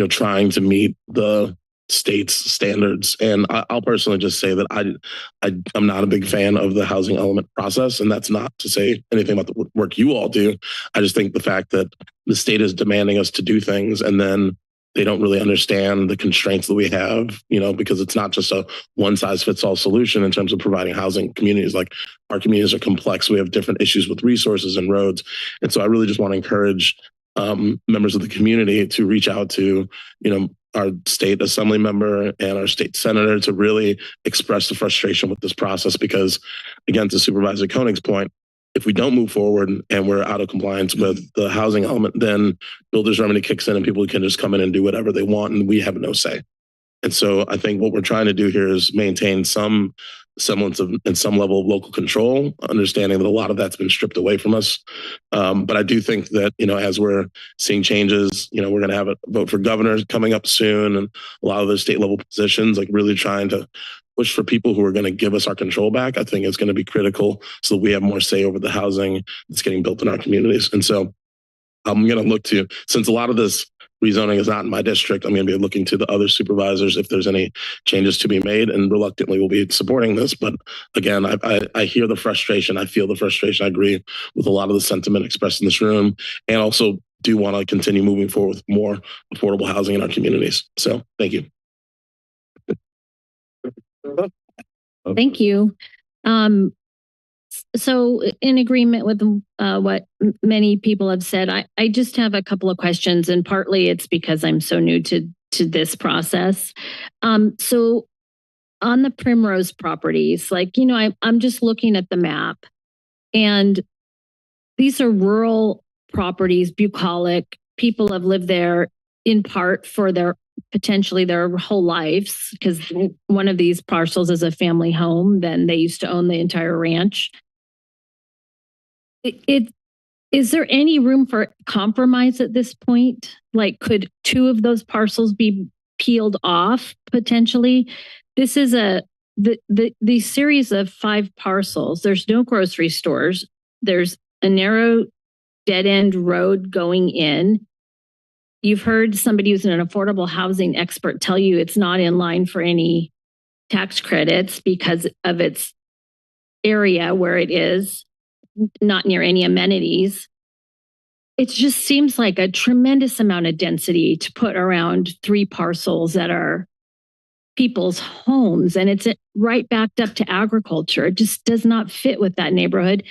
trying to meet the state's standards. And I'll personally just say that I'm not a big fan of the housing element process. And that's not to say anything about the work you all do. I just think the fact that the state is demanding us to do things and then they don't really understand the constraints that we have, because it's not just a one size fits all solution in terms of providing housing communities. Like, our communities are complex. We have different issues with resources and roads. And so I really just want to encourage members of the community to reach out to, our state assembly member and our state senator to really express the frustration with this process. Because again, to Supervisor Koenig's point, if we don't move forward and we're out of compliance with the housing element, then builder's remedy kicks in and people can just come in and do whatever they want and we have no say. And so I think what we're trying to do here is maintain some semblance of and some level of local control, understanding that a lot of that's been stripped away from us. But I do think that, as we're seeing changes, we're going to have a vote for governor coming up soon, and a lot of those state level positions, like really trying to push for people who are going to give us our control back, I think is going to be critical so that we have more say over the housing that's getting built in our communities. And so I'm going to look to, since a lot of this rezoning is not in my district, I'm going to be looking to the other supervisors if there's any changes to be made, and reluctantly we'll be supporting this. But again, I hear the frustration. I feel the frustration. I agree with a lot of the sentiment expressed in this room, and also do want to continue moving forward with more affordable housing in our communities. So thank you. Thank you. So in agreement with what many people have said, I just have a couple of questions, and partly it's because I'm so new to this process. So on the Primrose properties, I'm just looking at the map, and these are rural properties, bucolic. People have lived there in part for potentially their whole lives, because one of these parcels is a family home. Then they used to own the entire ranch. Is there any room for compromise at this point? Like, could 2 of those parcels be peeled off potentially? This is the series of 5 parcels. There's no grocery stores. There's a narrow dead end road going in. You've heard somebody who's an affordable housing expert tell you it's not in line for any tax credits because of its area where it is, not near any amenities. It just seems like a tremendous amount of density to put around 3 parcels that are people's homes, and it's right backed up to agriculture. It just does not fit with that neighborhood.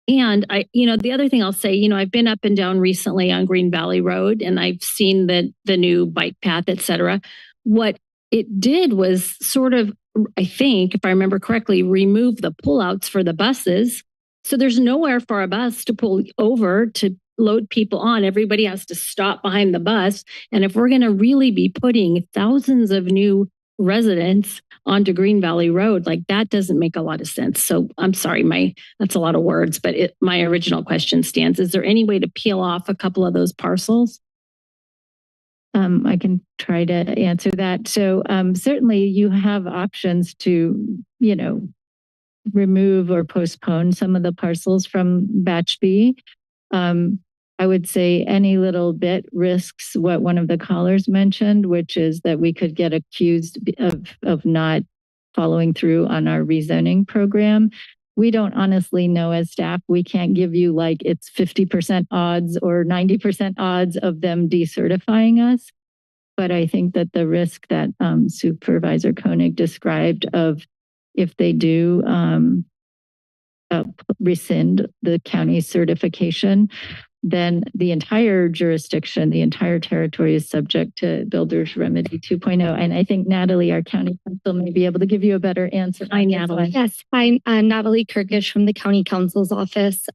And the other thing I'll say, I've been up and down recently on Green Valley Road, and I've seen the new bike path, et cetera. What it did was sort of, I think, if I remember correctly, remove the pullouts for the buses. So there's nowhere for a bus to pull over to load people on. Everybody has to stop behind the bus. And if we're going to really be putting thousands of new residents onto Green Valley Road, like that doesn't make a lot of sense. So I'm sorry, that's a lot of words, but my original question stands. Is there any way to peel off a couple of those parcels? I can try to answer that. So certainly you have options to, remove or postpone some of the parcels from batch B. I would say any little bit risks what one of the callers mentioned, which is that we could get accused of not following through on our rezoning program. We don't honestly know as staff. We can't give you like it's 50% odds or 90% odds of them decertifying us. But I think that the risk that Supervisor Koenig described of if they do rescind the county certification, then the entire jurisdiction, the entire territory is subject to Builder's Remedy 2.0. And I think Natalie, our county counsel, may be able to give you a better answer. Hi, Natalie. Yes, I'm Natalie Kirkish from the county counsel's office.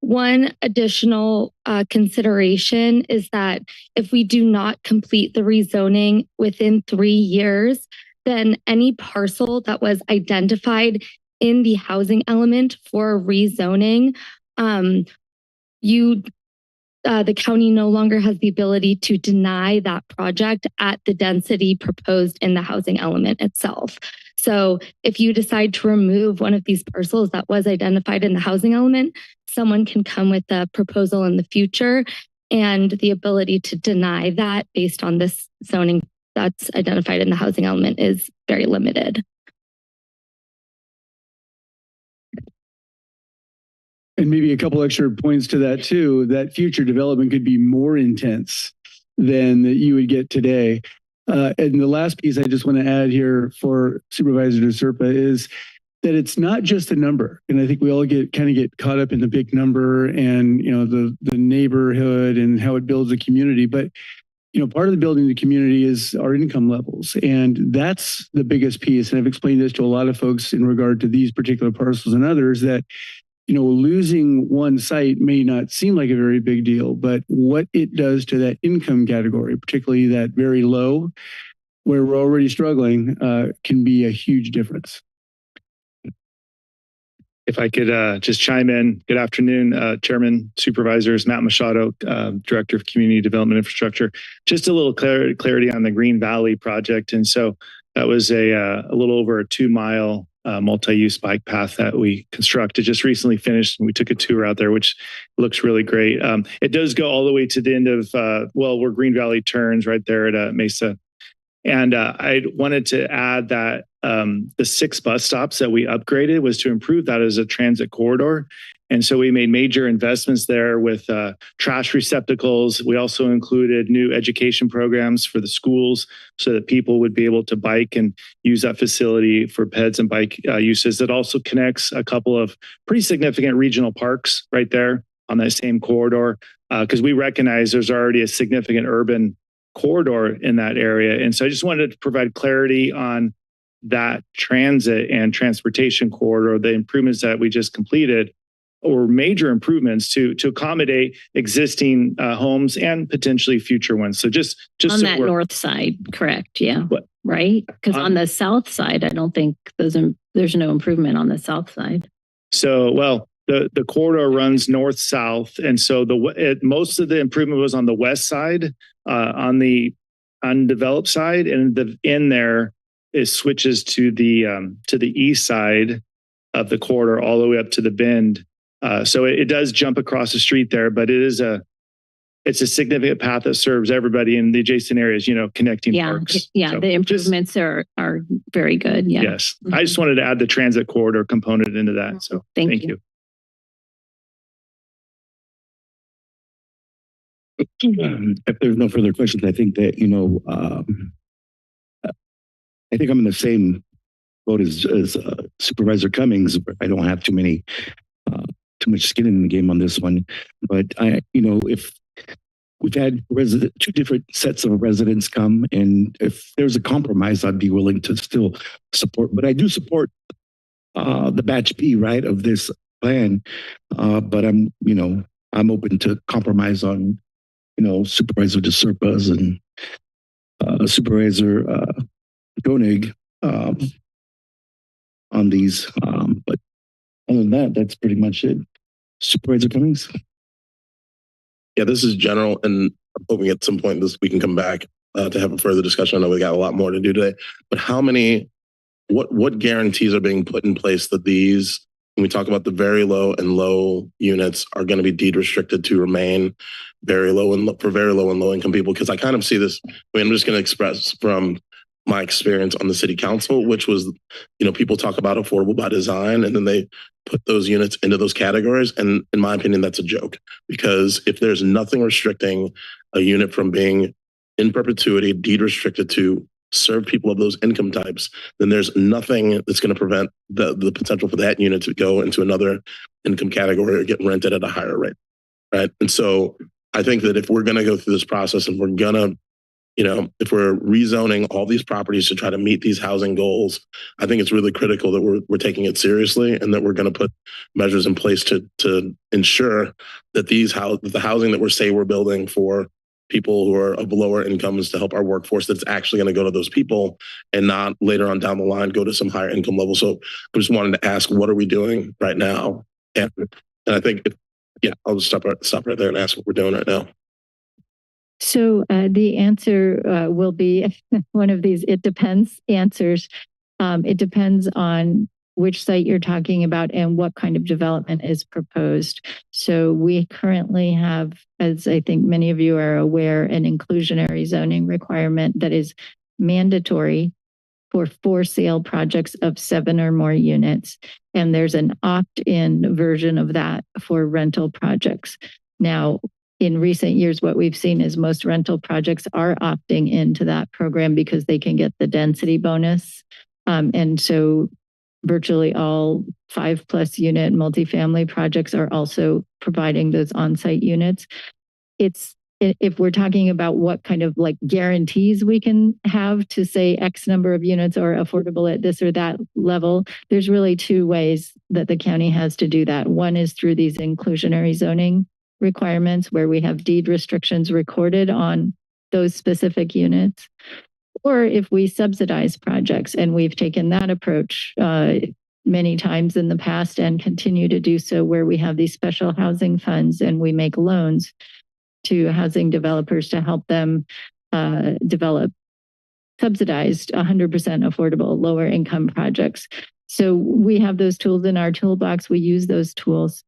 One additional consideration is that if we do not complete the rezoning within 3 years, then any parcel that was identified in the housing element for rezoning, the county no longer has the ability to deny that project at the density proposed in the housing element itself. So if you decide to remove one of these parcels that was identified in the housing element, someone can come with a proposal in the future, and the ability to deny that based on this zoning that's identified in the housing element is very limited. And maybe a couple extra points to that too, that future development could be more intense than you would get today. And the last piece I just want to add here for Supervisor DeSerpa is that it's not just a number. And I think we all get caught up in the big number and, the neighborhood and how it builds a community. But, part of the building the community is our income levels. And that's the biggest piece. And I've explained this to a lot of folks in regard to these particular parcels and others that, losing one site may not seem like a very big deal, but what it does to that income category, particularly that very low, where we're already struggling, can be a huge difference. If I could just chime in. Good afternoon, Chairman, Supervisors, Matt Machado, Director of Community Development Infrastructure. Just a little clarity on the Green Valley project. And so that was a little over a 2-mile multi-use bike path that we constructed, just recently finished, and we took a tour out there, which looks really great. It does go all the way to the end of, where Green Valley turns right there at Mesa. And I wanted to add that the 6 bus stops that we upgraded was to improve that as a transit corridor. And so we made major investments there with trash receptacles. We also included new education programs for the schools so that people would be able to bike and use that facility for peds and bike uses. It also connects a couple of pretty significant regional parks right there on that same corridor, because we recognize there's already a significant urban corridor in that area. And so I just wanted to provide clarity on that transit and transportation corridor, the improvements that we just completed, or major improvements to accommodate existing homes and potentially future ones. So just on that north side, correct? Yeah. What? Right? Because on the south side, I don't think there's no improvement on the south side. So, the corridor runs north-south, and so most of the improvement was on the west side, on the undeveloped side, and in there it switches to the east side of the corridor all the way up to the bend. So it does jump across the street there, but it's a significant path that serves everybody in the adjacent areas, connecting parks. Yeah, So the improvements are very good. Yeah. Yes. I just wanted to add the transit corridor component into that. So Thank you. If there's no further questions, I think that, I think I'm in the same boat as Supervisor Cummings. I don't have too much skin in the game on this one, but if we've had two different sets of residents come, and if there's a compromise, I'd be willing to still support, but I do support the batch B, right, of this plan. But I'm open to compromise on, Supervisor DeSerpa's and Supervisor Koenig on these. But other than that, that's pretty much it. Supervisor Cummings? Yeah, this is general, and I'm hoping at some point we can come back to have a further discussion. I know we got a lot more to do today, but what guarantees are being put in place that these, when we talk about the very low and low units, are going to be deed restricted to remain very low and for very low and low income people? Because I kind of see this. I'm just going to express from my experience on the city council, which was, people talk about affordable by design, and then they put those units into those categories. And in my opinion, that's a joke, because if there's nothing restricting a unit from being in perpetuity, deed restricted to serve people of those income types, then there's nothing that's going to prevent the potential for that unit to go into another income category or get rented at a higher rate. Right. And so I think that if we're going to go through this process, and we're going to, if we're rezoning all these properties to try to meet these housing goals, I think it's really critical that we're taking it seriously, and that we're going to put measures in place to ensure that the housing that we're building for people who are of lower incomes to help our workforce, that's actually going to go to those people and not later on down the line go to some higher income level. So I just wanted to ask, what are we doing right now? And I think, I'll just stop right there and ask what we're doing right now. So the answer will be one of these "it depends" answers. It depends on which site you're talking about and what kind of development is proposed. So we currently have, as I think many of you are aware, an inclusionary zoning requirement that is mandatory for sale projects of 7 or more units. And there's an opt-in version of that for rental projects. Now, in recent years, what we've seen is most rental projects are opting into that program because they can get the density bonus. And so virtually all 5+ unit multifamily projects are also providing those on-site units. If we're talking about what kind of guarantees we can have to say X number of units are affordable at this or that level, there's really 2 ways that the county has to do that. One is through these inclusionary zoning requirements, where we have deed restrictions recorded on those specific units, or if we subsidize projects, and we've taken that approach many times in the past and continue to do so, where we have these special housing funds and we make loans to housing developers to help them develop subsidized 100% affordable lower income projects. So we have those tools in our toolbox. We use those tools.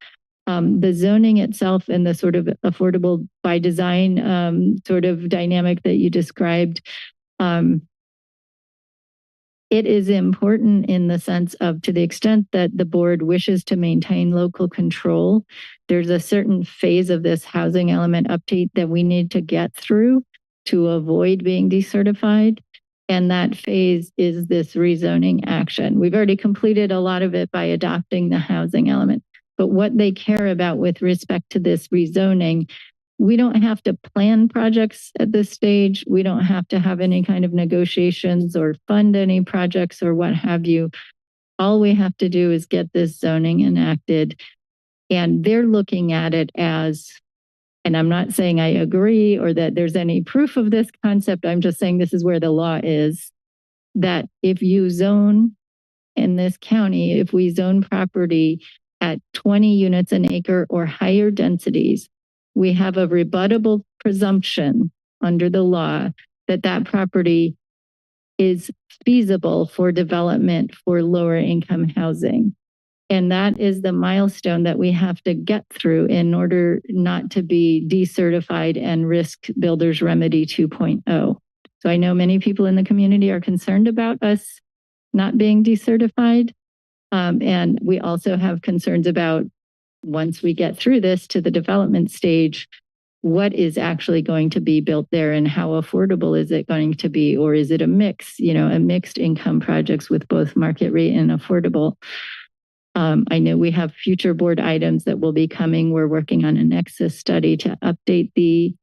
The zoning itself and the sort of affordable by design sort of dynamic that you described, it is important in the sense of, to the extent that the board wishes to maintain local control, there's a certain phase of this housing element update that we need to get through to avoid being decertified. And that phase is this rezoning action. We've already completed a lot of it by adopting the housing element. But what they care about with respect to this rezoning, we don't have to plan projects at this stage. We don't have to have any kind of negotiations or fund any projects or what have you. All we have to do is get this zoning enacted. And they're looking at it as, and I'm not saying I agree or that there's any proof of this concept. I'm just saying this is where the law is, that if you zone in this county, if we zone property at 20 units an acre or higher densities, we have a rebuttable presumption under the law that that property is feasible for development for lower income housing. And that is the milestone that we have to get through in order not to be decertified and risk Builder's Remedy 2.0. So I know many people in the community are concerned about us not being decertified. And we also have concerns about once we get through this to the development stage, what is actually going to be built there and how affordable is it going to be? Or is it a mix, a mixed income projects with both market rate and affordable? I know we have future board items that will be coming. We're working on a nexus study to update the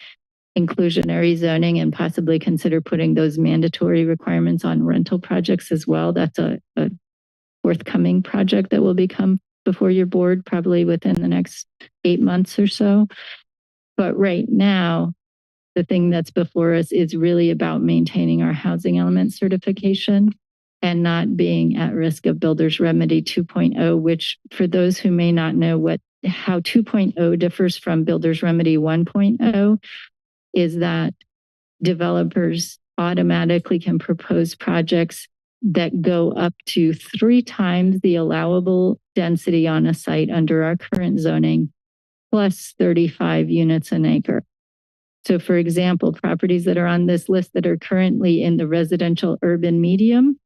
inclusionary zoning and possibly consider putting those mandatory requirements on rental projects as well. That's a forthcoming project that will become before your board probably within the next 8 months or so. But right now, the thing that's before us is really about maintaining our housing element certification and not being at risk of Builder's Remedy 2.0, which for those who may not know how 2.0 differs from Builder's Remedy 1.0 is that developers automatically can propose projects that go up to 3 times the allowable density on a site under our current zoning, plus 35 units an acre. So for example, properties that are on this list that are currently in the residential urban medium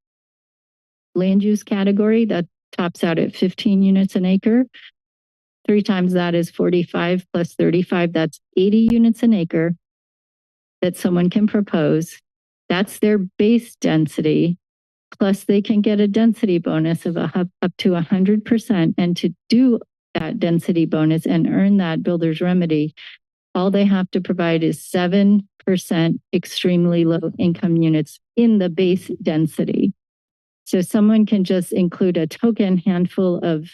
land use category, that tops out at 15 units an acre. 3 times that is 45 plus 35, that's 80 units an acre that someone can propose. That's their base density. Plus they can get a density bonus of up to 100%. And to do that density bonus and earn that Builder's Remedy, all they have to provide is 7% extremely low income units in the base density. So someone can just include a token handful of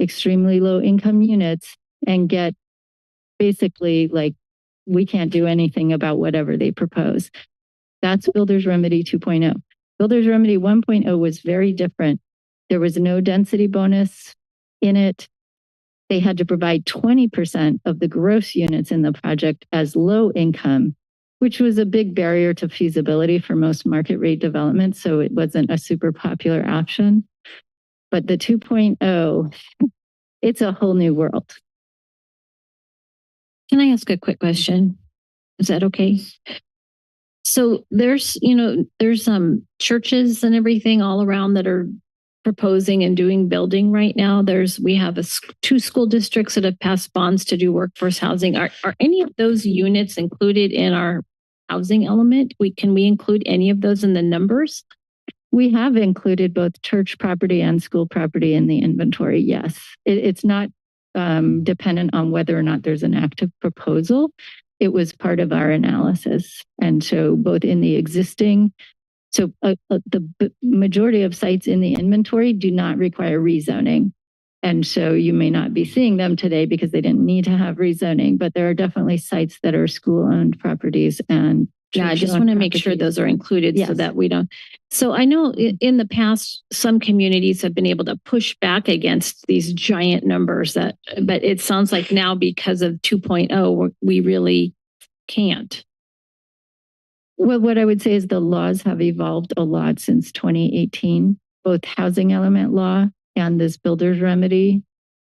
extremely low income units and get basically we can't do anything about whatever they propose. That's Builder's Remedy 2.0. Builder's Remedy 1.0 was very different. There was no density bonus in it. They had to provide 20% of the gross units in the project as low income, which was a big barrier to feasibility for most market rate development. So it wasn't a super popular option. But the 2.0, it's a whole new world. Can I ask a quick question? Is that okay? So there's churches and everything all around that are proposing and doing building right now. We have 2 school districts that have passed bonds to do workforce housing. Are any of those units included in our housing element? Can we include any of those in the numbers? We have included both church property and school property in the inventory. Yes, it's not dependent on whether or not there's an active proposal. It was part of our analysis. And so both in the existing, the majority of sites in the inventory do not require rezoning. And so you may not be seeing them today because they didn't need to have rezoning, but there are definitely sites that are school-owned properties and yeah, I just want to make sure those are included so that we don't. So I know in the past, some communities have been able to push back against these giant numbers but it sounds like now because of 2.0, we really can't. Well, what I would say is the laws have evolved a lot since 2018, both housing element law and this Builder's Remedy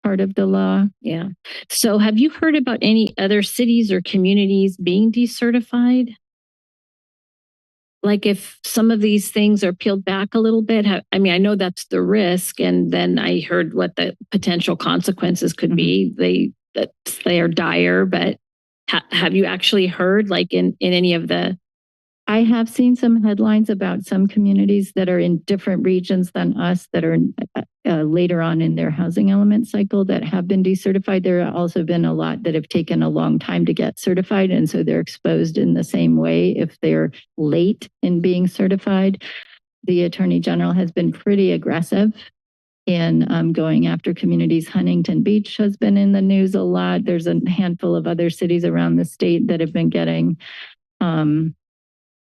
part of the law. Yeah. So have you heard about any other cities or communities being decertified? Like if some of these things are peeled back a little bit, I mean, I know that's the risk. And then I heard what the potential consequences could be. They are dire, but have you actually heard in any of the... I have seen some headlines about some communities that are in different regions than us that are later on in their housing element cycle that have been decertified. There have also been a lot that have taken a long time to get certified. And so they're exposed in the same way if they're late in being certified. The Attorney General has been pretty aggressive in going after communities. Huntington Beach has been in the news a lot. There's a handful of other cities around the state that have been getting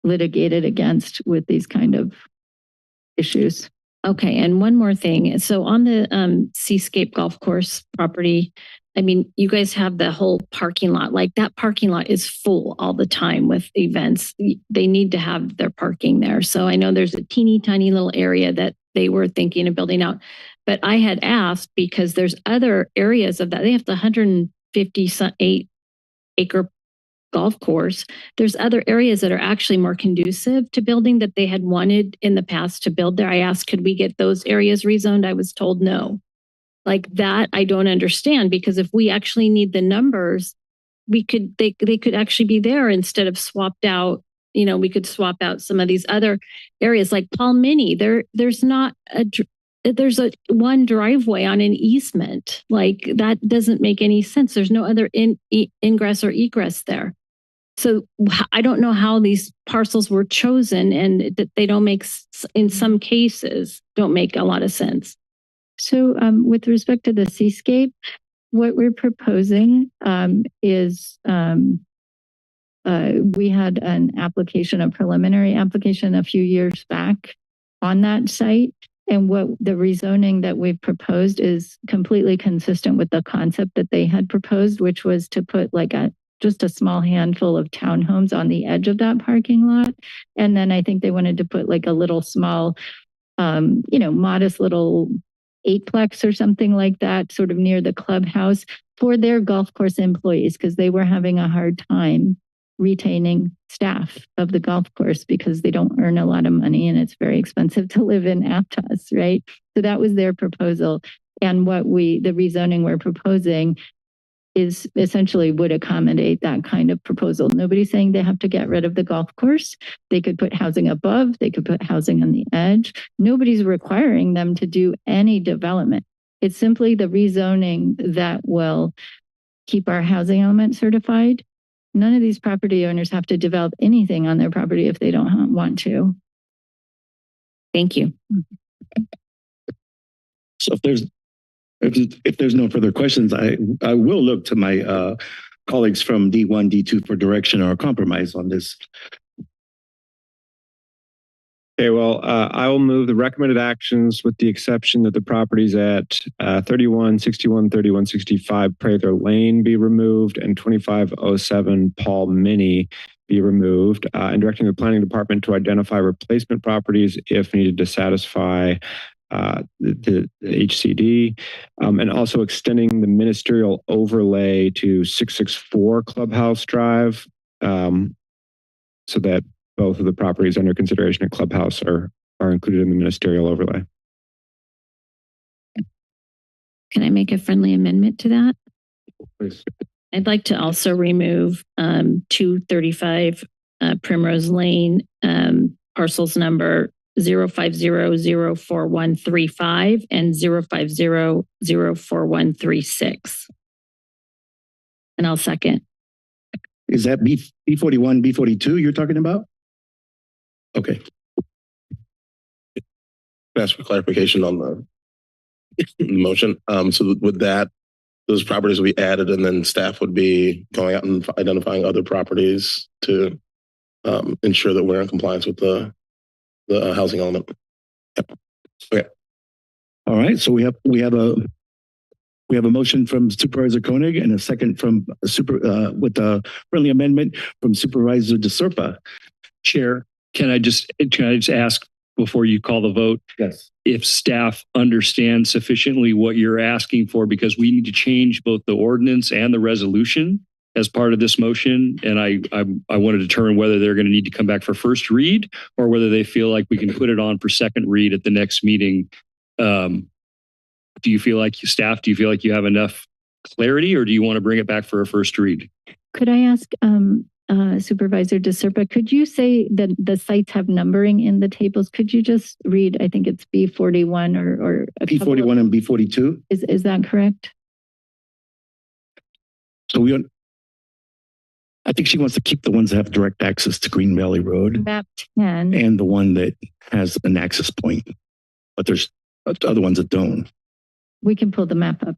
litigated against with these kind of issues. Okay, and one more thing. So on the Seascape Golf Course property, I mean, you guys have the whole parking lot. Like that parking lot is full all the time with events. They need to have their parking there. So I know there's a teeny tiny little area that they were thinking of building out. But I had asked because there's other areas of that. They have the 158 acre golf course. There's other areas that are actually more conducive to building that they had wanted in the past to build there. I asked, could we get those areas rezoned? I was told no. Like that, I don't understand, because if we actually need the numbers, they could actually be there instead of swapped out. You know, we could swap out some of these other areas like Paul Mini. There's one driveway on an easement. Like that doesn't make any sense. There's no other ingress or egress there. So I don't know how these parcels were chosen, and that they don't make, in some cases, don't make a lot of sense. So with respect to the seascape, what we're proposing is we had an application, a preliminary application a few years back on that site. And what the rezoning that we've proposed is completely consistent with the concept that they had proposed, which was to put like just a small handful of townhomes on the edge of that parking lot. And then I think they wanted to put like a little small, modest little eightplex or something like that, sort of near the clubhouse for their golf course employees, because they were having a hard time retaining staff of the golf course because they don't earn a lot of money and it's very expensive to live in Aptos, right? So that was their proposal. And the rezoning we're proposing is essentially would accommodate that kind of proposal. Nobody's saying they have to get rid of the golf course. They could put housing above, they could put housing on the edge. Nobody's requiring them to do any development. It's simply the rezoning that will keep our housing element certified. None of these property owners have to develop anything on their property if they don't want to. Thank you. So if there's no further questions, I will look to my colleagues from D1, D2 for direction or compromise on this. Okay, well, I will move the recommended actions with the exception that the properties at 3161, 3165 Prather Lane be removed and 2507 Paul Mini be removed, and directing the planning department to identify replacement properties if needed to satisfy the HCD, and also extending the ministerial overlay to 664 Clubhouse Drive, so that both of the properties under consideration at Clubhouse are included in the ministerial overlay. Can I make a friendly amendment to that? Please. I'd like to also remove 235 Primrose Lane, parcels number 050-04135 and 050-04136. And I'll second. Is that B41, B42 you're talking about? Okay. Ask for clarification on the motion. So with that, those properties will be added, and then staff would be going out and identifying other properties to ensure that we're in compliance with the housing element. Yep. Okay. All right. So we have a motion from Supervisor Koenig and a second from with a friendly amendment from Supervisor DeSerpa. Chair, can I just ask before you call the vote? Yes. If staff understands sufficiently what you're asking for, because we need to change both the ordinance and the resolution as part of this motion. And I want to determine whether they're going to need to come back for first read or whether they feel like we can put it on for second read at the next meeting. Do you feel like staff, do you feel like you have enough clarity, or do you want to bring it back for a first read? Could I ask Supervisor DeSerpa, could you say that the sites have numbering in the tables? Could you just read, I think it's B41 or B41 and B42? Is that correct? So I think she wants to keep the ones that have direct access to Green Valley Road. Map 10. And the one that has an access point. But there's other ones that don't. We can pull the map up.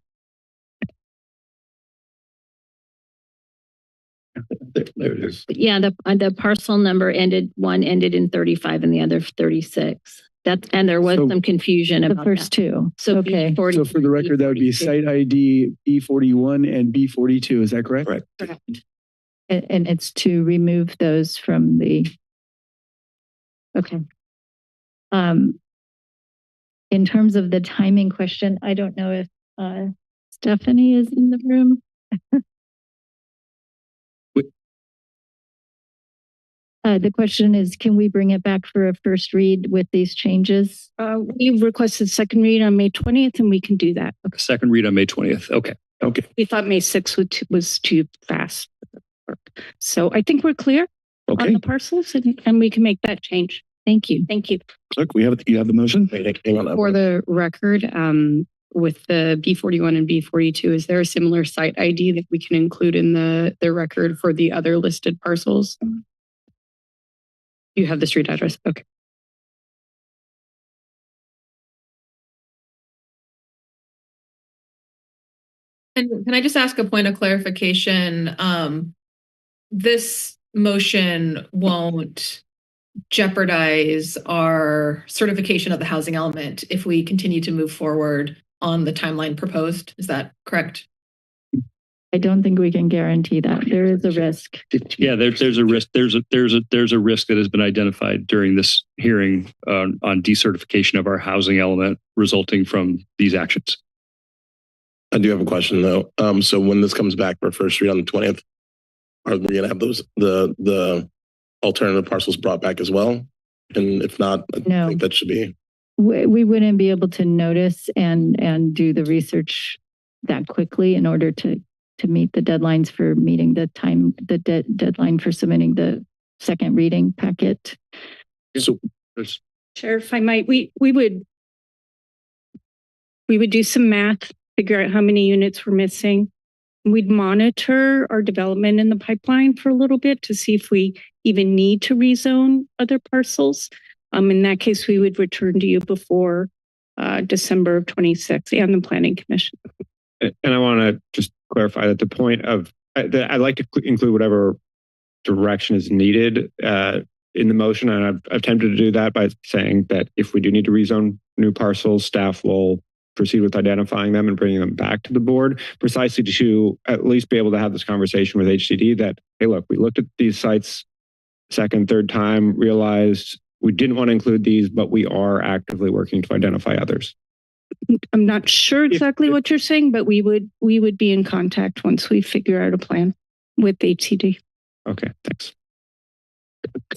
There it is. Yeah, the parcel number ended in 35 and the other 36. And there was some confusion about the first two. So okay. So for the record, that would be site ID B41 and B42. Is that correct? Correct. And it's to remove those from the. Okay. in terms of the timing question, I don't know if Stephanie is in the room. The question is, can we bring it back for a first read with these changes? We requested second read on May 20th, and we can do that. Second read on May 20th. Okay. Okay. We thought May 6th was too fast. So I think we're clear on the parcels, and we can make that change. Thank you. Thank you. Clerk, you have the motion? For the record, with the B41 and B42, is there a similar site ID that we can include in the record for the other listed parcels? You have the street address. Okay. And can I just ask a point of clarification? This motion won't jeopardize our certification of the housing element if we continue to move forward on the timeline proposed. Is that correct? I don't think we can guarantee that. There is a risk. Yeah, there's a risk. There's a risk that has been identified during this hearing on decertification of our housing element resulting from these actions. I do have a question though. So when this comes back for first read on the 20th, are we going to have those the alternative parcels brought back as well? And if not, I think that should be. We wouldn't be able to notice and do the research that quickly in order to meet the deadlines for meeting the deadline for submitting the second reading packet. So, Chair, if I might, we would do some math, figure out how many units we're missing. We'd monitor our development in the pipeline for a little bit to see if we even need to rezone other parcels. In that case, we would return to you before December of 26 and the Planning Commission. And I want to just clarify that the point of, I'd like to include whatever direction is needed in the motion. And I've attempted to do that by saying that if we do need to rezone new parcels, staff will proceed with identifying them and bringing them back to the board, precisely to at least be able to have this conversation with HCD that, hey, look, we looked at these sites second, third time, realized we didn't want to include these, but we are actively working to identify others. I'm not sure exactly what you're saying, but we would be in contact once we figure out a plan with HCD. Okay, thanks.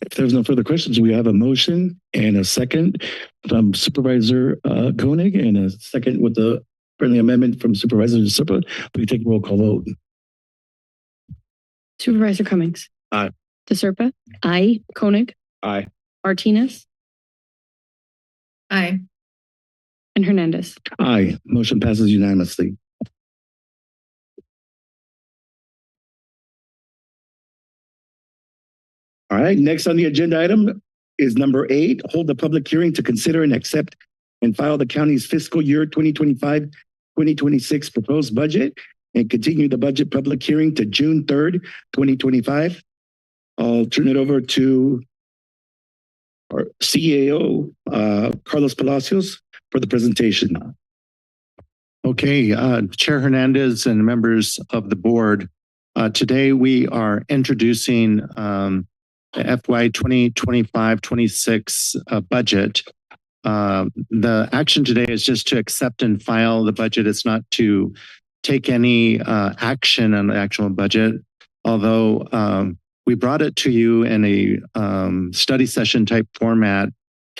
If there's no further questions, we have a motion and a second from Supervisor Koenig and a second with the friendly amendment from Supervisor DeSerpa. We take a roll call vote. Supervisor Cummings. Aye. DeSerpa. Aye. Koenig. Aye. Martinez. Aye. And Hernandez. Aye. Motion passes unanimously. All right. Next on the agenda item is number 8. Hold a public hearing to consider and accept and file the county's fiscal year 2025-2026 proposed budget and continue the budget public hearing to June 3rd, 2025. I'll turn it over to our CEO, Carlos Palacios, for the presentation. Okay, Chair Hernandez and members of the board, today we are introducing the FY 2025-26 budget. The action today is just to accept and file the budget. It's not to take any action on the actual budget, although we brought it to you in a study session type format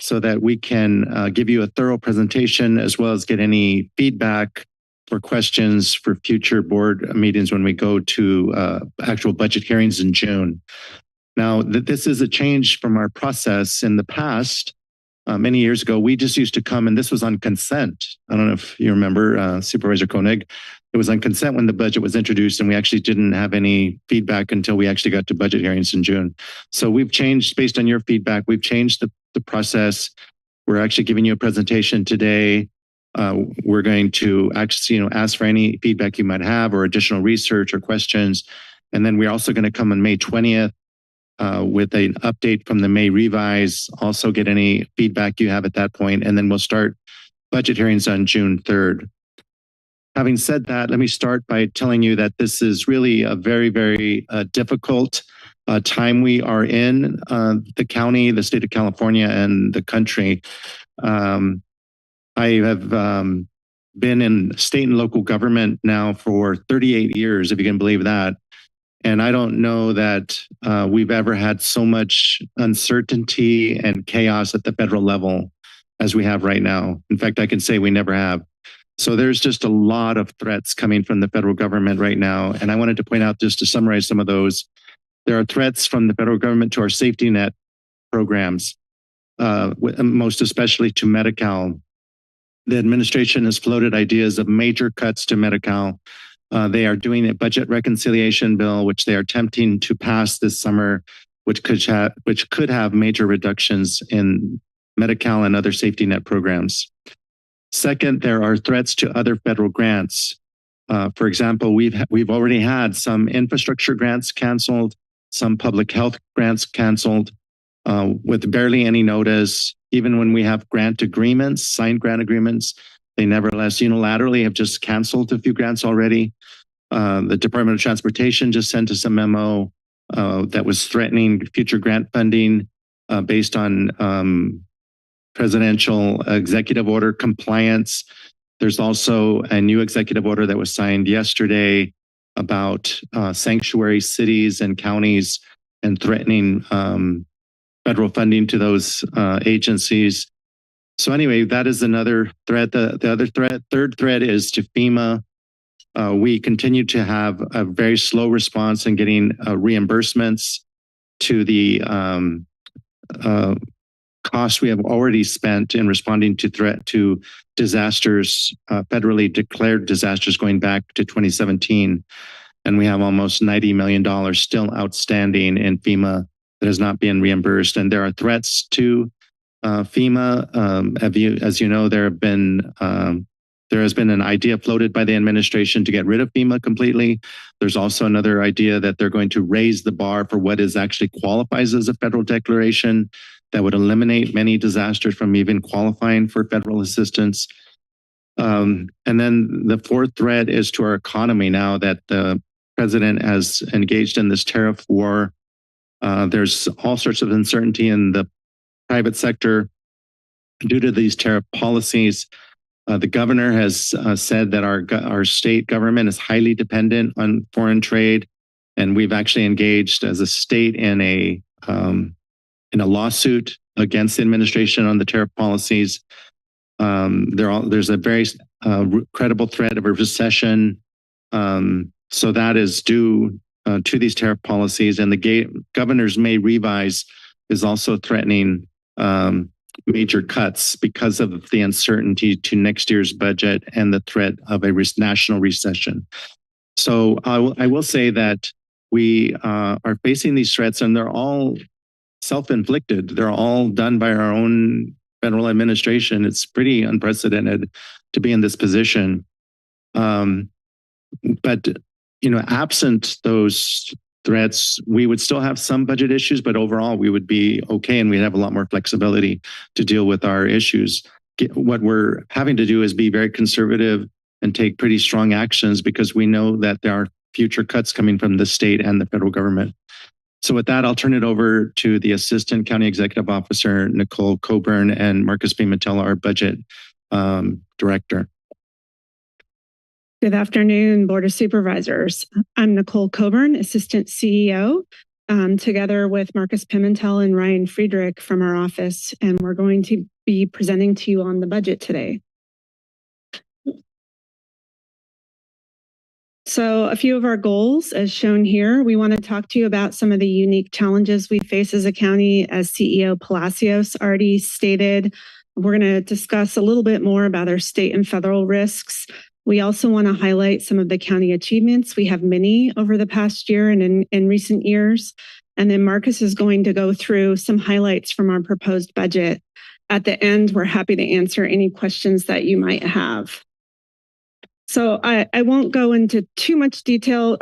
so that we can give you a thorough presentation as well as get any feedback or questions for future board meetings when we go to actual budget hearings in June. Now, this is a change from our process in the past. Many years ago, we just used to come, and this was on consent. I don't know if you remember, Supervisor Koenig. It was on consent when the budget was introduced, and we actually didn't have any feedback until we actually got to budget hearings in June. So we've changed, based on your feedback, we've changed the process. We're actually giving you a presentation today. We're going to actually, ask for any feedback you might have or additional research or questions. And then we're also going to come on May 20th with an update from the May revise, also get any feedback you have at that point, and then we'll start budget hearings on June 3rd. Having said that, let me start by telling you that this is really a very, very difficult time we are in, the county, the state of California, and the country. I have been in state and local government now for 38 years, if you can believe that. And I don't know that we've ever had so much uncertainty and chaos at the federal level as we have right now. In fact, I can say we never have. So there's just a lot of threats coming from the federal government right now. And I wanted to point out, just to summarize some of those, there are threats from the federal government to our safety net programs, most especially to Medi-Cal. The administration has floated ideas of major cuts to Medi-Cal. They are doing a budget reconciliation bill, which they are attempting to pass this summer, which could have major reductions in Medi-Cal and other safety net programs. Second, there are threats to other federal grants. For example, we've already had some infrastructure grants canceled, some public health grants canceled, with barely any notice. Even when we have grant agreements, signed grant agreements, they nevertheless unilaterally have just canceled a few grants already. The Department of Transportation just sent us a memo that was threatening future grant funding based on presidential executive order compliance. There's also a new executive order that was signed yesterday about sanctuary cities and counties and threatening federal funding to those agencies. So anyway, that is another threat. Third threat is to FEMA. We continue to have a very slow response in getting reimbursements to the costs we have already spent in responding to disasters, federally declared disasters going back to 2017. And we have almost $90 million still outstanding in FEMA that has not been reimbursed. And there are threats to FEMA. As you know, there has been an idea floated by the administration to get rid of FEMA completely. There's also another idea that they're going to raise the bar for what is actually qualifies as a federal declaration that would eliminate many disasters from even qualifying for federal assistance. And then the fourth threat is to our economy now that the president has engaged in this tariff war. There's all sorts of uncertainty in the private sector due to these tariff policies. The governor has said that our state government is highly dependent on foreign trade, and we've actually engaged as a state in a lawsuit against the administration on the tariff policies. There's a very credible threat of a recession, so that is due to these tariff policies, and the governor's May revise is also threatening major cuts because of the uncertainty to next year's budget and the threat of a national recession. So I will say that we are facing these threats, and they're all self-inflicted. They're all done by our own federal administration. It's pretty unprecedented to be in this position. But absent those threats, we would still have some budget issues, but overall we would be okay, and we'd have a lot more flexibility to deal with our issues. What we're having to do is be very conservative and take pretty strong actions because we know that there are future cuts coming from the state and the federal government. So with that, I'll turn it over to the Assistant County Executive Officer, Nicole Coburn, and Marcus Pimentel, our Budget Director. Good afternoon, Board of Supervisors. I'm Nicole Coburn, Assistant CEO, together with Marcus Pimentel and Ryan Friedrich from our office, and we're going to be presenting to you on the budget today. So a few of our goals, as shown here, we want to talk to you about some of the unique challenges we face as a county, as CEO Palacios already stated. We're going to discuss a little bit more about our state and federal risks. We also want to highlight some of the county achievements. We have many over the past year and in recent years. And then Marcus is going to go through some highlights from our proposed budget. At the end, we're happy to answer any questions that you might have. So I won't go into too much detail.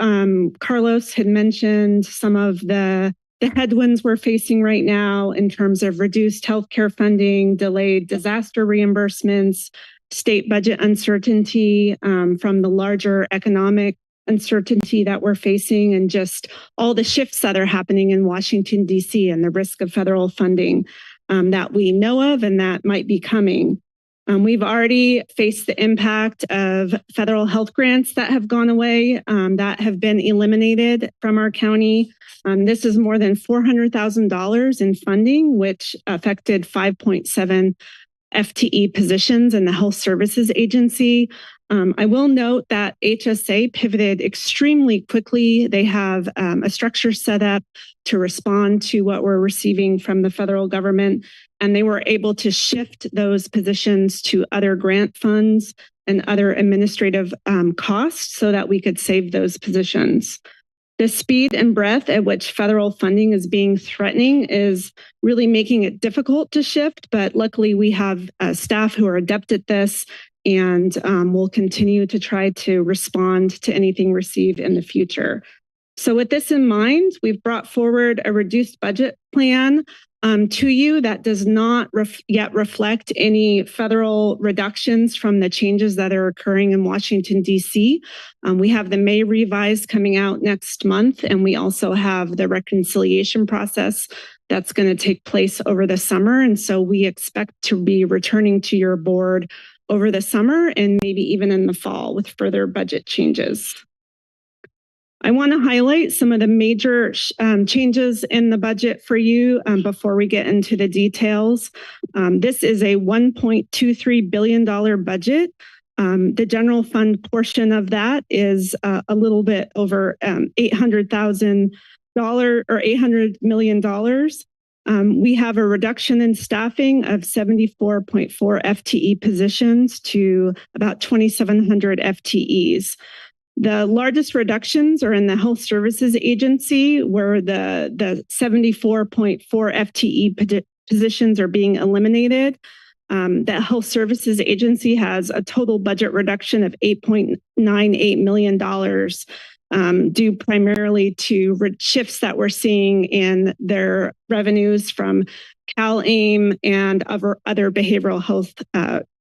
Carlos had mentioned some of the headwinds we're facing right now in terms of reduced healthcare funding, delayed disaster reimbursements, state budget uncertainty from the larger economic uncertainty that we're facing, and just all the shifts that are happening in Washington, D.C. and the risk of federal funding that we know of and that might be coming. We've already faced the impact of federal health grants that have gone away, that have been eliminated from our county. This is more than $400,000 in funding, which affected 5.7 FTE positions in the Health Services Agency. I will note that HSA pivoted extremely quickly. They have a structure set up to respond to what we're receiving from the federal government, and they were able to shift those positions to other grant funds and other administrative costs so that we could save those positions. The speed and breadth at which federal funding is being threatening is really making it difficult to shift, but luckily we have staff who are adept at this, and we'll continue to try to respond to anything received in the future. So with this in mind, we've brought forward a reduced budget plan to you that does not yet reflect any federal reductions from the changes that are occurring in Washington, D.C. We have the May revise coming out next month, and we also have the reconciliation process that's going to take place over the summer. And so we expect to be returning to your board over the summer and maybe even in the fall with further budget changes. I want to highlight some of the major changes in the budget for you before we get into the details. This is a $1.23 billion budget. The general fund portion of that is a little bit over $800,000 or $800 million. We have a reduction in staffing of 74.4 FTE positions to about 2,700 FTEs. The largest reductions are in the Health Services Agency, where the 74.4 FTE positions are being eliminated. The Health Services Agency has a total budget reduction of $8.98 million, due primarily to shifts that we're seeing in their revenues from CalAIM and other behavioral health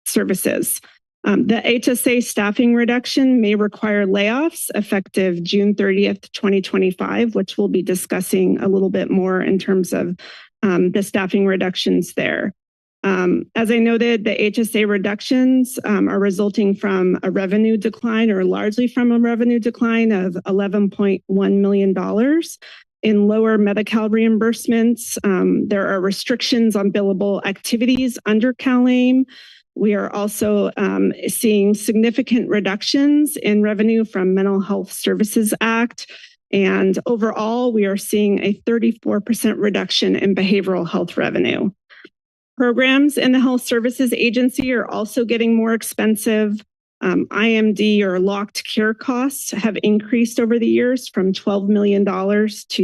services. The HSA staffing reduction may require layoffs effective June 30th, 2025, which we'll be discussing a little bit more in terms of the staffing reductions there. As I noted, the HSA reductions are resulting from a revenue decline, or largely from a revenue decline of $11.1 million. In lower Medi-Cal reimbursements, there are restrictions on billable activities under CalAIM. We are also seeing significant reductions in revenue from Mental Health Services Act. And overall, we are seeing a 34% reduction in behavioral health revenue. Programs in the Health Services Agency are also getting more expensive. IMD, or locked care costs, have increased over the years from $12 million to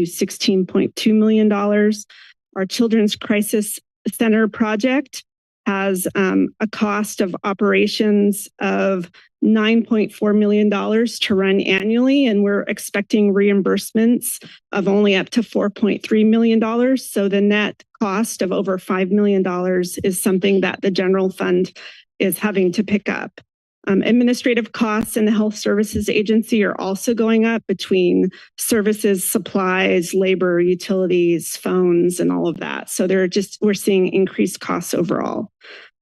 $16.2 million. Our Children's Crisis Center project has a cost of operations of $9.4 million to run annually, and we're expecting reimbursements of only up to $4.3 million. So the net cost of over $5 million is something that the general fund is having to pick up. Administrative costs in the Health Services Agency are also going up between services, supplies, labor, utilities, phones, and all of that. So we're seeing increased costs overall.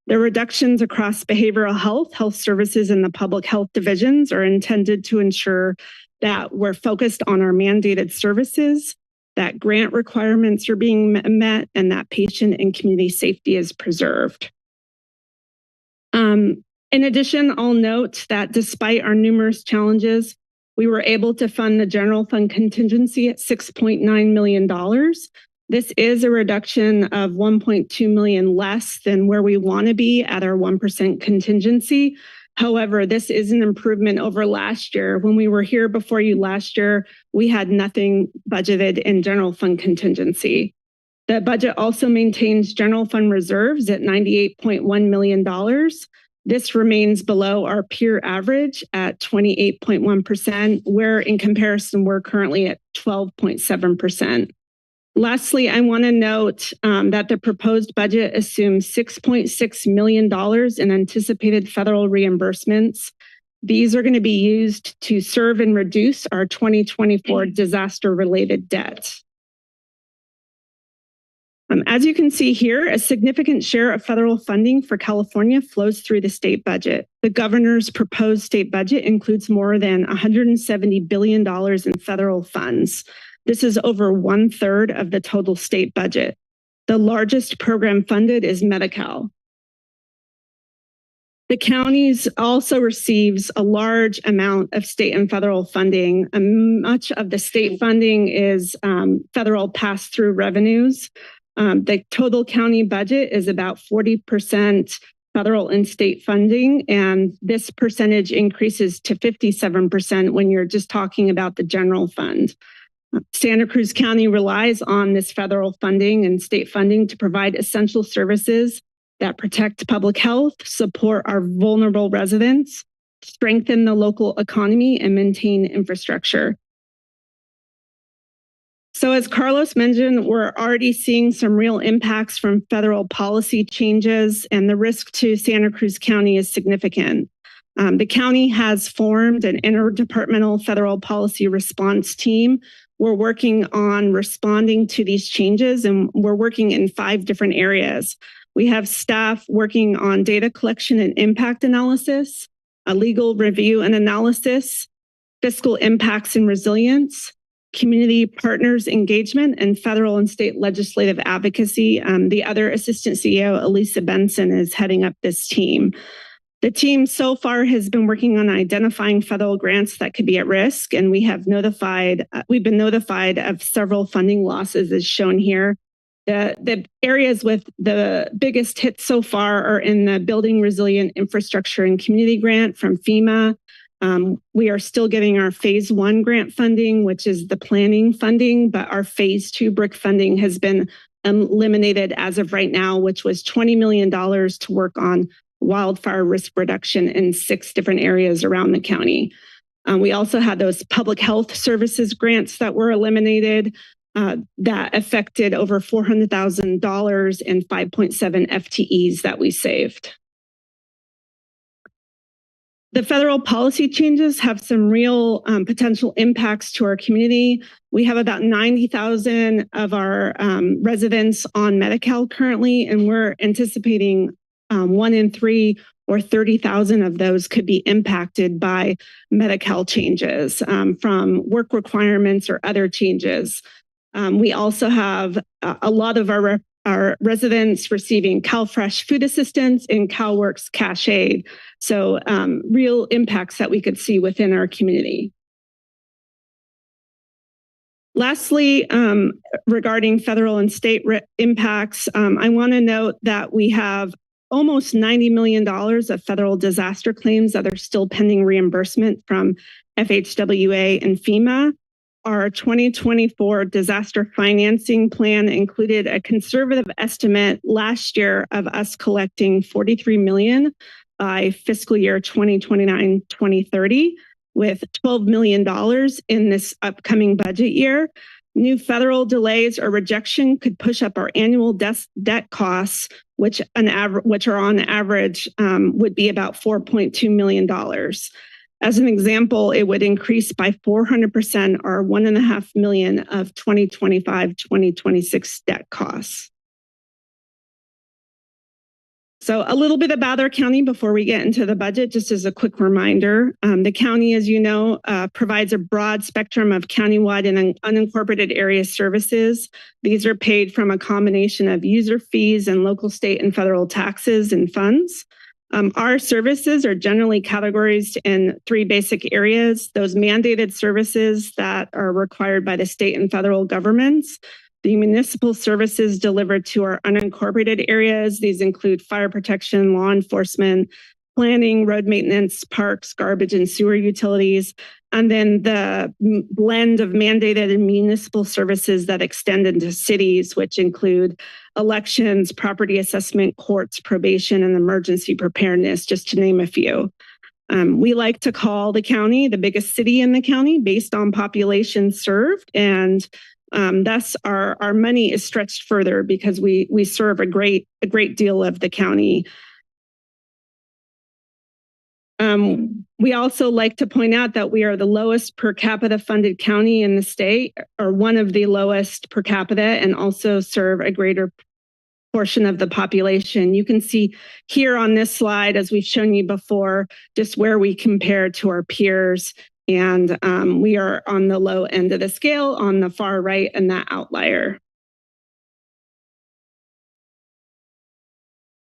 The reductions across behavioral health, health services, and the public health divisions are intended to ensure that we're focused on our mandated services, that grant requirements are being met, and that patient and community safety is preserved. In addition, I'll note that despite our numerous challenges, we were able to fund the general fund contingency at $6.9 million. This is a reduction of $1.2 million less than where we want to be at our 1% contingency. However, this is an improvement over last year. When we were here before you last year, we had nothing budgeted in general fund contingency. The budget also maintains general fund reserves at $98.1 million. This remains below our peer average at 28.1%, where in comparison, we're currently at 12.7%. Lastly, I want to note that the proposed budget assumes $6.6 million in anticipated federal reimbursements. These are going to be used to serve and reduce our 2024 disaster-related debt. As you can see here, a significant share of federal funding for California flows through the state budget. The governor's proposed state budget includes more than $170 billion in federal funds. This is over 1/3 of the total state budget. The largest program funded is Medi-Cal. The counties also receives a large amount of state and federal funding. Much of the state funding is federal pass-through revenues. The total county budget is about 40% federal and state funding, and this percentage increases to 57% when you're just talking about the general fund. Santa Cruz County relies on this federal funding and state funding to provide essential services that protect public health, support our vulnerable residents, strengthen the local economy, and maintain infrastructure. So as Carlos mentioned, we're already seeing some real impacts from federal policy changes, and the risk to Santa Cruz County is significant. The county has formed an interdepartmental federal policy response team. We're working on responding to these changes, and we're working in 5 different areas. We have staff working on data collection and impact analysis, a legal review and analysis, fiscal impacts and resilience, community partners engagement, and federal and state legislative advocacy. The other assistant CEO, Elisa Benson, is heading up this team. The team so far has been working on identifying federal grants that could be at risk, and we've been notified of several funding losses as shown here. The areas with the biggest hits so far are in the Building Resilient Infrastructure and Community Grant from FEMA. We are still getting our phase 1 grant funding, which is the planning funding, but our phase 2 brick funding has been eliminated as of right now, which was $20 million to work on wildfire risk reduction in 6 different areas around the county. We also had those public health services grants that were eliminated that affected over $400,000 and 5.7 FTEs that we saved. The federal policy changes have some real potential impacts to our community. We have about 90,000 of our residents on Medi-Cal currently, and we're anticipating 1 in 3 or 30,000 of those could be impacted by Medi-Cal changes from work requirements or other changes. We also have a lot of our residents receiving CalFresh food assistance and CalWorks cash aid. So real impacts that we could see within our community. Lastly, regarding federal and state impacts, I want to note that we have almost $90 million of federal disaster claims that are still pending reimbursement from FHWA and FEMA. Our 2024 disaster financing plan included a conservative estimate last year of us collecting $43 million by fiscal year 2029-2030, with $12 million in this upcoming budget year. New federal delays or rejection could push up our annual debt costs, which are on average would be about $4.2 million. As an example, it would increase by 400% or $1.5 million of 2025-2026 debt costs. So a little bit about our county before we get into the budget, just as a quick reminder. The county, as you know, provides a broad spectrum of countywide and unincorporated area services. These are paid from a combination of user fees and local, state, and federal taxes and funds. Our services are generally categorized in 3 basic areas: those mandated services that are required by the state and federal governments, the municipal services delivered to our unincorporated areas. These include fire protection, law enforcement, planning, road maintenance, parks, garbage and sewer utilities, and then the blend of mandated and municipal services that extend into cities, which include elections, property assessment, courts, probation, and emergency preparedness, just to name a few. We like to call the county the biggest city in the county based on population served, and thus our money is stretched further because we serve a great deal of the county. We also like to point out that we are the lowest per capita funded county in the state, or one of the lowest per capita, and also serve a greater portion of the population. You can see here on this slide, as we've shown you before, just where we compare to our peers. And we are on the low end of the scale on the far right and that outlier.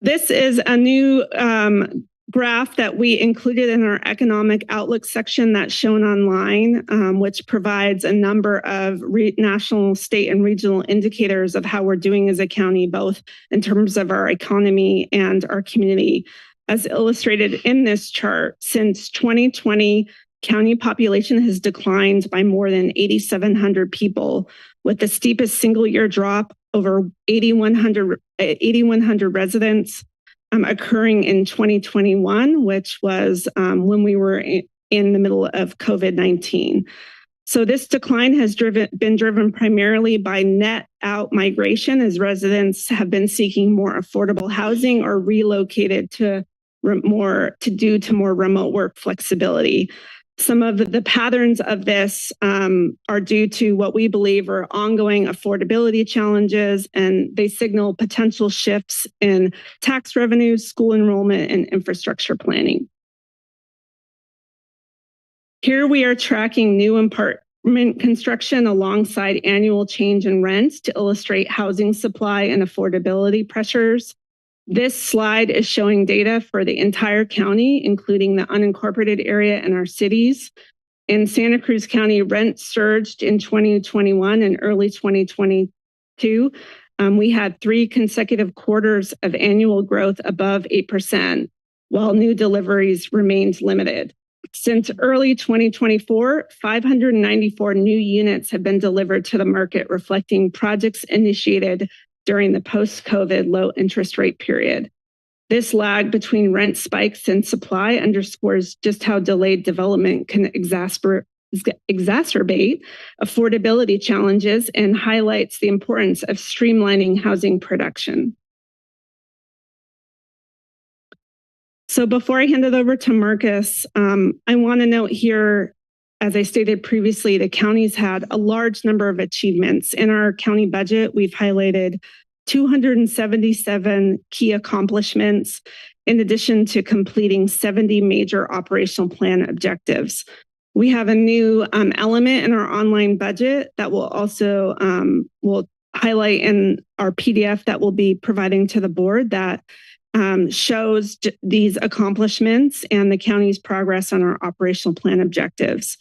This is a new graph that we included in our economic outlook section that's shown online, which provides a number of national, state, and regional indicators of how we're doing as a county, both in terms of our economy and our community. As illustrated in this chart, since 2020, county population has declined by more than 8,700 people, with the steepest single year drop over 8,100 residents occurring in 2021, which was when we were in the middle of COVID-19. So this decline has been driven primarily by net out migration, as residents have been seeking more affordable housing or relocated to more remote work flexibility. Some of the patterns of this are due to what we believe are ongoing affordability challenges, and they signal potential shifts in tax revenues, school enrollment, and infrastructure planning. Here we are tracking new apartment construction alongside annual change in rents to illustrate housing supply and affordability pressures. This slide is showing data for the entire county, including the unincorporated area and our cities. In Santa Cruz County, rent surged in 2021 and early 2022. We had 3 consecutive quarters of annual growth above 8%, while new deliveries remained limited. Since early 2024, 594 new units have been delivered to the market, reflecting projects initiated during the post-COVID low interest rate period. This lag between rent spikes and supply underscores just how delayed development can exacerbate affordability challenges and highlights the importance of streamlining housing production. So before I hand it over to Marcus, I want to note here, as I stated previously, the county's had a large number of achievements. In our county budget, we've highlighted 277 key accomplishments, in addition to completing 70 major operational plan objectives. We have a new element in our online budget that will also will highlight in our PDF that we'll be providing to the board that shows these accomplishments and the county's progress on our operational plan objectives.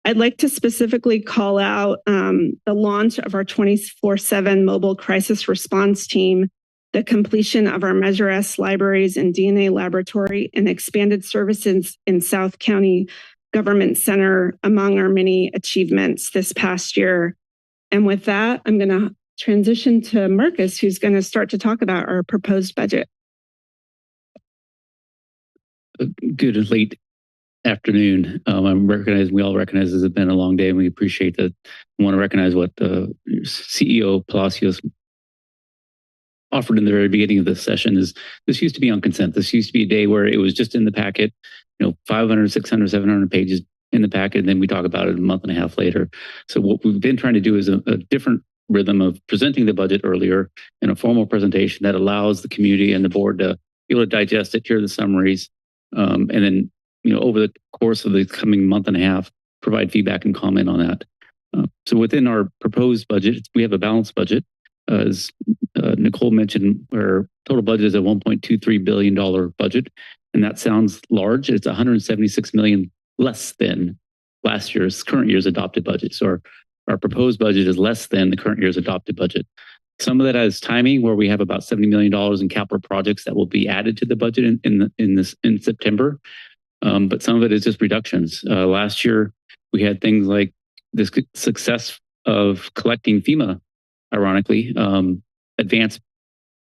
I'd like to specifically call out the launch of our 24/7 mobile crisis response team, the completion of our Measure S libraries and DNA laboratory, and expanded services in South County Government Center among our many achievements this past year. And with that, I'm going to transition to Marcus, who's going to start to talk about our proposed budget. Good late afternoon. We all recognize this has been a long day, and we appreciate that. I want to recognize what the CEO Palacios offered in the very beginning of this session. Is this used to be on consent. This used to be a day where it was just in the packet, 500, 600, 700 pages in the packet, and then we talk about it a month and a half later. So what we've been trying to do is a different rhythm of presenting the budget earlier in a formal presentation that allows the community and the board to be able to digest it, hear the summaries, and then over the course of the coming month and a half, provide feedback and comment on that. So within our proposed budget, we have a balanced budget. As Nicole mentioned, our total budget is a $1.23 billion budget, and that sounds large. It's $176 million less than current year's adopted budget. So our proposed budget is less than the current year's adopted budget. Some of that has timing, where we have about $70 million in capital projects that will be added to the budget in September. But some of it is just reductions. Last year, we had things like this success of collecting FEMA, ironically, advanced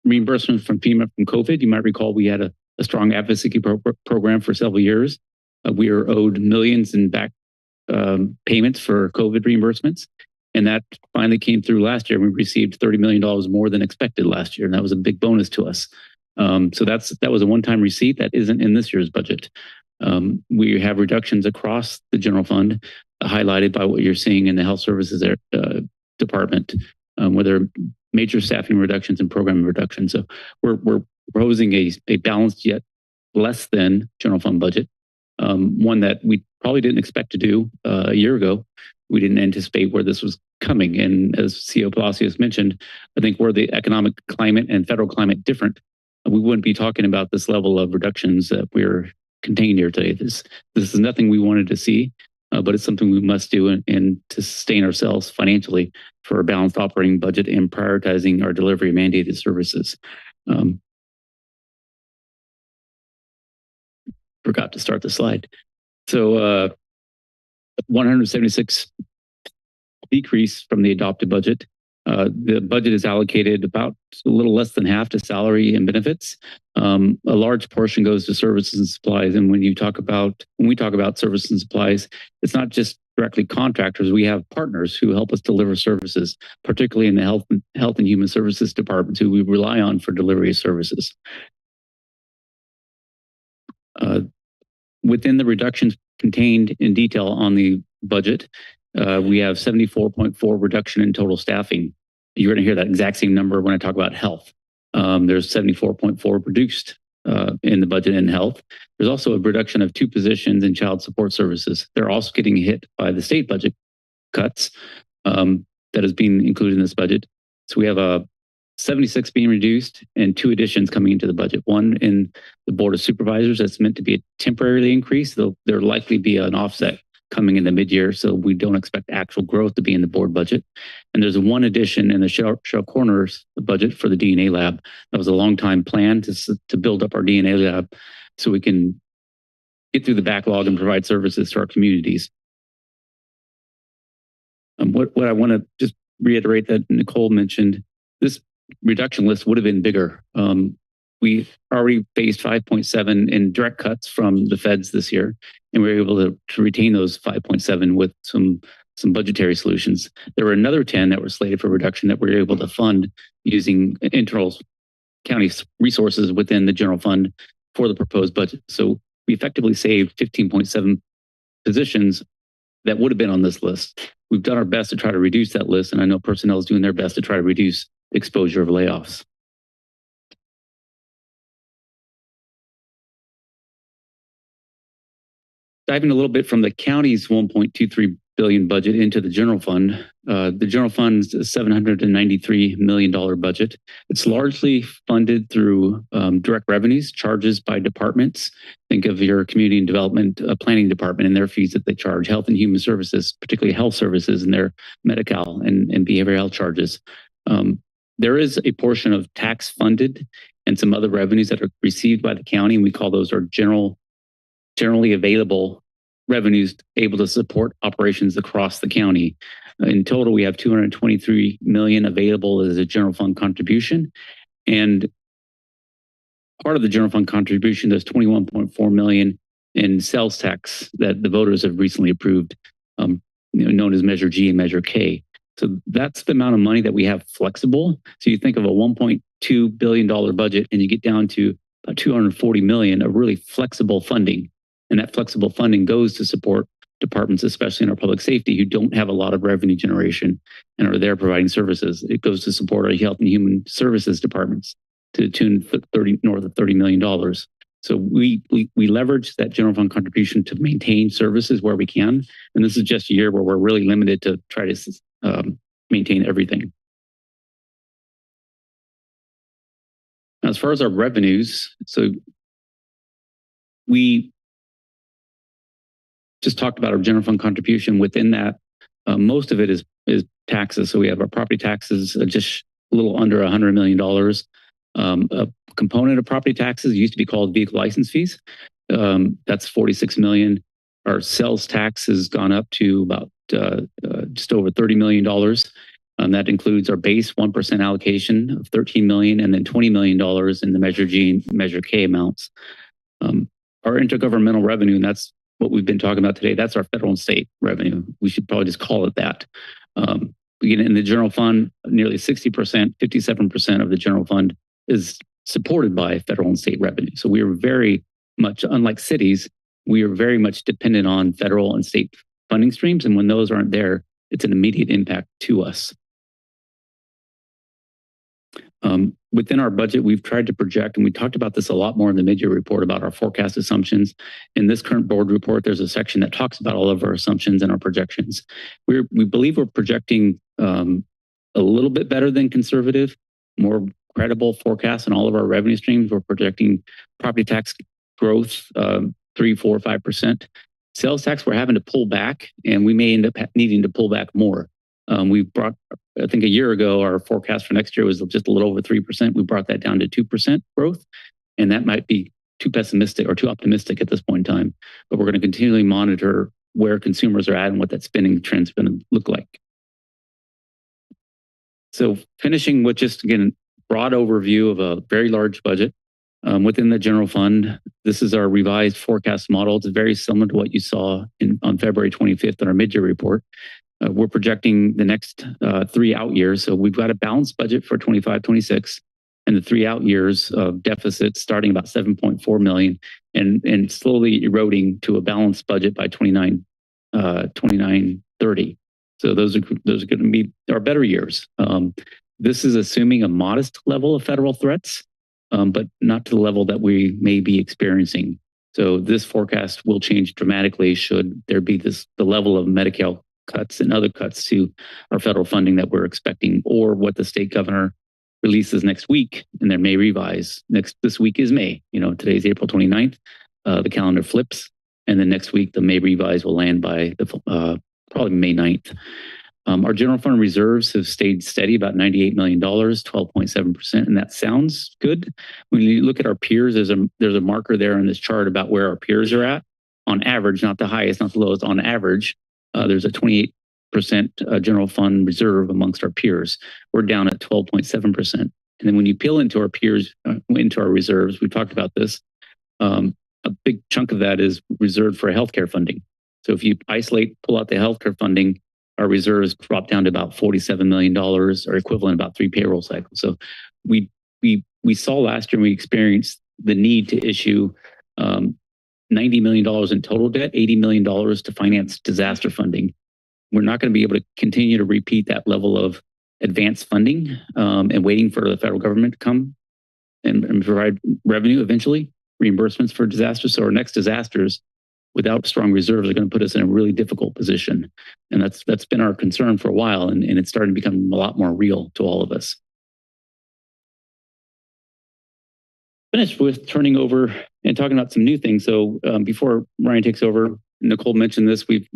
reimbursement from FEMA from COVID. You might recall we had a strong advocacy program for several years. We are owed millions in back payments for COVID reimbursements. And that finally came through last year. We received $30 million more than expected last year. And that was a big bonus to us. So that was a one-time receipt that isn't in this year's budget. We have reductions across the general fund, highlighted by what you're seeing in the health services department, where there are major staffing reductions and program reductions. So we're proposing a balanced yet less than general fund budget, one that we probably didn't expect to do a year ago. We didn't anticipate where this was coming. And as CEO Palacios mentioned, I think where the economic climate and federal climate different, we wouldn't be talking about this level of reductions that we're contained here today. This is nothing we wanted to see, but it's something we must do and to sustain ourselves financially for a balanced operating budget and prioritizing our delivery of mandated services. Forgot to start the slide. So 176 decrease from the adopted budget. The budget is allocated about a little less than half to salary and benefits. A large portion goes to services and supplies. And when we talk about services and supplies, it's not just directly contractors. We have partners who help us deliver services, particularly in the health and human services departments, who we rely on for delivery of services. Within the reductions contained in detail on the budget, we have 74.4 reduction in total staffing. You're going to hear that exact same number when I talk about health. There's 74.4 reduced in the budget in health. There's also a reduction of 2 positions in child support services. They're also getting hit by the state budget cuts that is being included in this budget. So we have a 76 being reduced and 2 additions coming into the budget. One in the Board of Supervisors that's meant to be a temporarily increase. There'll likely be an offset coming in the mid-year, so we don't expect actual growth to be in the board budget. And there's 1 addition in the Shell Corners budget for the DNA lab. That was a long time plan to build up our DNA lab so we can get through the backlog and provide services to our communities. What I want to just reiterate that Nicole mentioned, this reduction list would have been bigger. We already faced 5.7 in direct cuts from the feds this year, and we were able to retain those 5.7 with some budgetary solutions. There were another 10 that were slated for reduction that we were able to fund using internal county resources within the general fund for the proposed budget. So we effectively saved 15.7 positions that would have been on this list. We've done our best to try to reduce that list, and I know personnel is doing their best to try to reduce the exposure of layoffs. Diving a little bit from the county's $1.23 billion budget into the general fund. The general fund's a $793 million budget. It's largely funded through direct revenues, charges by departments. Think of your community and development planning department and their fees that they charge, health and human services, particularly health services and their Medi-Cal and behavioral health charges. There is a portion of tax funded and some other revenues that are received by the county, and we call those our generally available revenues able to support operations across the county. In total, we have $223 million available as a general fund contribution. And part of the general fund contribution, there's $21.4 million in sales tax that the voters have recently approved, known as Measure G and Measure K. So that's the amount of money that we have flexible. So you think of a $1.2 billion budget and you get down to about $240 million of really flexible funding. And that flexible funding goes to support departments, especially in our public safety, who don't have a lot of revenue generation and are there providing services. It goes to support our health and human services departments to the tune of north of $30 million. So we leverage that general fund contribution to maintain services where we can. And this is just a year where we're really limited to try to maintain everything. Now, as far as our revenues, so we just talked about our general fund contribution. Within that, most of it is taxes. So we have our property taxes, just a little under $100 million. A component of property taxes used to be called vehicle license fees. That's $46 million. Our sales tax has gone up to about just over $30 million. That includes our base 1% allocation of $13 million and then $20 million in the Measure G and Measure K amounts. Our intergovernmental revenue, and that's what we've been talking about today, that's our federal and state revenue. We should probably just call it that. Again, in the general fund, nearly 60%, 57% of the general fund is supported by federal and state revenue. So we are very much, unlike cities, we are very much dependent on federal and state funding streams. And when those aren't there, it's an immediate impact to us. Within our budget, we've tried to project, and we talked about this a lot more in the mid-year report about our forecast assumptions. In this current board report, there's a section that talks about all of our assumptions and our projections. We believe we're projecting a little bit better than conservative, more credible forecasts in all of our revenue streams. We're projecting property tax growth 3, 4, 5%. Sales tax, we're having to pull back, and we may end up needing to pull back more. We brought, I think a year ago, our forecast for next year was just a little over 3%. We brought that down to 2% growth, and that might be too pessimistic or too optimistic at this point in time. But we're going to continually monitor where consumers are at and what that spending trend's going to look like. So finishing with just, again, broad overview of a very large budget. Within the general fund, this is our revised forecast model. It's very similar to what you saw on February 25th in our mid-year report. We're projecting the next 3 out years. So we've got a balanced budget for 25-26, and the 3 out years of deficit starting about 7.4 million and slowly eroding to a balanced budget by 29-30. So those are going to be our better years. This is assuming a modest level of federal threats, but not to the level that we may be experiencing. So this forecast will change dramatically should there be the level of Medi-Cal cuts and other cuts to our federal funding that we're expecting, or what the state governor releases next week, and then may revise. This week is May. Today's April 29th. The calendar flips, and then next week the May revise will land by the probably May 9th. Our general fund reserves have stayed steady, about $98 million, 12.7%, and that sounds good. When you look at our peers, there's a marker there in this chart about where our peers are at. On average, not the highest, not the lowest, on average, there's a 28% general fund reserve amongst our peers. We're down at 12.7%. And then when you peel into our peers, into our reserves, we talked about this, a big chunk of that is reserved for healthcare funding. So if you pull out the healthcare funding, our reserves drop down to about $47 million, or equivalent about 3 payroll cycles. So we saw last year, we experienced the need to issue $90 million in total debt, $80 million to finance disaster funding. We're not going to be able to continue to repeat that level of advanced funding and waiting for the federal government to come and provide revenue eventually, reimbursements for disasters. So our next disasters without strong reserves are going to put us in a really difficult position. And that's been our concern for a while, and it's starting to become a lot more real to all of us. Finished with turning over and talking about some new things. So before Ryan takes over, Nicole mentioned this, we've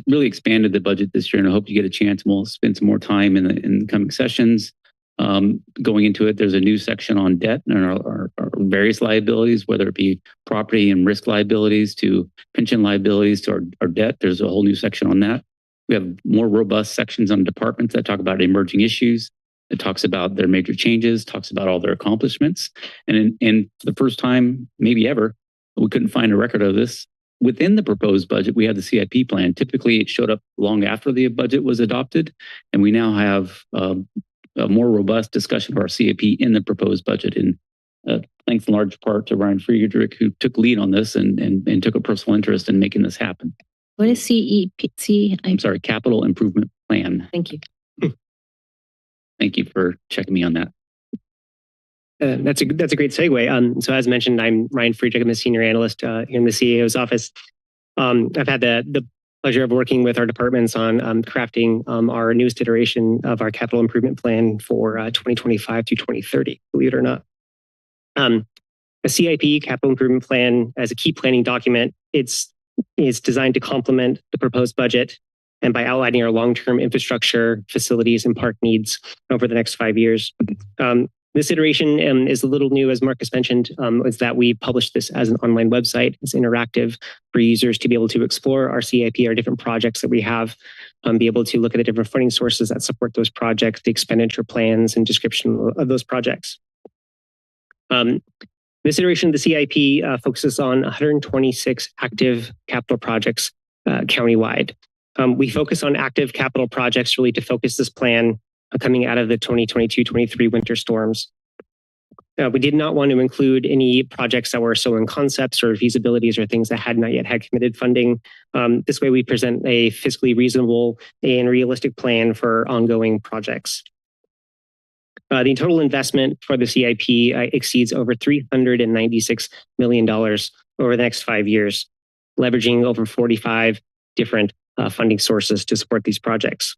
really expanded the budget this year, and I hope you get a chance, and we'll spend some more time in the coming sessions going into it. There's a new section on debt and our various liabilities, whether it be property and risk liabilities to pension liabilities to our debt. There's a whole new section on that. We have more robust sections on departments that talk about emerging issues. It talks about their major changes, talks about all their accomplishments. And for the first time, maybe ever, we couldn't find a record of this. Within the proposed budget, we have the CIP plan. Typically, it showed up long after the budget was adopted, and we now have a more robust discussion of our CIP in the proposed budget. And thanks in large part to Ryan Friedrich, who took lead on this and took a personal interest in making this happen. What is CEP? I'm sorry, Capital Improvement Plan. Thank you. Thank you for checking me on that. That's a great segue. So as mentioned, I'm Ryan Friedrich. I'm a senior analyst in the CAO's office. I've had the pleasure of working with our departments on crafting our newest iteration of our capital improvement plan for 2025 to 2030, believe it or not. A CIP, capital improvement plan, as a key planning document, it's designed to complement the proposed budget, and by outlining our long-term infrastructure, facilities, and park needs over the next 5 years. This iteration is a little new, as Marcus mentioned, is that we published this as an online website. It's interactive for users to be able to explore our CIP, our different projects that we have, be able to look at the different funding sources that support those projects, the expenditure plans, and description of those projects. This iteration of the CIP focuses on 126 active capital projects countywide. We focus on active capital projects really to focus this plan coming out of the 2022-23 winter storms. We did not want to include any projects that were still in concepts or feasibilities or things that had not yet had committed funding. This way we present a fiscally reasonable and realistic plan for ongoing projects. The total investment for the CIP exceeds over $396 million over the next 5 years, leveraging over 45 different funding sources to support these projects.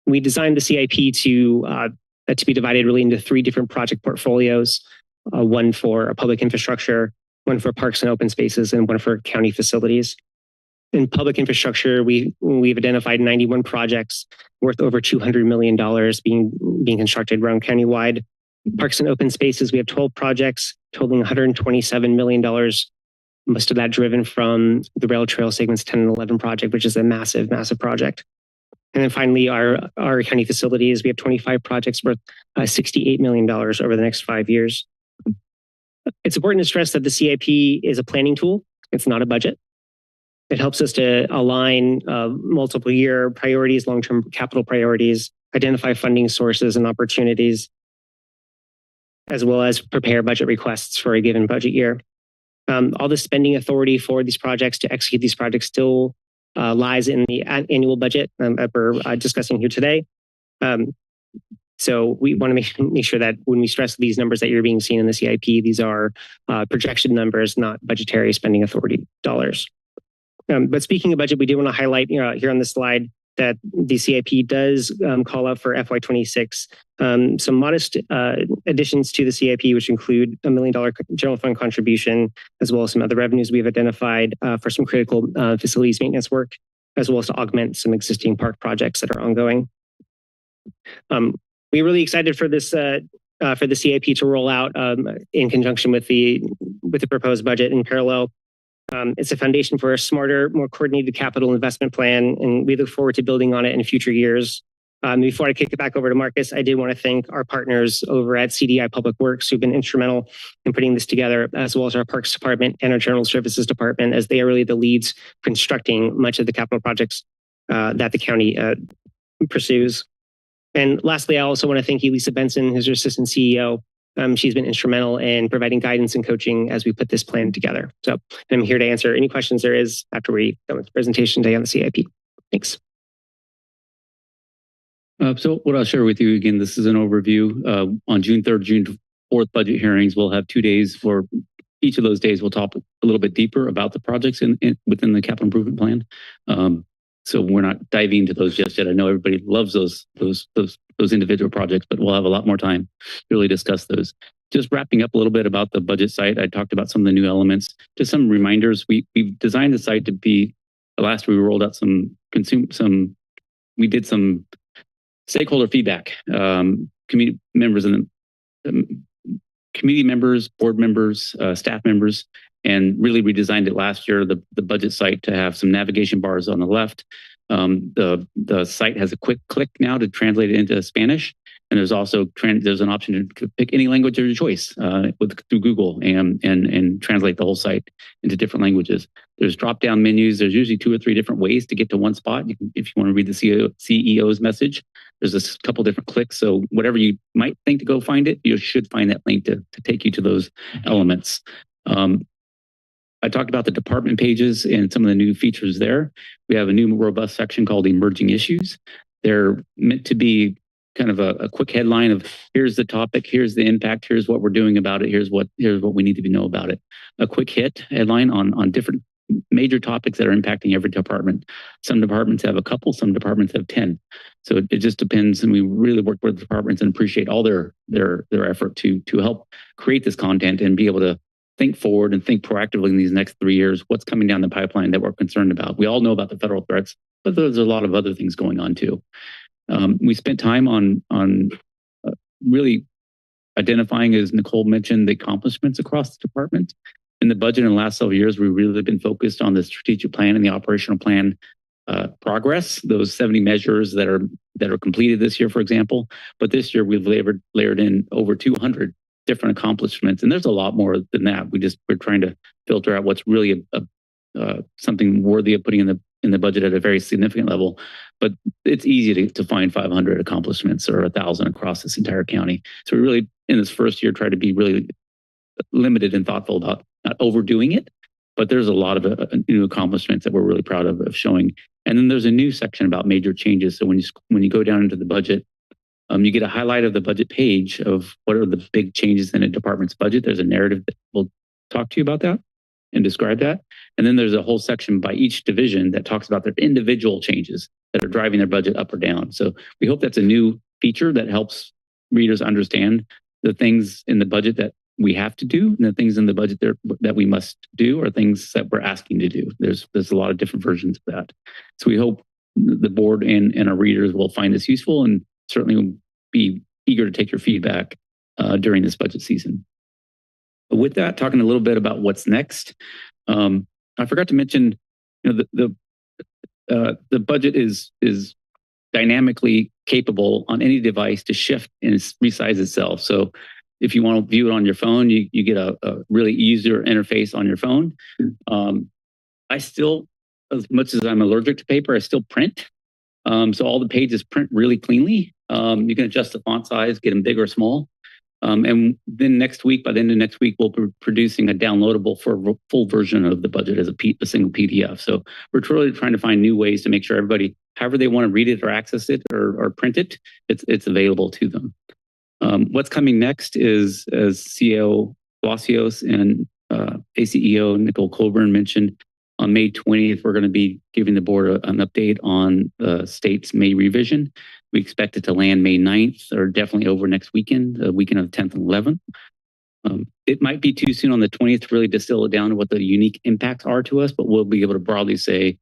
We designed the CIP to be divided really into 3 different project portfolios, one for public infrastructure, one for parks and open spaces, and one for county facilities. In public infrastructure, we've identified 91 projects worth over $200 million being constructed around countywide. Parks and open spaces, we have 12 projects totaling $127 million, most of that driven from the rail trail segments 10 and 11 project, which is a massive, massive project. And then finally, our county facilities, we have 25 projects worth $68 million over the next 5 years. It's important to stress that the CIP is a planning tool. It's not a budget. It helps us to align multiple year priorities, long-term capital priorities, identify funding sources and opportunities, as well as prepare budget requests for a given budget year. All the spending authority for these projects to execute these projects still lies in the annual budget that we're discussing here today. So we want to make sure that when we stress these numbers that you're being seen in the CIP, these are projection numbers, not budgetary spending authority dollars. But speaking of budget, we do want to highlight here on this slide that the CIP does call out for FY26 some modest additions to the CIP, which include $1 million general fund contribution, as well as some other revenues we've identified for some critical facilities maintenance work, as well as to augment some existing park projects that are ongoing. We're really excited for this for the CIP to roll out in conjunction with the proposed budget in parallel. It's a foundation for a smarter, more coordinated capital investment plan, and we look forward to building on it in future years. Before I kick it back over to Marcus, I did want to thank our partners over at CDI Public Works who've been instrumental in putting this together, as well as our Parks Department and our General Services Department, as they are really the leads constructing much of the capital projects that the county pursues. And lastly, I also want to thank you, Lisa Benson, who's our Assistant CEO. She's been instrumental in providing guidance and coaching as we put this plan together. So I'm here to answer any questions there is after we go with the presentation today on the CIP. Thanks. So what I'll share with you again, this is an overview. On June 3rd, June 4th budget hearings, we'll have 2 days for each of those days. We'll talk a little bit deeper about the projects within the capital improvement plan. So we're not diving into those just yet. I know everybody loves those individual projects, but we'll have a lot more time to really discuss those. Just wrapping up a little bit about the budget site, I talked about some of the new elements. Just some reminders. We've designed the site to be. Last we rolled out we did some stakeholder feedback. Community members community members, board members, staff members, and really redesigned it last year, the budget site, to have some navigation bars on the left. The site has a quick click now to translate it into Spanish. And there's also there's an option to pick any language of your choice through Google and translate the whole site into different languages. There's drop-down menus. There's usually 2 or 3 different ways to get to one spot. If you want to read the CEO's message, there's a couple different clicks. So whatever you might think to go find it, you should find that link to take you to those elements. I talked about the department pages and some of the new features there. We have a new robust section called Emerging Issues. They're meant to be kind of a quick headline of here's the topic, here's the impact, here's what we're doing about it, here's what we need to know about it. A quick hit headline on different major topics that are impacting every department. Some departments have a couple, some departments have 10. So it just depends, and we really work with the departments and appreciate all their effort to help create this content and be able to think forward and think proactively in these next 3 years, what's coming down the pipeline that we're concerned about. We all know about the federal threats, but there's a lot of other things going on too. We spent time on really identifying, as Nicole mentioned, the accomplishments across the department. In the budget in the last several years, we've really been focused on the strategic plan and the operational plan progress, those 70 measures that are completed this year, for example. But this year we've layered in over 200 different accomplishments, and there's a lot more than that. We're trying to filter out what's really something worthy of putting in in the budget at a very significant level, but it's easy to find 500 accomplishments or 1,000 across this entire county. So we really, in this first year, try to be really limited and thoughtful about not overdoing it, but there's a lot of new accomplishments that we're really proud of showing. And then there's a new section about major changes. So when you go down into the budget, you get a highlight of the budget page of what are the big changes in a department's budget. There's a narrative that will talk to you about that and describe that. And then there's a whole section by each division that talks about their individual changes that are driving their budget up or down. So we hope that's a new feature that helps readers understand the things in the budget that we have to do, and the things in the budget that we must do, or things that we're asking to do. There's a lot of different versions of that. So we hope the board and our readers will find this useful, and certainly be eager to take your feedback during this budget season. But with that, talking a little bit about what's next. I forgot to mention, the budget is dynamically capable on any device to shift and resize itself. So if you want to view it on your phone, you get a really user interface on your phone. I still, as much as I'm allergic to paper, I still print. So all the pages print really cleanly. You can adjust the font size, get them big or small. And then next week, by the end of next week, we'll be producing a downloadable for a full version of the budget as a single PDF. So we're really trying to find new ways to make sure everybody, however they want to read it or access it or print it, it's available to them. What's coming next is, as CEO Palacios and ACEO Nicole Colburn mentioned, on May 20th, we're going to be giving the board an update on the state's May revision. We expect it to land May 9th, or definitely over next weekend, the weekend of 10th and 11th. It might be too soon on the 20th to really distill it down to what the unique impacts are to us, but we'll be able to broadly say,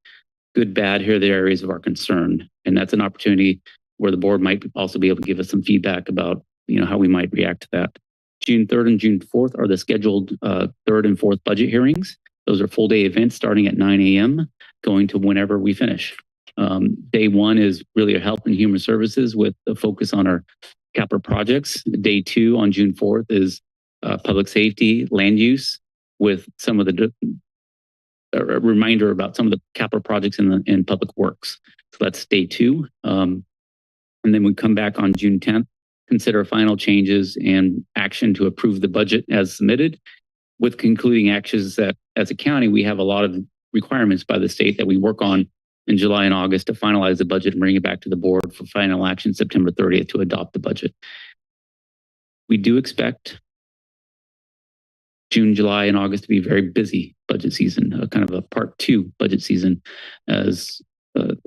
good, bad, here are the areas of our concern. And that's an opportunity where the board might also be able to give us some feedback about how we might react to that. June 3rd and June 4th are the scheduled 3rd and 4th budget hearings. Those are full day events starting at 9 a.m., going to whenever we finish. Day one is really a health and human services with a focus on our capital projects. Day two on June 4th is public safety, land use, with some of the a reminder about some of the capital projects in public works. So that's day two. And then we come back on June 10th, consider final changes and action to approve the budget as submitted, with concluding actions that as a county, we have a lot of requirements by the state that we work on in July and August to finalize the budget and bring it back to the board for final action September 30th to adopt the budget. We do expect June, July, and August to be very busy budget season, kind of a part two budget season, as the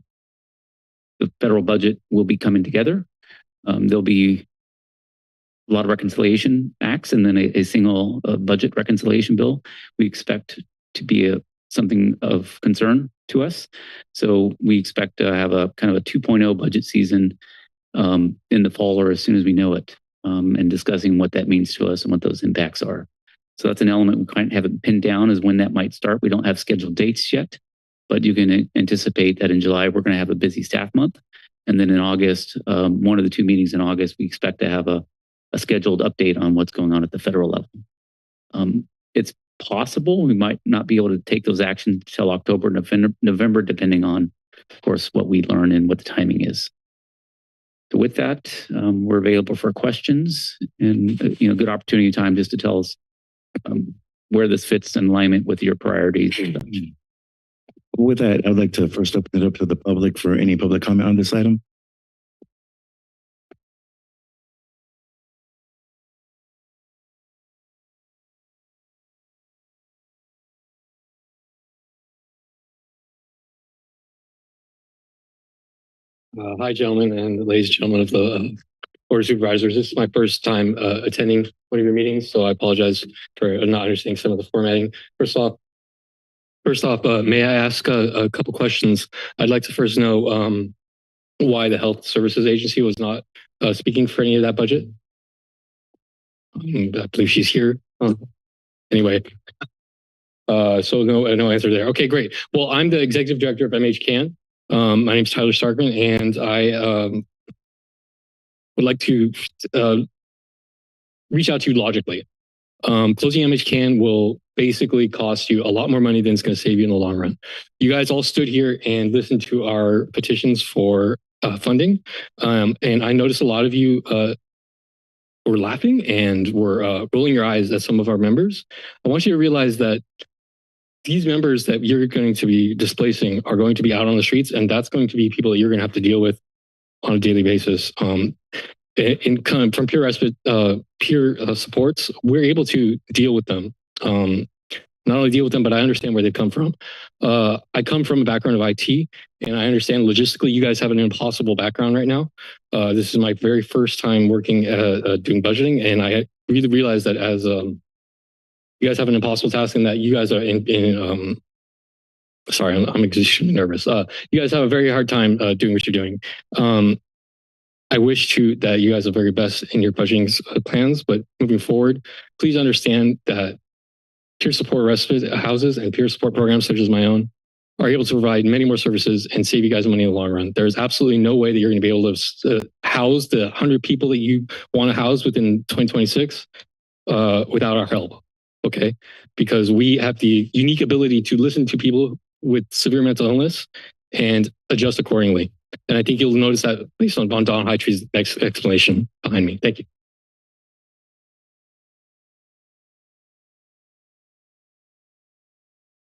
federal budget will be coming together. There'll be a lot of reconciliation acts and then a single budget reconciliation bill. We expect to be something of concern to us. So we expect to have a kind of a 2.0 budget season in the fall or as soon as we know it, and discussing what that means to us and what those impacts are. So that's an element we kind of haven't pinned down as when that might start. We don't have scheduled dates yet, but you can anticipate that in July, we're going to have a busy staff month. And then in August, one of the two meetings in August, we expect to have a scheduled update on what's going on at the federal level. It's possible we might not be able to take those actions until October, November, depending on, of course, what we learn and what the timing is. So with that, we're available for questions and good opportunity time just to tell us where this fits in alignment with your priorities. With that, I'd like to first open it up to the public for any public comment on this item. Hi, gentlemen and ladies and gentlemen of the Board of Supervisors. This is my first time attending one of your meetings, so I apologize for not understanding some of the formatting. First off, may I ask a couple questions? I'd like to first know why the Health Services Agency was not speaking for any of that budget. I believe she's here. Anyway, so no answer there. Okay, great. Well, I'm the Executive Director of MHCAN. My name is Tyler Starkman, and I would like to reach out to you logically. Closing MHCAN will basically costs you a lot more money than it's going to save you in the long run. You guys all stood here and listened to our petitions for funding. And I noticed a lot of you were laughing and were rolling your eyes at some of our members. I want you to realize that these members that you're going to be displacing are going to be out on the streets, and that's going to be people that you're going to have to deal with on a daily basis. From Pure Respite, peer supports, we're able to deal with them. Not only deal with them, but I understand where they come from. I come from a background of IT, and I understand logistically you guys have an impossible background right now. This is my very first time working doing budgeting, and I really realized that as you guys have an impossible task, and that you guys are sorry, I'm extremely nervous. You guys have a very hard time doing what you're doing. I wish that you guys are very best in your budgeting plans, but moving forward, please understand that peer support respite houses and peer support programs such as my own are able to provide many more services and save you guys money in the long run. There's absolutely no way that you're going to be able to house the 100 people that you want to house within 2026 without our help, okay? Because we have the unique ability to listen to people with severe mental illness and adjust accordingly. And I think you'll notice that based on Don Hightree's next explanation behind me. Thank you.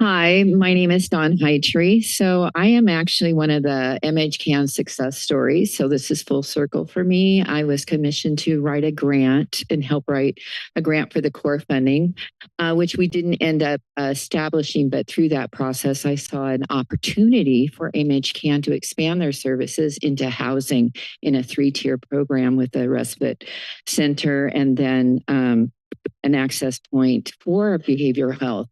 Hi, my name is Dawn Hightree. So I am actually one of the MHCAN success stories. So this is full circle for me. I was commissioned to write a grant and help write a grant for the core funding, which we didn't end up establishing. But through that process, I saw an opportunity for MHCAN to expand their services into housing in a 3-tier program with a respite center and then an access point for behavioral health.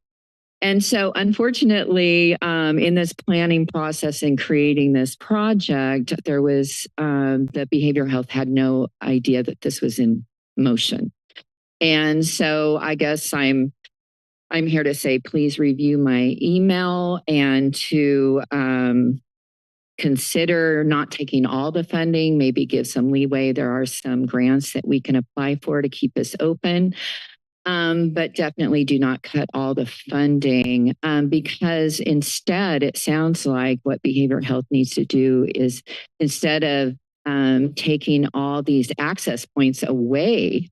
And so unfortunately, in this planning process and creating this project, there was the behavioral health had no idea that this was in motion. And so I guess I'm here to say, please review my email and to consider not taking all the funding, maybe give some leeway. There are some grants that we can apply for to keep this open. But definitely do not cut all the funding because instead it sounds like what behavioral health needs to do is instead of taking all these access points away,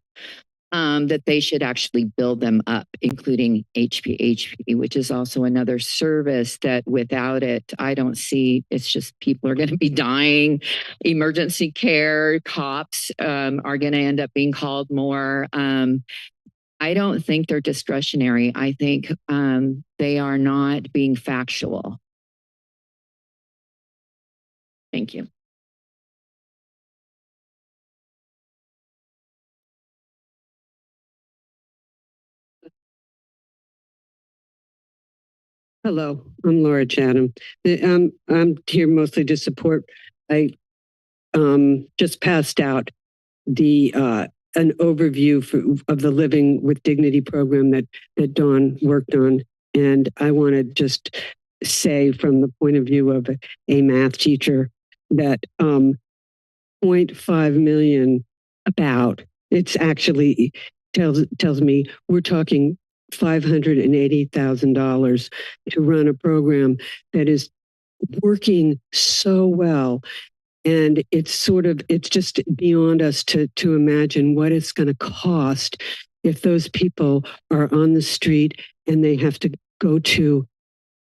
that they should actually build them up, including HPHP, which is also another service that without it, I don't see, it's just people are going to be dying. Emergency care, cops are going to end up being called more. I don't think they're discretionary. I think they are not being factual. Thank you. Hello, I'm Laura Chatham. I'm here mostly to support. I just passed out an overview of the Living with Dignity program that Dawn worked on. And I want to just say from the point of view of a math teacher that 0.5 million it's actually tells me we're talking $580,000 to run a program that is working so well. And it's just beyond us to imagine what it's going to cost if those people are on the street and they have to go to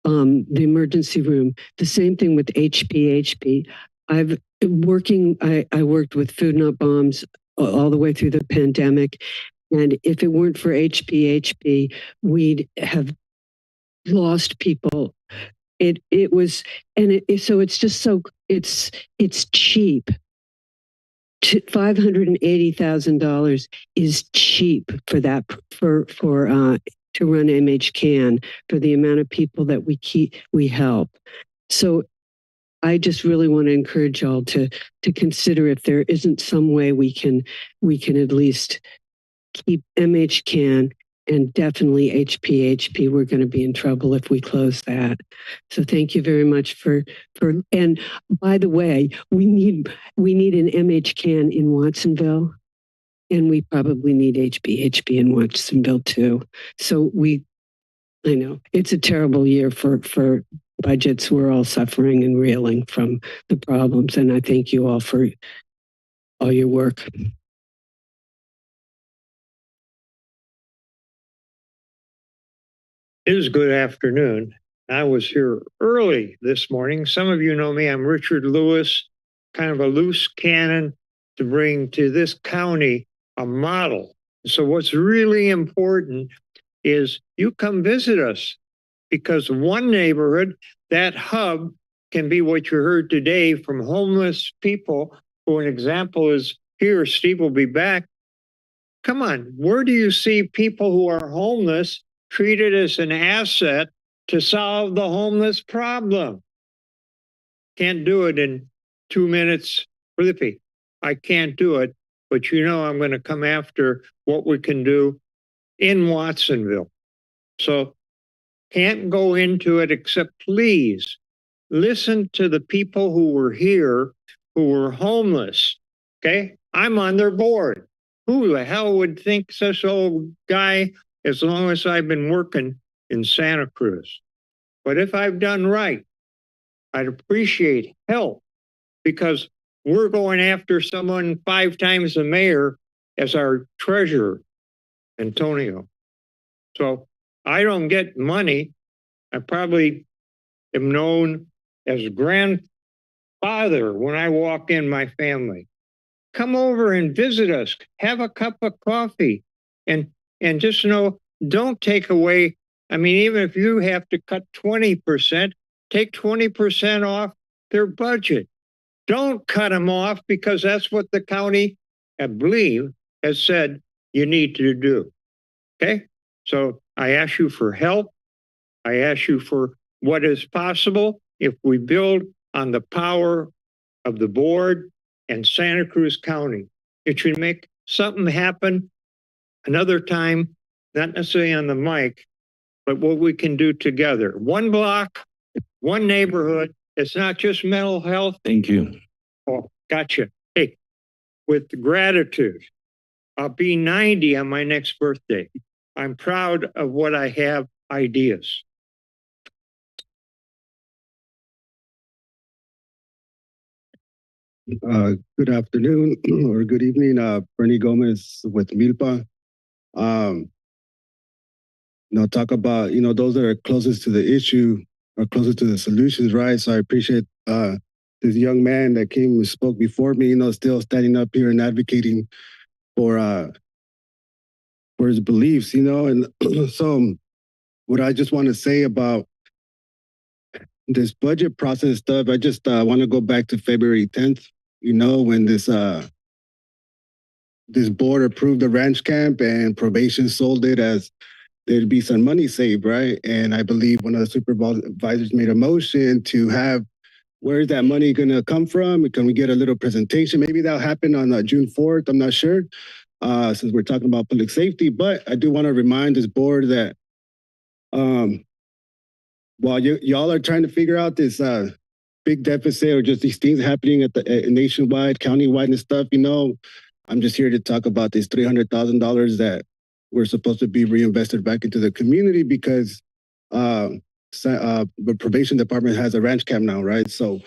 the emergency room. The same thing with HPHP. I worked with Food Not Bombs all the way through the pandemic. And if it weren't for HPHP, we'd have lost people. So it's just so it's cheap. $580,000 is cheap for that to run MHCAN for the amount of people that we help. So I just really want to encourage y'all to consider if there isn't some way we can at least keep MHCAN and definitely HPHP. We're going to be in trouble if we close that. So thank you very much and by the way, we need an MHCAN in Watsonville, and we probably need HPHP in Watsonville too. So I know it's a terrible year for budgets. We're all suffering and reeling from the problems, and I thank you all for all your work. It is good afternoon. I was here early this morning. Some of you know me. I'm Richard Lewis, kind of a loose cannon to bring to this county a model. So what's really important is you come visit us, because one neighborhood, that hub, can be what you heard today from homeless people, who an example is here. Steve will be back. Come on, where do you see people who are homeless treated as an asset to solve the homeless problem? Can't do it in 2 minutes. Flippy, I can't do it, but you know I'm going to come after what we can do in Watsonville. So can't go into it, except please listen to the people who were here who were homeless. Okay, I'm on their board. Who the hell would think such old guy, as long as I've been working in Santa Cruz? But if I've done right, I'd appreciate help, because we're going after someone 5 times the mayor as our treasurer, Antonio. So I don't get money. I probably am known as grandfather when I walk in my family. Come over and visit us, have a cup of coffee, and just know, don't take away. I mean, even if you have to cut 20%, take 20% off their budget. Don't cut them off, because that's what the county, I believe, has said you need to do. Okay? So I ask you for help. I ask you for what is possible if we build on the power of the board and Santa Cruz County. It should make something happen another time, not necessarily on the mic, but what we can do together. One block, one neighborhood. It's not just mental health. Thank you. Oh, gotcha. Hey, with gratitude, I'll be 90 on my next birthday. I'm proud of what I have, ideas. Good afternoon or good evening. Bernie Gomez with Milpa. Talk about, those that are closest to the issue are closest to the solutions, right? So I appreciate this young man that came and spoke before me, still standing up here and advocating for his beliefs, and so what I just want to say about this budget process stuff, I just want to go back to February 10th, when this board approved the ranch camp and probation sold it as there'd be some money saved, right? And I believe one of the supervisors made a motion to have, where's that money going to come from? Can we get a little presentation? Maybe that'll happen on June 4th. I'm not sure, since we're talking about public safety. But I do want to remind this board that while y'all are trying to figure out this big deficit or just these things happening at the nationwide, countywide and stuff, I'm just here to talk about this $300,000 that we're supposed to be reinvested back into the community, because the probation department has a ranch camp now, right? So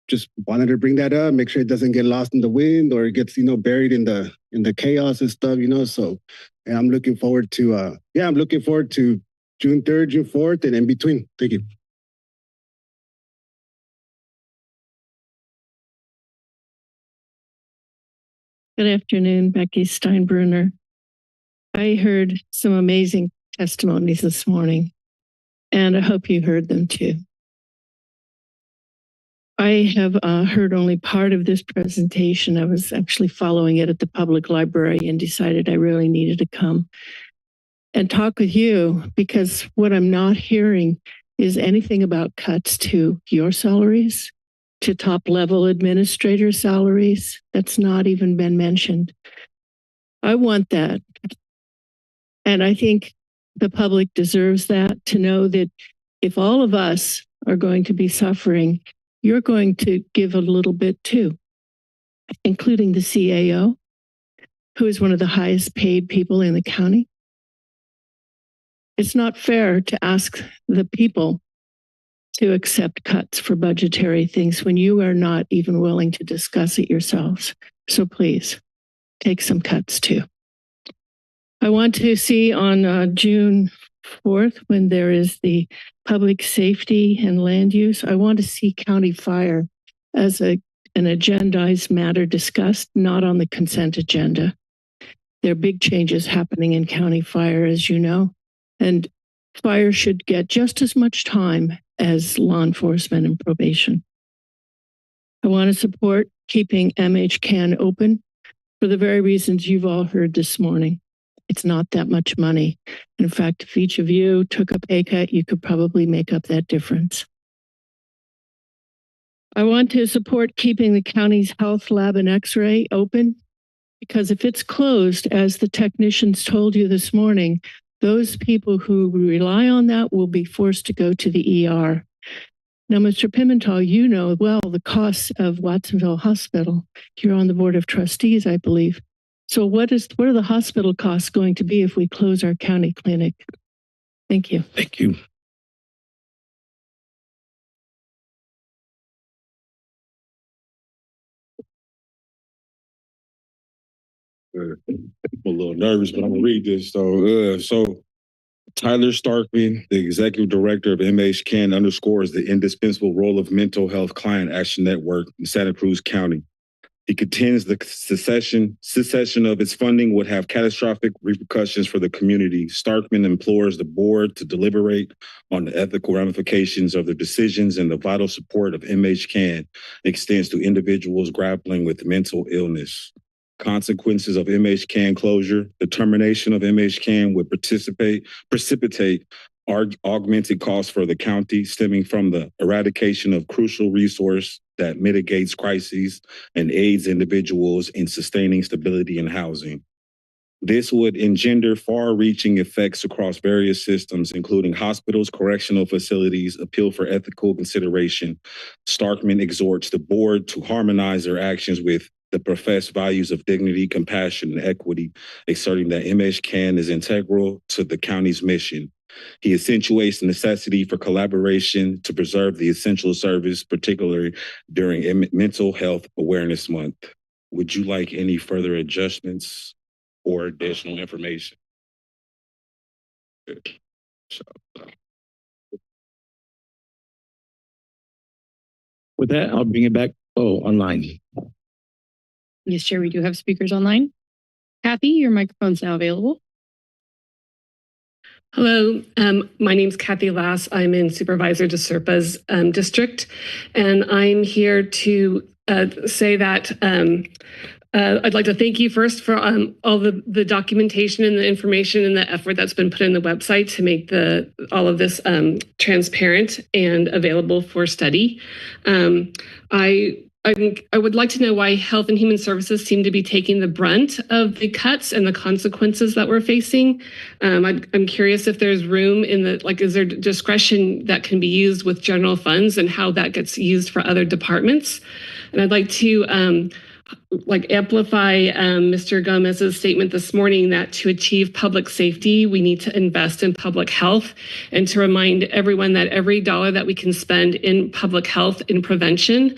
just wanted to bring that up, make sure it doesn't get lost in the wind or it gets, buried in the chaos and stuff, so, and I'm looking forward to, I'm looking forward to June 3rd, June 4th, and in between. Thank you. Good afternoon, Becky Steinbrunner. I heard some amazing testimonies this morning, and I hope you heard them too. I have heard only part of this presentation. I was actually following it at the public library and decided I really needed to come and talk with you, because what I'm not hearing is anything about cuts to your salaries, to top level administrator salaries. That's not even been mentioned. I want that. And I think the public deserves that, to know that if all of us are going to be suffering, you're going to give a little bit too, including the CAO, who is one of the highest paid people in the county. It's not fair to ask the people to accept cuts for budgetary things when you are not even willing to discuss it yourselves. So please take some cuts too. I want to see on June 4th, when there is the public safety and land use, I want to see county fire as an agendized matter discussed, not on the consent agenda. There are big changes happening in county fire, as you know, and fire should get just as much time as law enforcement and probation. I want to support keeping MHCAN open for the very reasons you've all heard this morning. It's not that much money. In fact, if each of you took a pay cut, you could probably make up that difference. I want to support keeping the county's health lab and x-ray open, because if it's closed, as the technicians told you this morning, those people who rely on that will be forced to go to the ER. Now, Mr. Pimentel, you know well the costs of Watsonville Hospital. You're on the Board of Trustees, I believe. So what are the hospital costs going to be if we close our county clinic? Thank you. Thank you. I'm a little nervous, but I'm gonna read this. So Tyler Starkman, the executive director of MHCAN, underscores the indispensable role of mental health client action network in Santa Cruz County. He contends the cessation of its funding would have catastrophic repercussions for the community. Starkman implores the board to deliberate on the ethical ramifications of their decisions, and the vital support of MHCAN extends to individuals grappling with mental illness. Consequences of MHCAN closure: the termination of MHCAN would precipitate augmented costs for the county, stemming from the eradication of crucial resource that mitigates crises and aids individuals in sustaining stability in housing. This would engender far-reaching effects across various systems, including hospitals, correctional facilities. Appeal for ethical consideration. Starkman exhorts the board to harmonize their actions with the professed values of dignity, compassion, and equity, asserting that MHCAN is integral to the county's mission. He accentuates the necessity for collaboration to preserve the essential service, particularly during Mental Health Awareness Month. Would you like any further adjustments or additional information? Good. With that, I'll bring it back. Oh, online. Yes, Chair, we do have speakers online. Kathy, your microphone's now available. Hello, my name's Kathy Lass. I'm in Supervisor DeSerpa's district, and I'm here to say that I'd like to thank you first for all the documentation and the information and the effort that's been put in the website to make all of this transparent and available for study. I would like to know why Health and Human Services seem to be taking the brunt of the cuts and the consequences that we're facing. I'm curious if there's room in is there discretion that can be used with general funds and how that gets used for other departments? And I'd like to amplify Mr. Gomez's statement this morning that to achieve public safety, we need to invest in public health, and to remind everyone that every dollar that we can spend in public health in prevention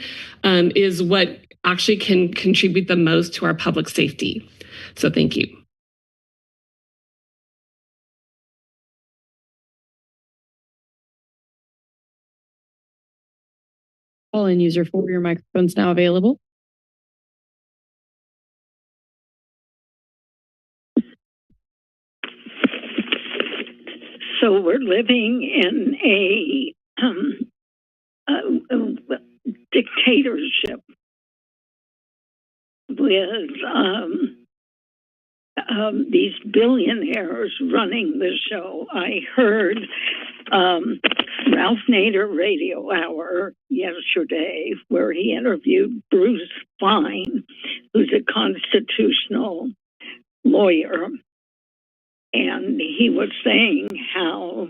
is what actually can contribute the most to our public safety. So thank you. Call-in user 4, your microphone's now available. So we're living in a dictatorship with these billionaires running the show. I heard Ralph Nader Radio Hour yesterday, where he interviewed Bruce Fine, who's a constitutional lawyer. And he was saying how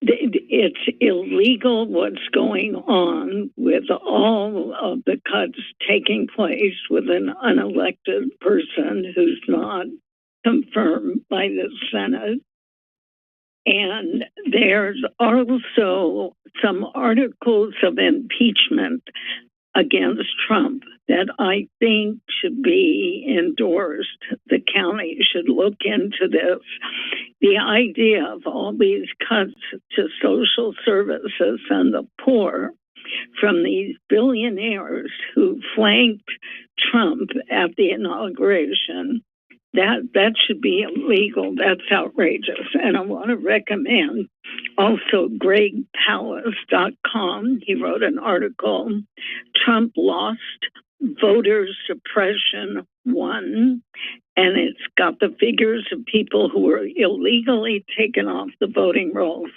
it's illegal what's going on with all of the cuts taking place with an unelected person who's not confirmed by the Senate. And there's also some articles of impeachment against Trump that I think should be endorsed. The county should look into this. The idea of all these cuts to social services and the poor from these billionaires who flanked Trump at the inauguration, that should be illegal. That's outrageous. And I want to recommend also GregPallas.com. He wrote an article, Trump Lost, Voter Suppression Won. And it's got the figures of people who were illegally taken off the voting rolls.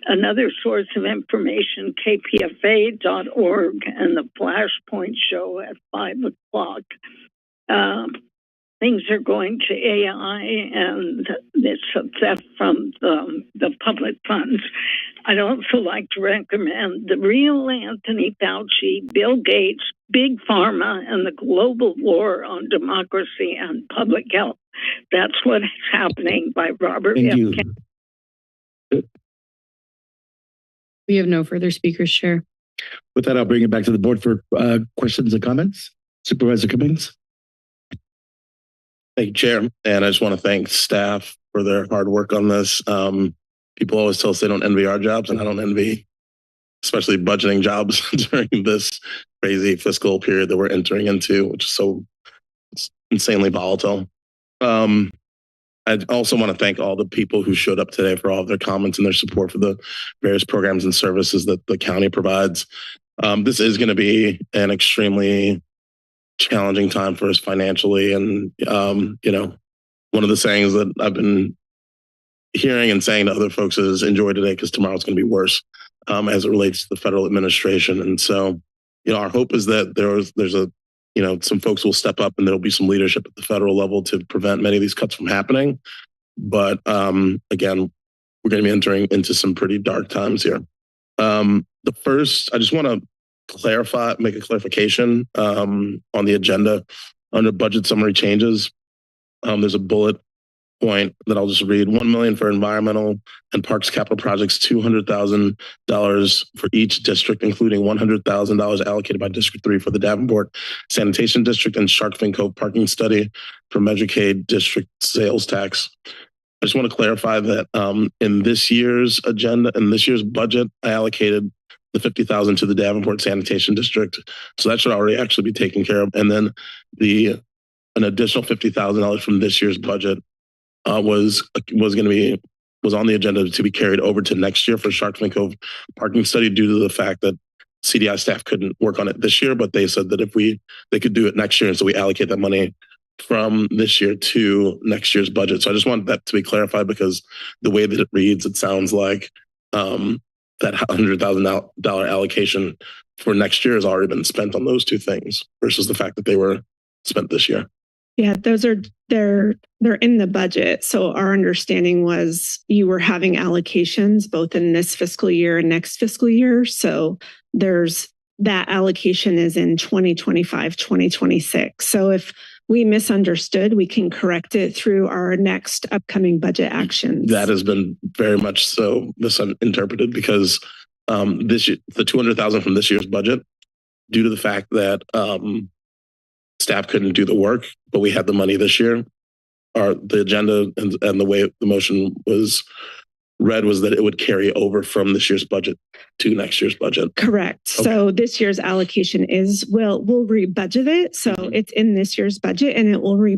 Another source of information, kpfa.org and the Flashpoint Show at 5 o'clock. Things are going to AI and it's a theft from the public funds. I'd also like to recommend The Real Anthony Fauci, Bill Gates, Big Pharma, and the Global War on Democracy and Public Health. That's what's happening by Robert Thank F. you. Kennedy. We have no further speakers, Chair. With that, I'll bring it back to the board for questions and comments. Supervisor Cummings. Thank you, Chair. And I just want to thank staff for their hard work on this. People always tell us they don't envy our jobs, and I don't envy, especially budgeting jobs during this crazy fiscal period that we're entering into, which is so insanely volatile. I also want to thank all the people who showed up today for all of their comments and their support for the various programs and services that the county provides. This is going to be an extremely challenging time for us financially. And, one of the sayings that I've been hearing and saying to other folks is enjoy today because tomorrow's going to be worse as it relates to the federal administration. And so, our hope is that there's some folks will step up and there'll be some leadership at the federal level to prevent many of these cuts from happening. But again, we're going to be entering into some pretty dark times here. I just want to make a clarification on the agenda under budget summary changes. There's a bullet point that I'll just read. $1 million for environmental and parks capital projects, $200,000 for each district, including $100,000 allocated by District 3 for the Davenport Sanitation District and Shark Fin Cove parking study for Medicaid district sales tax. I just want to clarify that in this year's agenda, in this year's budget, I allocated the $50,000 to the Davenport Sanitation District. So that should already actually be taken care of. And then an additional $50,000 from this year's budget was on the agenda to be carried over to next year for Shark Fin Cove parking study due to the fact that CDI staff couldn't work on it this year, but they said that they could do it next year. And so we allocate that money from this year to next year's budget. So I just want that to be clarified because the way that it reads, it sounds like that $100,000 allocation for next year has already been spent on those two things versus the fact that they were spent this year. Yeah, they're in the budget. So our understanding was you were having allocations both in this fiscal year and next fiscal year. So that allocation is in 2025, 2026. So if we misunderstood, we can correct it through our next upcoming budget actions. That has been very much so misinterpreted because the $200,000 from this year's budget, due to the fact that staff couldn't do the work, but we had the money this year, the agenda and the way the motion was read was that it would carry over from this year's budget to next year's budget. Correct. Okay. So this year's allocation we'll rebudget it. So it's in this year's budget and it will be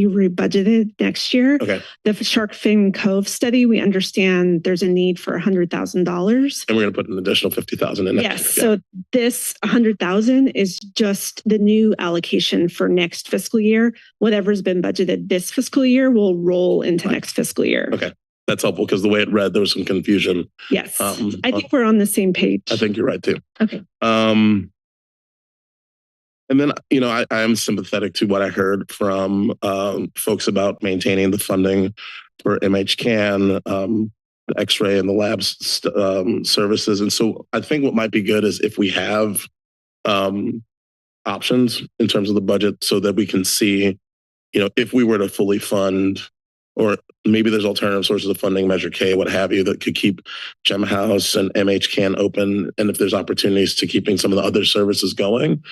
rebudgeted next year. Okay. The Shark Fin Cove study, we understand there's a need for $100,000. And we're going to put an additional $50,000 in. Yes. So this $100,000 is just the new allocation for next fiscal year. Whatever's been budgeted this fiscal year will roll into next fiscal year. Okay. That's helpful because the way it read, there was some confusion. Yes. I think we're on the same page. I think you're right too. Okay. And then, I am sympathetic to what I heard from folks about maintaining the funding for MHCAN, the X-ray and the labs services. And so I think what might be good is if we have options in terms of the budget so that we can see, if we were to fully fund or maybe there's alternative sources of funding, Measure K, what have you, that could keep Gem House and MHCAN open. And if there's opportunities to keeping some of the other services going,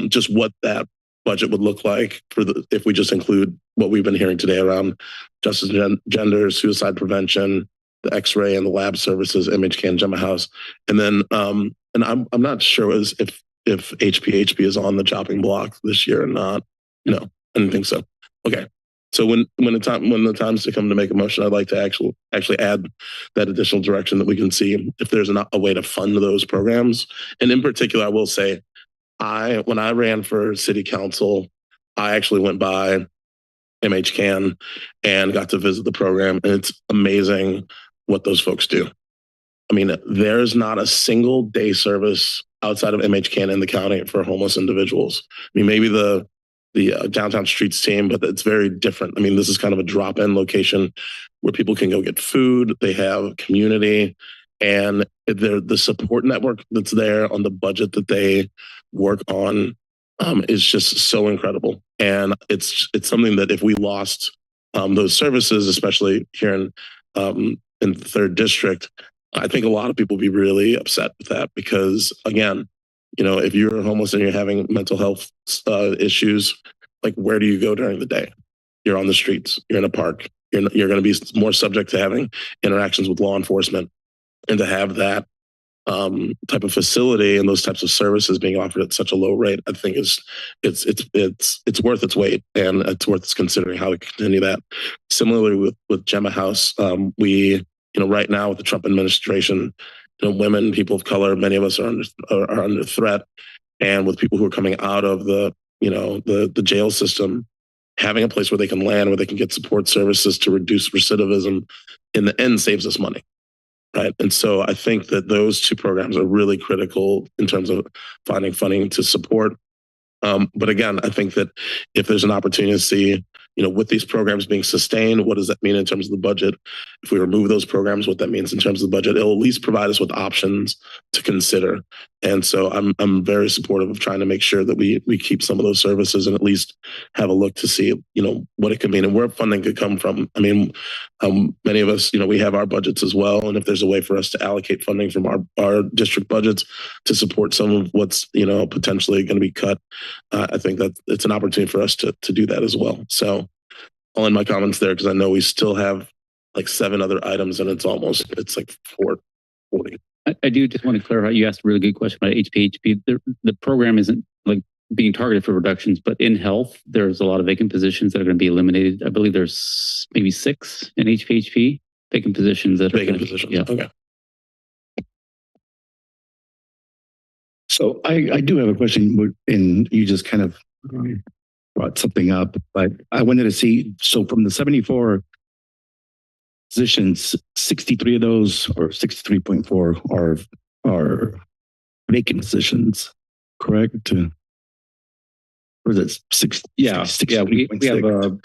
just what that budget would look like if we just include what we've been hearing today around justice, gender, suicide prevention, the X-ray and the lab services, MHCAN, Gemma House, and then and I'm not sure if HPHP is on the chopping block this year or not. No, I didn't think so. Okay, so when the time's to come to make a motion, I'd like to actually add that additional direction that we can see if there's a way to fund those programs. And in particular, I will say, when I ran for city council, I actually went by MHCAN and got to visit the program, and it's amazing what those folks do. I mean, there's not a single day service outside of MHCAN in the county for homeless individuals. I mean, maybe the downtown streets team, but it's very different. I mean, this is kind of a drop-in location where people can go get food. They have community, and the support network that's there on the budget that they work on is just so incredible. And it's something that if we lost those services, especially here in the 3rd district, I think a lot of people would be really upset with that, because again, if you're homeless and you're having mental health issues, like, where do you go during the day? You're on the streets, you're in a park, you're going to be more subject to having interactions with law enforcement, and to have that type of facility and those types of services being offered at such a low rate, I think it's worth its weight, and it's worth considering how to continue that. Similarly with Gemma House, we right now with the Trump administration, women, people of color, many of us are under threat, and with people who are coming out of the jail system, having a place where they can land, where they can get support services to reduce recidivism, in the end saves us money. Right. And so I think that those two programs are really critical in terms of finding funding to support. But again, I think that if there's an opportunity to see, with these programs being sustained, what does that mean in terms of the budget? If we remove those programs, what that means in terms of the budget, it'll at least provide us with options to consider. And so I'm very supportive of trying to make sure that we keep some of those services and at least have a look to see, what it could mean and where funding could come from. I mean, many of us, we have our budgets as well. And if there's a way for us to allocate funding from our district budgets to support some of what's, potentially going to be cut, I think that it's an opportunity for us to do that as well. So I'll end my comments there, because I know we still have like 7 other items, and it's like 4:40. I do just want to clarify. You asked a really good question about HPHP. The program isn't like being targeted for reductions, but in health, there's a lot of vacant positions that are going to be eliminated. I believe there's maybe 6 in HPHP vacant positions that are vacant positions. Yeah. Okay. So I do have a question, and you just kind of brought something up, but I wanted to see, so from the 74 positions, 63 of those, or 63.4 are vacant positions, correct? Or is it 6? Yeah, we have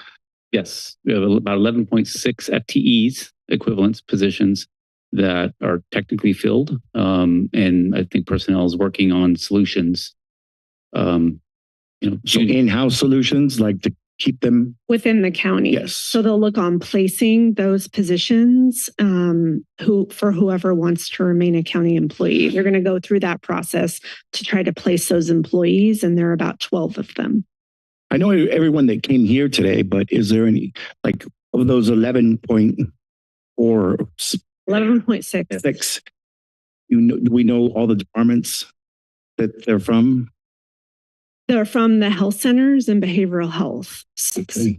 yes, we have about 11.6 FTEs, equivalents positions, that are technically filled. And I think personnel is working on solutions. So in-house solutions, like to keep them within the county. Yes. So they'll look on placing those positions for whoever wants to remain a county employee. They're going to go through that process to try to place those employees, and there are about 12 of them. I know everyone that came here today, but is there any, like, of those 11.4, 11.6. do we know all the departments that they're from? They're from the health centers and behavioral health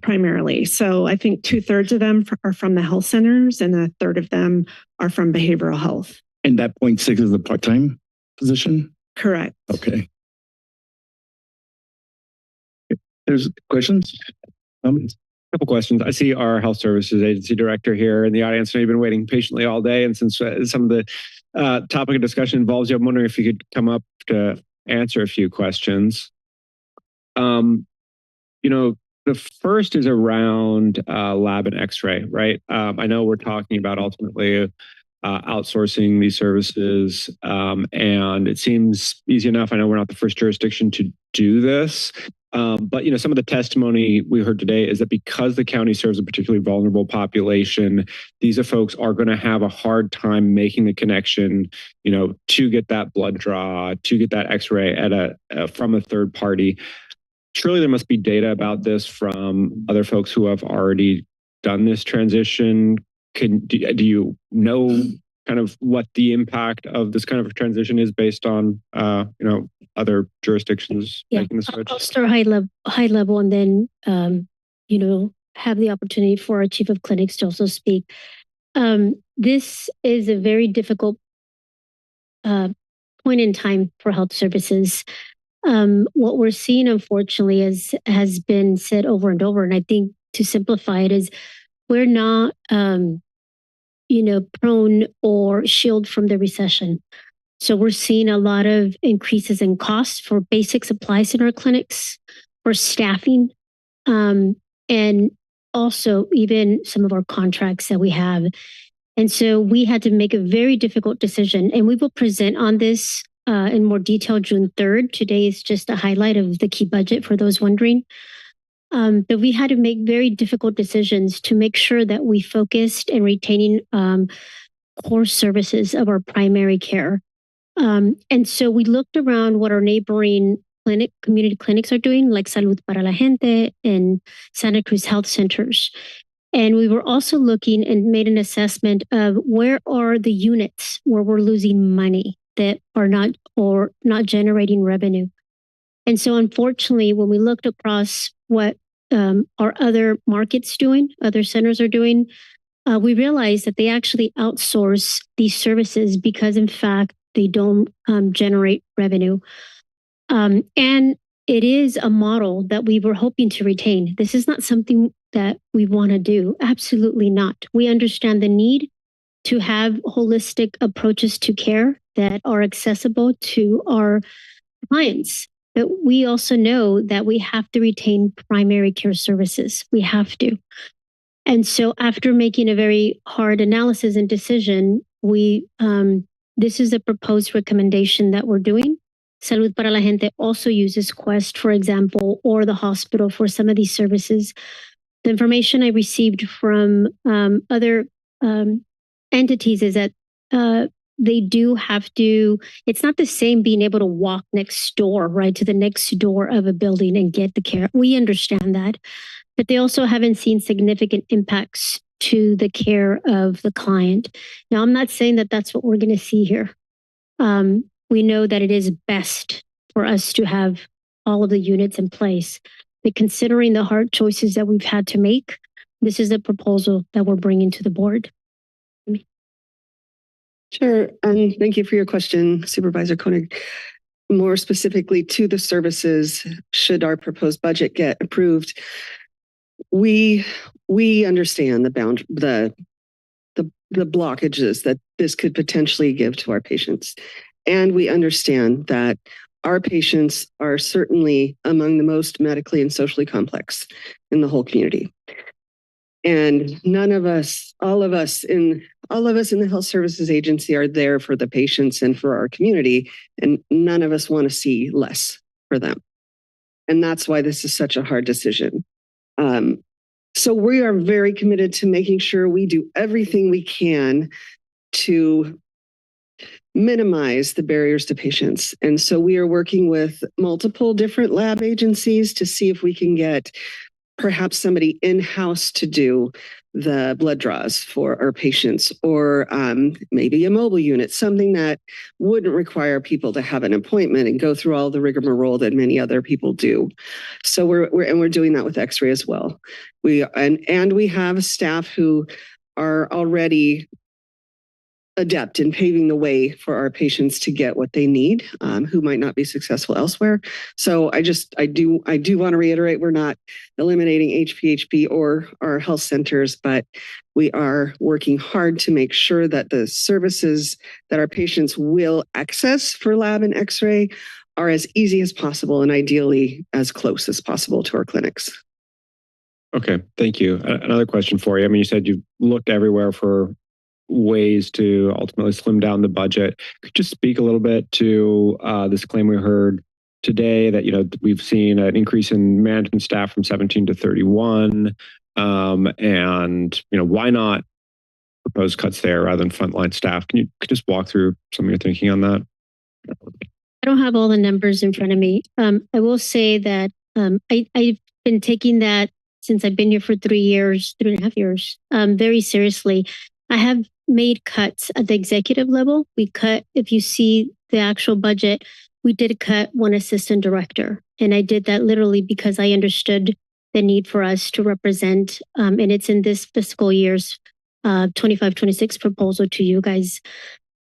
primarily. So I think 2/3 of them are from the health centers, and 1/3 of them are from behavioral health. And that 0.6 is a part-time position? Correct. Okay. There's questions? A couple questions. I see our health services agency director here in the audience. I know you've been waiting patiently all day, and since some of the topic of discussion involves you, I'm wondering if you could come up to answer a few questions. The first is around lab and X-ray, right? I know we're talking about ultimately outsourcing these services, and it seems easy enough. I know we're not the first jurisdiction to do this, But some of the testimony we heard today is that because the county serves a particularly vulnerable population, these folks are going to have a hard time making the connection, to get that blood draw, to get that X-ray from a third party. Surely there must be data about this from other folks who have already done this transition. Do you know kind of what the impact of this kind of transition is based on other jurisdictions making the switch? I'll start high level and then have the opportunity for our chief of clinics to also speak. This is a very difficult point in time for health services. What we're seeing, unfortunately, has been said over and over, and I think to simplify it is we're not prone or shield from the recession. So we're seeing a lot of increases in costs for basic supplies in our clinics, for staffing, and also even some of our contracts that we have. And so we had to make a very difficult decision, and we will present on this in more detail June 3rd. Today is just a highlight of the key budget for those wondering. But we had to make very difficult decisions to make sure that we focused in retaining core services of our primary care. And so we looked around what our neighboring community clinics are doing, like Salud para la Gente and Santa Cruz Health Centers. And we were also looking and made an assessment of where are the units where we're losing money that are not generating revenue. And so unfortunately, when we looked across what our other markets doing, other centers are doing, we realized that they actually outsource these services because in fact, they don't generate revenue. And it is a model that we were hoping to retain. This is not something that we want to do. Absolutely not. We understand the need to have holistic approaches to care that are accessible to our clients. But we also know that we have to retain primary care services. We have to. And so after making a very hard analysis and decision, this is a proposed recommendation that we're doing. Salud para la Gente also uses Quest, for example, or the hospital for some of these services. The information I received from other entities is that they do have to, it's not the same being able to walk next door, right, to the next door of a building and get the care. We understand that, but they also haven't seen significant impacts to the care of the client. Now, I'm not saying that that's what we're going to see here. We know that it is best for us to have all of the units in place, but considering the hard choices that we've had to make, this is a proposal that we're bringing to the board. Sure, and thank you for your question, Supervisor Koenig. More specifically to the services, should our proposed budget get approved, we understand the blockages that this could potentially give to our patients. And we understand that our patients are certainly among the most medically and socially complex in the whole community. And all of us in the Health Services Agency are there for the patients and for our community, and none of us want to see less for them. And that's why this is such a hard decision. So we are very committed to making sure we do everything we can to minimize the barriers to patients. And so we are working with multiple different lab agencies to see if we can get perhaps somebody in-house to do the blood draws for our patients, or maybe a mobile unit, something that wouldn't require people to have an appointment and go through all the rigmarole that many other people do. So we're doing that with X-ray as well. We have staff who are already adept in paving the way for our patients to get what they need, who might not be successful elsewhere. So I do want to reiterate, we're not eliminating HPHP or our health centers, but we are working hard to make sure that the services that our patients will access for lab and X-ray are as easy as possible and ideally as close as possible to our clinics. Okay, thank you. Another question for you. I mean, you said you've looked everywhere for ways to ultimately slim down the budget. Could you speak a little bit to this claim we heard today that, we've seen an increase in management staff from 17 to 31. And, why not propose cuts there rather than frontline staff? Could you just walk through some of your thinking on that? I don't have all the numbers in front of me. I will say that I've been taking that since I've been here for 3.5 years, very seriously. I have made cuts at the executive level. We cut, if you see the actual budget, we did cut one assistant director. And I did that literally because I understood the need for us to represent, and it's in this fiscal year's 25-26 proposal to you guys.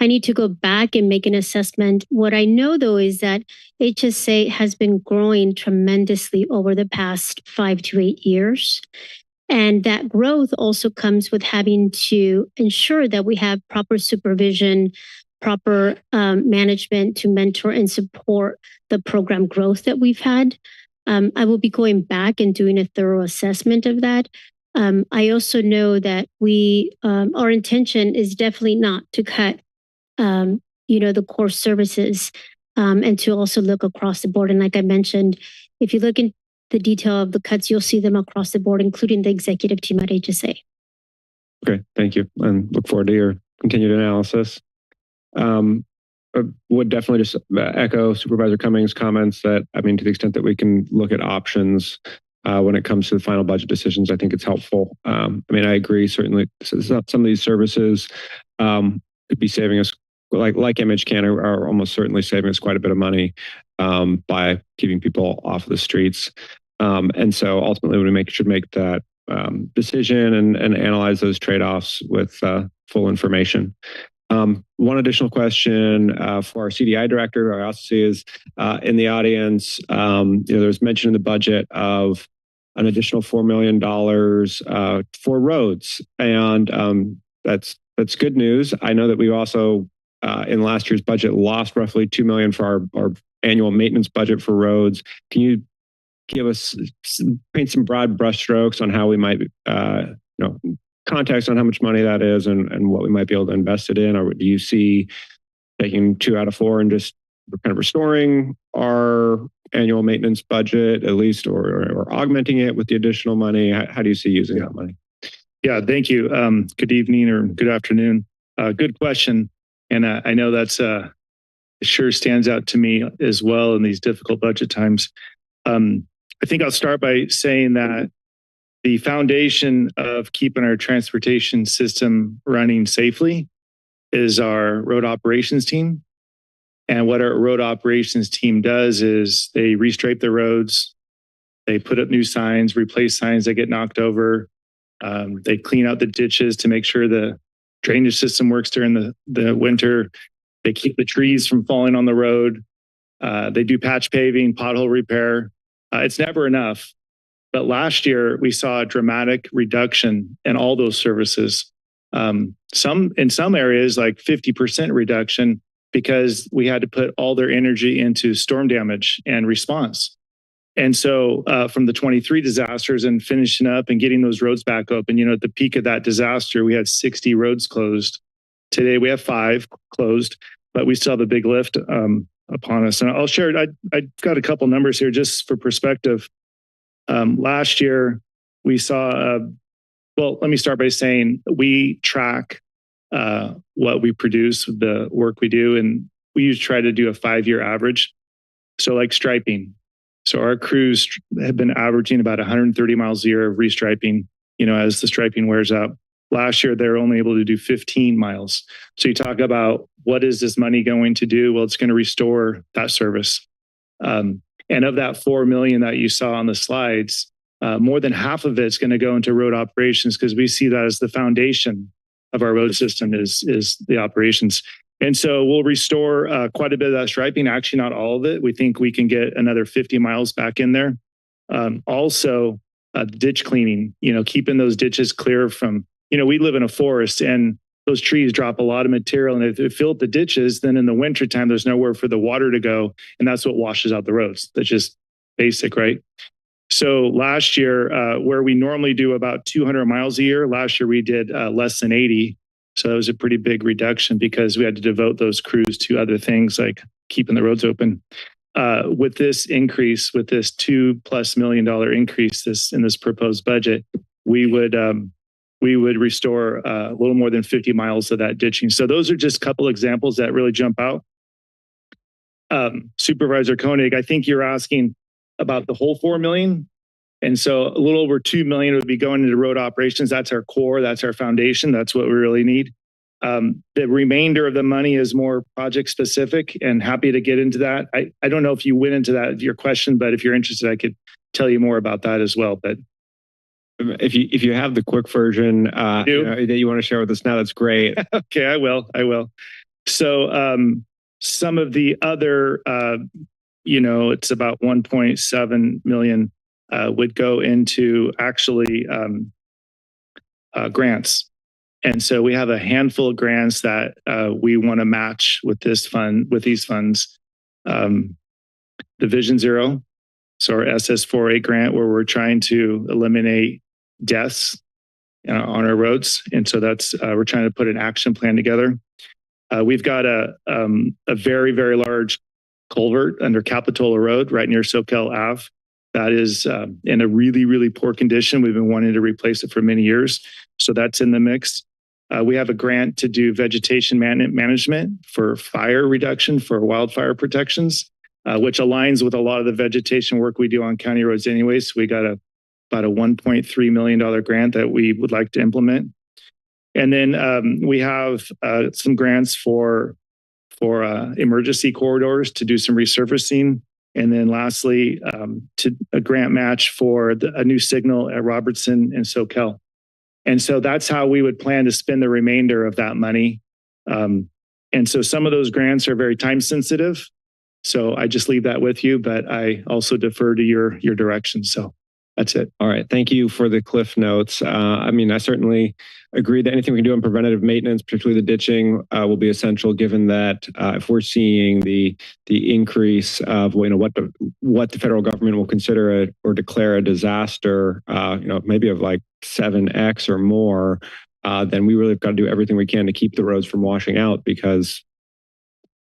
I need to go back and make an assessment. What I know though is that HSA has been growing tremendously over the past 5 to 8 years. And that growth also comes with having to ensure that we have proper supervision, proper management to mentor and support the program growth that we've had. I will be going back and doing a thorough assessment of that. I also know that our intention is definitely not to cut the core services, and to also look across the board. And like I mentioned, if you look in the detail of the cuts, you'll see them across the board, including the executive team at HSA. Okay, thank you. And look forward to your continued analysis. I would definitely just echo Supervisor Cummings' comments that, to the extent that we can look at options when it comes to the final budget decisions, I think it's helpful. I agree, certainly some of these services could be saving us, like MHCAN are almost certainly saving us quite a bit of money by keeping people off of the streets. And so ultimately we should make that decision and analyze those trade-offs with full information. One additional question for our CDI director, who I also see is in the audience. There's mention in the budget of an additional $4 million for roads, and that's good news. I know that we also in last year's budget lost roughly $2 million for our annual maintenance budget for roads. Can you paint some broad brushstrokes on how we might context on how much money that is and what we might be able to invest it in? Or do you see taking 2 out of 4 and just kind of restoring our annual maintenance budget at least, or augmenting it with the additional money? How do you see using that money? Yeah, thank you. Good evening or good afternoon. Good question. And I know that's it sure stands out to me as well in these difficult budget times. I think I'll start by saying that the foundation of keeping our transportation system running safely is our road operations team. And what our road operations team does is they restripe the roads, they put up new signs, replace signs that get knocked over. They clean out the ditches to make sure the drainage system works during the winter. They keep the trees from falling on the road. They do patch paving, pothole repair. It's never enough. But last year, we saw a dramatic reduction in all those services. In some areas, like 50% reduction, because we had to put all their energy into storm damage and response. And so from the 23 disasters and finishing up and getting those roads back open, at the peak of that disaster, we had 60 roads closed. Today we have 5 closed, but we still have a big lift upon us. And I'll share, I got a couple numbers here just for perspective. Last year we saw, let me start by saying we track what we produce, the work we do, and we usually try to do a 5-year average. So like striping. So our crews have been averaging about 130 miles a year of restriping, as the striping wears out. Last year, they were only able to do 15 miles. So you talk about what is this money going to do? Well, it's going to restore that service. And of that 4 million that you saw on the slides, more than half of it's going to go into road operations because we see that as the foundation of our road system is the operations. And so we'll restore quite a bit of that striping, actually not all of it. We think we can get another 50 miles back in there. Also, ditch cleaning, keeping those ditches clear from, we live in a forest and those trees drop a lot of material, and if they fill up the ditches, then in the wintertime, there's nowhere for the water to go. And that's what washes out the roads. That's just basic, right? So last year, where we normally do about 200 miles a year, last year we did less than 80. So that was a pretty big reduction because we had to devote those crews to other things like keeping the roads open. with this increase, with this $2+ million increase in this proposed budget, we would restore a little more than 50 miles of that ditching. So those are just a couple examples that really jump out. Supervisor Koenig, I think you're asking about the whole 4 million. And so a little over 2 million would be going into road operations. That's our core, that's our foundation, that's what we really need. The remainder of the money is more project specific, and happy to get into that. I don't know if you went into that, your question, but if you're interested, I could tell you more about that as well. But if you have the quick version that you want to share with us now, that's great. Okay, I will. So some of the other, it's about 1.7 million would go into actually grants. And so we have a handful of grants that we want to match with these funds. The Vision Zero, so our SS48 grant, where we're trying to eliminate deaths on our roads. And so that's we're trying to put an action plan together. We've got a very, very large culvert under Capitola Road right near Soquel Ave. That is in a really, really poor condition. We've been wanting to replace it for many years. So that's in the mix. We have a grant to do vegetation management for fire reduction for wildfire protections, which aligns with a lot of the vegetation work we do on county roads anyway. So we got about a $1.3 million grant that we would like to implement. And then we have some grants for emergency corridors to do some resurfacing. And then lastly, to a grant match for a new signal at Robertson and Soquel. And so that's how we would plan to spend the remainder of that money. And so some of those grants are very time sensitive. So I just leave that with you, but I also defer to your direction. So that's it. All right. Thank you for the cliff notes. I certainly agree that anything we can do in preventative maintenance, particularly the ditching, will be essential, given that if we're seeing the increase of what the federal government will consider or declare a disaster, maybe of like 7x or more, then we really have got to do everything we can to keep the roads from washing out, because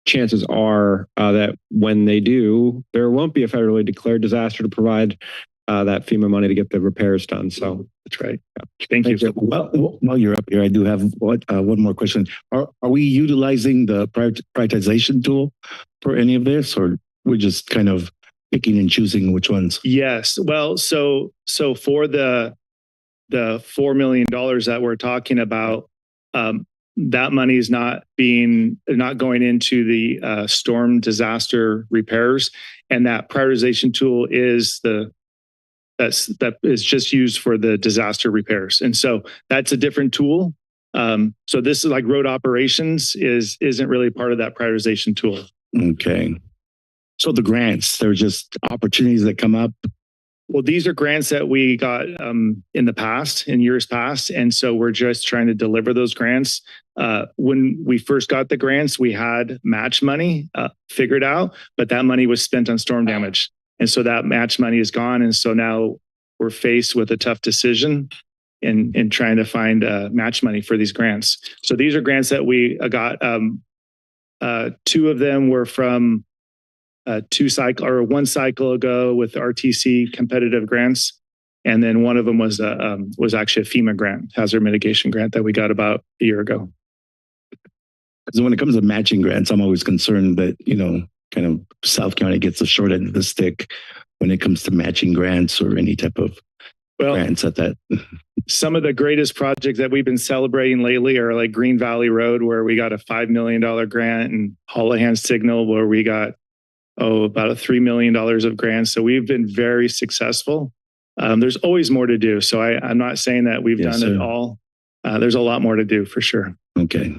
chances are that when they do, there won't be a federally declared disaster to provide that FEMA money to get the repairs done. So that's right. Yeah. Thank you. Well, while you're up here, I do have one more question. Are we utilizing the prioritization tool for any of this, or we're just kind of picking and choosing which ones? Yes. Well, so for the $4 million that we're talking about, that money is not going into the storm disaster repairs, and that prioritization tool is that is just used for the disaster repairs. And so that's a different tool. So this is like road operations isn't really part of that prioritization tool. Okay. So the grants, they're just opportunities that come up. Well, these are grants that we got in years past. And so we're just trying to deliver those grants. When we first got the grants, we had match money figured out, but that money was spent on storm damage. And so that match money is gone. And so now we're faced with a tough decision in trying to find match money for these grants. So these are grants that we got. Two of them were from one cycle ago with RTC competitive grants. And then one of them was actually a FEMA grant, hazard mitigation grant, that we got about a year ago. Because when it comes to matching grants, I'm always concerned that, kind of South County gets the short end of the stick when it comes to matching grants or any type of grants at that. Some of the greatest projects that we've been celebrating lately are like Green Valley Road, where we got a $5 million grant, and Holohan Signal, where we got about a $3 million of grants. So we've been very successful. There's always more to do. So I'm not saying that we've done it all. There's a lot more to do for sure. Okay.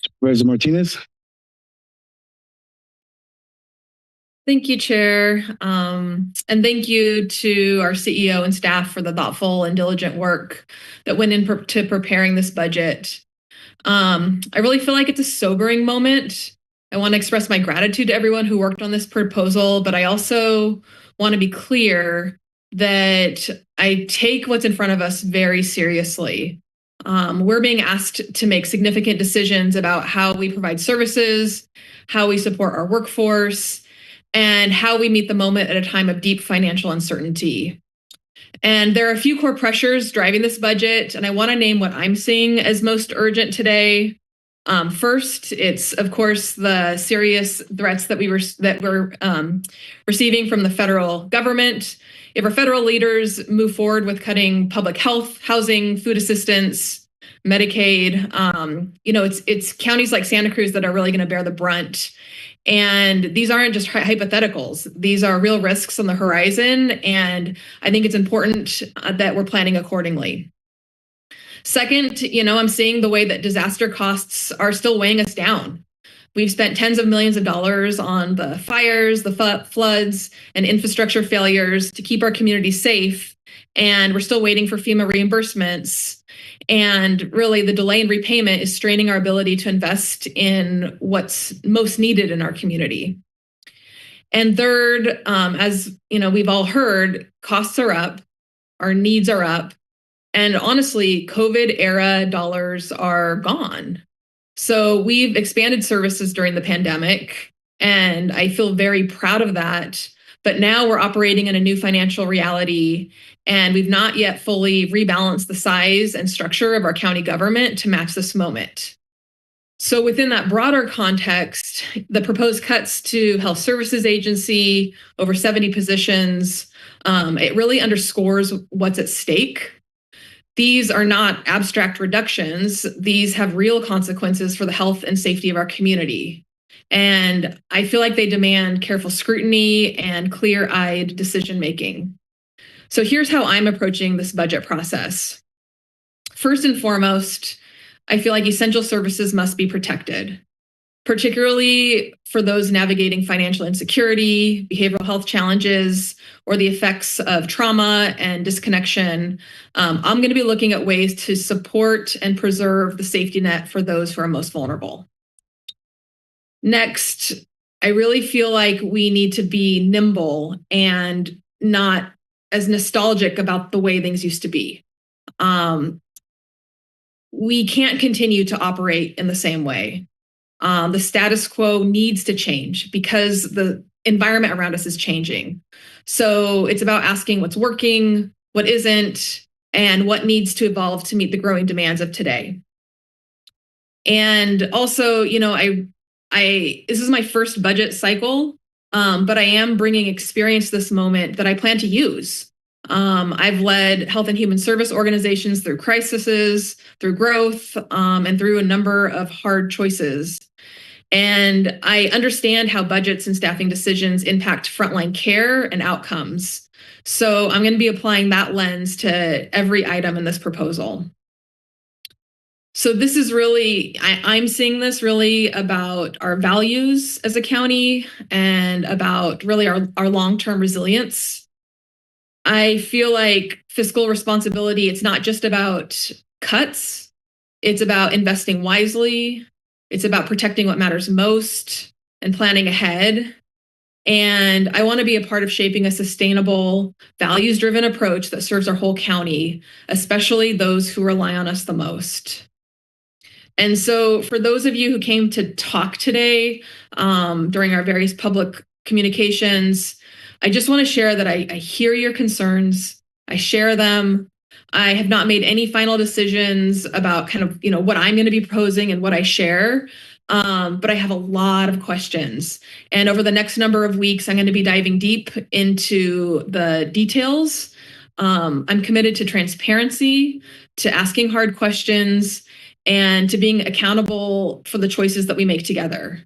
Supervisor Martinez. Thank you, Chair. And thank you to our CEO and staff for the thoughtful and diligent work that went into preparing this budget. I really feel like it's a sobering moment. I want to express my gratitude to everyone who worked on this proposal, but I also want to be clear that I take what's in front of us very seriously. We're being asked to make significant decisions about how we provide services, how we support our workforce, and how we meet the moment at a time of deep financial uncertainty. And there are a few core pressures driving this budget, and I want to name what I'm seeing as most urgent today. First, it's of course the serious threats that we're receiving from the federal government. If our federal leaders move forward with cutting public health, housing, food assistance, Medicaid, it's counties like Santa Cruz that are really going to bear the brunt. And these aren't just hypotheticals. These are real risks on the horizon. And I think it's important that we're planning accordingly. Second, I'm seeing the way that disaster costs are still weighing us down. We've spent tens of millions of dollars on the fires, the floods, and infrastructure failures to keep our communities safe. And we're still waiting for FEMA reimbursements. And really, the delay in repayment is straining our ability to invest in what's most needed in our community. And third, as we've all heard, costs are up, our needs are up, and honestly, COVID era dollars are gone. So we've expanded services during the pandemic, and I feel very proud of that. But now we're operating in a new financial reality, and we've not yet fully rebalanced the size and structure of our county government to match this moment. So within that broader context, the proposed cuts to Health Services Agency, over 70 positions, it really underscores what's at stake. These are not abstract reductions. These have real consequences for the health and safety of our community. And I feel like they demand careful scrutiny and clear-eyed decision-making. So here's how I'm approaching this budget process. First and foremost, I feel like essential services must be protected, particularly for those navigating financial insecurity, behavioral health challenges, or the effects of trauma and disconnection. I'm going to be looking at ways to support and preserve the safety net for those who are most vulnerable. Next, I really feel like we need to be nimble and not as nostalgic about the way things used to be. We can't continue to operate in the same way. The status quo needs to change because the environment around us is changing. So it's about asking what's working, what isn't, and what needs to evolve to meet the growing demands of today. And also, this is my first budget cycle, but I am bringing experience to this moment that I plan to use. I've led health and human service organizations through crises, through growth, and through a number of hard choices. And I understand how budgets and staffing decisions impact frontline care and outcomes. So I'm going to be applying that lens to every item in this proposal. So this is really, I'm seeing this really about our values as a county and about really our long-term resilience. I feel like fiscal responsibility, it's not just about cuts, it's about investing wisely, it's about protecting what matters most and planning ahead. And I want to be a part of shaping a sustainable, values-driven approach that serves our whole county, especially those who rely on us the most. And so for those of you who came to talk today during our various public communications, I just want to share that I hear your concerns. I share them. I have not made any final decisions about what I'm going to be proposing and what I share, but I have a lot of questions. And over the next number of weeks, I'm going to be diving deep into the details. I'm committed to transparency, to asking hard questions, and to being accountable for the choices that we make together.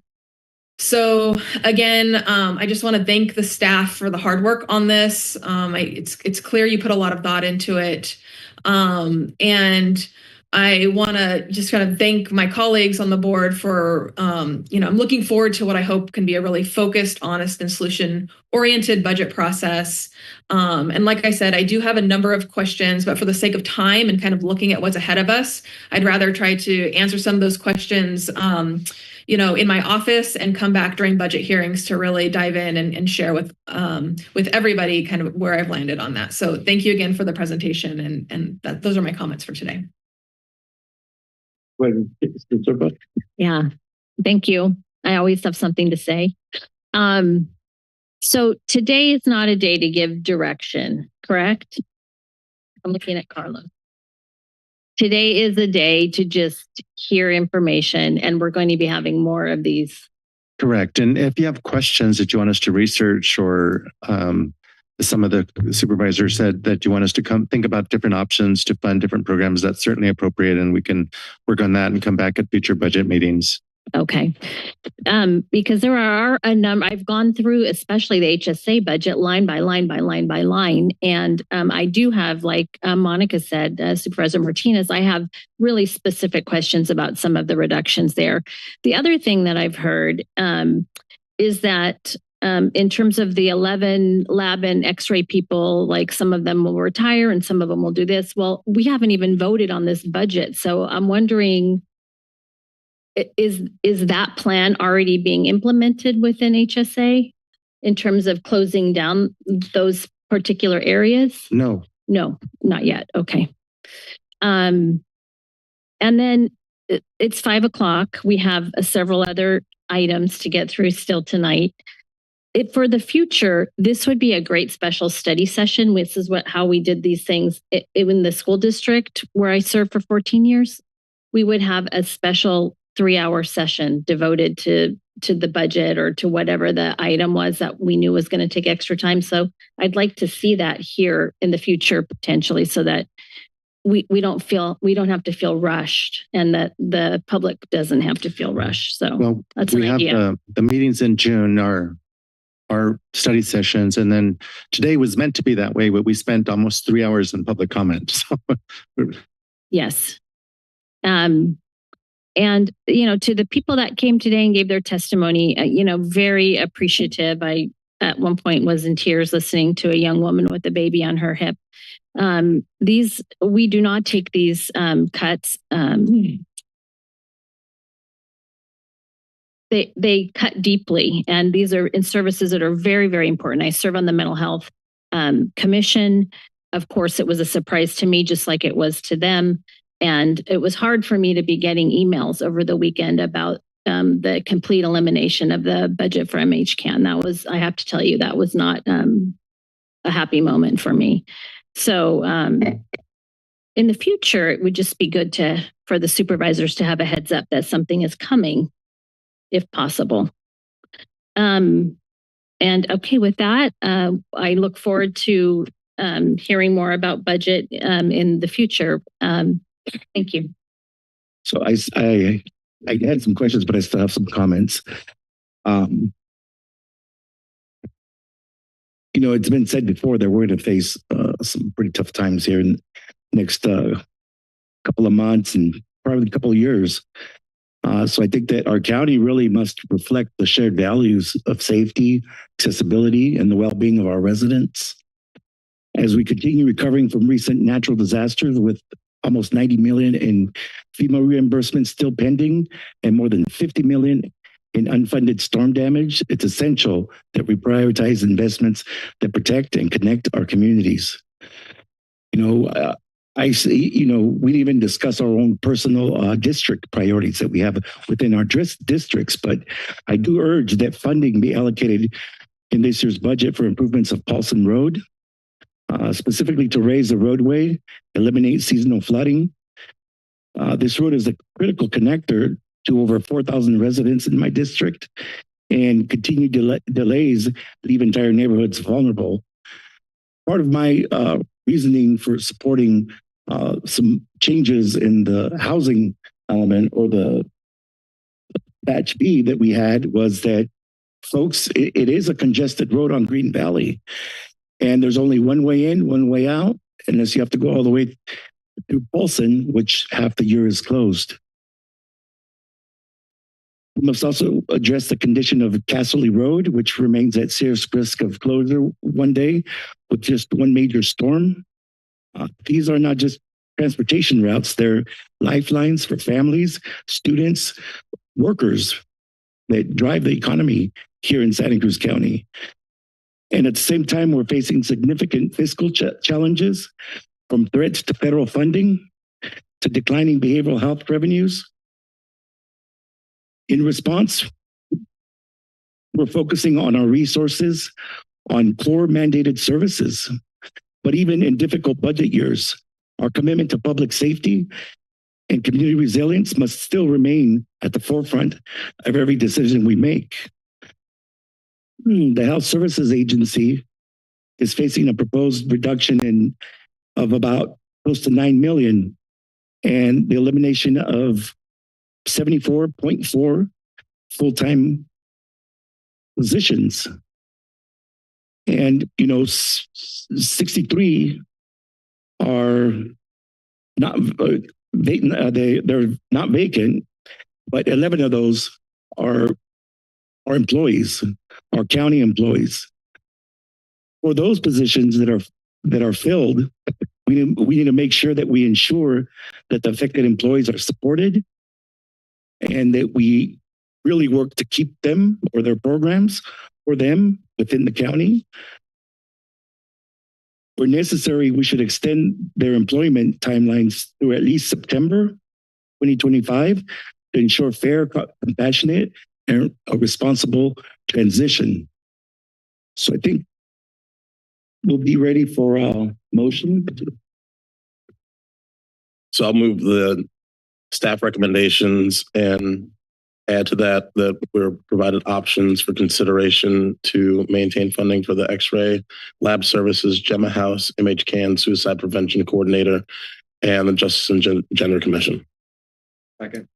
So again, I just want to thank the staff for the hard work on this. It's clear you put a lot of thought into it. And I want to just kind of thank my colleagues on the board for, I'm looking forward to what I hope can be a really focused, honest, and solution-oriented budget process. And like I said, I do have a number of questions, but for the sake of time and kind of looking at what's ahead of us, I'd rather try to answer some of those questions in my office and come back during budget hearings to really dive in and share with everybody kind of where I've landed on that. So thank you again for the presentation, and those are my comments for today. Yeah, thank you. I always have something to say. So today is not a day to give direction, correct? I'm looking at Carlos. Today is a day to just hear information, and we're going to be having more of these. Correct. And if you have questions that you want us to research, or some of the supervisors said that you want us to come think about different options to fund different programs, that's certainly appropriate. And we can work on that and come back at future budget meetings. Okay. Because there are a number, I've gone through, especially the HSA budget line by line by line by line. And I do have, like Monica said, Supervisor Martinez, I have really specific questions about some of the reductions there. The other thing that I've heard is that in terms of the 11 lab and x-ray people, like some of them will retire and some of them will do this. Well, we haven't even voted on this budget. So I'm wondering, is that plan already being implemented within HSA in terms of closing down those particular areas? No, not yet. Okay. And then it's 5 o'clock. We have several other items to get through still tonight. For the future, this would be a great special study session. This is how we did these things in the school district where I served for 14 years. We would have a special 3-hour session devoted to the budget or to whatever the item was that we knew was going to take extra time. So I'd like to see that here in the future potentially, so that we don't have to feel rushed, and that the public doesn't have to feel rushed. So that's an idea. Have the meetings in June are study sessions, and then today was meant to be that way, but we spent almost 3 hours in public comment. So yes. And, to the people that came today and gave their testimony, very appreciative. I, at one point, was in tears listening to a young woman with a baby on her hip. We do not take these cuts. They cut deeply, and these are in services that are very, very important. I serve on the Mental Health Commission. Of course, it was a surprise to me, just like it was to them. And it was hard for me to be getting emails over the weekend about the complete elimination of the budget for MHCAN. That was, I have to tell you, that was not a happy moment for me. So in the future, it would just be good for the supervisors to have a heads up that something is coming, if possible. And okay, with that, I look forward to hearing more about budget in the future. Thank you. So I had some questions, but I still have some comments. It's been said before that we're going to face some pretty tough times here in the next couple of months and probably a couple of years. So I think that our county really must reflect the shared values of safety, accessibility, and the well-being of our residents. As we continue recovering from recent natural disasters with almost 90 million in FEMA reimbursements still pending and more than 50 million in unfunded storm damage, it's essential that we prioritize investments that protect and connect our communities. I see, we didn't even discuss our own personal district priorities that we have within our districts, but I do urge that funding be allocated in this year's budget for improvements of Paulson Road, specifically to raise the roadway, eliminate seasonal flooding. This road is a critical connector to over 4,000 residents in my district, and continued delays leave entire neighborhoods vulnerable. Part of my reasoning for supporting some changes in the housing element, or the batch B that we had, was that, folks, it is a congested road on Green Valley. And there's only one way in, one way out, unless you have to go all the way to Paulson, which half the year is closed. We must also address the condition of Casserly Road, which remains at serious risk of closure one day with just one major storm. These are not just transportation routes, they're lifelines for families, students, workers that drive the economy here in Santa Cruz County. And at the same time, we're facing significant fiscal challenges, from threats to federal funding to declining behavioral health revenues. In response, we're focusing on our resources on core mandated services. But even in difficult budget years, our commitment to public safety and community resilience must still remain at the forefront of every decision we make. The Health Services Agency is facing a proposed reduction of about close to 9 million and the elimination of 74.4 full-time positions. And, 63 are not vacant. They're not vacant, but 11 of those are employees, are county employees. For those positions that are filled, we need to make sure that we ensure that the affected employees are supported and that we really work to keep them or their programs for them within the county. Where necessary, we should extend their employment timelines through at least September 2025 to ensure fair, compassionate, and a responsible transition. So I think we'll be ready for a motion. So I'll move the staff recommendations and add to that we're provided options for consideration to maintain funding for the X-ray lab services, Gemma House, MHCAN, Suicide Prevention Coordinator, and the Justice and Gender Commission. Second.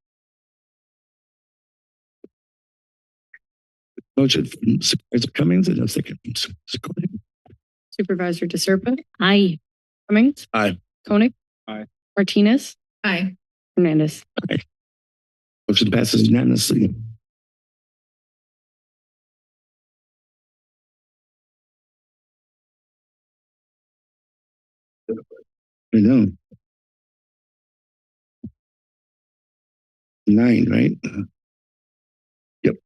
Motion from Supervisor Cummings and a second from Supervisor DeSerpa. Aye. Cummings. Aye. Koenig. Aye. Martinez. Aye. Hernandez. Aye. Motion passes unanimously. I know. 9, right? Yep.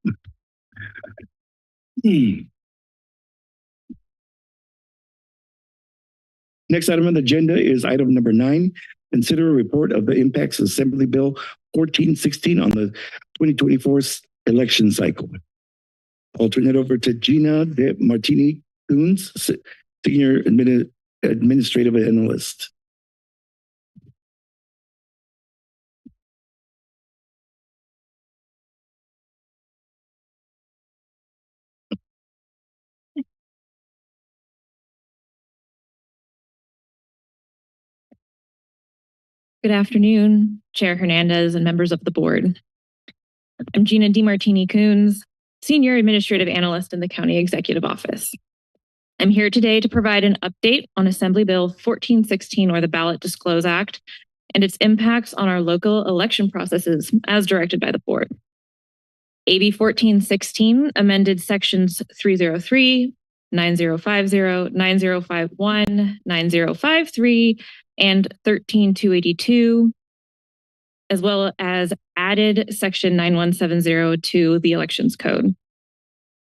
Next item on the agenda is item number 9. Consider a report of the impacts of Assembly Bill 1416 on the 2024 election cycle. I'll turn it over to Gina De Martini Coons, Senior Administrative Analyst. Good afternoon, Chair Hernandez and members of the board. I'm Gina DeMartini Coons, Senior Administrative Analyst in the County Executive Office. I'm here today to provide an update on Assembly Bill 1416, or the Ballot Disclose Act, and its impacts on our local election processes as directed by the board. AB 1416 amended sections 303, 9050, 9051, 9053, and 13282, as well as added section 9170 to the Elections Code.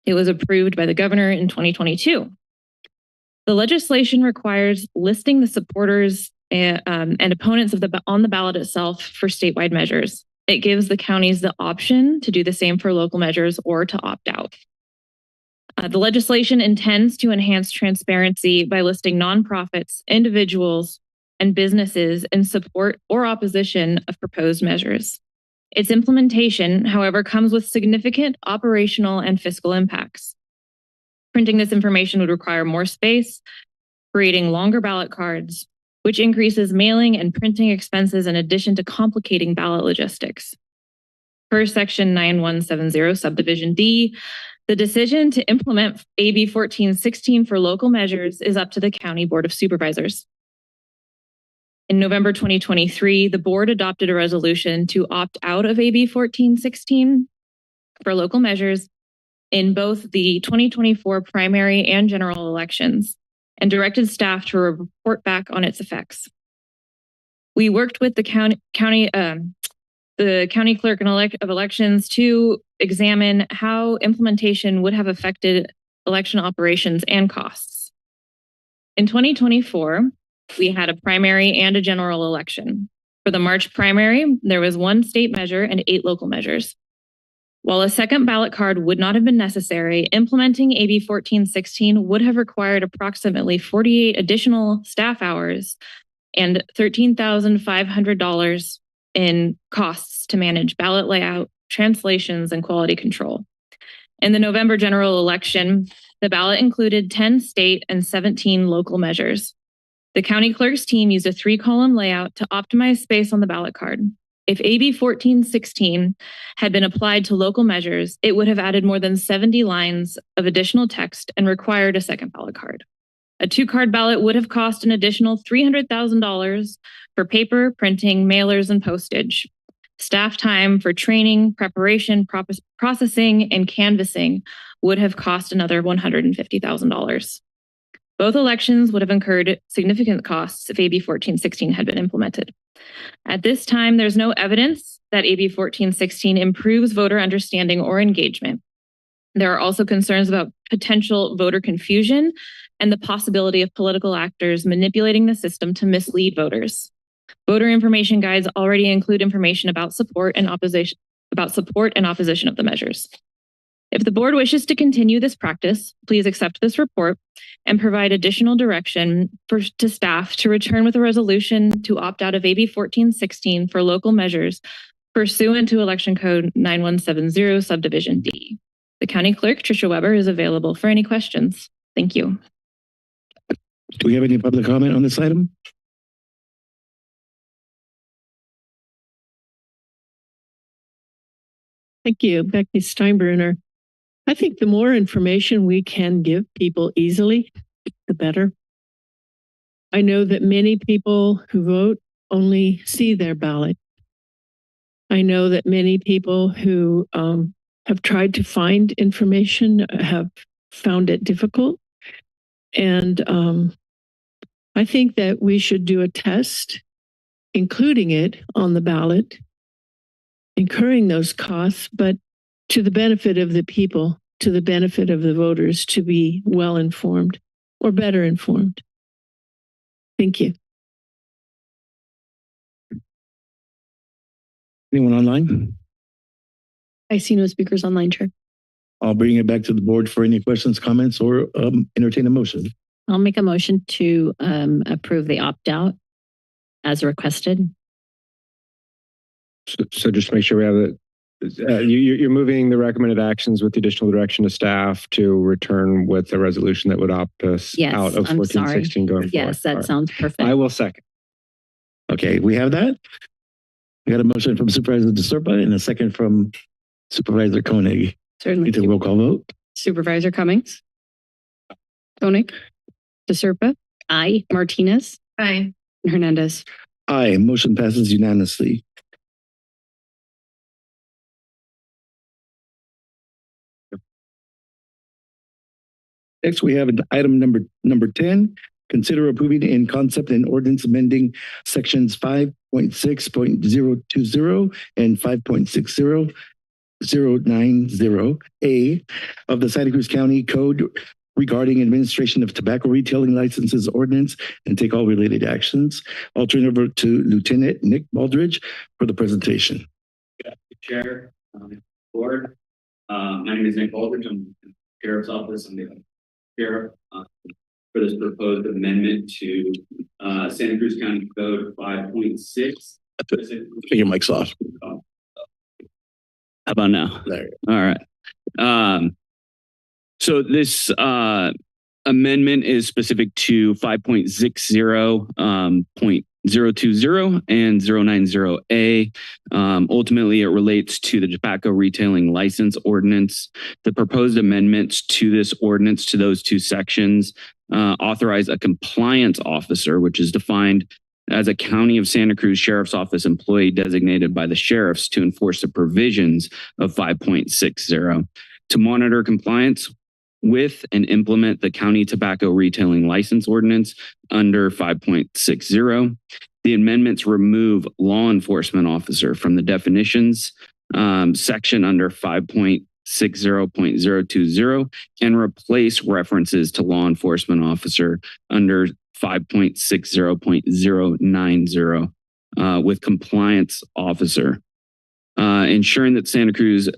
It was approved by the governor in 2022. The legislation requires listing the supporters and opponents on the ballot itself for statewide measures. It gives the counties the option to do the same for local measures or to opt out. The legislation intends to enhance transparency by listing nonprofits, individuals, and businesses in support or opposition of proposed measures. Its implementation, however, comes with significant operational and fiscal impacts. Printing this information would require more space, creating longer ballot cards, which increases mailing and printing expenses in addition to complicating ballot logistics. Per section 9170 subdivision D, the decision to implement AB 1416 for local measures is up to the County Board of Supervisors. In November 2023, the board adopted a resolution to opt out of AB 1416 for local measures in both the 2024 primary and general elections, and directed staff to report back on its effects. We worked with the county clerk of elections to examine how implementation would have affected election operations and costs. In 2024, we had a primary and a general election. For the March primary, there was 1 state measure and 8 local measures. While a second ballot card would not have been necessary, implementing AB 1416 would have required approximately 48 additional staff hours and $13,500 in costs to manage ballot layout, translations, and quality control. In the November general election, the ballot included 10 state and 17 local measures. The county clerk's team used a 3-column layout to optimize space on the ballot card. If AB 1416 had been applied to local measures, it would have added more than 70 lines of additional text and required a second ballot card. A 2-card ballot would have cost an additional $300,000 for paper, printing, mailers, and postage. Staff time for training, preparation, processing, and canvassing would have cost another $150,000. Both elections would have incurred significant costs if AB 1416 had been implemented. At this time, there's no evidence that AB 1416 improves voter understanding or engagement. There are also concerns about potential voter confusion and the possibility of political actors manipulating the system to mislead voters. Voter information guides already include information about support and opposition of the measures. If the board wishes to continue this practice, please accept this report and provide additional direction to staff to return with a resolution to opt out of AB 1416 for local measures pursuant to Election Code 9170 Subdivision D. The County Clerk, Tricia Weber, is available for any questions. Thank you. Do we have any public comment on this item? Thank you, Becky Steinbruner. I think the more information we can give people easily, the better. I know that many people who vote only see their ballot. I know that many people who have tried to find information have found it difficult. And I think that we should do a test, including it on the ballot, incurring those costs, but to the benefit of the people, to the benefit of the voters to be well informed or better informed. Thank you. Anyone online? I see no speakers online, Chair. I'll bring it back to the board for any questions, comments, or entertain a motion. I'll make a motion to approve the opt-out as requested. So just to make sure we have it, you're moving the recommended actions with the additional direction to staff to return with a resolution that would opt us out of 1416 going forward. Yes, that sounds perfect. I will second. Okay, we have that. We got a motion from Supervisor DeSerpa and a second from Supervisor Koenig. Certainly. Need a roll call vote. Supervisor Cummings. Koenig. DeSerpa. Aye. Martinez. Aye. And Hernandez. Aye. Motion passes unanimously. Next, we have item number 10. Consider approving in concept and ordinance amending sections 5.6.020 and 5.60090A of the Santa Cruz County Code regarding administration of tobacco retailing licenses ordinance and take all related actions. I'll turn it over to Lieutenant Nick Baldridge for the presentation. Chair, board. My name is Nick Baldridge. I'm in the Sheriff's Office. I'm the Sheriff for this proposed amendment to Santa Cruz County Code 5.6. Your mic's off. How about now? There. All right. So this amendment is specific to 5.60.020 and 090A. Ultimately, it relates to the tobacco retailing license ordinance. The proposed amendments to this ordinance to those two sections authorize a compliance officer, which is defined as a County of Santa Cruz Sheriff's Office employee designated by the sheriffs to enforce the provisions of 5.60, to monitor compliance with and implement the county tobacco retailing license ordinance under 5.60. The amendments remove law enforcement officer from the definitions section under 5.60.020 and replace references to law enforcement officer under 5.60.090 with compliance officer, ensuring that Santa Cruz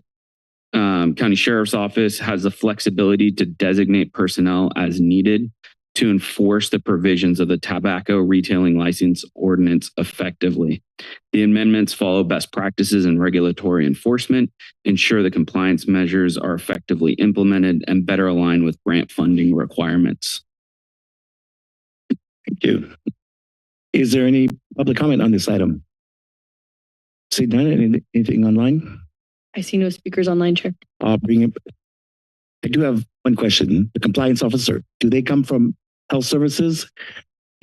County Sheriff's Office has the flexibility to designate personnel as needed to enforce the provisions of the tobacco retailing license ordinance effectively. The amendments follow best practices in regulatory enforcement, ensure the compliance measures are effectively implemented, and better align with grant funding requirements. Thank you. Is there any public comment on this item? See none, anything online? I see no speakers online, Chair. I'll bring it. I do have one question. The compliance officer, do they come from Health Services,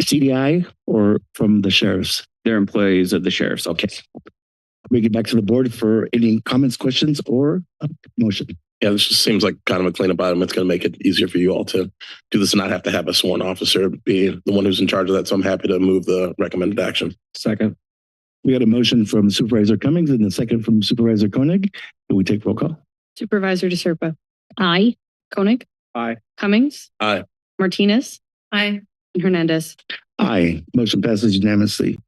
CDI, or from the sheriffs? They're employees of the sheriffs. Okay. I'll bring it back to the board for any comments, questions, or a motion. Yeah, this just seems like kind of a cleanup item. It's going to make it easier for you all to do this and not have to have a sworn officer be the one who's in charge of that. So I'm happy to move the recommended action. Second. We got a motion from Supervisor Cummings and a second from Supervisor Koenig. Do we take roll call? Supervisor DeSerpa. Aye. Koenig. Aye. Cummings. Aye. Martinez. Aye. And Hernandez. Aye. Motion passes unanimously.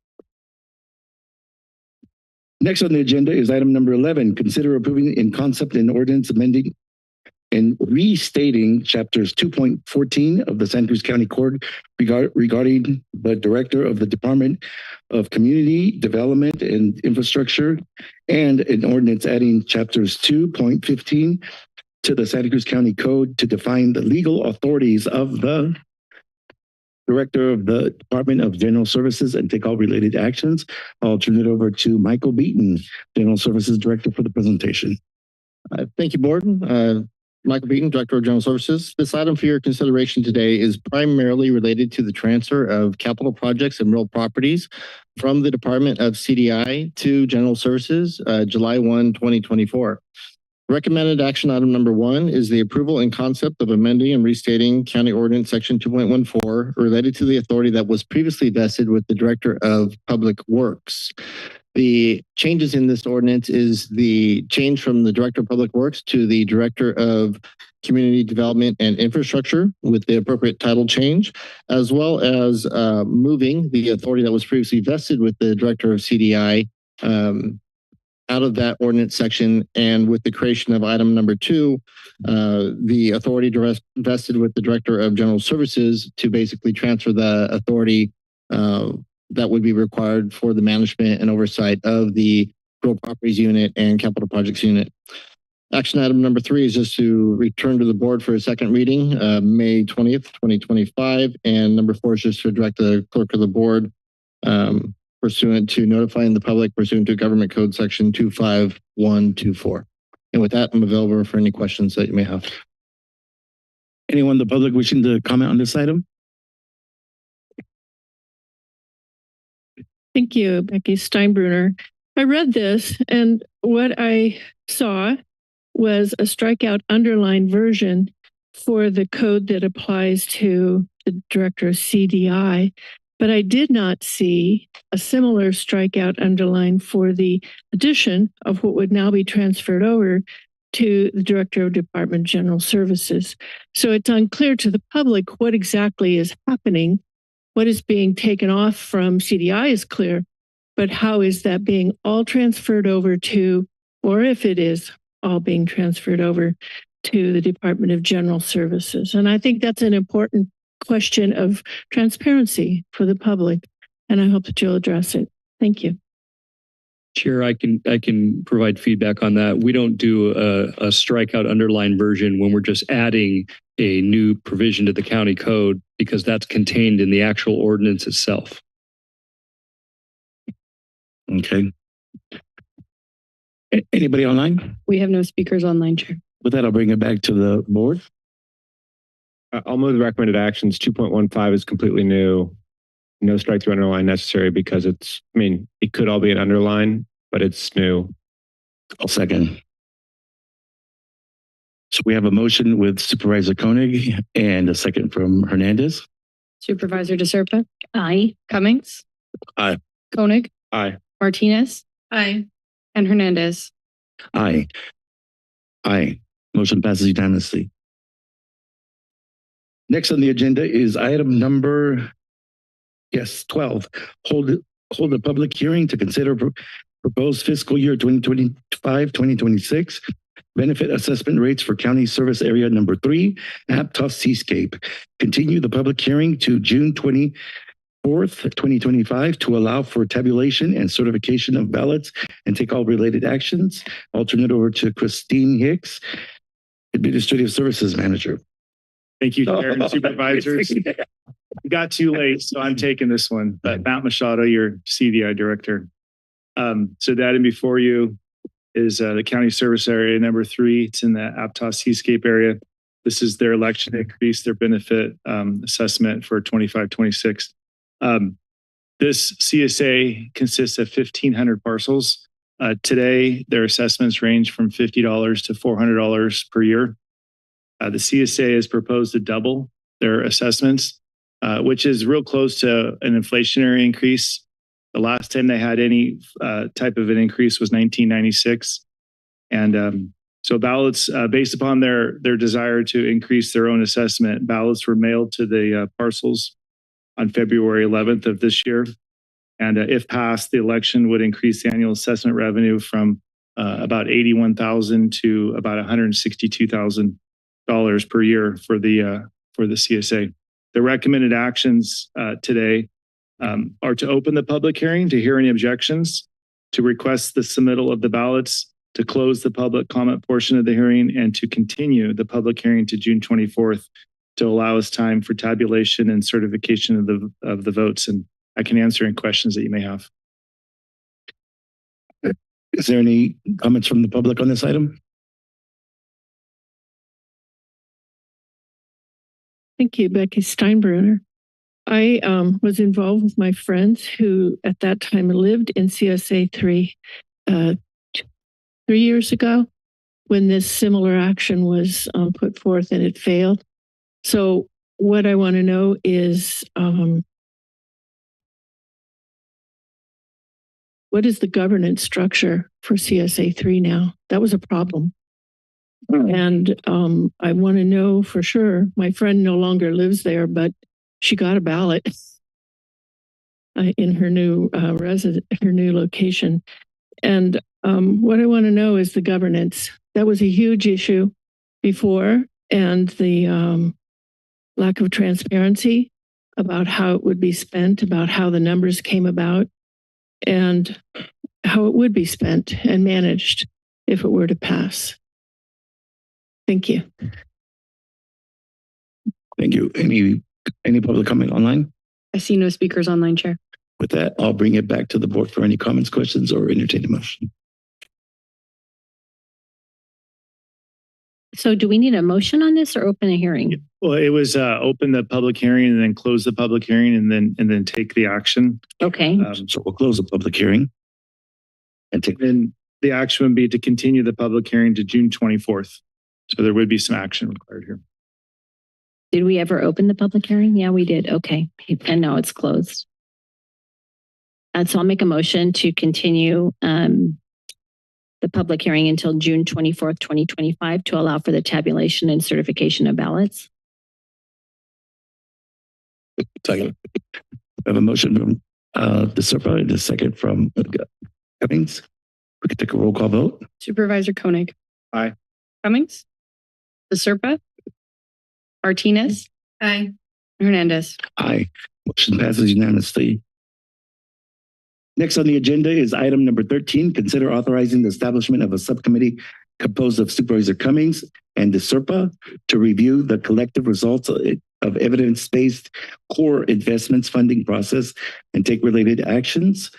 Next on the agenda is item number 11. Consider approving in concept and ordinance amending and restating chapters 2.14 of the Santa Cruz County Code regarding the Director of the Department of Community Development and Infrastructure, and an ordinance adding chapters 2.15 to the Santa Cruz County Code to define the legal authorities of the Director of the Department of General Services and take all related actions. I'll turn it over to Michael Beaton, General Services Director, for the presentation. Thank you, Board. Michael Beaton, Director of General Services. This item for your consideration today is primarily related to the transfer of capital projects and real properties from the Department of CDI to General Services, July 1, 2024. Recommended action item number 1 is the approval and concept of amending and restating County Ordinance Section 2.14 related to the authority that was previously vested with the Director of Public Works. The changes in this ordinance is the change from the Director of Public Works to the Director of Community Development and Infrastructure with the appropriate title change, as well as moving the authority that was previously vested with the Director of CDI out of that ordinance section, and with the creation of item number 2, the authority vested with the Director of General Services to basically transfer the authority that would be required for the management and oversight of the real properties unit and capital projects unit. Action item number 3 is just to return to the board for a second reading, May 20th, 2025. And number 4 is just to direct the clerk of the board pursuant to notifying the public pursuant to Government Code Section 25124. And with that, I'm available for any questions that you may have. Anyone in the public wishing to comment on this item? Thank you, Becky Steinbrunner. I read this, and what I saw was a strikeout underline version for the code that applies to the Director of CDI, but I did not see a similar strikeout underline for the addition of what would now be transferred over to the Director of Department of General Services. So it's unclear to the public what exactly is happening. What is being taken off from CDI is clear, but how is that being all transferred over to, or if it is all being transferred over to the Department of General Services? And I think that's an important question of transparency for the public, and I hope that you'll address it. Thank you. Chair, I can provide feedback on that. We don't do a strikeout underline version when we're just adding a new provision to the county code, because that's contained in the actual ordinance itself. Okay. Anybody online? We have no speakers online, Chair. With that, I'll bring it back to the board. I'll move the recommended actions. 2.15 is completely new. No strike through underline necessary because it's, I mean, it could all be an underline, but it's new. I'll second. So we have a motion with Supervisor Koenig and a second from Hernandez. Supervisor DeSerpa. Aye. Cummings. Aye. Koenig. Aye. Martinez. Aye. And Hernandez. Aye. Aye. Motion passes unanimously. Next on the agenda is item number 12. Hold a public hearing to consider proposed fiscal year 2025-2026 benefit assessment rates for county service area number 3, Aptos Seascape. Continue the public hearing to June 24th, 2025 to allow for tabulation and certification of ballots and take all related actions. I'll turn it over to Christine Hicks, Administrative Services Manager. Thank you, Chair and Supervisors. We got too late, so I'm taking this one. But Matt Machado, your CDI Director. So the item before you is the county service area number 3. It's in the Aptos Seascape area. This is their election to increase their benefit assessment for 25-26. This CSA consists of 1,500 parcels. Today, their assessments range from $50 to $400 per year. The CSA has proposed to double their assessments, which is real close to an inflationary increase. The last time they had any type of an increase was 1996. And so ballots, based upon their desire to increase their own assessment, ballots were mailed to the parcels on February 11th of this year. And if passed, the election would increase the annual assessment revenue from about $81,000 to about $162,000 per year for the CSA. The recommended actions today are to open the public hearing to hear any objections, to request the submittal of the ballots, to close the public comment portion of the hearing, and to continue the public hearing to June 24th to allow us time for tabulation and certification of the votes. And I can answer any questions that you may have. Is there any comments from the public on this item? Thank you, Becky Steinbruner. I was involved with my friends who at that time lived in CSA 3 3 years ago when this similar action was put forth and it failed. So what I want to know is what is the governance structure for CSA 3 now? That was a problem. And I want to know for sure. My friend no longer lives there, but she got a ballot in her new her new location. And what I want to know is the governance. That was a huge issue before, and the lack of transparency about how it would be spent, about how the numbers came about, and how it would be spent and managed if it were to pass. Thank you. Thank you. Any public comment online? I see no speakers online, Chair. With that, I'll bring it back to the board for any comments, questions, or entertain a motion. So do we need a motion on this or open a hearing? Well, it was open the public hearing and then close the public hearing and then take the action. Okay. So we'll close the public hearing and take. Then the action would be to continue the public hearing to June 24th. So there would be some action required here. Did we ever open the public hearing? Yeah, we did. Okay. And now it's closed. So I'll make a motion to continue the public hearing until June 24th, 2025 to allow for the tabulation and certification of ballots. Second. I have a motion from the SERPA and a second from Cummings. We could take a roll call vote. Supervisor Koenig. Aye. Cummings. DeSerpa. Martinez. Aye. Hernandez. Aye. Motion passes unanimously. Next on the agenda is item number 13. Consider authorizing the establishment of a subcommittee composed of Supervisor Cummings and DeSerpa to review the collective results of evidence-based core investments funding process and take related actions.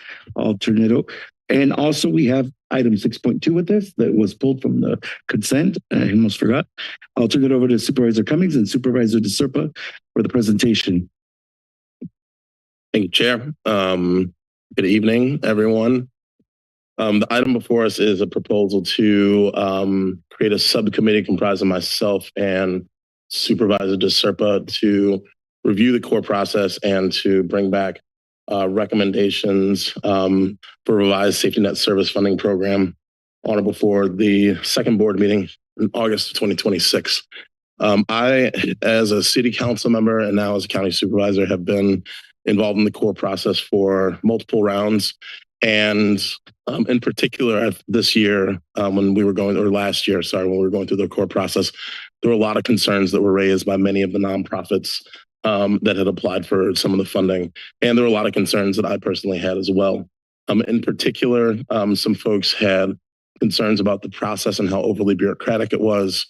And also we have item 6.2 with this that was pulled from the consent. I almost forgot. I'll turn it over to Supervisor Cummings and Supervisor DeSerpa for the presentation. Thank you, Chair. Good evening, everyone. The item before us is a proposal to create a subcommittee comprised of myself and Supervisor DeSerpa to review the core process and to bring back recommendations for revised safety net service funding program on or before the second board meeting in August of 2026. I, as a city council member and now as a county supervisor, have been involved in the core process for multiple rounds And in particular, this year, when we were going, or last year, sorry, when we were going through the core process, there were a lot of concerns that were raised by many of the nonprofits that had applied for some of the funding. And there were a lot of concerns that I personally had as well. In particular, some folks had concerns about the process and how overly bureaucratic it was.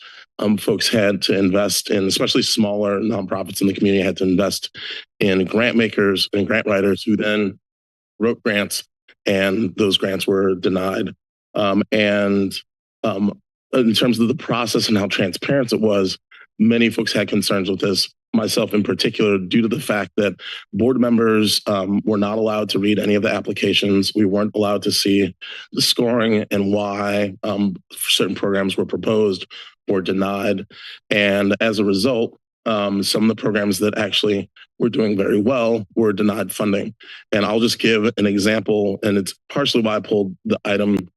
Folks had to invest in, especially smaller nonprofits in the community, had to invest in grant makers and grant writers who then wrote grants, and those grants were denied. In terms of the process and how transparent it was, many folks had concerns with this, myself in particular, due to the fact that board members were not allowed to read any of the applications. We weren't allowed to see the scoring and why certain programs were proposed or denied. And as a result, some of the programs that actually were doing very well were denied funding. And I'll just give an example, and it's partially why I pulled the item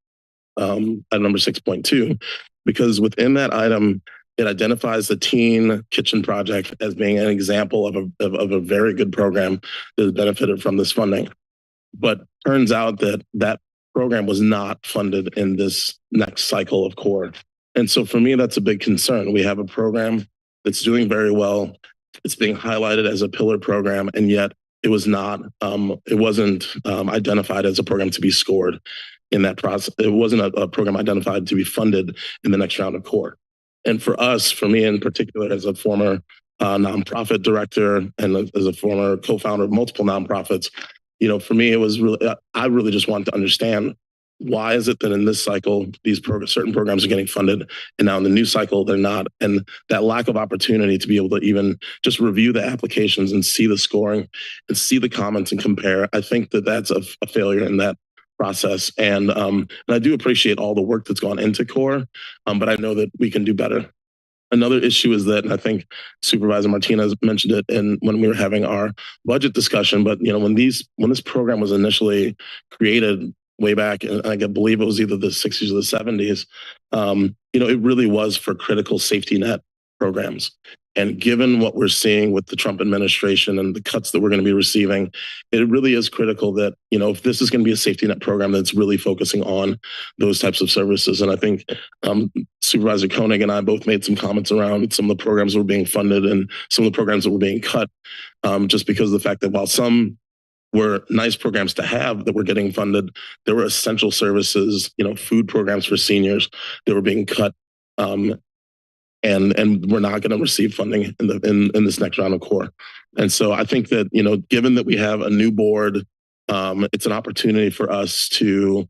number 6.2, because within that item, it identifies the Teen Kitchen Project as being an example of a very good program that has benefited from this funding. But turns out that that program was not funded in this next cycle of core. And so for me, that's a big concern. We have a program that's doing very well. It's being highlighted as a pillar program, and yet it was not. It wasn't identified as a program to be scored in that process. It wasn't a program identified to be funded in the next round of core. And for us, for me in particular, as a former nonprofit director and as a former co-founder of multiple nonprofits, for me, it was really, I really just wanted to understand, why is it that in this cycle, these certain programs are getting funded, and now in the new cycle, they're not? And that lack of opportunity to be able to even just review the applications and see the scoring and see the comments and compare, I think that that's a failure in that process. And I do appreciate all the work that's gone into core, but I know that we can do better. Another issue is that, and I think Supervisor Martinez mentioned it when we were having our budget discussion, but when this program was initially created way back, and I believe it was either the 60s or the 70s, it really was for critical safety net programs. And given what we're seeing with the Trump administration and the cuts that we're going to be receiving, it really is critical that, if this is going to be a safety net program, that's really focusing on those types of services. And I think Supervisor Koenig and I both made some comments around some of the programs that were being funded and some of the programs that were being cut, just because of the fact that while some were nice programs to have that were getting funded, there were essential services, food programs for seniors that were being cut. And we're not going to receive funding in this next round of core. And so I think that, given that we have a new board, it's an opportunity for us to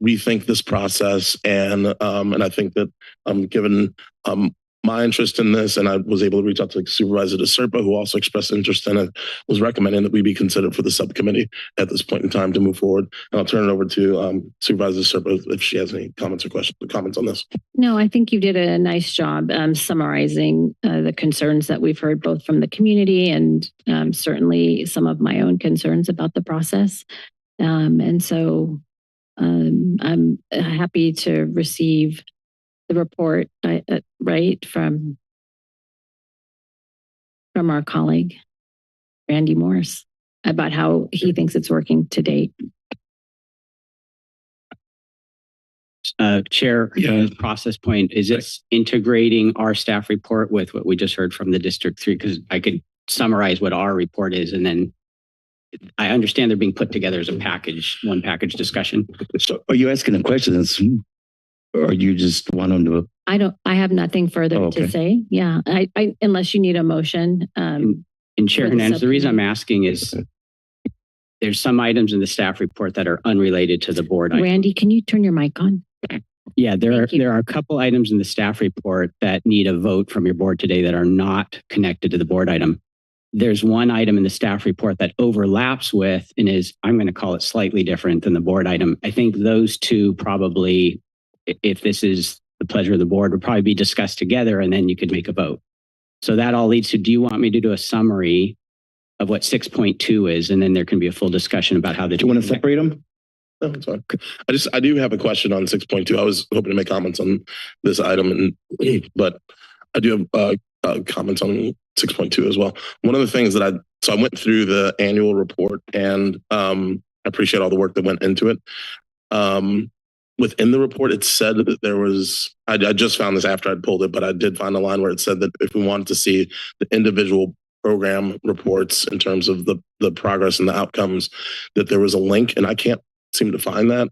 rethink this process. And I think that given my interest in this, and I was able to reach out to Supervisor DeSerpa, who also expressed interest in it, was recommending that we be considered for the subcommittee at this point in time to move forward. And I'll turn it over to Supervisor DeSerpa if she has any comments or comments on this. No, I think you did a nice job summarizing the concerns that we've heard both from the community and certainly some of my own concerns about the process. And so I'm happy to receive the report right from our colleague Randy Morris about how he thinks it's working to date. Chair, process point, is this integrating our staff report with what we just heard from the District 3? Because I could summarize what our report is, and then I understand they're being put together as a package, one package discussion. So are you asking the questions, or you just want them to? I have nothing further to say. Yeah, I unless you need a motion. And Chair Hernandez, the reason I'm asking is there's some items in the staff report that are unrelated to the board. Randy, can you turn your mic on? Yeah, there are a couple items in the staff report that need a vote from your board today that are not connected to the board item. There's one item in the staff report that overlaps with and is, I'm going to call it slightly different than the board item. I think those two probably, if this is the pleasure of the board, would probably be discussed together and then you could make a vote. So that all leads to, do you want me to do a summary of what 6.2 is? And then there can be a full discussion about how the— Do you want to separate them? No, it's fine. I do have a question on 6.2. I was hoping to make comments on this item, but I do have comments on 6.2 as well. One of the things that I went through the annual report, and I appreciate all the work that went into it. Within the report, it said that there was, I just found this after I'd pulled it, but I did find a line where it said that if we wanted to see the individual program reports in terms of the progress and the outcomes, that there was a link, and I can't seem to find that.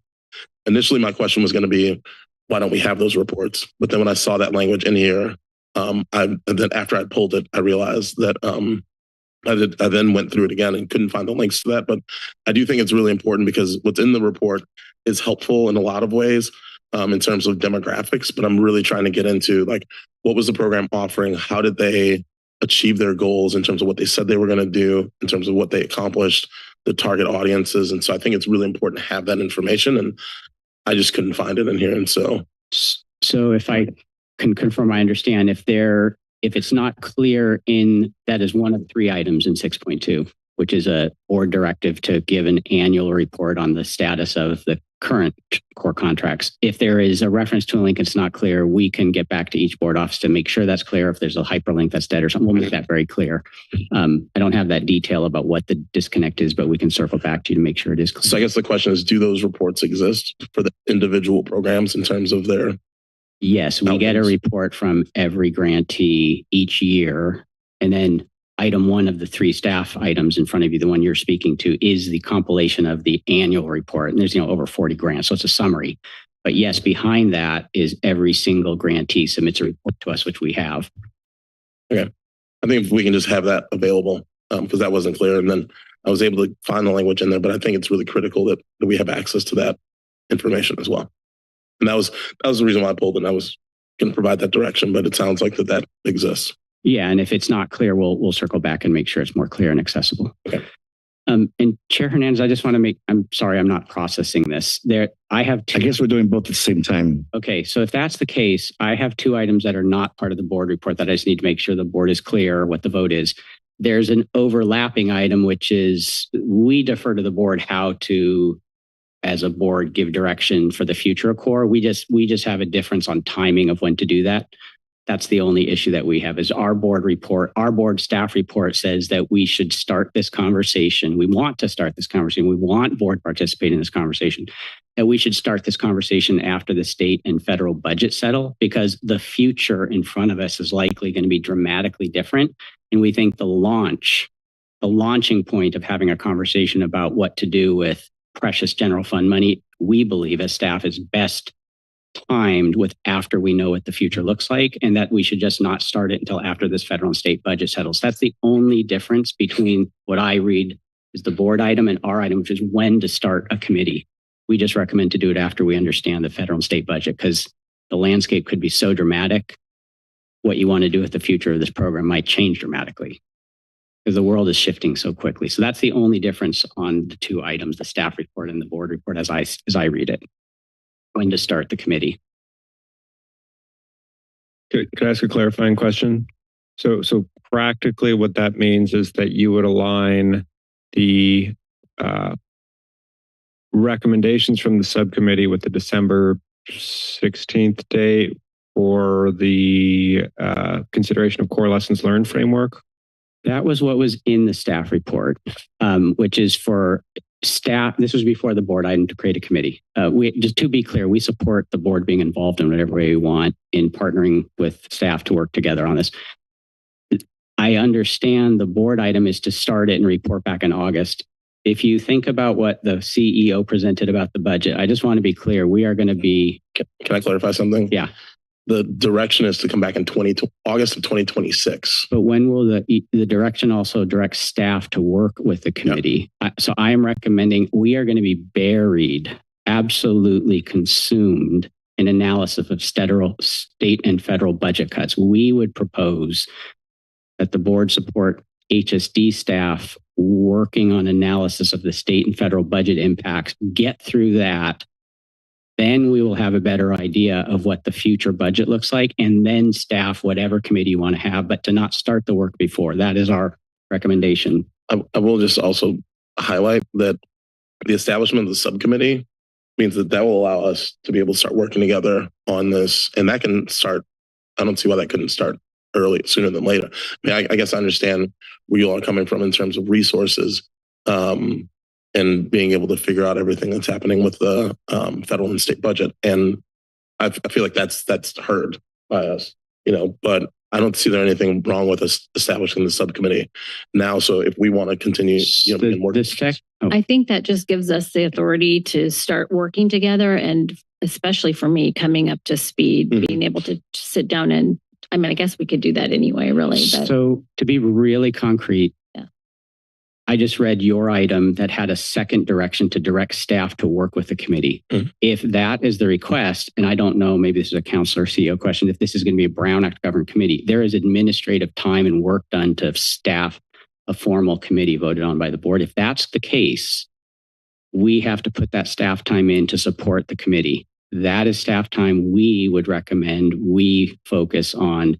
Initially, my question was going to be, why don't we have those reports? But then when I saw that language in here, and then after I pulled it, I realized that I then went through it again and couldn't find the links to that. But I do think it's really important because what's in the report is helpful in a lot of ways in terms of demographics. But I'm really trying to get into like, what was the program offering? How did they achieve their goals in terms of what they said they were going to do, in terms of what they accomplished, the target audiences? And so I think it's really important to have that information. And I just couldn't find it in here. And so if I can confirm, I understand if it's not clear that is one of 3 items in 6.2, which is a board directive to give an annual report on the status of the current core contracts. If there is a reference to a link, it's not clear, we can get back to each board office to make sure that's clear. If there's a hyperlink that's dead or something, we'll make that very clear. I don't have that detail about what the disconnect is, but we can circle back to you to make sure it is clear. So I guess the question is, do those reports exist for the individual programs in terms of their... Yes, we get a report from every grantee each year. And then item 1 of the 3 staff items in front of you, the one you're speaking to, is the compilation of the annual report. And there's over 40 grants, so it's a summary. But yes, behind that is every single grantee submits a report to us, which we have. Okay. I think if we can just have that available, because that wasn't clear. And then I was able to find the language in there, but I think it's really critical that we have access to that information as well. And that was the reason why I pulled it. And I was going to provide that direction, but it sounds like that exists. Yeah, and if it's not clear, we'll circle back and make sure it's more clear and accessible. Okay. And Chair Hernandez, I just want to I'm sorry, I'm not processing this. I guess we're doing both at the same time. Okay, so if that's the case, I have 2 items that are not part of the board report that I just need to make sure the board is clear what the vote is. There's an overlapping item, which is we defer to the board how to, as a board, give direction for the future of core. We just have a difference on timing of when to do that. That's the only issue that we have is our board staff report says that we should start this conversation. We want to start this conversation. We want board participate in this conversation. That we should start this conversation after the state and federal budget settle, because the future in front of us is likely going to be dramatically different. And we think the launching point of having a conversation about what to do with precious general fund money, we believe as staff is best timed with after we know what the future looks like, and that we should just not start it until after this federal and state budget settles. That's the only difference between what I read is the board item and our item, which is when to start a committee. We just recommend to do it after we understand the federal and state budget, because the landscape could be so dramatic. What you want to do with the future of this program might change dramatically because the world is shifting so quickly. So that's the only difference on the 2 items, the staff report and the board report as I read it. When to start the committee. Could I ask a clarifying question? So practically what that means is that you would align the recommendations from the subcommittee with the December 16th date for the consideration of core lessons learned framework? That was what was in the staff report, which is for staff. This was before the board item to create a committee. Just to be clear, we support the board being involved in whatever way we want in partnering with staff to work together on this. I understand the board item is to start it and report back in August. If you think about what the CEO presented about the budget, I just want to be clear, we are going to be... Can I clarify something? Yeah. The direction is to come back in August of 2026. But when will the direction also direct staff to work with the committee? Yep. So I am recommending we are going to be buried, absolutely consumed in analysis of state and federal budget cuts. We would propose that the board support HSD staff working on analysis of the state and federal budget impacts, get through that. Then we will have a better idea of what the future budget looks like, and then staff whatever committee you want to have, but to not start the work before. That is our recommendation. I will just also highlight that the establishment of the subcommittee means that will allow us to be able to start working together on this. And that can start, I don't see why that couldn't start sooner than later. I mean, I guess I understand where you all are coming from in terms of resources. and being able to figure out everything that's happening with the federal and state budget. And I feel like that's heard by us, but I don't see there anything wrong with us establishing the subcommittee now. So if we want to continue, I think that just gives us the authority to start working together, and especially for me, coming up to speed, being able to sit down and, I mean, I guess we could do that anyway, really. But. So to be really concrete, I just read your item that had a second direction to direct staff to work with the committee. If that is the request, and I don't know, maybe this is a councilor CEO question, if this is going to be a Brown Act governed committee, there is administrative time and work done to staff a formal committee voted on by the board. If that's the case, we have to put that staff time in to support the committee. That is staff time we would recommend we focus on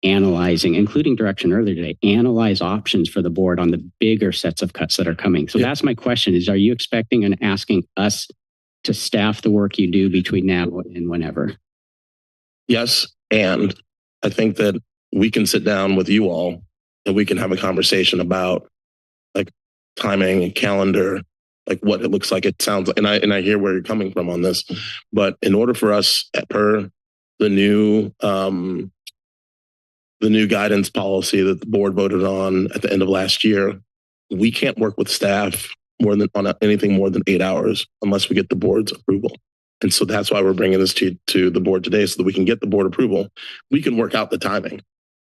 analyzing, including direction earlier today, analyze options for the board on the bigger sets of cuts that are coming. So that's my question is, are you expecting and asking us to staff the work you do between now and whenever? Yes. And I think that we can sit down with you all and we can have a conversation about like timing and calendar, like what it looks like. It sounds like, and I hear where you're coming from on this, but in order for us, per the new guidance policy that the board voted on at the end of last year, we can't work with staff anything more than 8 hours unless we get the board's approval. And so that's why we're bringing this to the board today, so that we can get the board approval. We can work out the timing,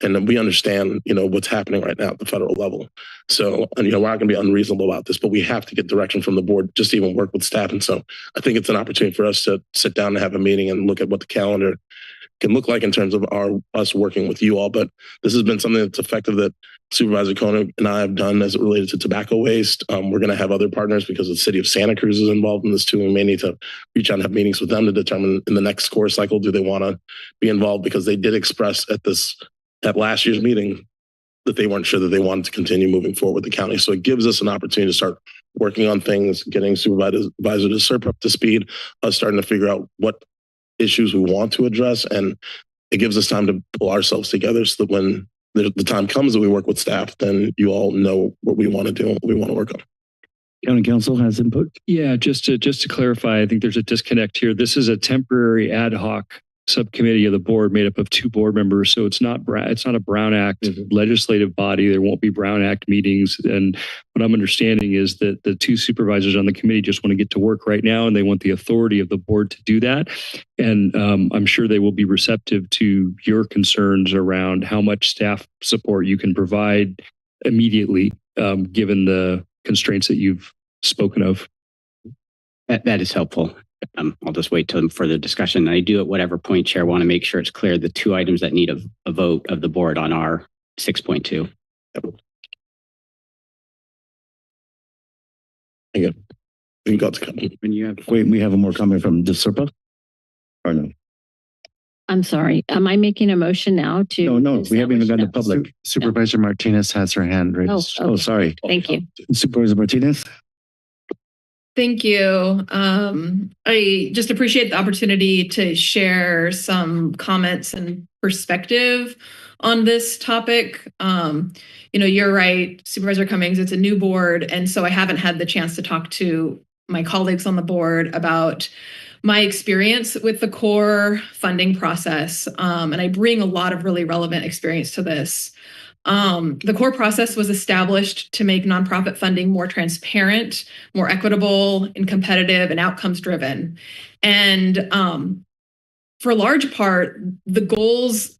and we understand, what's happening right now at the federal level. So, we're not going to be unreasonable about this, but we have to get direction from the board just to even work with staff. And so I think it's an opportunity for us to sit down and have a meeting and look at what the calendar can look like in terms of us working with you all. But this has been something that's effective that Supervisor Koenig and I have done as it related to tobacco waste. We're going to have other partners because the city of Santa Cruz is involved in this too. We may need to reach out and have meetings with them to determine in the next core cycle, do they want to be involved? Because they did express at last year's meeting that they weren't sure that they wanted to continue moving forward with the county. So it gives us an opportunity to start working on things, getting Supervisor to SERP up to speed, us starting to figure out what issues we want to address, and it gives us time to pull ourselves together so that when the time comes that we work with staff, then you all know what we want to do and what we want to work on. County Council has input. Yeah, just to clarify, I think there's a disconnect here. This is a temporary ad hoc subcommittee of the board made up of 2 board members. So it's not a Brown Act legislative body. There won't be Brown Act meetings. And what I'm understanding is that the 2 supervisors on the committee just want to get to work right now, and they want the authority of the board to do that. And I'm sure they will be receptive to your concerns around how much staff support you can provide immediately, given the constraints that you've spoken of. That is helpful. I'll just wait till further discussion. I do at whatever point, Chair, want to make sure it's clear the 2 items that need a vote of the board on our 6.2. Again, we got to come. When you have, wait, we have a more comment from the SERPA, or no? I'm sorry. Am I making a motion now to? No, we haven't even gotten to public. Supervisor Martinez has her hand raised. Oh, okay. Sorry. Thank you. Supervisor Martinez. Thank you. I just appreciate the opportunity to share some comments and perspective on this topic. You're right, Supervisor Cummings, it's a new board. And so I haven't had the chance to talk to my colleagues on the board about my experience with the core funding process. And I bring a lot of really relevant experience to this. The core process was established to make nonprofit funding more transparent, more equitable and competitive and outcomes driven. And for a large part, the goals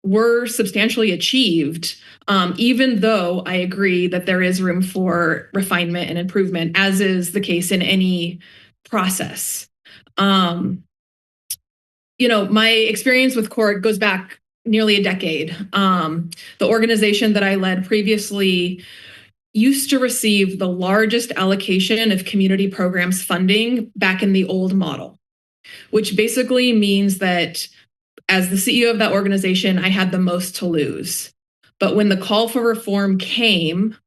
were substantially achieved, even though I agree that there is room for refinement and improvement, as is the case in any process. My experience with core goes back nearly a decade. The organization that I led previously used to receive the largest allocation of community programs funding back in the old model, which basically means that as the CEO of that organization, I had the most to lose. But when the call for reform came,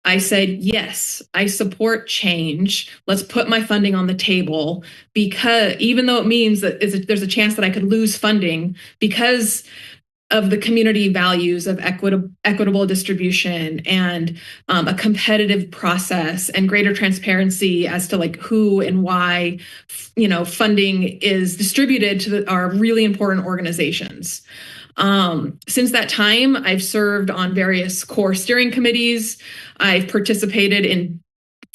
I said, yes, I support change. Let's put my funding on the table, because even though it means that there's a chance that I could lose funding, because of the community values of equitable distribution and a competitive process and greater transparency as to like who and why, funding is distributed to our really important organizations. Since that time, I've served on various core steering committees. I've participated in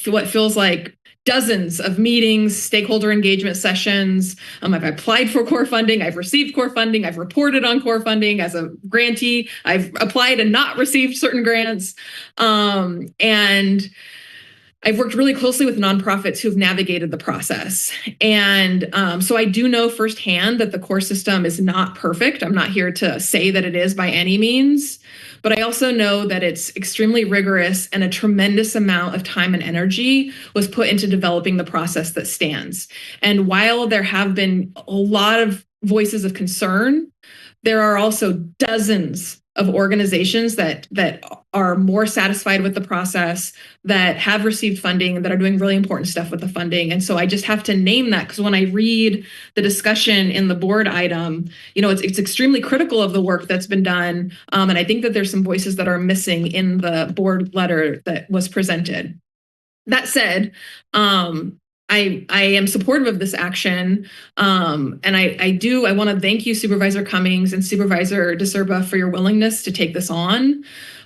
what feels like dozens of meetings, stakeholder engagement sessions. I've applied for core funding. I've received core funding. I've reported on core funding as a grantee. I've applied and not received certain grants. And I've worked really closely with nonprofits who've navigated the process. And so I do know firsthand that the core system is not perfect. I'm not here to say that it is by any means, but I also know that it's extremely rigorous and a tremendous amount of time and energy was put into developing the process that stands. And while there have been a lot of voices of concern, there are also dozens of organizations that are more satisfied with the process, that have received funding, that are doing really important stuff with the funding. And so I just have to name that, because when I read the discussion in the board item, it's extremely critical of the work that's been done. And I think that there's some voices that are missing in the board letter that was presented. That said, I am supportive of this action. And I want to thank you, Supervisor Cummings and Supervisor DeSerba, for your willingness to take this on.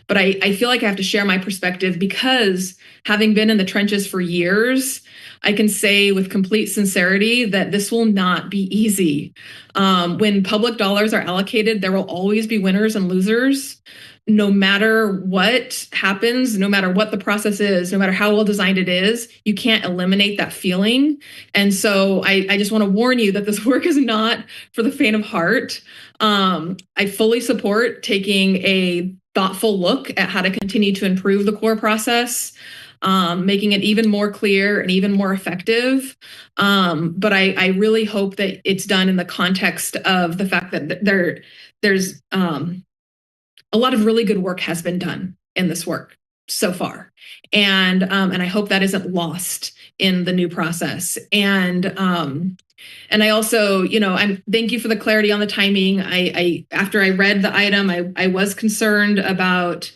But I feel like I have to share my perspective, because having been in the trenches for years, I can say with complete sincerity that this will not be easy. When public dollars are allocated, there will always be winners and losers. No matter what happens, no matter what the process is, no matter how well designed it is, you can't eliminate that feeling. And so I just want to warn you that this work is not for the faint of heart. I fully support taking a thoughtful look at how to continue to improve the core process, making it even more clear and even more effective. But I really hope that it's done in the context of the fact that there's a lot of really good work has been done in this work so far. And I hope that isn't lost in the new process. And I also, thank you for the clarity on the timing. After I read the item, I was concerned about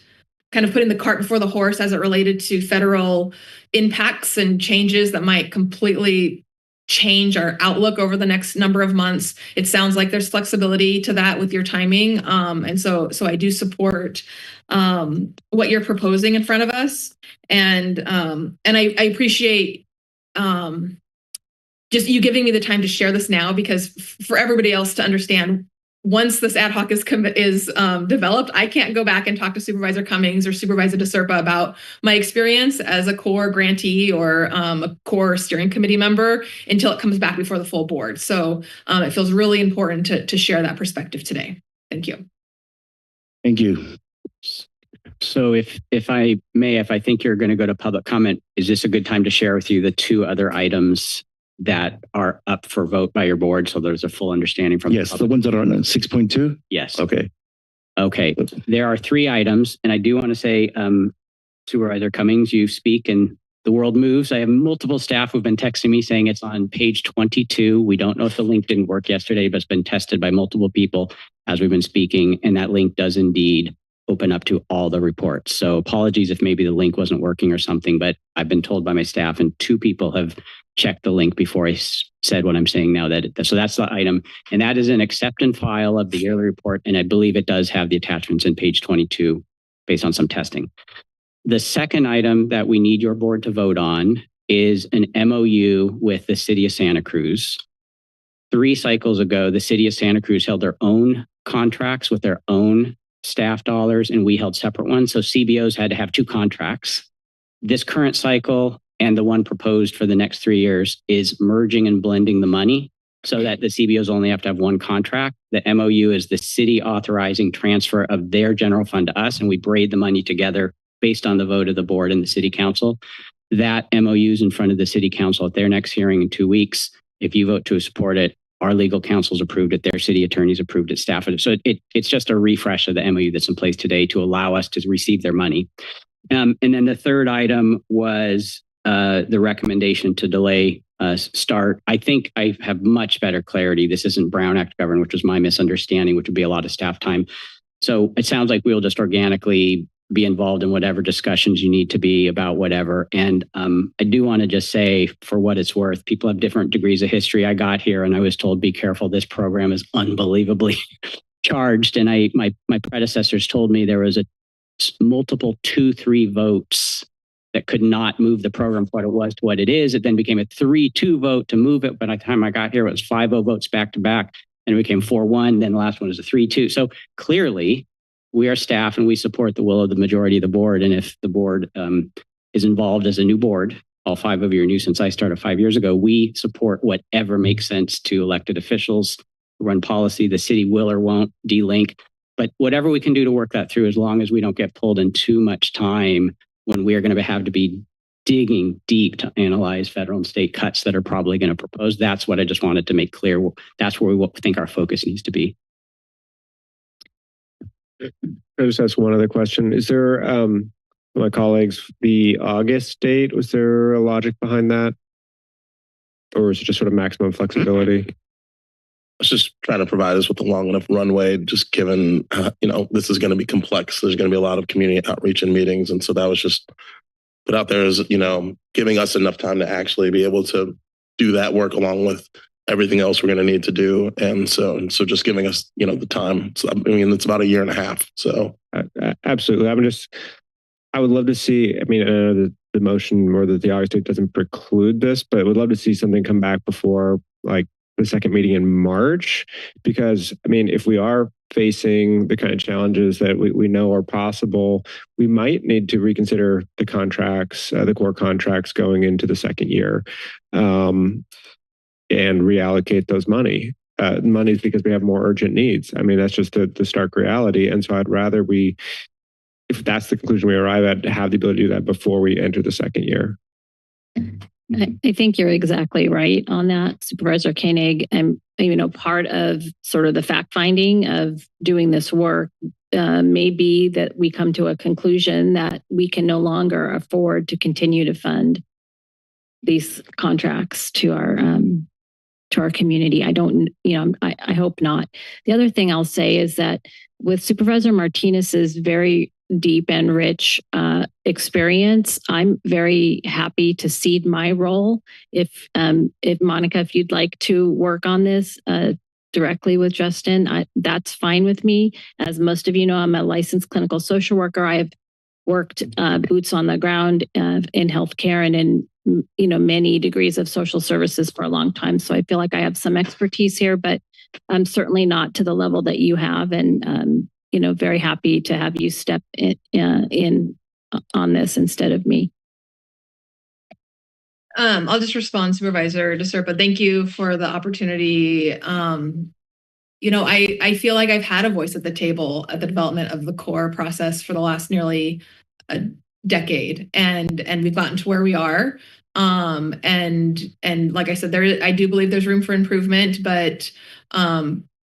kind of putting the cart before the horse as it related to federal impacts and changes that might completely change our outlook over the next number of months. It sounds like there's flexibility to that with your timing. And so I do support what you're proposing in front of us. And I appreciate just you giving me the time to share this now, because for everybody else to understand, once this ad hoc is developed, I can't go back and talk to Supervisor Cummings or Supervisor DeSerpa about my experience as a core grantee or a core steering committee member until it comes back before the full board. So it feels really important to share that perspective today. Thank you. Thank you. So if I may, if I think you're going to go to public comment, is this a good time to share with you the two other items that are up for vote by your board, so there's a full understanding from the ones that are on 6.2? Yes. Okay. There are three items, and I do want to say, Supervisor Cummings, you speak and the world moves. I have multiple staff who've been texting me saying it's on page 22. We don't know if the link didn't work yesterday, but it's been tested by multiple people as we've been speaking, and that link does indeed open up to all the reports. So apologies if maybe the link wasn't working or something, but I've been told by my staff, and two people have checked the link before I said what I'm saying now. So that's the item. And that is an accept and file of the yearly report. And I believe it does have the attachments in page 22 based on some testing. The second item that we need your board to vote on is an MOU with the city of Santa Cruz. 3 cycles ago, the city of Santa Cruz held their own contracts with their own staff dollars, and we held separate ones. So CBOs had to have 2 contracts. This current cycle and the one proposed for the next 3 years is merging and blending the money so that the CBOs only have to have 1 contract. The MOU is the city authorizing transfer of their general fund to us, and we braid the money together based on the vote of the board and the city council. That MOU is in front of the city council at their next hearing in 2 weeks. If you vote to support it, our legal counsel's approved it, their city attorneys approved it, staff it. So it's just a refresh of the MOU that's in place today to allow us to receive their money. And then the third item was the recommendation to delay start. I think I have much better clarity. This isn't Brown Act governed, which was my misunderstanding, which would be a lot of staff time. So it sounds like we'll just organically be involved in whatever discussions you need to be about whatever. And I do want to just say, for what it's worth, people have different degrees of history. I got here and I was told, be careful, this program is unbelievably charged. And my predecessors told me there was a multiple 2-3 votes that could not move the program from what it was to what it is. It then became a 3-2 vote to move it. By the time I got here, it was 5-0 votes back to back, and it became 4-1. Then the last one was a 3-2. So clearly, we are staff and we support the will of the majority of the board. And if the board is involved as a new board, all 5 of you are new since I started 5 years ago, we support whatever makes sense to elected officials, run policy. The city will or won't delink. But whatever we can do to work that through, as long as we don't get pulled in too much time when we are going to have to be digging deep to analyze federal and state cuts that are probably going to propose. That's what I just wanted to make clear. That's where we think our focus needs to be. I just ask one other question. Is there, my colleagues, the August date, was there a logic behind that? Or is it just sort of maximum flexibility? Let's just try to provide us with a long enough runway, just given, this is going to be complex. There's going to be a lot of community outreach and meetings. And so that was just put out there as, giving us enough time to actually be able to do that work along with everything else we're going to need to do. And so just giving us, the time. So, it's about 1.5 years. So absolutely. I would love to see, I know that the motion or that the August date doesn't preclude this, but I would love to see something come back before like the second meeting in March, because if we are facing the kind of challenges that we know are possible, we might need to reconsider the contracts, the core contracts going into the second year, and reallocate those monies because we have more urgent needs. That's just the stark reality. And so I'd rather if that's the conclusion we arrive at, have the ability to do that before we enter the second year. I think you're exactly right on that, Supervisor Koenig. And, part of sort of the fact finding of doing this work may be that we come to a conclusion that we can no longer afford to continue to fund these contracts to our community. I hope not. The other thing I'll say is that with Supervisor Martinez's very deep and rich experience, I'm very happy to cede my role. If Monica, if you'd like to work on this directly with Justin, that's fine with me. As most of you know, I'm a licensed clinical social worker. I have worked boots on the ground in healthcare and in many degrees of social services for a long time. So I feel like I have some expertise here, but I'm certainly not to the level that you have. And very happy to have you step in on this instead of me. I'll just respond, Supervisor DeSerpa. Thank you for the opportunity. I feel like I've had a voice at the table at the development of the core process for the last nearly a decade, and we've gotten to where we are. And like I said, I do believe there's room for improvement, but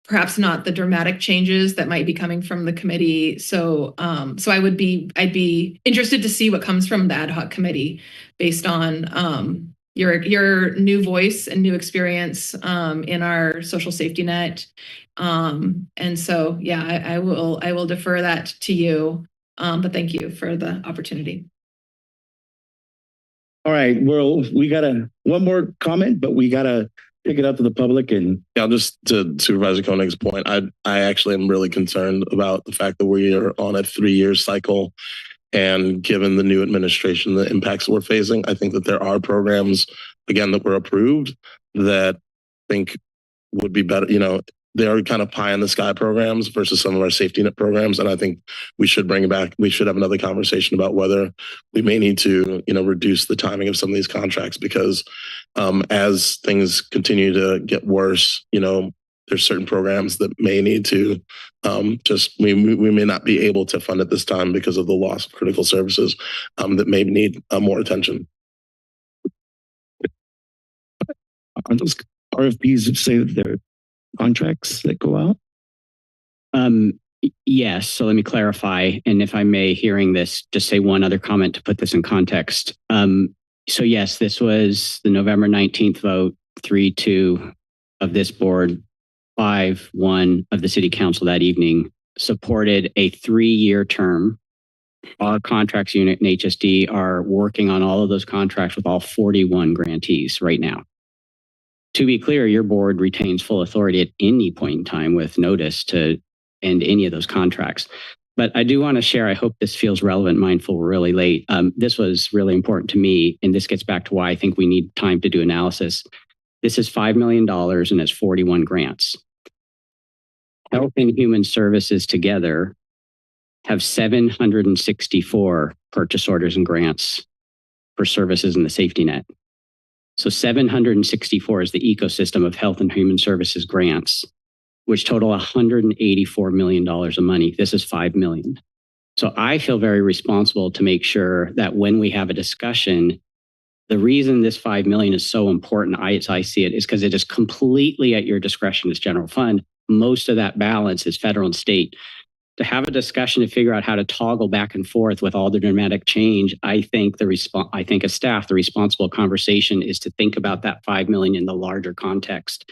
perhaps not the dramatic changes that might be coming from the committee. So I'd be interested to see what comes from the ad hoc committee based on your new voice and new experience in our social safety net. And so, yeah, I will defer that to you. But thank you for the opportunity. All right. Well, we got one more comment, but we got to pick it up to the public. And just to Supervisor Koenig's point, I actually am really concerned about the fact that we are on a 3-year cycle. And given the new administration, the impacts that we're facing, I think that there are programs, again, that were approved that I think would be better. They are kind of pie in the sky programs versus some of our safety net programs. And I think we should bring it back. We should have another conversation about whether we may need to, reduce the timing of some of these contracts, because as things continue to get worse, there's certain programs that may need to we may not be able to fund at this time because of the loss of critical services that may need more attention. Are those RFPs say that they're contracts that go out? Yes. So let me clarify. And if I may, hearing this, just say one other comment to put this in context. So yes, this was the November 19th vote, 3-2 of this board, 5-1 of the city council that evening, supported a 3-year term. Our contracts unit and HSD are working on all of those contracts with all 41 grantees right now. To be clear, your board retains full authority at any point in time with notice to end any of those contracts. But I do want to share, I hope this feels relevant, mindful, really late. This was really important to me, and this gets back to why I think we need time to do analysis. This is $5 million and it's 41 grants. Health and Human Services together have 764 purchase orders and grants for services in the safety net. So 764 is the ecosystem of Health and Human Services grants, which total $184 million of money. This is $5 million. So I feel very responsible to make sure that when we have a discussion, the reason this $5 million is so important, as I see it, is because it is completely at your discretion as general fund. Most of that balance is federal and state. To have a discussion to figure out how to toggle back and forth with all the dramatic change, I think as staff, the responsible conversation is to think about that $5 million in the larger context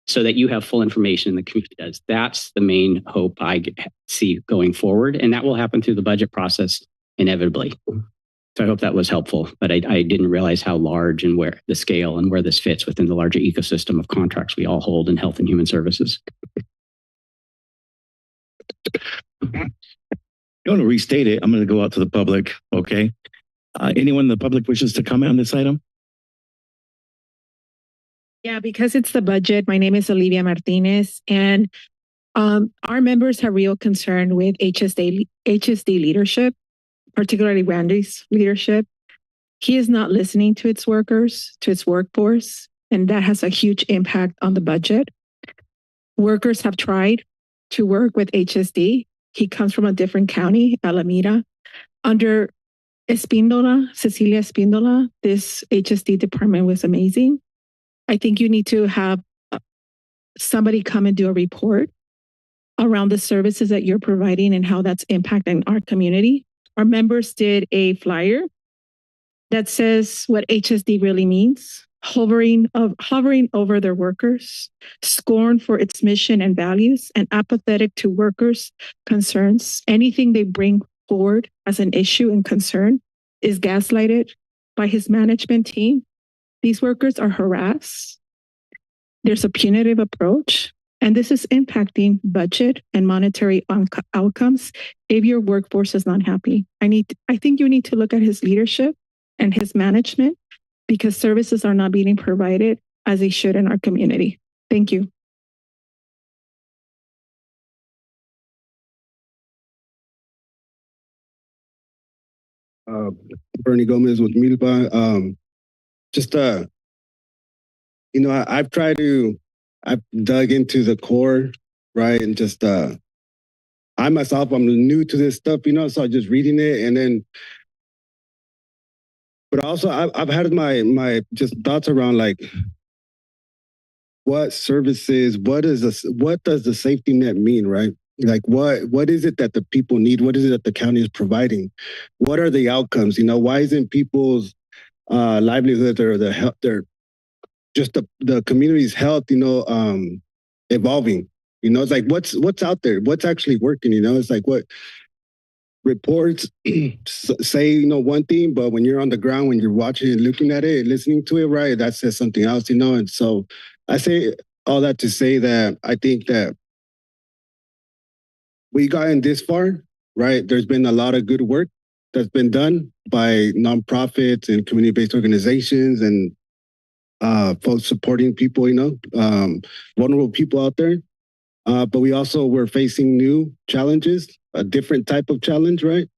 so that you have full information in the community does. That's the main hope I see going forward. And that will happen through the budget process inevitably. So I hope that was helpful, but I didn't realize how large and where the scale and where this fits within the larger ecosystem of contracts we all hold in Health and Human Services. You want to restate it? I'm going to go out to the public. Okay. Anyone in the public wishes to comment on this item? Yeah, because it's the budget. My name is Olivia Martinez, and our members have real concern with HSD leadership, particularly Randy's leadership. He is not listening to its workers, to its workforce, and that has a huge impact on the budget. Workers have tried to work with HSD. He comes from a different county, Alameda. Under Cecilia Espíndola, this HSD department was amazing. I think you need to have somebody come and do a report around the services that you're providing and how that's impacting our community. Our members did a flyer that says what HSD really means, hovering over their workers, scorn for its mission and values, and apathetic to workers' concerns. Anything they bring forward as an issue and concern is gaslighted by his management team. These workers are harassed. There's a punitive approach, and this is impacting budget and monetary outcomes if your workforce is not happy. I think you need to look at his leadership and his management because services are not being provided as they should in our community. Thank you. Bernie Gomez with Milpa. I've dug into the core, right? And I myself, I'm new to this stuff, so I'm just reading it. And then, but also I've had my just thoughts around like, what services, what does the safety net mean, right? Like what is it that the people need? What is it that the county is providing? What are the outcomes? Why isn't people's livelihood or the community's health, evolving? It's like what's out there, what's actually working. It's like what reports say, one thing, but when you're on the ground, when you're watching and looking at it, listening to it, right, that says something else. And so I say all that to say that I think that we gotten this far, right? There's been a lot of good work that's been done by nonprofits and community-based organizations and folks supporting people, vulnerable people out there. But we also were facing new challenges, a different type of challenge, right?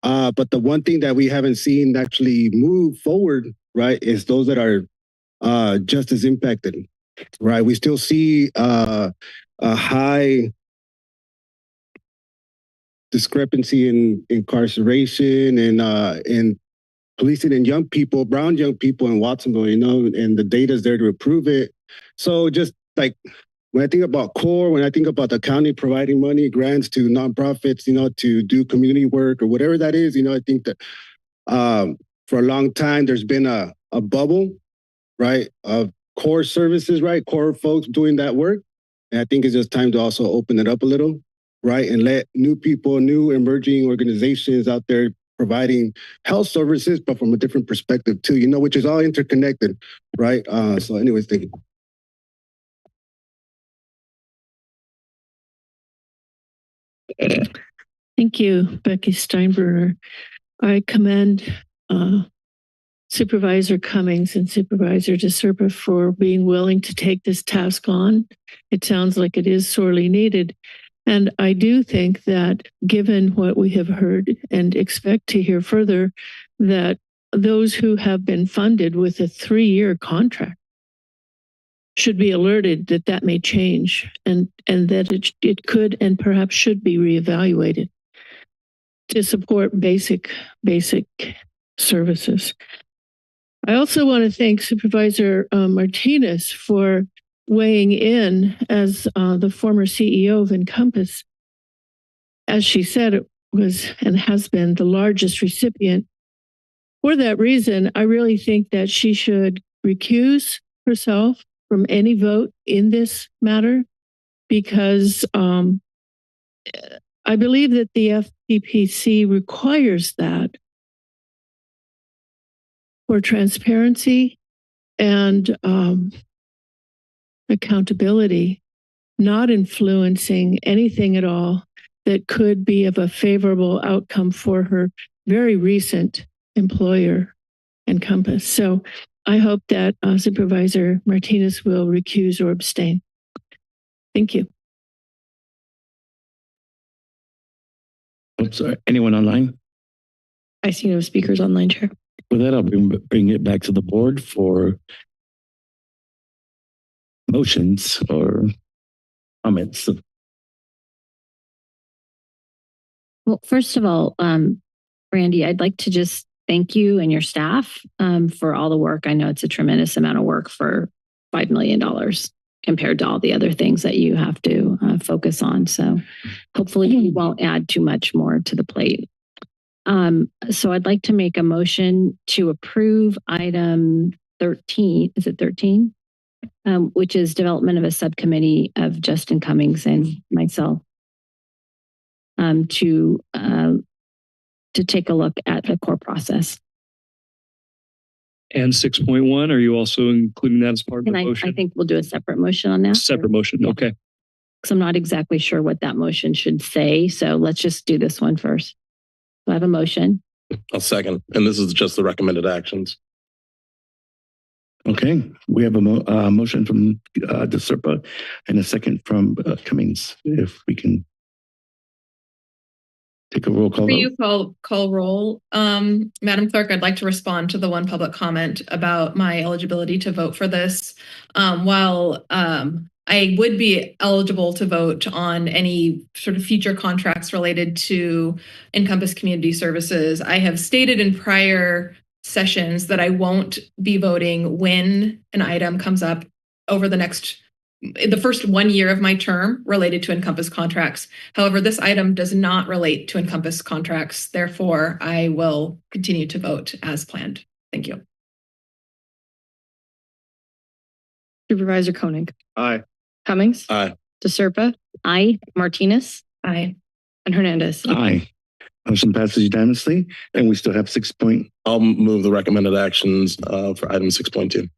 But the one thing that we haven't seen actually move forward, right, is those that are just as impacted, right? We still see a high discrepancy in incarceration and policing in young people, brown young people in Watsonville, and the data is there to prove it. So just like when I think about core, when I think about the county providing money, grants to nonprofits, to do community work or whatever that is, I think that for a long time, there's been a bubble, right, of core services, right, core folks doing that work. And I think it's just time to also open it up a little, right, and let new people, new emerging organizations out there providing health services, but from a different perspective too, which is all interconnected, right? So anyways, thank you. Thank you, Becky Steinbruner. I commend Supervisor Cummings and Supervisor DeSerpa for being willing to take this task on. It sounds like it is sorely needed. And I do think that given what we have heard and expect to hear further, that those who have been funded with a 3-year contract should be alerted that that may change and that it could and perhaps should be reevaluated to support basic services. I also want to thank Supervisor Martinez for weighing in as the former CEO of Encompass. As she said, it was and has been the largest recipient. For that reason, I really think that she should recuse herself from any vote in this matter, because I believe that the FPPC requires that for transparency and accountability, not influencing anything at all that could be of a favorable outcome for her very recent employer, Encompass. So I hope that Supervisor Martinez will recuse or abstain. Thank you. Oops, sorry. Anyone online? I see no speakers online, Chair. With that, I'll bring it back to the board for motions or comments. Well, first of all, Randy, I'd like to just thank you and your staff for all the work. I know it's a tremendous amount of work for $5 million compared to all the other things that you have to focus on. So hopefully you won't add too much more to the plate. So I'd like to make a motion to approve item 13. Is it 13? Which is development of a subcommittee of Justin Cummings and myself to take a look at the core process. And 6.1, are you also including that as part of the motion? I think we'll do a separate motion on that. Separate motion, yeah. Okay. Because I'm not exactly sure what that motion should say. So let's just do this one first. Do I have a motion? I'll second. And this is just the recommended actions. Okay, we have a motion from DeSerpa and a second from Cummings. If we can take a roll call. For you call roll, Madam Clerk, I'd like to respond to the one public comment about my eligibility to vote for this. While I would be eligible to vote on any sort of future contracts related to Encompass Community Services, I have stated in prior sessions that I won't be voting when an item comes up over the first 1 year of my term related to Encompass contracts. However, this item does not relate to Encompass contracts. Therefore, I will continue to vote as planned. Thank you. Supervisor Koenig. Aye. Cummings. Aye. DeSerpa. Aye. Martinez. Aye. And Hernandez. Aye. Motion passes unanimously, and we still have 6 point. I'll move the recommended actions for item 6.2.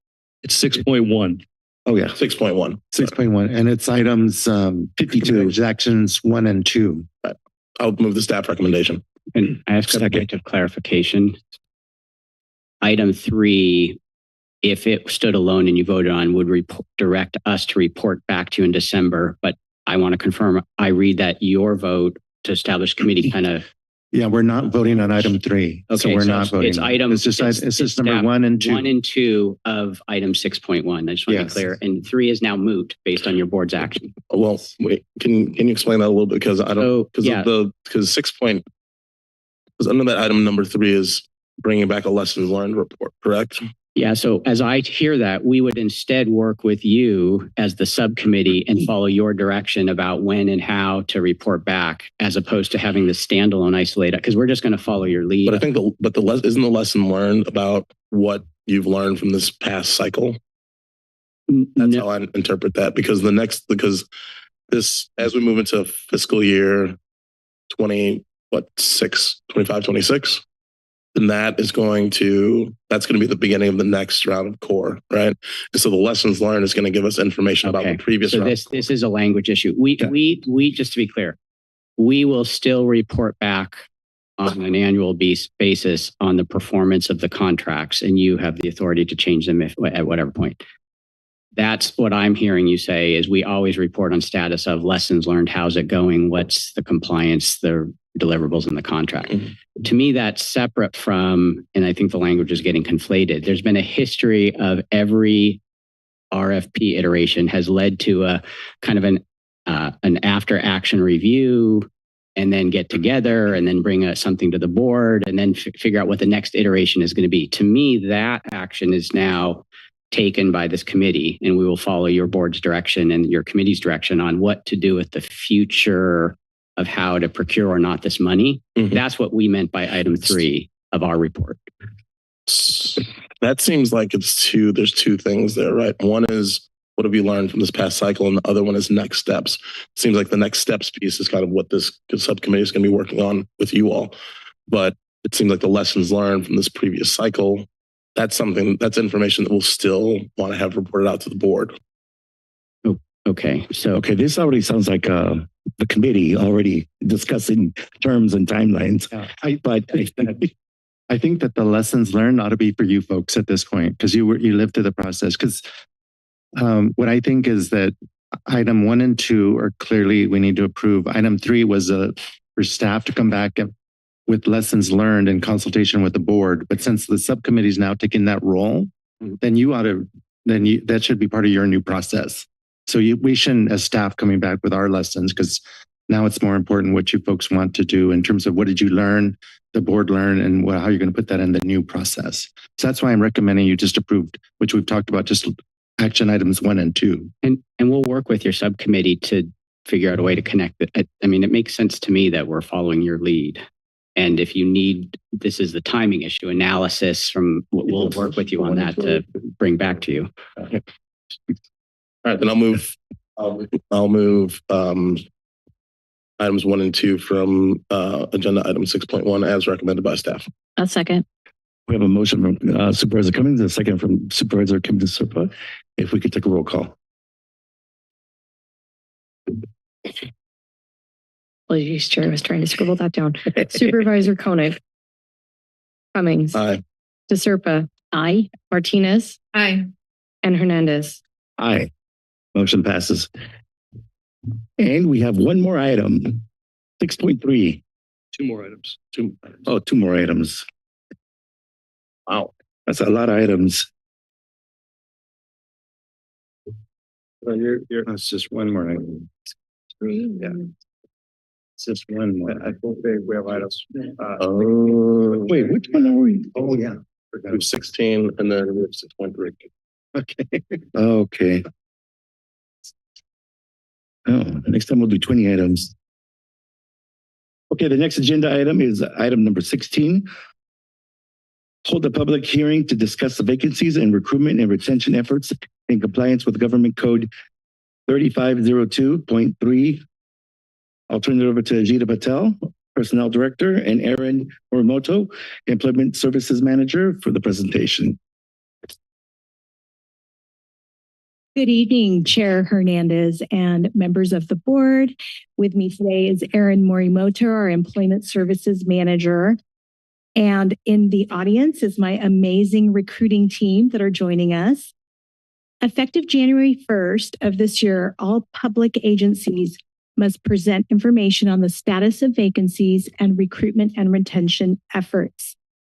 It's 6.1. Oh yeah, 6.1. 6.1, and it's items 52, actions 1 and 2. I'll move the staff recommendation. And I have a bit of clarification. Item 3, if it stood alone and you voted on, would direct us to report back to you in December. But I want to confirm, I read that your vote to establish committee kind of. Yeah, we're not voting on item 3. Okay, so we're not voting. It's just number 1 and 2. 1 and 2 of item 6.1. I just want to be clear. And 3 is now moot based on your board's action. Well, wait, can you explain that a little bit? Because I don't, because 6 point, because under that item number 3 is bringing back a lessons learned report, correct? Yeah, so as I hear that, we would instead work with you as the subcommittee and follow your direction about when and how to report back, as opposed to having the standalone isolated, because we're just going to follow your lead. But I think isn't the lesson learned about what you've learned from this past cycle? That's how I interpret that, because this, as we move into fiscal year 25, 26, then that's going to be the beginning of the next round of core, right? And so the lessons learned is going to give us information about the previous so round. This is a language issue. We just to be clear, we will still report back on an annual basis on the performance of the contracts, and you have the authority to change them at whatever point. That's what I'm hearing you say, is we always report on status of lessons learned. How's it going? What's the compliance, the deliverables in the contract? Mm-hmm. To me, that's separate from, and I think the language is getting conflated. There's been a history of every RFP iteration has led to a kind of an after action review, and then get together and then bring something to the board and then figure out what the next iteration is going to be. To me, that action is now taken by this committee, and we will follow your board's direction and your committee's direction on what to do with the future of how to procure or not this money. Mm-hmm. That's what we meant by item 3 of our report. That seems like there's two things there, right? One is, what have you learned from this past cycle? And the other one is next steps. It seems like the next steps piece is kind of what this subcommittee is going to be working on with you all. But it seems like the lessons learned from this previous cycle, that's information that we'll still want to have reported out to the board. Oh, okay. So, this already sounds like the committee already discussing terms and timelines. I think that the lessons learned ought to be for you folks at this point, because you lived through the process. Because what I think is that item 1 and 2 are clearly, we need to approve. Item 3 was for staff to come back with lessons learned in consultation with the board. But since the subcommittee is now taking that role, then that should be part of your new process. So we shouldn't, as staff, coming back with our lessons, because now it's more important what you folks want to do in terms of what did you learn, the board learn, and how you're going to put that in the new process. So that's why I'm recommending you just approved, which we've talked about, just action items 1 and 2. And we'll work with your subcommittee to figure out a way to connect it. I mean, it makes sense to me that we're following your lead. And if you need, this is the timing issue analysis we'll work with you on that to bring back to you. All right, then I'll move items 1 and 2 from agenda item 6.1 as recommended by staff. A second. We have a motion from Supervisor Cummings and a second from Supervisor Kim-Serpa. If we could take a roll call. Apologies, Chair. I was trying to scribble that down. Supervisor Koenig. Cummings. Aye. DeSerpa. Aye. Martinez. Aye. And Hernandez. Aye. Motion passes. And we have one more item, 6.3. 2 more items. 2 more items. Wow, that's a lot of items. That's just one more item. Yeah. It's just one more. I think we have items. Wait, which one are we? Oh, yeah. We have 16 and then we have 6.3. Okay. Okay. Oh, next time we'll do 20 items. Okay, the next agenda item is item number 16. Hold a public hearing to discuss the vacancies and recruitment and retention efforts in compliance with Government Code 3502.3. I'll turn it over to Ajita Patel, Personnel Director, and Aaron Morimoto, Employment Services Manager, for the presentation. Good evening, Chair Hernandez and members of the board. With me today is Aaron Morimoto, our Employment Services Manager. And in the audience is my amazing recruiting team that are joining us. Effective January 1st of this year, all public agencies must present information on the status of vacancies and recruitment and retention efforts.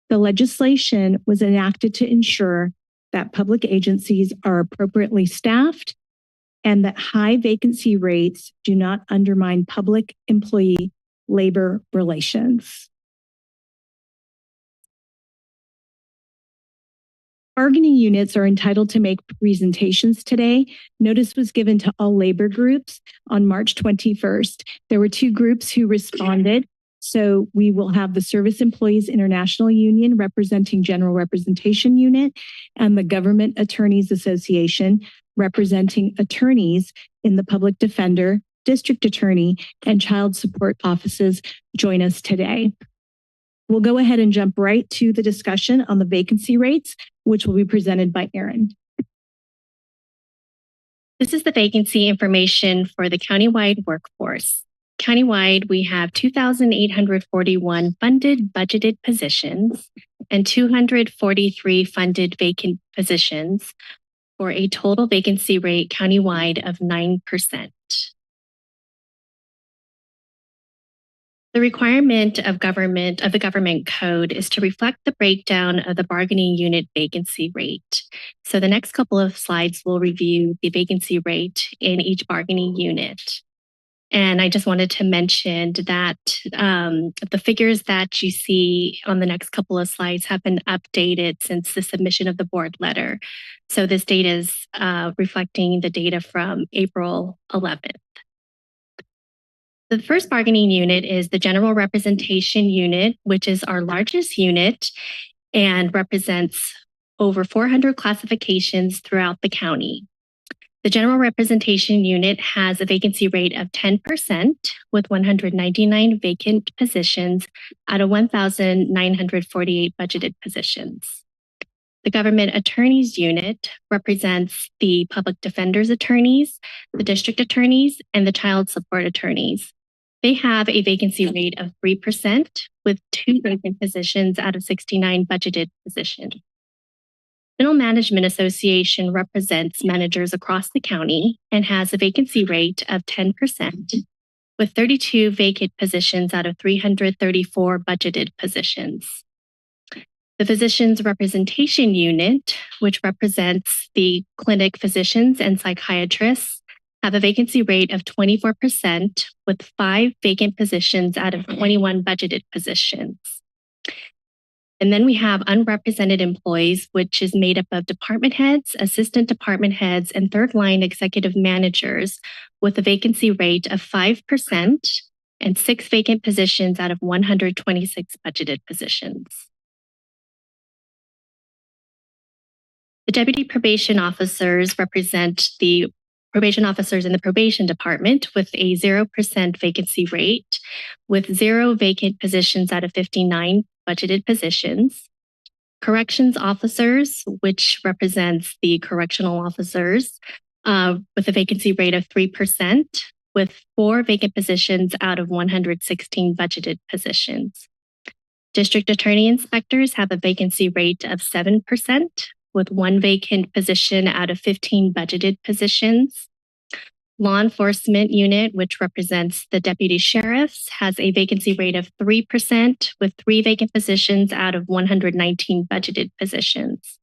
The legislation was enacted to ensure that public agencies are appropriately staffed and that high vacancy rates do not undermine public employee labor relations. Bargaining units are entitled to make presentations today. Notice was given to all labor groups on March 21st. There were 2 groups who responded. So we will have the Service Employees International Union representing General Representation Unit and the Government Attorneys Association representing attorneys in the Public Defender, District Attorney, and Child Support offices join us today. We'll go ahead and jump right to the discussion on the vacancy rates, which will be presented by Erin. This is the vacancy information for the countywide workforce. Countywide, we have 2,841 funded budgeted positions and 243 funded vacant positions for a total vacancy rate countywide of 9%. The requirement of the government code is to reflect the breakdown of the bargaining unit vacancy rate. So the next couple of slides will review the vacancy rate in each bargaining unit. And I just wanted to mention that the figures that you see on the next couple of slides have been updated since the submission of the board letter. So this data is reflecting the data from April 11th. The first bargaining unit is the General Representation Unit, which is our largest unit and represents over 400 classifications throughout the county. The General Representation Unit has a vacancy rate of 10% with 199 vacant positions out of 1,948 budgeted positions. The Government Attorneys Unit represents the Public Defender's attorneys, the District Attorneys, and the Child Support attorneys. They have a vacancy rate of 3% with 2 vacant positions out of 69 budgeted positions. Middle Management Association represents managers across the county and has a vacancy rate of 10% with 32 vacant positions out of 334 budgeted positions. The Physicians Representation Unit, which represents the clinic physicians and psychiatrists, have a vacancy rate of 24% with 5 vacant positions out of 21 budgeted positions. And then we have unrepresented employees, which is made up of department heads, assistant department heads, and third line executive managers with a vacancy rate of 5% and 6 vacant positions out of 126 budgeted positions. The deputy probation officers represent the probation officers in the probation department with a 0% vacancy rate with 0 vacant positions out of 59 budgeted positions. Corrections officers, which represents the correctional officers with a vacancy rate of 3% with 4 vacant positions out of 116 budgeted positions. District attorney inspectors have a vacancy rate of 7% with 1 vacant position out of 15 budgeted positions. Law enforcement unit, which represents the deputy sheriffs, has a vacancy rate of 3% with 3 vacant positions out of 119 budgeted positions.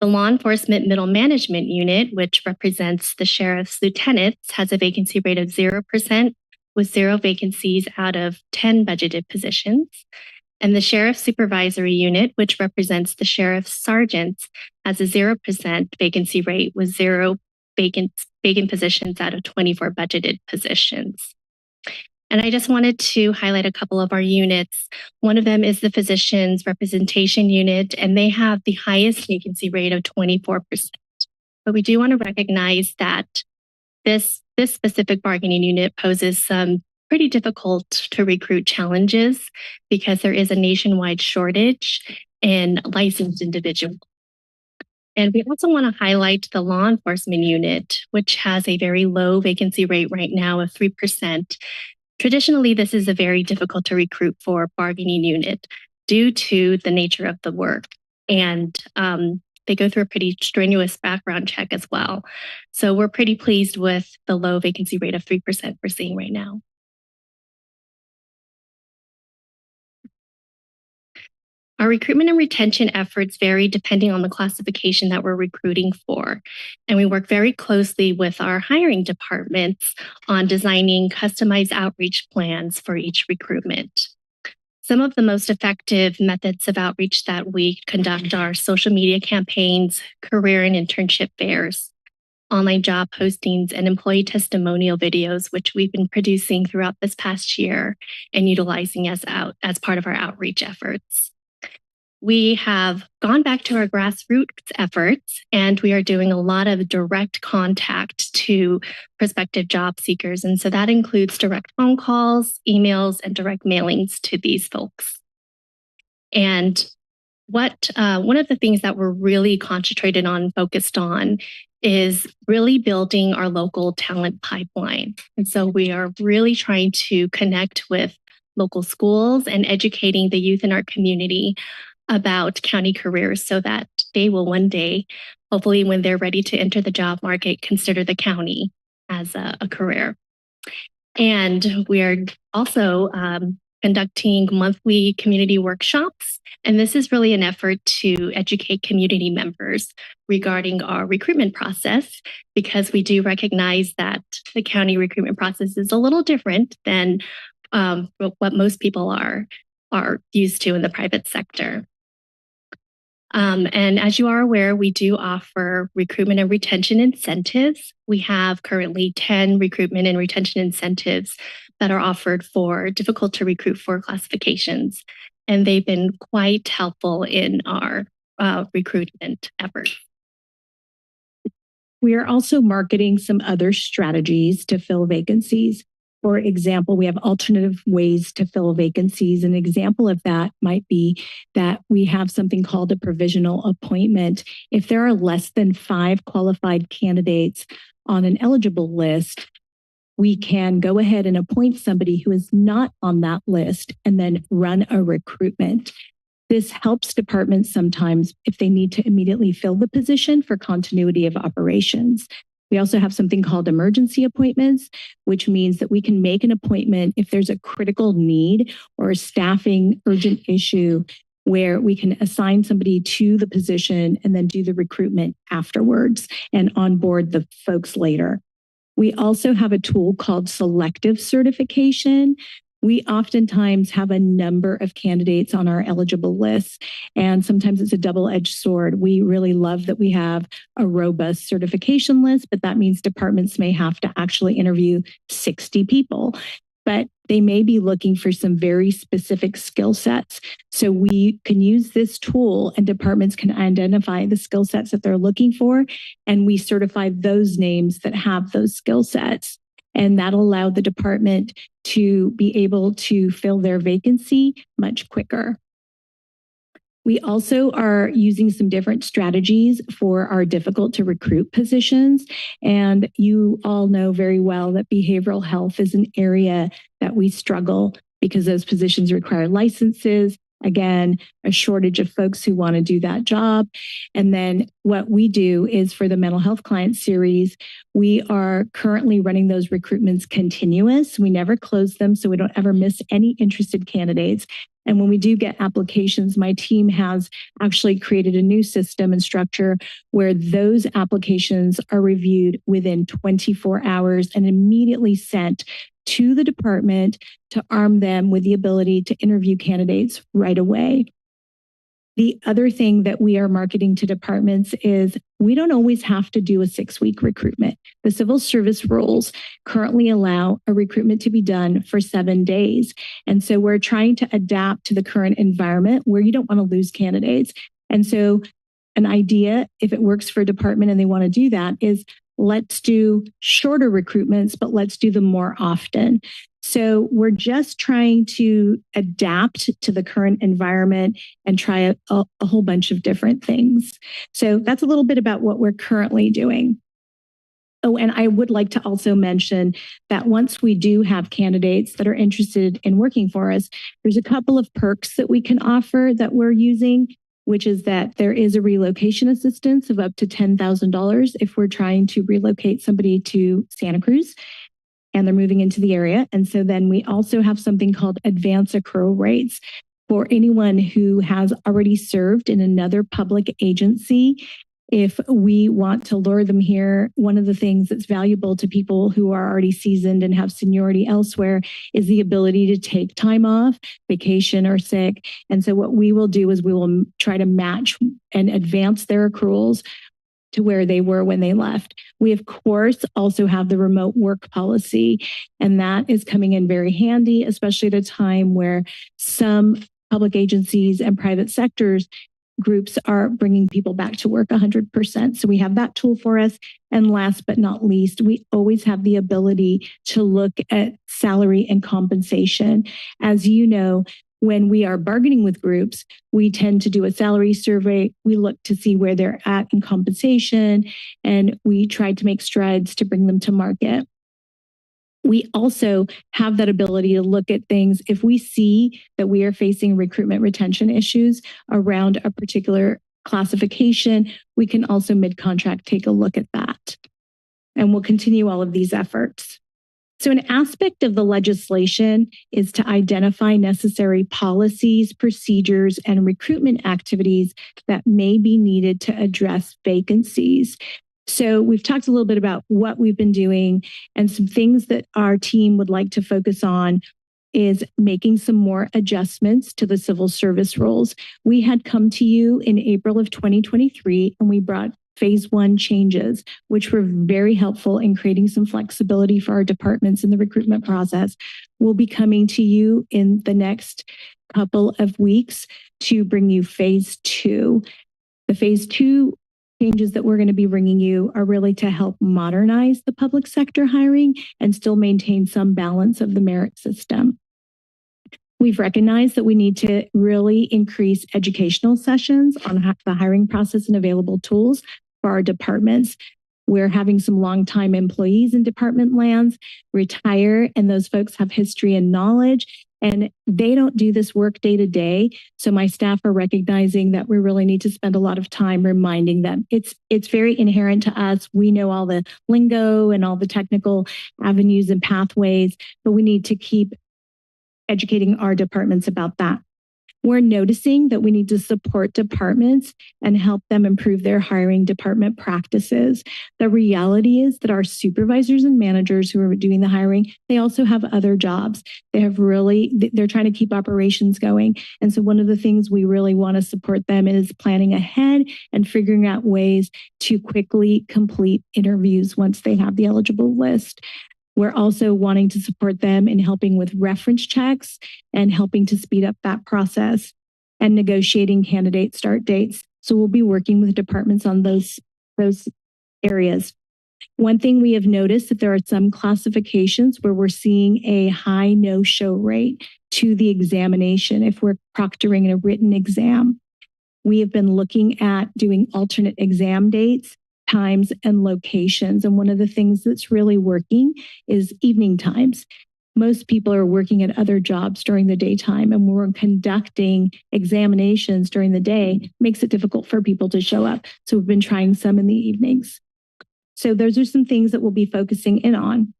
The law enforcement middle management unit, which represents the sheriff's lieutenants, has a vacancy rate of 0% with 0 vacancies out of 10 budgeted positions. And the sheriff's supervisory unit, which represents the sheriff's sergeants, has a 0% vacancy rate with 0 vacant positions out of 24 budgeted positions. And I just wanted to highlight a couple of our units. One of them is the Physicians Representation Unit, and they have the highest vacancy rate of 24%. But we do want to recognize that this specific bargaining unit poses some pretty difficult to recruit challenges because there is a nationwide shortage in licensed individuals. And we also want to highlight the law enforcement unit, which has a very low vacancy rate right now of 3%. Traditionally, this is a very difficult to recruit for bargaining unit due to the nature of the work. And they go through a pretty strenuous background check as well. So we're pretty pleased with the low vacancy rate of 3% we're seeing right now. Our recruitment and retention efforts vary depending on the classification that we're recruiting for. And we work very closely with our hiring departments on designing customized outreach plans for each recruitment. Some of the most effective methods of outreach that we conduct are social media campaigns, career and internship fairs, online job postings, and employee testimonial videos, which we've been producing throughout this past year and utilizing as part of our outreach efforts. We have gone back to our grassroots efforts, and we are doing a lot of direct contact to prospective job seekers. And so that includes direct phone calls, emails, and direct mailings to these folks. And one of the things that we're really concentrated on, focused on, is really building our local talent pipeline. And so we are really trying to connect with local schools and educating the youth in our community about county careers so that they will one day, hopefully when they're ready to enter the job market, consider the county as a career. And we are also conducting monthly community workshops. And this is really an effort to educate community members regarding our recruitment process, because we do recognize that the county recruitment process is a little different than what most people are used to in the private sector. And as you are aware, we do offer recruitment and retention incentives. We have currently 10 recruitment and retention incentives that are offered for difficult to recruit for classifications. And they've been quite helpful in our recruitment efforts. We are also marketing some other strategies to fill vacancies. For example, we have alternative ways to fill vacancies. An example of that might be that we have something called a provisional appointment. If there are less than 5 qualified candidates on an eligible list, we can go ahead and appoint somebody who is not on that list and then run a recruitment. This helps departments sometimes if they need to immediately fill the position for continuity of operations. We also have something called emergency appointments, which means that we can make an appointment if there's a critical need or a staffing urgent issue where we can assign somebody to the position and then do the recruitment afterwards and onboard the folks later. We also have a tool called selective certification. We oftentimes have a number of candidates on our eligible list, and sometimes it's a double-edged sword. We really love that we have a robust certification list, but that means departments may have to actually interview 60 people, but they may be looking for some very specific skill sets. So we can use this tool and departments can identify the skill sets that they're looking for, and we certify those names that have those skill sets. And that'll allow the department to be able to fill their vacancy much quicker. We also are using some different strategies for our difficult to recruit positions. And you all know very well that behavioral health is an area that we struggle because those positions require licenses. Again, a shortage of folks who want to do that job. And then what we do is for the mental health client series, we are currently running those recruitments continuous. We never close them, so we don't ever miss any interested candidates. And when we do get applications, my team has actually created a new system and structure where those applications are reviewed within 24 hours and immediately sent to the department to arm them with the ability to interview candidates right away. The other thing that we are marketing to departments is we don't always have to do a 6-week recruitment. The civil service rules currently allow a recruitment to be done for 7 days. And so we're trying to adapt to the current environment where you don't want to lose candidates. And so an idea, if it works for a department and they want to do that, is let's do shorter recruitments, but let's do them more often. So we're just trying to adapt to the current environment and try a whole bunch of different things. So that's a little bit about what we're currently doing. Oh, and I would like to also mention that once we do have candidates that are interested in working for us, there's a couple of perks that we can offer that we're using, which is that there is a relocation assistance of up to $10,000 if we're trying to relocate somebody to Santa Cruz and they're moving into the area. And so then we also have something called advance accrual rates for anyone who has already served in another public agency If we want to lure them here, one of the things that's valuable to people who are already seasoned and have seniority elsewhere is the ability to take time off, vacation or sick. And so what we will do is we will try to match and advance their accruals to where they were when they left. We, of course, also have the remote work policy, and that is coming in very handy, especially at a time where some public agencies and private sectors groups are bringing people back to work 100%. So we have that tool for us. And last but not least, we always have the ability to look at salary and compensation. As you know, when we are bargaining with groups, we tend to do a salary survey. We look to see where they're at in compensation, and we try to make strides to bring them to market. We also have that ability to look at things. If we see that we are facing recruitment retention issues around a particular classification, we can also mid-contract take a look at that. And we'll continue all of these efforts. So an aspect of the legislation is to identify necessary policies, procedures, and recruitment activities that may be needed to address vacancies. So we've talked a little bit about what we've been doing, and some things that our team would like to focus on is making some more adjustments to the civil service roles. We had come to you in April of 2023, and we brought phase 1 changes, which were very helpful in creating some flexibility for our departments in the recruitment process. We'll be coming to you in the next couple of weeks to bring you phase 2. The phase 2 changes that we're going to be bringing you are really to help modernize the public sector hiring and still maintain some balance of the merit system. We've recognized that we need to really increase educational sessions on the hiring process and available tools for our departments. We're having some longtime employees in department lands retire, and those folks have history and knowledge, and they don't do this work day to day. So my staff are recognizing that we really need to spend a lot of time reminding them. It's very inherent to us. We know all the lingo and all the technical avenues and pathways, but we need to keep educating our departments about that. We're noticing that we need to support departments and help them improve their hiring department practices. The reality is that our supervisors and managers who are doing the hiring, they also have other jobs. They're trying to keep operations going. And so one of the things we really want to support them is planning ahead and figuring out ways to quickly complete interviews once they have the eligible list. We're also wanting to support them in helping with reference checks and helping to speed up that process and negotiating candidate start dates. So we'll be working with departments on those areas. One thing we have noticed that there are some classifications where we're seeing a high no-show rate to the examination if we're proctoring a written exam. We have been looking at doing alternate exam dates, times, and locations. And one of the things that's really working is evening times. Most people are working at other jobs during the daytime, and when we're conducting examinations during the day, it makes it difficult for people to show up. So we've been trying some in the evenings. So those are some things that we'll be focusing in on.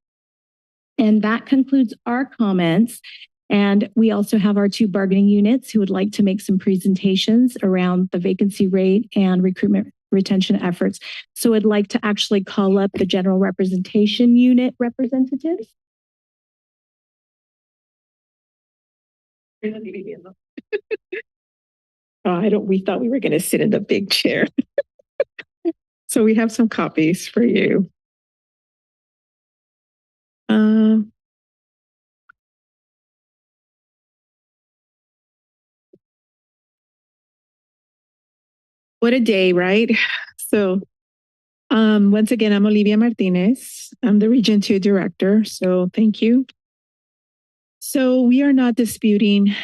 And that concludes our comments. And we also have our 2 bargaining units who would like to make some presentations around the vacancy rate and recruitment retention efforts. So I'd like to actually call up the general representation unit representatives. We thought we were going to sit in the big chair. So we have some copies for you. What a day, right? So once again, I'm Olivia Martinez. I'm the Region 2 Director, so thank you. So we are not disputing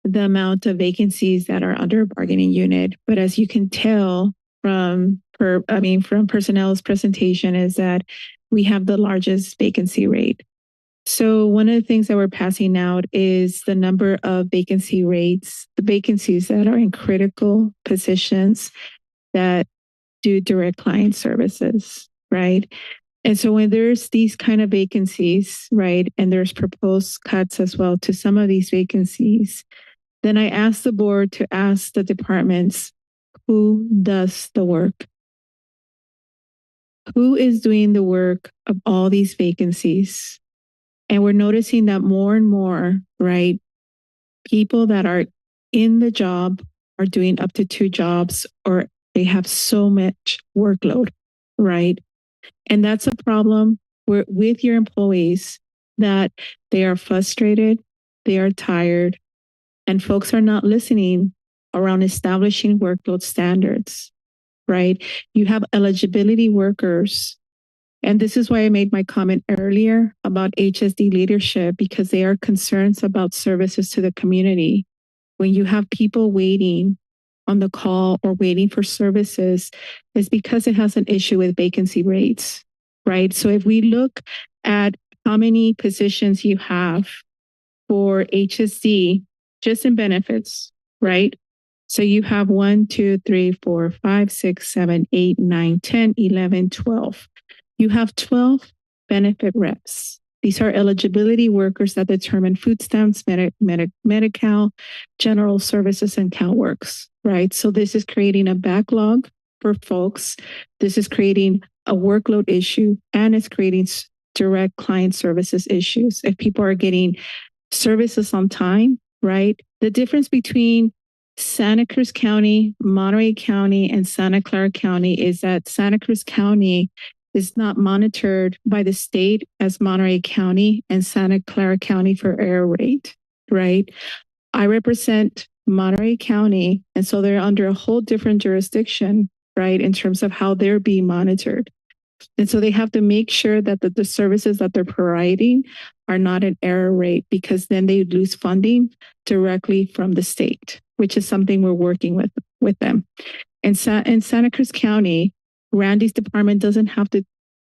the amount of vacancies that are under a bargaining unit, but as you can tell from personnel's presentation is that we have the largest vacancy rate. So one of the things that we're passing out is the number of vacancy rates, the vacancies that are in critical positions that do direct client services, right? And so when there's these kind of vacancies, right, and there's proposed cuts as well to some of these vacancies, then I ask the board to ask the departments who does the work. who is doing the work of all these vacancies? And we're noticing that more and more, right? People that are in the job are doing up to 2 jobs, or they have so much workload, right? And that's a problem with your employees, that they are frustrated, they are tired, and folks are not listening around establishing workload standards, right? You have eligibility workers. And this is why I made my comment earlier about HSD leadership, because they are concerned about services to the community. When you have people waiting on the call or waiting for services, it's because it has an issue with vacancy rates, right? So if we look at how many positions you have for HSD, just in benefits, right? So you have 1, 2, 3, 4, 5, 6, 7, 8, 9, 10, 11, 12. You have 12 benefit reps. These are eligibility workers that determine food stamps, Medi-Cal, general services, and CalWorks, right? So this is creating a backlog for folks. This is creating a workload issue, and it's creating direct client services issues. If people are getting services on time, right? The difference between Santa Cruz County, Monterey County, and Santa Clara County is that Santa Cruz County is not monitored by the state as Monterey County, and Santa Clara County for error rate, right? I represent Monterey County, and so they're under a whole different jurisdiction, right, in terms of how they're being monitored. And so they have to make sure that the services that they're providing are not an error rate, because then they lose funding directly from the state, which is something we're working with them. In Santa Cruz County, Randy's department doesn't have to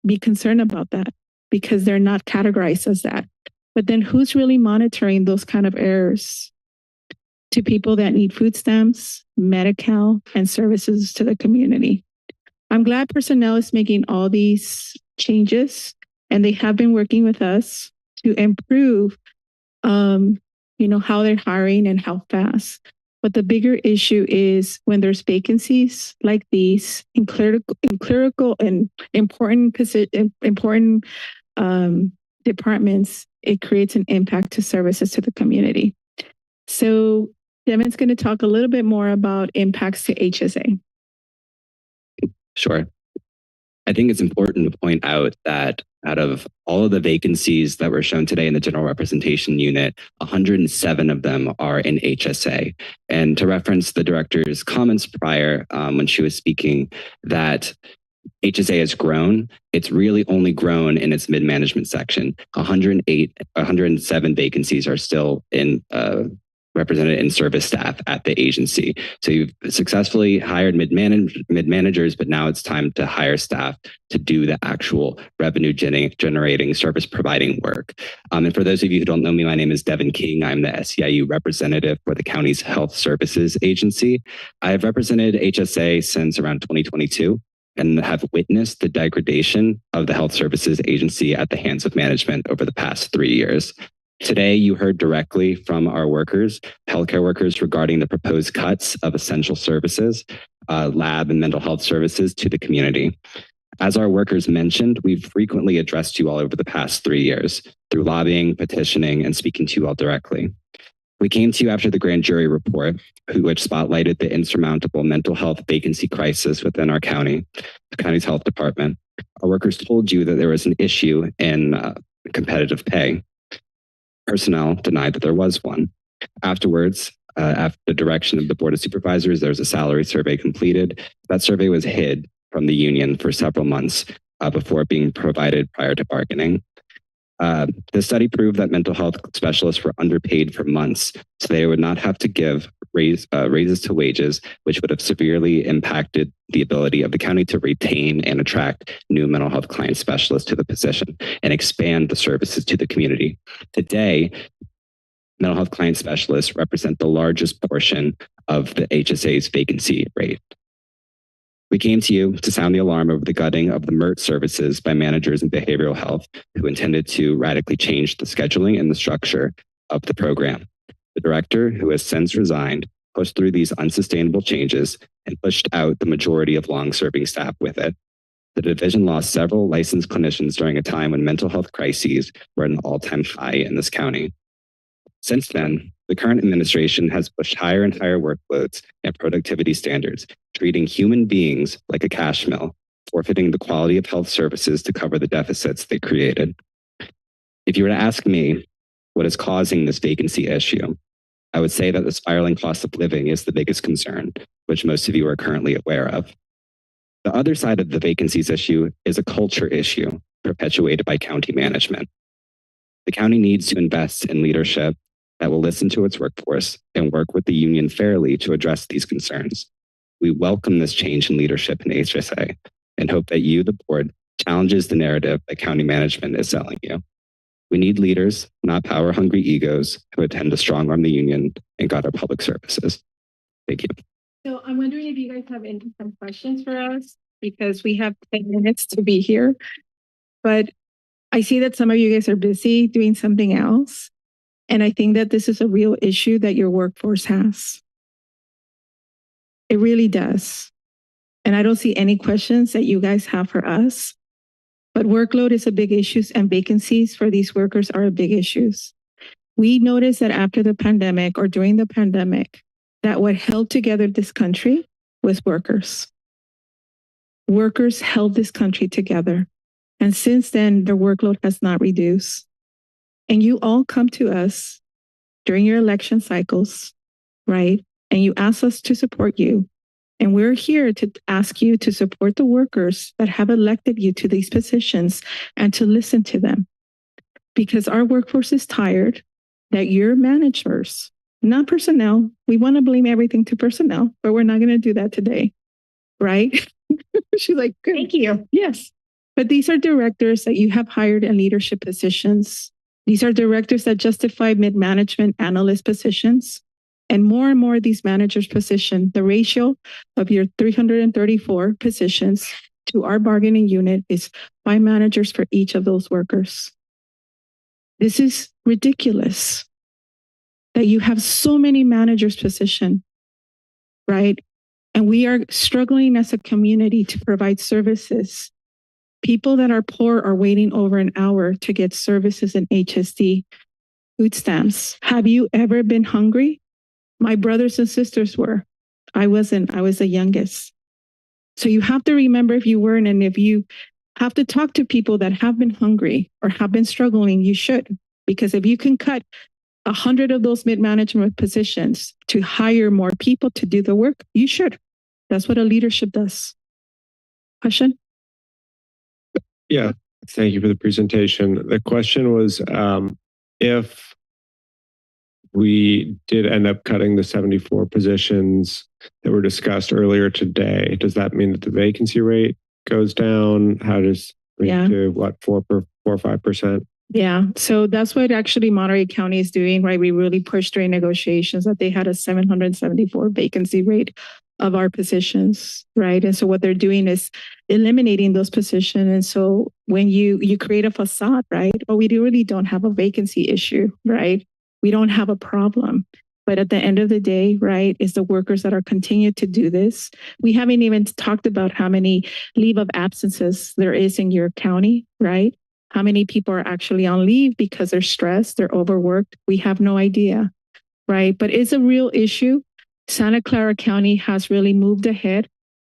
be concerned about that because they're not categorized as that. But then who's really monitoring those kind of errors to people that need food stamps, Medi-Cal, and services to the community? I'm glad personnel is making all these changes, and they have been working with us to improve, how they're hiring and how fast. But the bigger issue is when there's vacancies like these in clerical and important departments, it creates an impact to services to the community. So Devin's going to talk a little bit more about impacts to HSA. Sure. I think it's important to point out that out of all of the vacancies that were shown today in the general representation unit, 107 of them are in HSA. And to reference the director's comments prior when she was speaking, that HSA has grown. It's really only grown in its mid-management section. 107 vacancies are still in represented in service staff at the agency. So you've successfully hired mid-managers, but now it's time to hire staff to do the actual revenue generating service providing work. And for those of you who don't know me, my name is Devin King. I'm the SEIU representative for the county's health services agency. I've represented HSA since around 2022 and have witnessed the degradation of the health services agency at the hands of management over the past 3 years. Today, you heard directly from our workers, healthcare workers, regarding the proposed cuts of essential services, lab and mental health services to the community. As our workers mentioned, we've frequently addressed you all over the past 3 years through lobbying, petitioning, and speaking to you all directly. We came to you after the grand jury report, which spotlighted the insurmountable mental health vacancy crisis within our county, the county's health department. Our workers told you that there was an issue in competitive pay. Personnel denied that there was one. Afterwards, after the direction of the Board of Supervisors, there was a salary survey completed. That survey was hid from the union for several months before being provided prior to bargaining. The study proved that mental health specialists were underpaid for months, so they would not have to give raises to wages, which would have severely impacted the ability of the county to retain and attract new mental health client specialists to the position and expand the services to the community. Today, mental health client specialists represent the largest portion of the HSA's vacancy rate. We came to you to sound the alarm over the gutting of the MERT services by managers in behavioral health who intended to radically change the scheduling and the structure of the program. The director, who has since resigned, pushed through these unsustainable changes and pushed out the majority of long-serving staff with it. The division lost several licensed clinicians during a time when mental health crises were at an all-time high in this county. Since then, the current administration has pushed higher and higher workloads and productivity standards, treating human beings like a cash mill, forfeiting the quality of health services to cover the deficits they created. If you were to ask me what is causing this vacancy issue, I would say that the spiraling cost of living is the biggest concern, which most of you are currently aware of. The other side of the vacancies issue is a culture issue perpetuated by county management. The county needs to invest in leadership that will listen to its workforce and work with the union fairly to address these concerns. We welcome this change in leadership in HSA and hope that you, the board, challenges the narrative that county management is selling you. We need leaders, not power-hungry egos who intend to strong-arm the union and guard our public services. Thank you. So I'm wondering if you guys have some questions for us, because we have 10 minutes to be here. But I see that some of you guys are busy doing something else. And I think that this is a real issue that your workforce has. It really does. And I don't see any questions that you guys have for us. But workload is a big issue, and vacancies for these workers are a big issues. We noticed that after the pandemic or during the pandemic, that what held together this country was workers. Workers held this country together. And since then, their workload has not reduced. And you all come to us during your election cycles, right? And you ask us to support you. And we're here to ask you to support the workers that have elected you to these positions and to listen to them. Because our workforce is tired that your managers, not personnel, we want to blame everything to personnel, but we're not going to do that today, right? She's like, good. Thank you. Yes. But these are directors that you have hired in leadership positions. These are directors that justify mid-management analyst positions. And more of these managers' position, the ratio of your 334 positions to our bargaining unit is 5 managers for each of those workers. This is ridiculous that you have so many managers' position, right? And we are struggling as a community to provide services. People that are poor are waiting over an hour to get services in HSD food stamps. Have you ever been hungry? My brothers and sisters were. I wasn't. I was the youngest. So you have to remember if you weren't, and if you have to talk to people that have been hungry or have been struggling, you should. Because if you can cut 100 of those mid-management positions to hire more people to do the work, you should. That's what a leadership does. Question? Yeah, thank you for the presentation. The question was, if we did end up cutting the 74 positions that were discussed earlier today, does that mean that the vacancy rate goes down? How does it to what, 4 or 5%? Yeah, so that's what actually Monterey County is doing, right? We really pushed during negotiations that they had a 774 vacancy rate of our positions, right? And so what they're doing is eliminating those positions. And so when you create a facade, right? Oh, we really don't have a vacancy issue, right? We don't have a problem. But at the end of the day, right, is the workers that are continuing to do this. We haven't even talked about how many leave of absences there is in your county, right? How many people are actually on leave because they're stressed, they're overworked. We have no idea, right? But it's a real issue. Santa Clara County has really moved ahead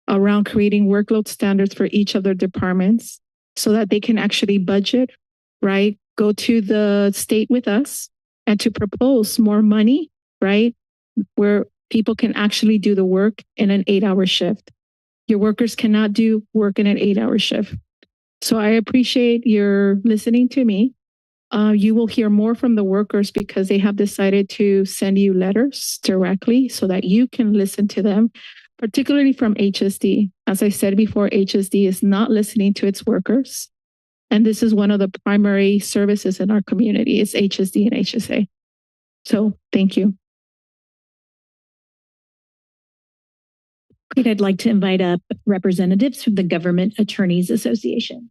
around creating workload standards for each of their departments so that they can actually budget, right? Go to the state with us and to propose more money, right? Where people can actually do the work in an 8-hour shift. Your workers cannot do work in an 8-hour shift. So I appreciate your listening to me. You will hear more from the workers because they have decided to send you letters directly so that you can listen to them, particularly from HSD. As I said before, HSD is not listening to its workers. And this is one of the primary services in our community is HSD and HSA. So thank you. Great. I'd like to invite up representatives from the Government Attorneys Association.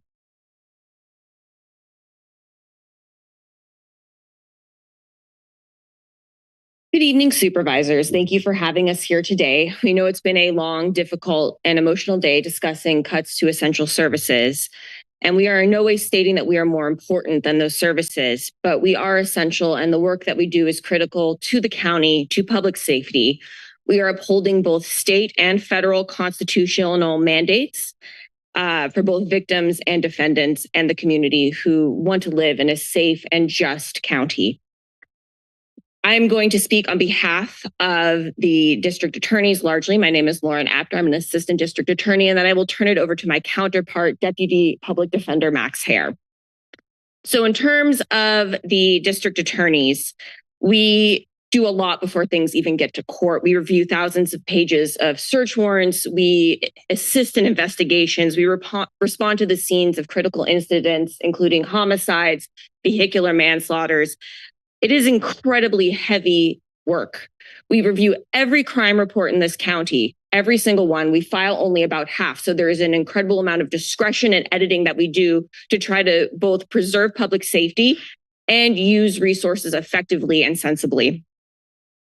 Good evening, supervisors. Thank you for having us here today. We know it's been a long, difficult, and emotional day discussing cuts to essential services. And we are in no way stating that we are more important than those services, but we are essential, and the work that we do is critical to the county, to public safety. We are upholding both state and federal constitutional mandates for both victims and defendants and the community who want to live in a safe and just county. I'm going to speak on behalf of the district attorneys largely. My name is Lauren Apter. I'm an assistant district attorney, and then I will turn it over to my counterpart, Deputy Public Defender Max Hare. So in terms of the district attorneys, we do a lot before things even get to court. We review thousands of pages of search warrants. We assist in investigations. We respond to the scenes of critical incidents, including homicides, vehicular manslaughters. It is incredibly heavy work. We review every crime report in this county, every single one. We file only about half. So there is an incredible amount of discretion and editing that we do to try to both preserve public safety and use resources effectively and sensibly.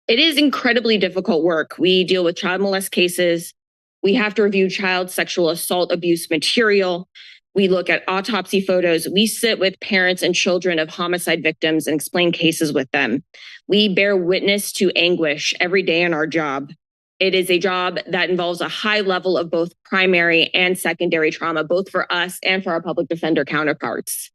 It is incredibly difficult work. We deal with child molest cases. We have to review child sexual assault abuse material. We look at autopsy photos. We sit with parents and children of homicide victims and explain cases with them. We bear witness to anguish every day in our job. It is a job that involves a high level of both primary and secondary trauma, both for us and for our public defender counterparts.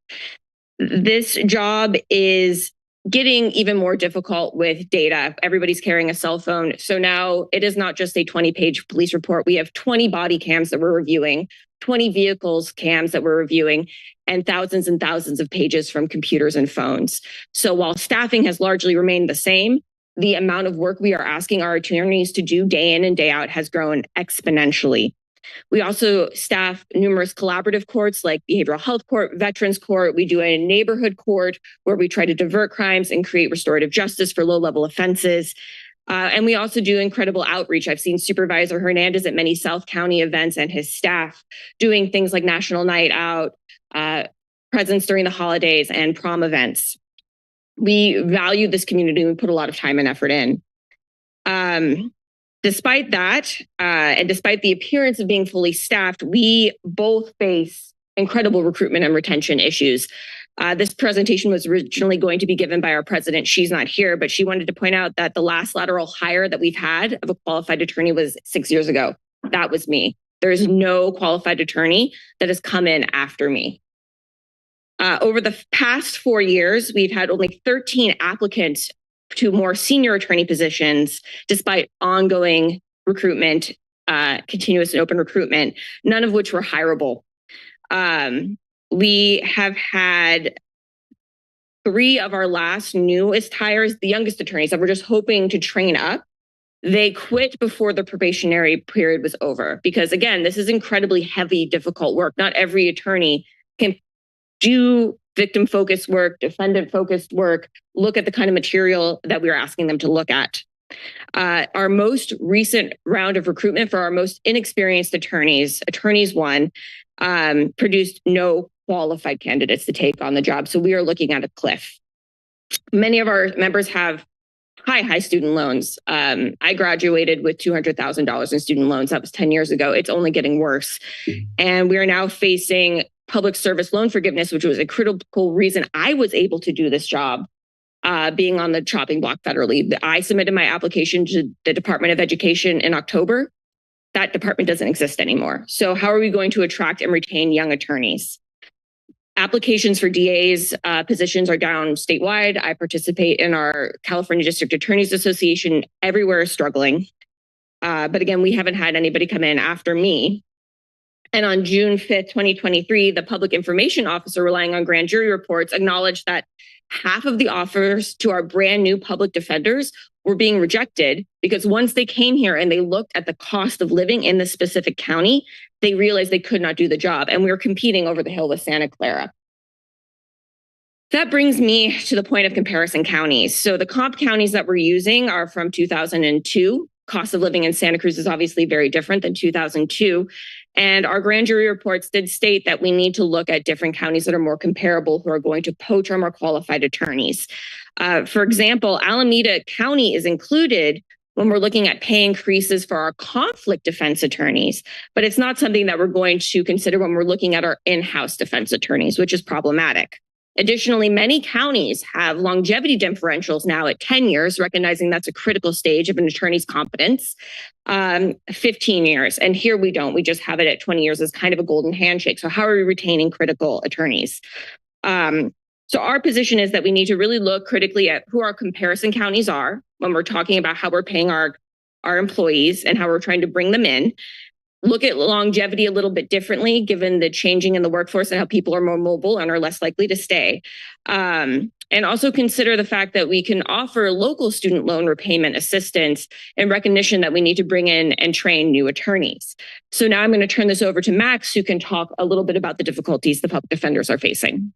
This job is getting even more difficult with data. Everybody's carrying a cell phone. So now it is not just a 20-page police report. We have 20 body cams that we're reviewing, 20 vehicles cams that we're reviewing, and thousands of pages from computers and phones. So while staffing has largely remained the same, the amount of work we are asking our attorneys to do day in and day out has grown exponentially. We also staff numerous collaborative courts like behavioral health court, veterans court. We do a neighborhood court where we try to divert crimes and create restorative justice for low-level offenses. And we also do incredible outreach. I've seen Supervisor Hernandez at many South County events and his staff doing things like National Night Out, presence during the holidays, and prom events. We value this community and we put a lot of time and effort in. Despite that, and despite the appearance of being fully staffed, we both face incredible recruitment and retention issues. This presentation was originally going to be given by our president. She's not here, but she wanted to point out that the last lateral hire that we've had of a qualified attorney was 6 years ago. That was me. There is no qualified attorney that has come in after me. Over the past 4 years, we've had only 13 applicants to more senior attorney positions, despite ongoing recruitment, continuous and open recruitment, none of which were hireable. We have had 3 of our last newest hires, the youngest attorneys that we're just hoping to train up. They quit before the probationary period was over because, again, this is incredibly heavy, difficult work. Not every attorney can do victim-focused work, defendant-focused work, look at the kind of material that we're asking them to look at. Our most recent round of recruitment for our most inexperienced attorneys, Attorneys 1, produced no qualified candidates to take on the job. So we are looking at a cliff. Many of our members have high student loans. I graduated with $200,000 in student loans. That was 10 years ago. It's only getting worse. And we are now facing public service loan forgiveness, which was a critical reason I was able to do this job, being on the chopping block federally. I submitted my application to the Department of Education in October. That department doesn't exist anymore. So how are we going to attract and retain young attorneys? Applications for DA's positions are down statewide. I participate in our California District Attorneys Association. Everywhere is struggling. But again, we haven't had anybody come in after me. And on June 5th, 2023, the public information officer relying on grand jury reports acknowledged that half of the offers to our brand new public defenders were being rejected because once they came here and they looked at the cost of living in the specific county, they realized they could not do the job. And we were competing over the hill with Santa Clara. That brings me to the point of comparison counties. So the comp counties that we're using are from 2002. Cost of living in Santa Cruz is obviously very different than 2002. And our grand jury reports did state that we need to look at different counties that are more comparable who are going to poach our more qualified attorneys. For example, Alameda County is included when we're looking at pay increases for our conflict defense attorneys, but it's not something that we're going to consider when we're looking at our in-house defense attorneys, which is problematic. Additionally, many counties have longevity differentials now at 10 years, recognizing that's a critical stage of an attorney's competence, 15 years. And here we don't. We just have it at 20 years as kind of a golden handshake. So how are we retaining critical attorneys? So our position is that we need to really look critically at who our comparison counties are when we're talking about how we're paying our employees and how we're trying to bring them in. Look at longevity a little bit differently, given the changing in the workforce and how people are more mobile and are less likely to stay. And also consider the fact that we can offer local student loan repayment assistance in recognition that we need to bring in and train new attorneys. So now I'm going to turn this over to Max, who can talk a little bit about the difficulties the public defenders are facing.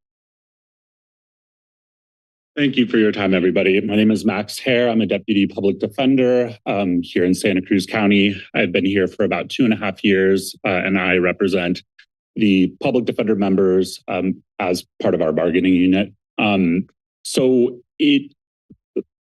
Thank you for your time, everybody. My name is Max Hare. I'm a deputy public defender here in Santa Cruz County. I've been here for about 2.5 years, and I represent the public defender members as part of our bargaining unit. The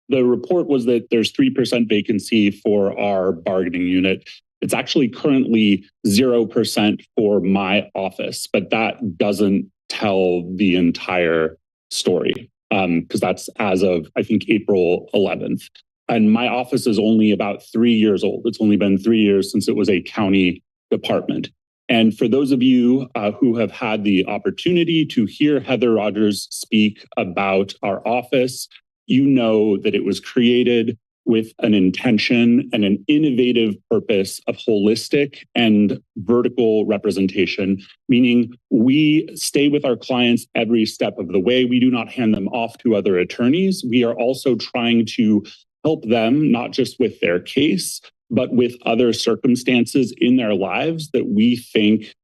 report was that there's 3% vacancy for our bargaining unit. It's actually currently 0% for my office, but that doesn't tell the entire story. Because that's as of, I think, April 11th. And my office is only about 3 years old. It's only been 3 years since it was a county department. And for those of you who have had the opportunity to hear Heather Rogers speak about our office, you know that it was created with an intention and an innovative purpose of holistic and vertical representation, meaning we stay with our clients every step of the way. We do not hand them off to other attorneys. We are also trying to help them, not just with their case, but with other circumstances in their lives that we think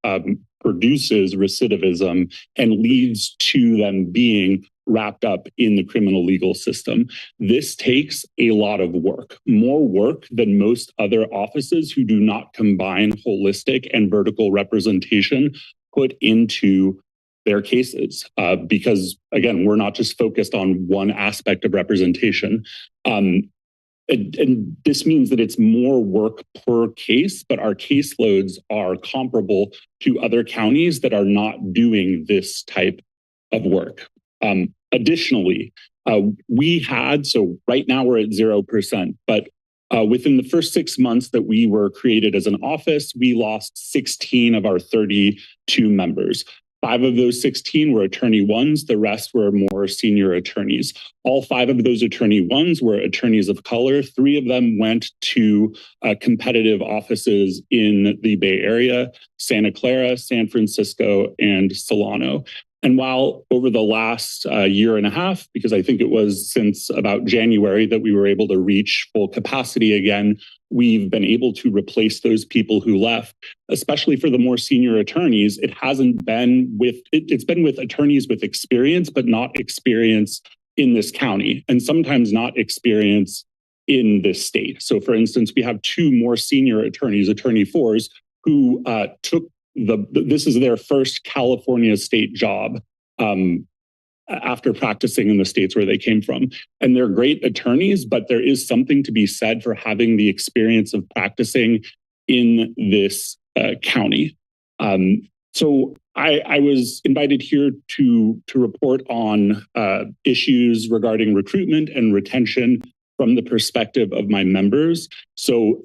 produces recidivism and leads to them being wrapped up in the criminal legal system. This takes a lot of work, more work than most other offices who do not combine holistic and vertical representation put into their cases. Because again, we're not just focused on one aspect of representation. And this means that it's more work per case, but our caseloads are comparable to other counties that are not doing this type of work. Additionally, so right now we're at 0%, but within the first 6 months that we were created as an office, we lost 16 of our 32 members. 5 of those 16 were attorney ones. The rest were more senior attorneys. All 5 of those attorney ones were attorneys of color. 3 of them went to competitive offices in the Bay Area, Santa Clara, San Francisco, and Solano. And while over the last year and a half, because I think it was since about January that we were able to reach full capacity again, we've been able to replace those people who left, especially for the more senior attorneys. It's been with attorneys with experience, but not experience in this county, and sometimes not experience in this state. So for instance, we have 2 more senior attorneys, attorney 4s, who took this is their first California state job after practicing in the states where they came from. And they're great attorneys, but there is something to be said for having the experience of practicing in this county. So I was invited here to report on issues regarding recruitment and retention from the perspective of my members. So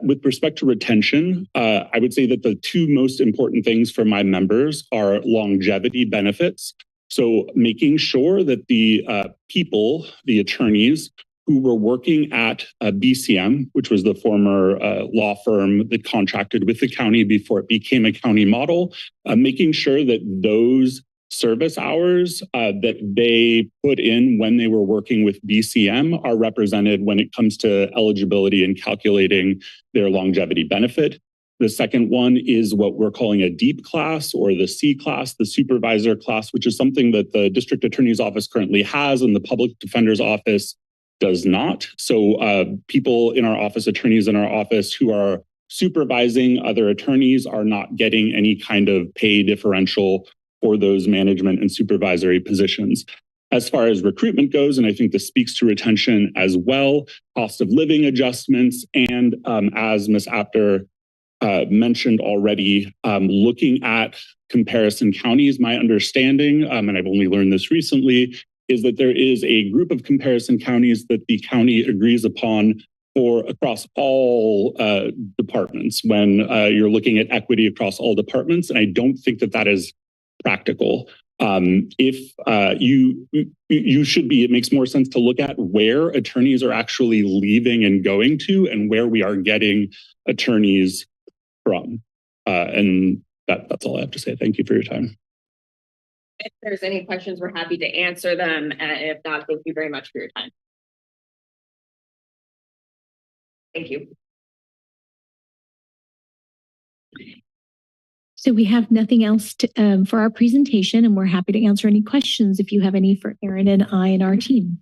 with respect to retention, I would say that the 2 most important things for my members are longevity benefits. So making sure that the people, the attorneys who were working at BCM, which was the former law firm that contracted with the county before it became a county model, making sure that those service hours that they put in when they were working with BCM are represented when it comes to eligibility and calculating their longevity benefit. The second one is what we're calling a deep class, or the C class, the supervisor class, which is something that the district attorney's office currently has and the public defender's office does not. So people in our office, attorneys in our office who are supervising other attorneys are not getting any kind of pay differential for those management and supervisory positions. As far as recruitment goes, and I think this speaks to retention as well, cost of living adjustments, and as Ms. Apter mentioned already, looking at comparison counties, my understanding, and I've only learned this recently, is that there is a group of comparison counties that the county agrees upon for across all departments when you're looking at equity across all departments. And I don't think that that is practical. If you should be, it makes more sense to look at where attorneys are actually leaving and going to and where we are getting attorneys from. And that's all I have to say. Thank you for your time. If there's any questions, we're happy to answer them. If not, thank you very much for your time. Thank you. So we have nothing else for our presentation, and we're happy to answer any questions if you have any for Aaron and I and our team.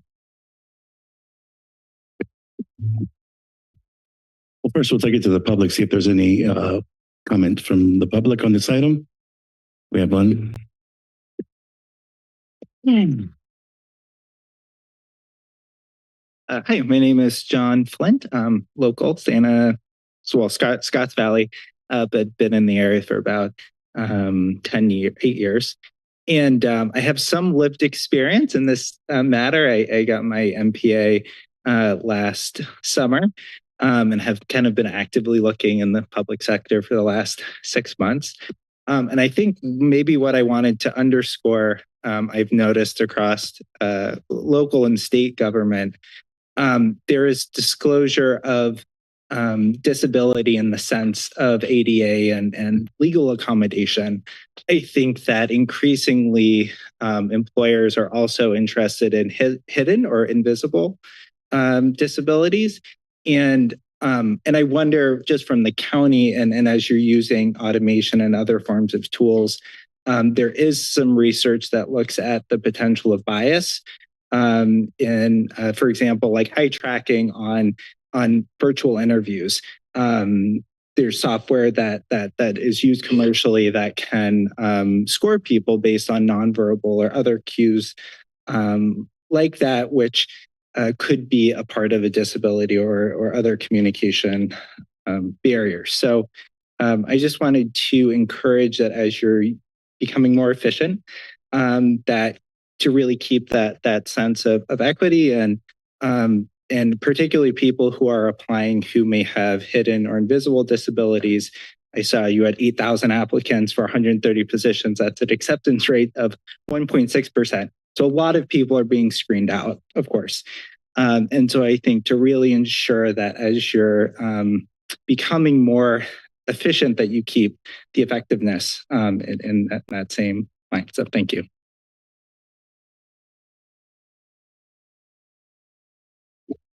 Well, first we'll take it to the public, see if there's any comment from the public on this item. We have one. Hi, my name is John Flint. I'm local, Scotts Valley, but been in the area for about 8 years. And I have some lived experience in this matter. I got my MPA last summer and have kind of been actively looking in the public sector for the last 6 months. And I think maybe what I wanted to underscore, I've noticed across local and state government, there is disclosure of disability in the sense of ADA and legal accommodation. I think that increasingly employers are also interested in hidden or invisible disabilities. And I wonder, just from the county and as you're using automation and other forms of tools, there is some research that looks at the potential of bias. For example, like eye tracking on virtual interviews. There's software that is used commercially that can score people based on nonverbal or other cues like that, which could be a part of a disability or other communication barriers. So I just wanted to encourage that as you're becoming more efficient, that to really keep that sense of equity and particularly people who are applying who may have hidden or invisible disabilities. I saw you had 8,000 applicants for 130 positions. That's an acceptance rate of 1.6%. So a lot of people are being screened out, of course. And so I think to really ensure that as you're becoming more efficient, that you keep the effectiveness in that same line. So thank you.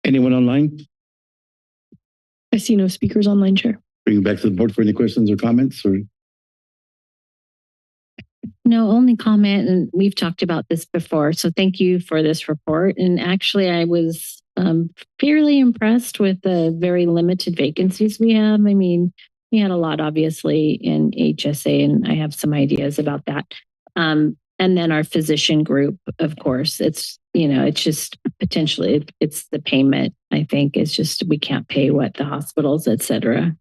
Anyone online? I see no speakers online, Chair. Bring it back to the board for any questions or comments. Or No, only comment, and we've talked about this before, so thank you for this report. And actually, I was fairly impressed with the very limited vacancies we have. I mean, we had a lot, obviously, in HSA, and I have some ideas about that. And then our physician group, of course, it's just potentially it's the payment. I think it's just we can't pay what the hospitals, et cetera,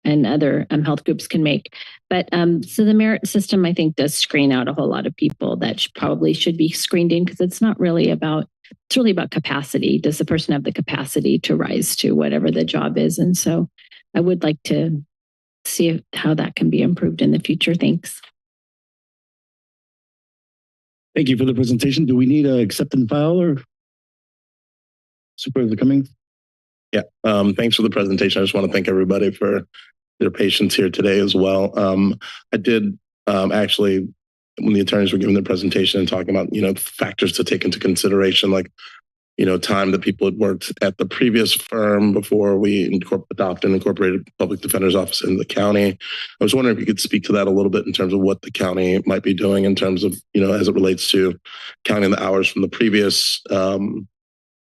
and other health groups can make. But so the merit system, I think, does screen out a whole lot of people that probably should be screened in, because it's really about capacity. Does the person have the capacity to rise to whatever the job is? And so I would like to see how that can be improved in the future. Thanks. thank you for the presentation. Do we need a accept and file or Supervisor Cummings? Yeah, thanks for the presentation. I just want to thank everybody for their patience here today as well. I did actually, when the attorneys were giving their presentation and talking about, factors to take into consideration, like, time that people had worked at the previous firm before we adopted and incorporated public defender's office in the county. I was wondering if you could speak to that a little bit in terms of what the county might be doing in terms of, as it relates to counting the hours from the previous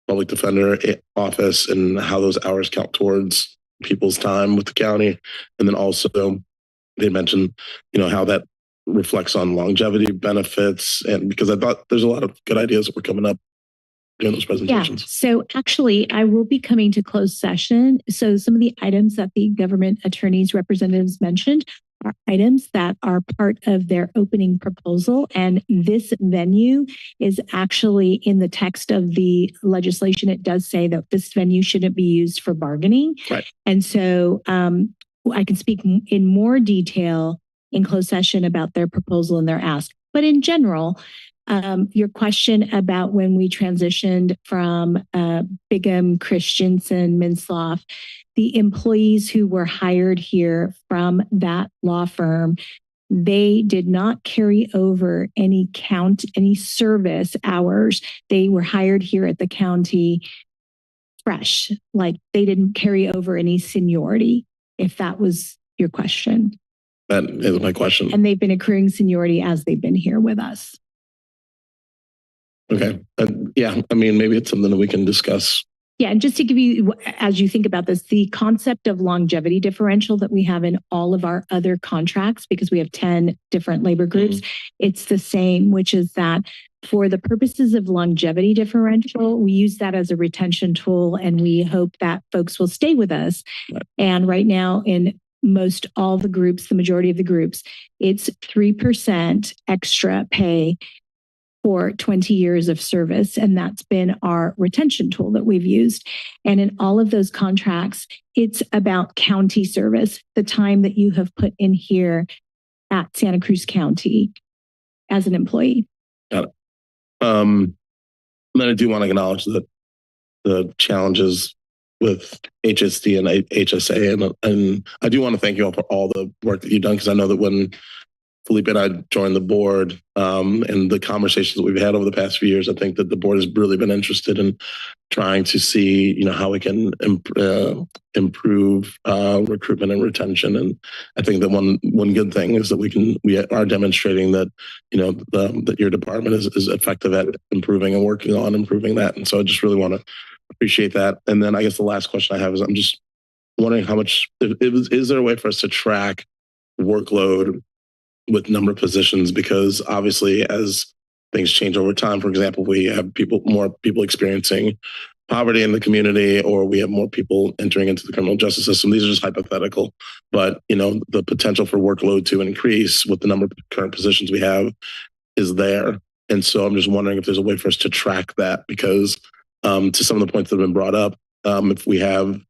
public defender office and how those hours count towards people's time with the county. And then also they mentioned, how that reflects on longevity benefits. And because I thought there's a lot of good ideas that were coming up during those presentations. Yeah. So actually, I will be coming to closed session. So some of the items that the government attorneys representatives mentioned are items that are part of their opening proposal. And this venue is actually in the text of the legislation. It does say that this venue shouldn't be used for bargaining. Right. And so I can speak in more detail in closed session about their proposal and their ask. But in general, your question about when we transitioned from Bigham, Christensen, Minsloff, the employees who were hired here from that law firm, they did not carry over any service hours. They were hired here at the county fresh, like they didn't carry over any seniority, if that was your question. That is my question. And they've been accruing seniority as they've been here with us. Okay. Yeah. I mean, maybe it's something that we can discuss. Yeah. And just to give you, as you think about this, the concept of longevity differential that we have in all of our other contracts, because we have 10 different labor groups, it's the same, which is that for the purposes of longevity differential, we use that as a retention tool, and we hope that folks will stay with us. Right. And right now in most all the groups, the majority of the groups, it's 3% extra pay for 20 years of service. And that's been our retention tool that we've used. And in all of those contracts, it's about county service, the time that you have put in here at Santa Cruz County as an employee. Got it. Then I do want to acknowledge that the challenges with HSD and HSA. And I do want to thank you all for all the work that you've done, because I know that when Felipe and I joined the board, and the conversations that we've had over the past few years, I think that the board has really been interested in trying to see, how we can improve recruitment and retention. And I think that one good thing is that we are demonstrating that, that your department is effective at improving and working on improving that. And so I just really want to appreciate that. And then I guess the last question I have is, I'm just wondering how much, is there a way for us to track workload with number of positions? Because obviously as things change over time, for example, we have more people experiencing poverty in the community, or we have more people entering into the criminal justice system. These are just hypothetical, but the potential for workload to increase with the number of current positions we have is there. And so I'm just wondering if there's a way for us to track that, because to some of the points that have been brought up, if we have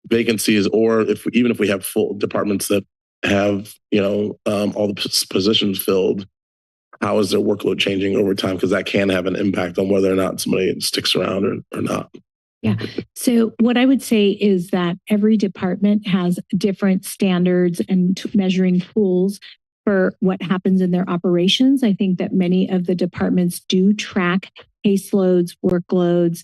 vacancies, or even if we have full departments that have all the positions filled, how is their workload changing over time? Because that can have an impact on whether or not somebody sticks around or not. Yeah. So what I would say is that every department has different standards and measuring tools for what happens in their operations. I think that many of the departments do track caseloads, workloads.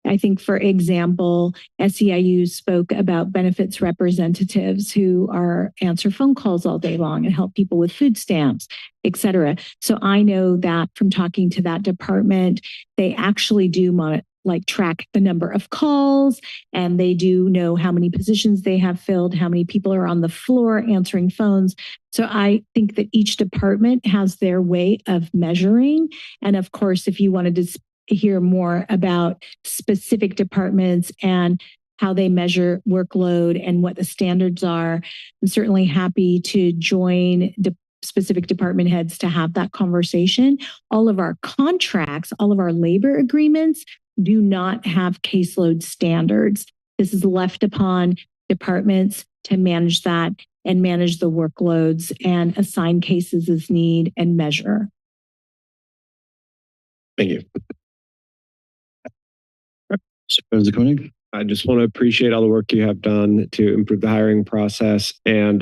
I think, for example, SEIU spoke about benefits representatives who answer phone calls all day long and help people with food stamps, et cetera. So I know that from talking to that department, they actually do track the number of calls, and they do know how many positions they have filled, how many people are on the floor answering phones. So I think that each department has their way of measuring. And of course, if you wanted to hear more about specific departments and how they measure workload and what the standards are, I'm certainly happy to join specific department heads to have that conversation. All of our contracts, all of our labor agreements do not have caseload standards. This is left upon departments to manage that and manage the workloads and assign cases as need and measure. Thank you. Supervisor Koenig? I just want to appreciate all the work you have done to improve the hiring process. And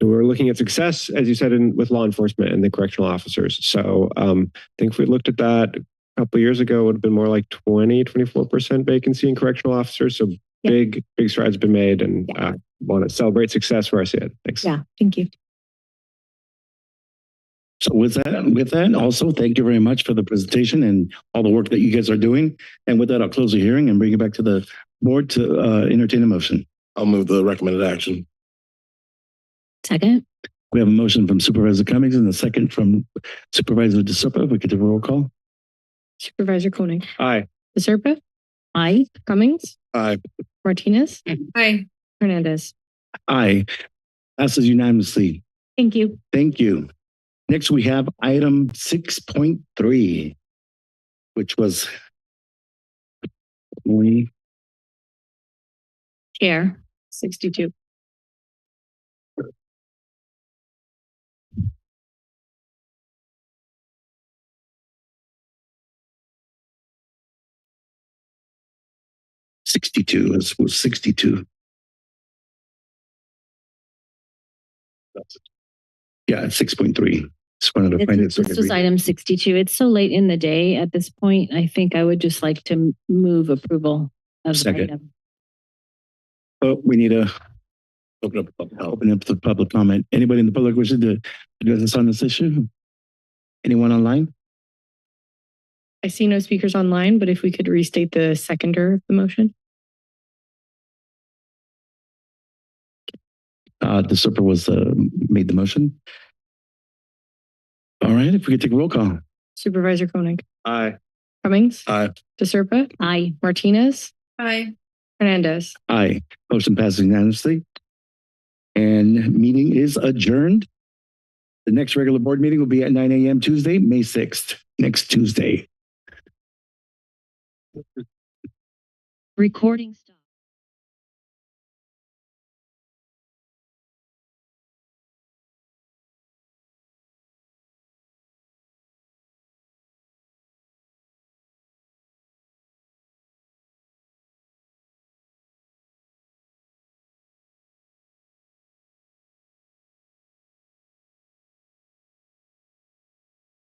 we're looking at success, as you said, with law enforcement and the correctional officers. So I think if we looked at that a couple of years ago, it would have been more like 24% vacancy in correctional officers. So big strides have been made, and want to celebrate success where I see it. Thanks. Yeah, thank you. So with that, also, thank you very much for the presentation and all the work that you guys are doing. And with that, I'll close the hearing and bring it back to the board to entertain a motion. I'll move the recommended action. Second. We have a motion from Supervisor Cummings and a second from Supervisor DeSerpa. We get the roll call. Supervisor Koenig. Aye. DeSerpa. Aye. Cummings. Aye. Martinez. Hi. Hernandez. Aye. Passes unanimously. Thank you. Thank you. Next, we have item 6.3, which was Chair. 62. This was 62. Yeah, 6.3. Just wanted to find it. This was item 62. It's so late in the day at this point. I think I would just like to move approval of the Second. item. Oh, we need to Open up the public comment. Anybody in the public wishing to address us on this issue? Anyone online? I see no speakers online, but if we could restate the seconder of the motion. The super was made the motion. All right, if we could take a roll call. Supervisor Koenig. Aye. Cummings. Aye. DeSerpa. Aye. Martinez. Hi. Hernandez. Aye. Motion passes unanimously. And meeting is adjourned. The next regular board meeting will be at 9 a.m. Tuesday, May 6th, next Tuesday. Recording.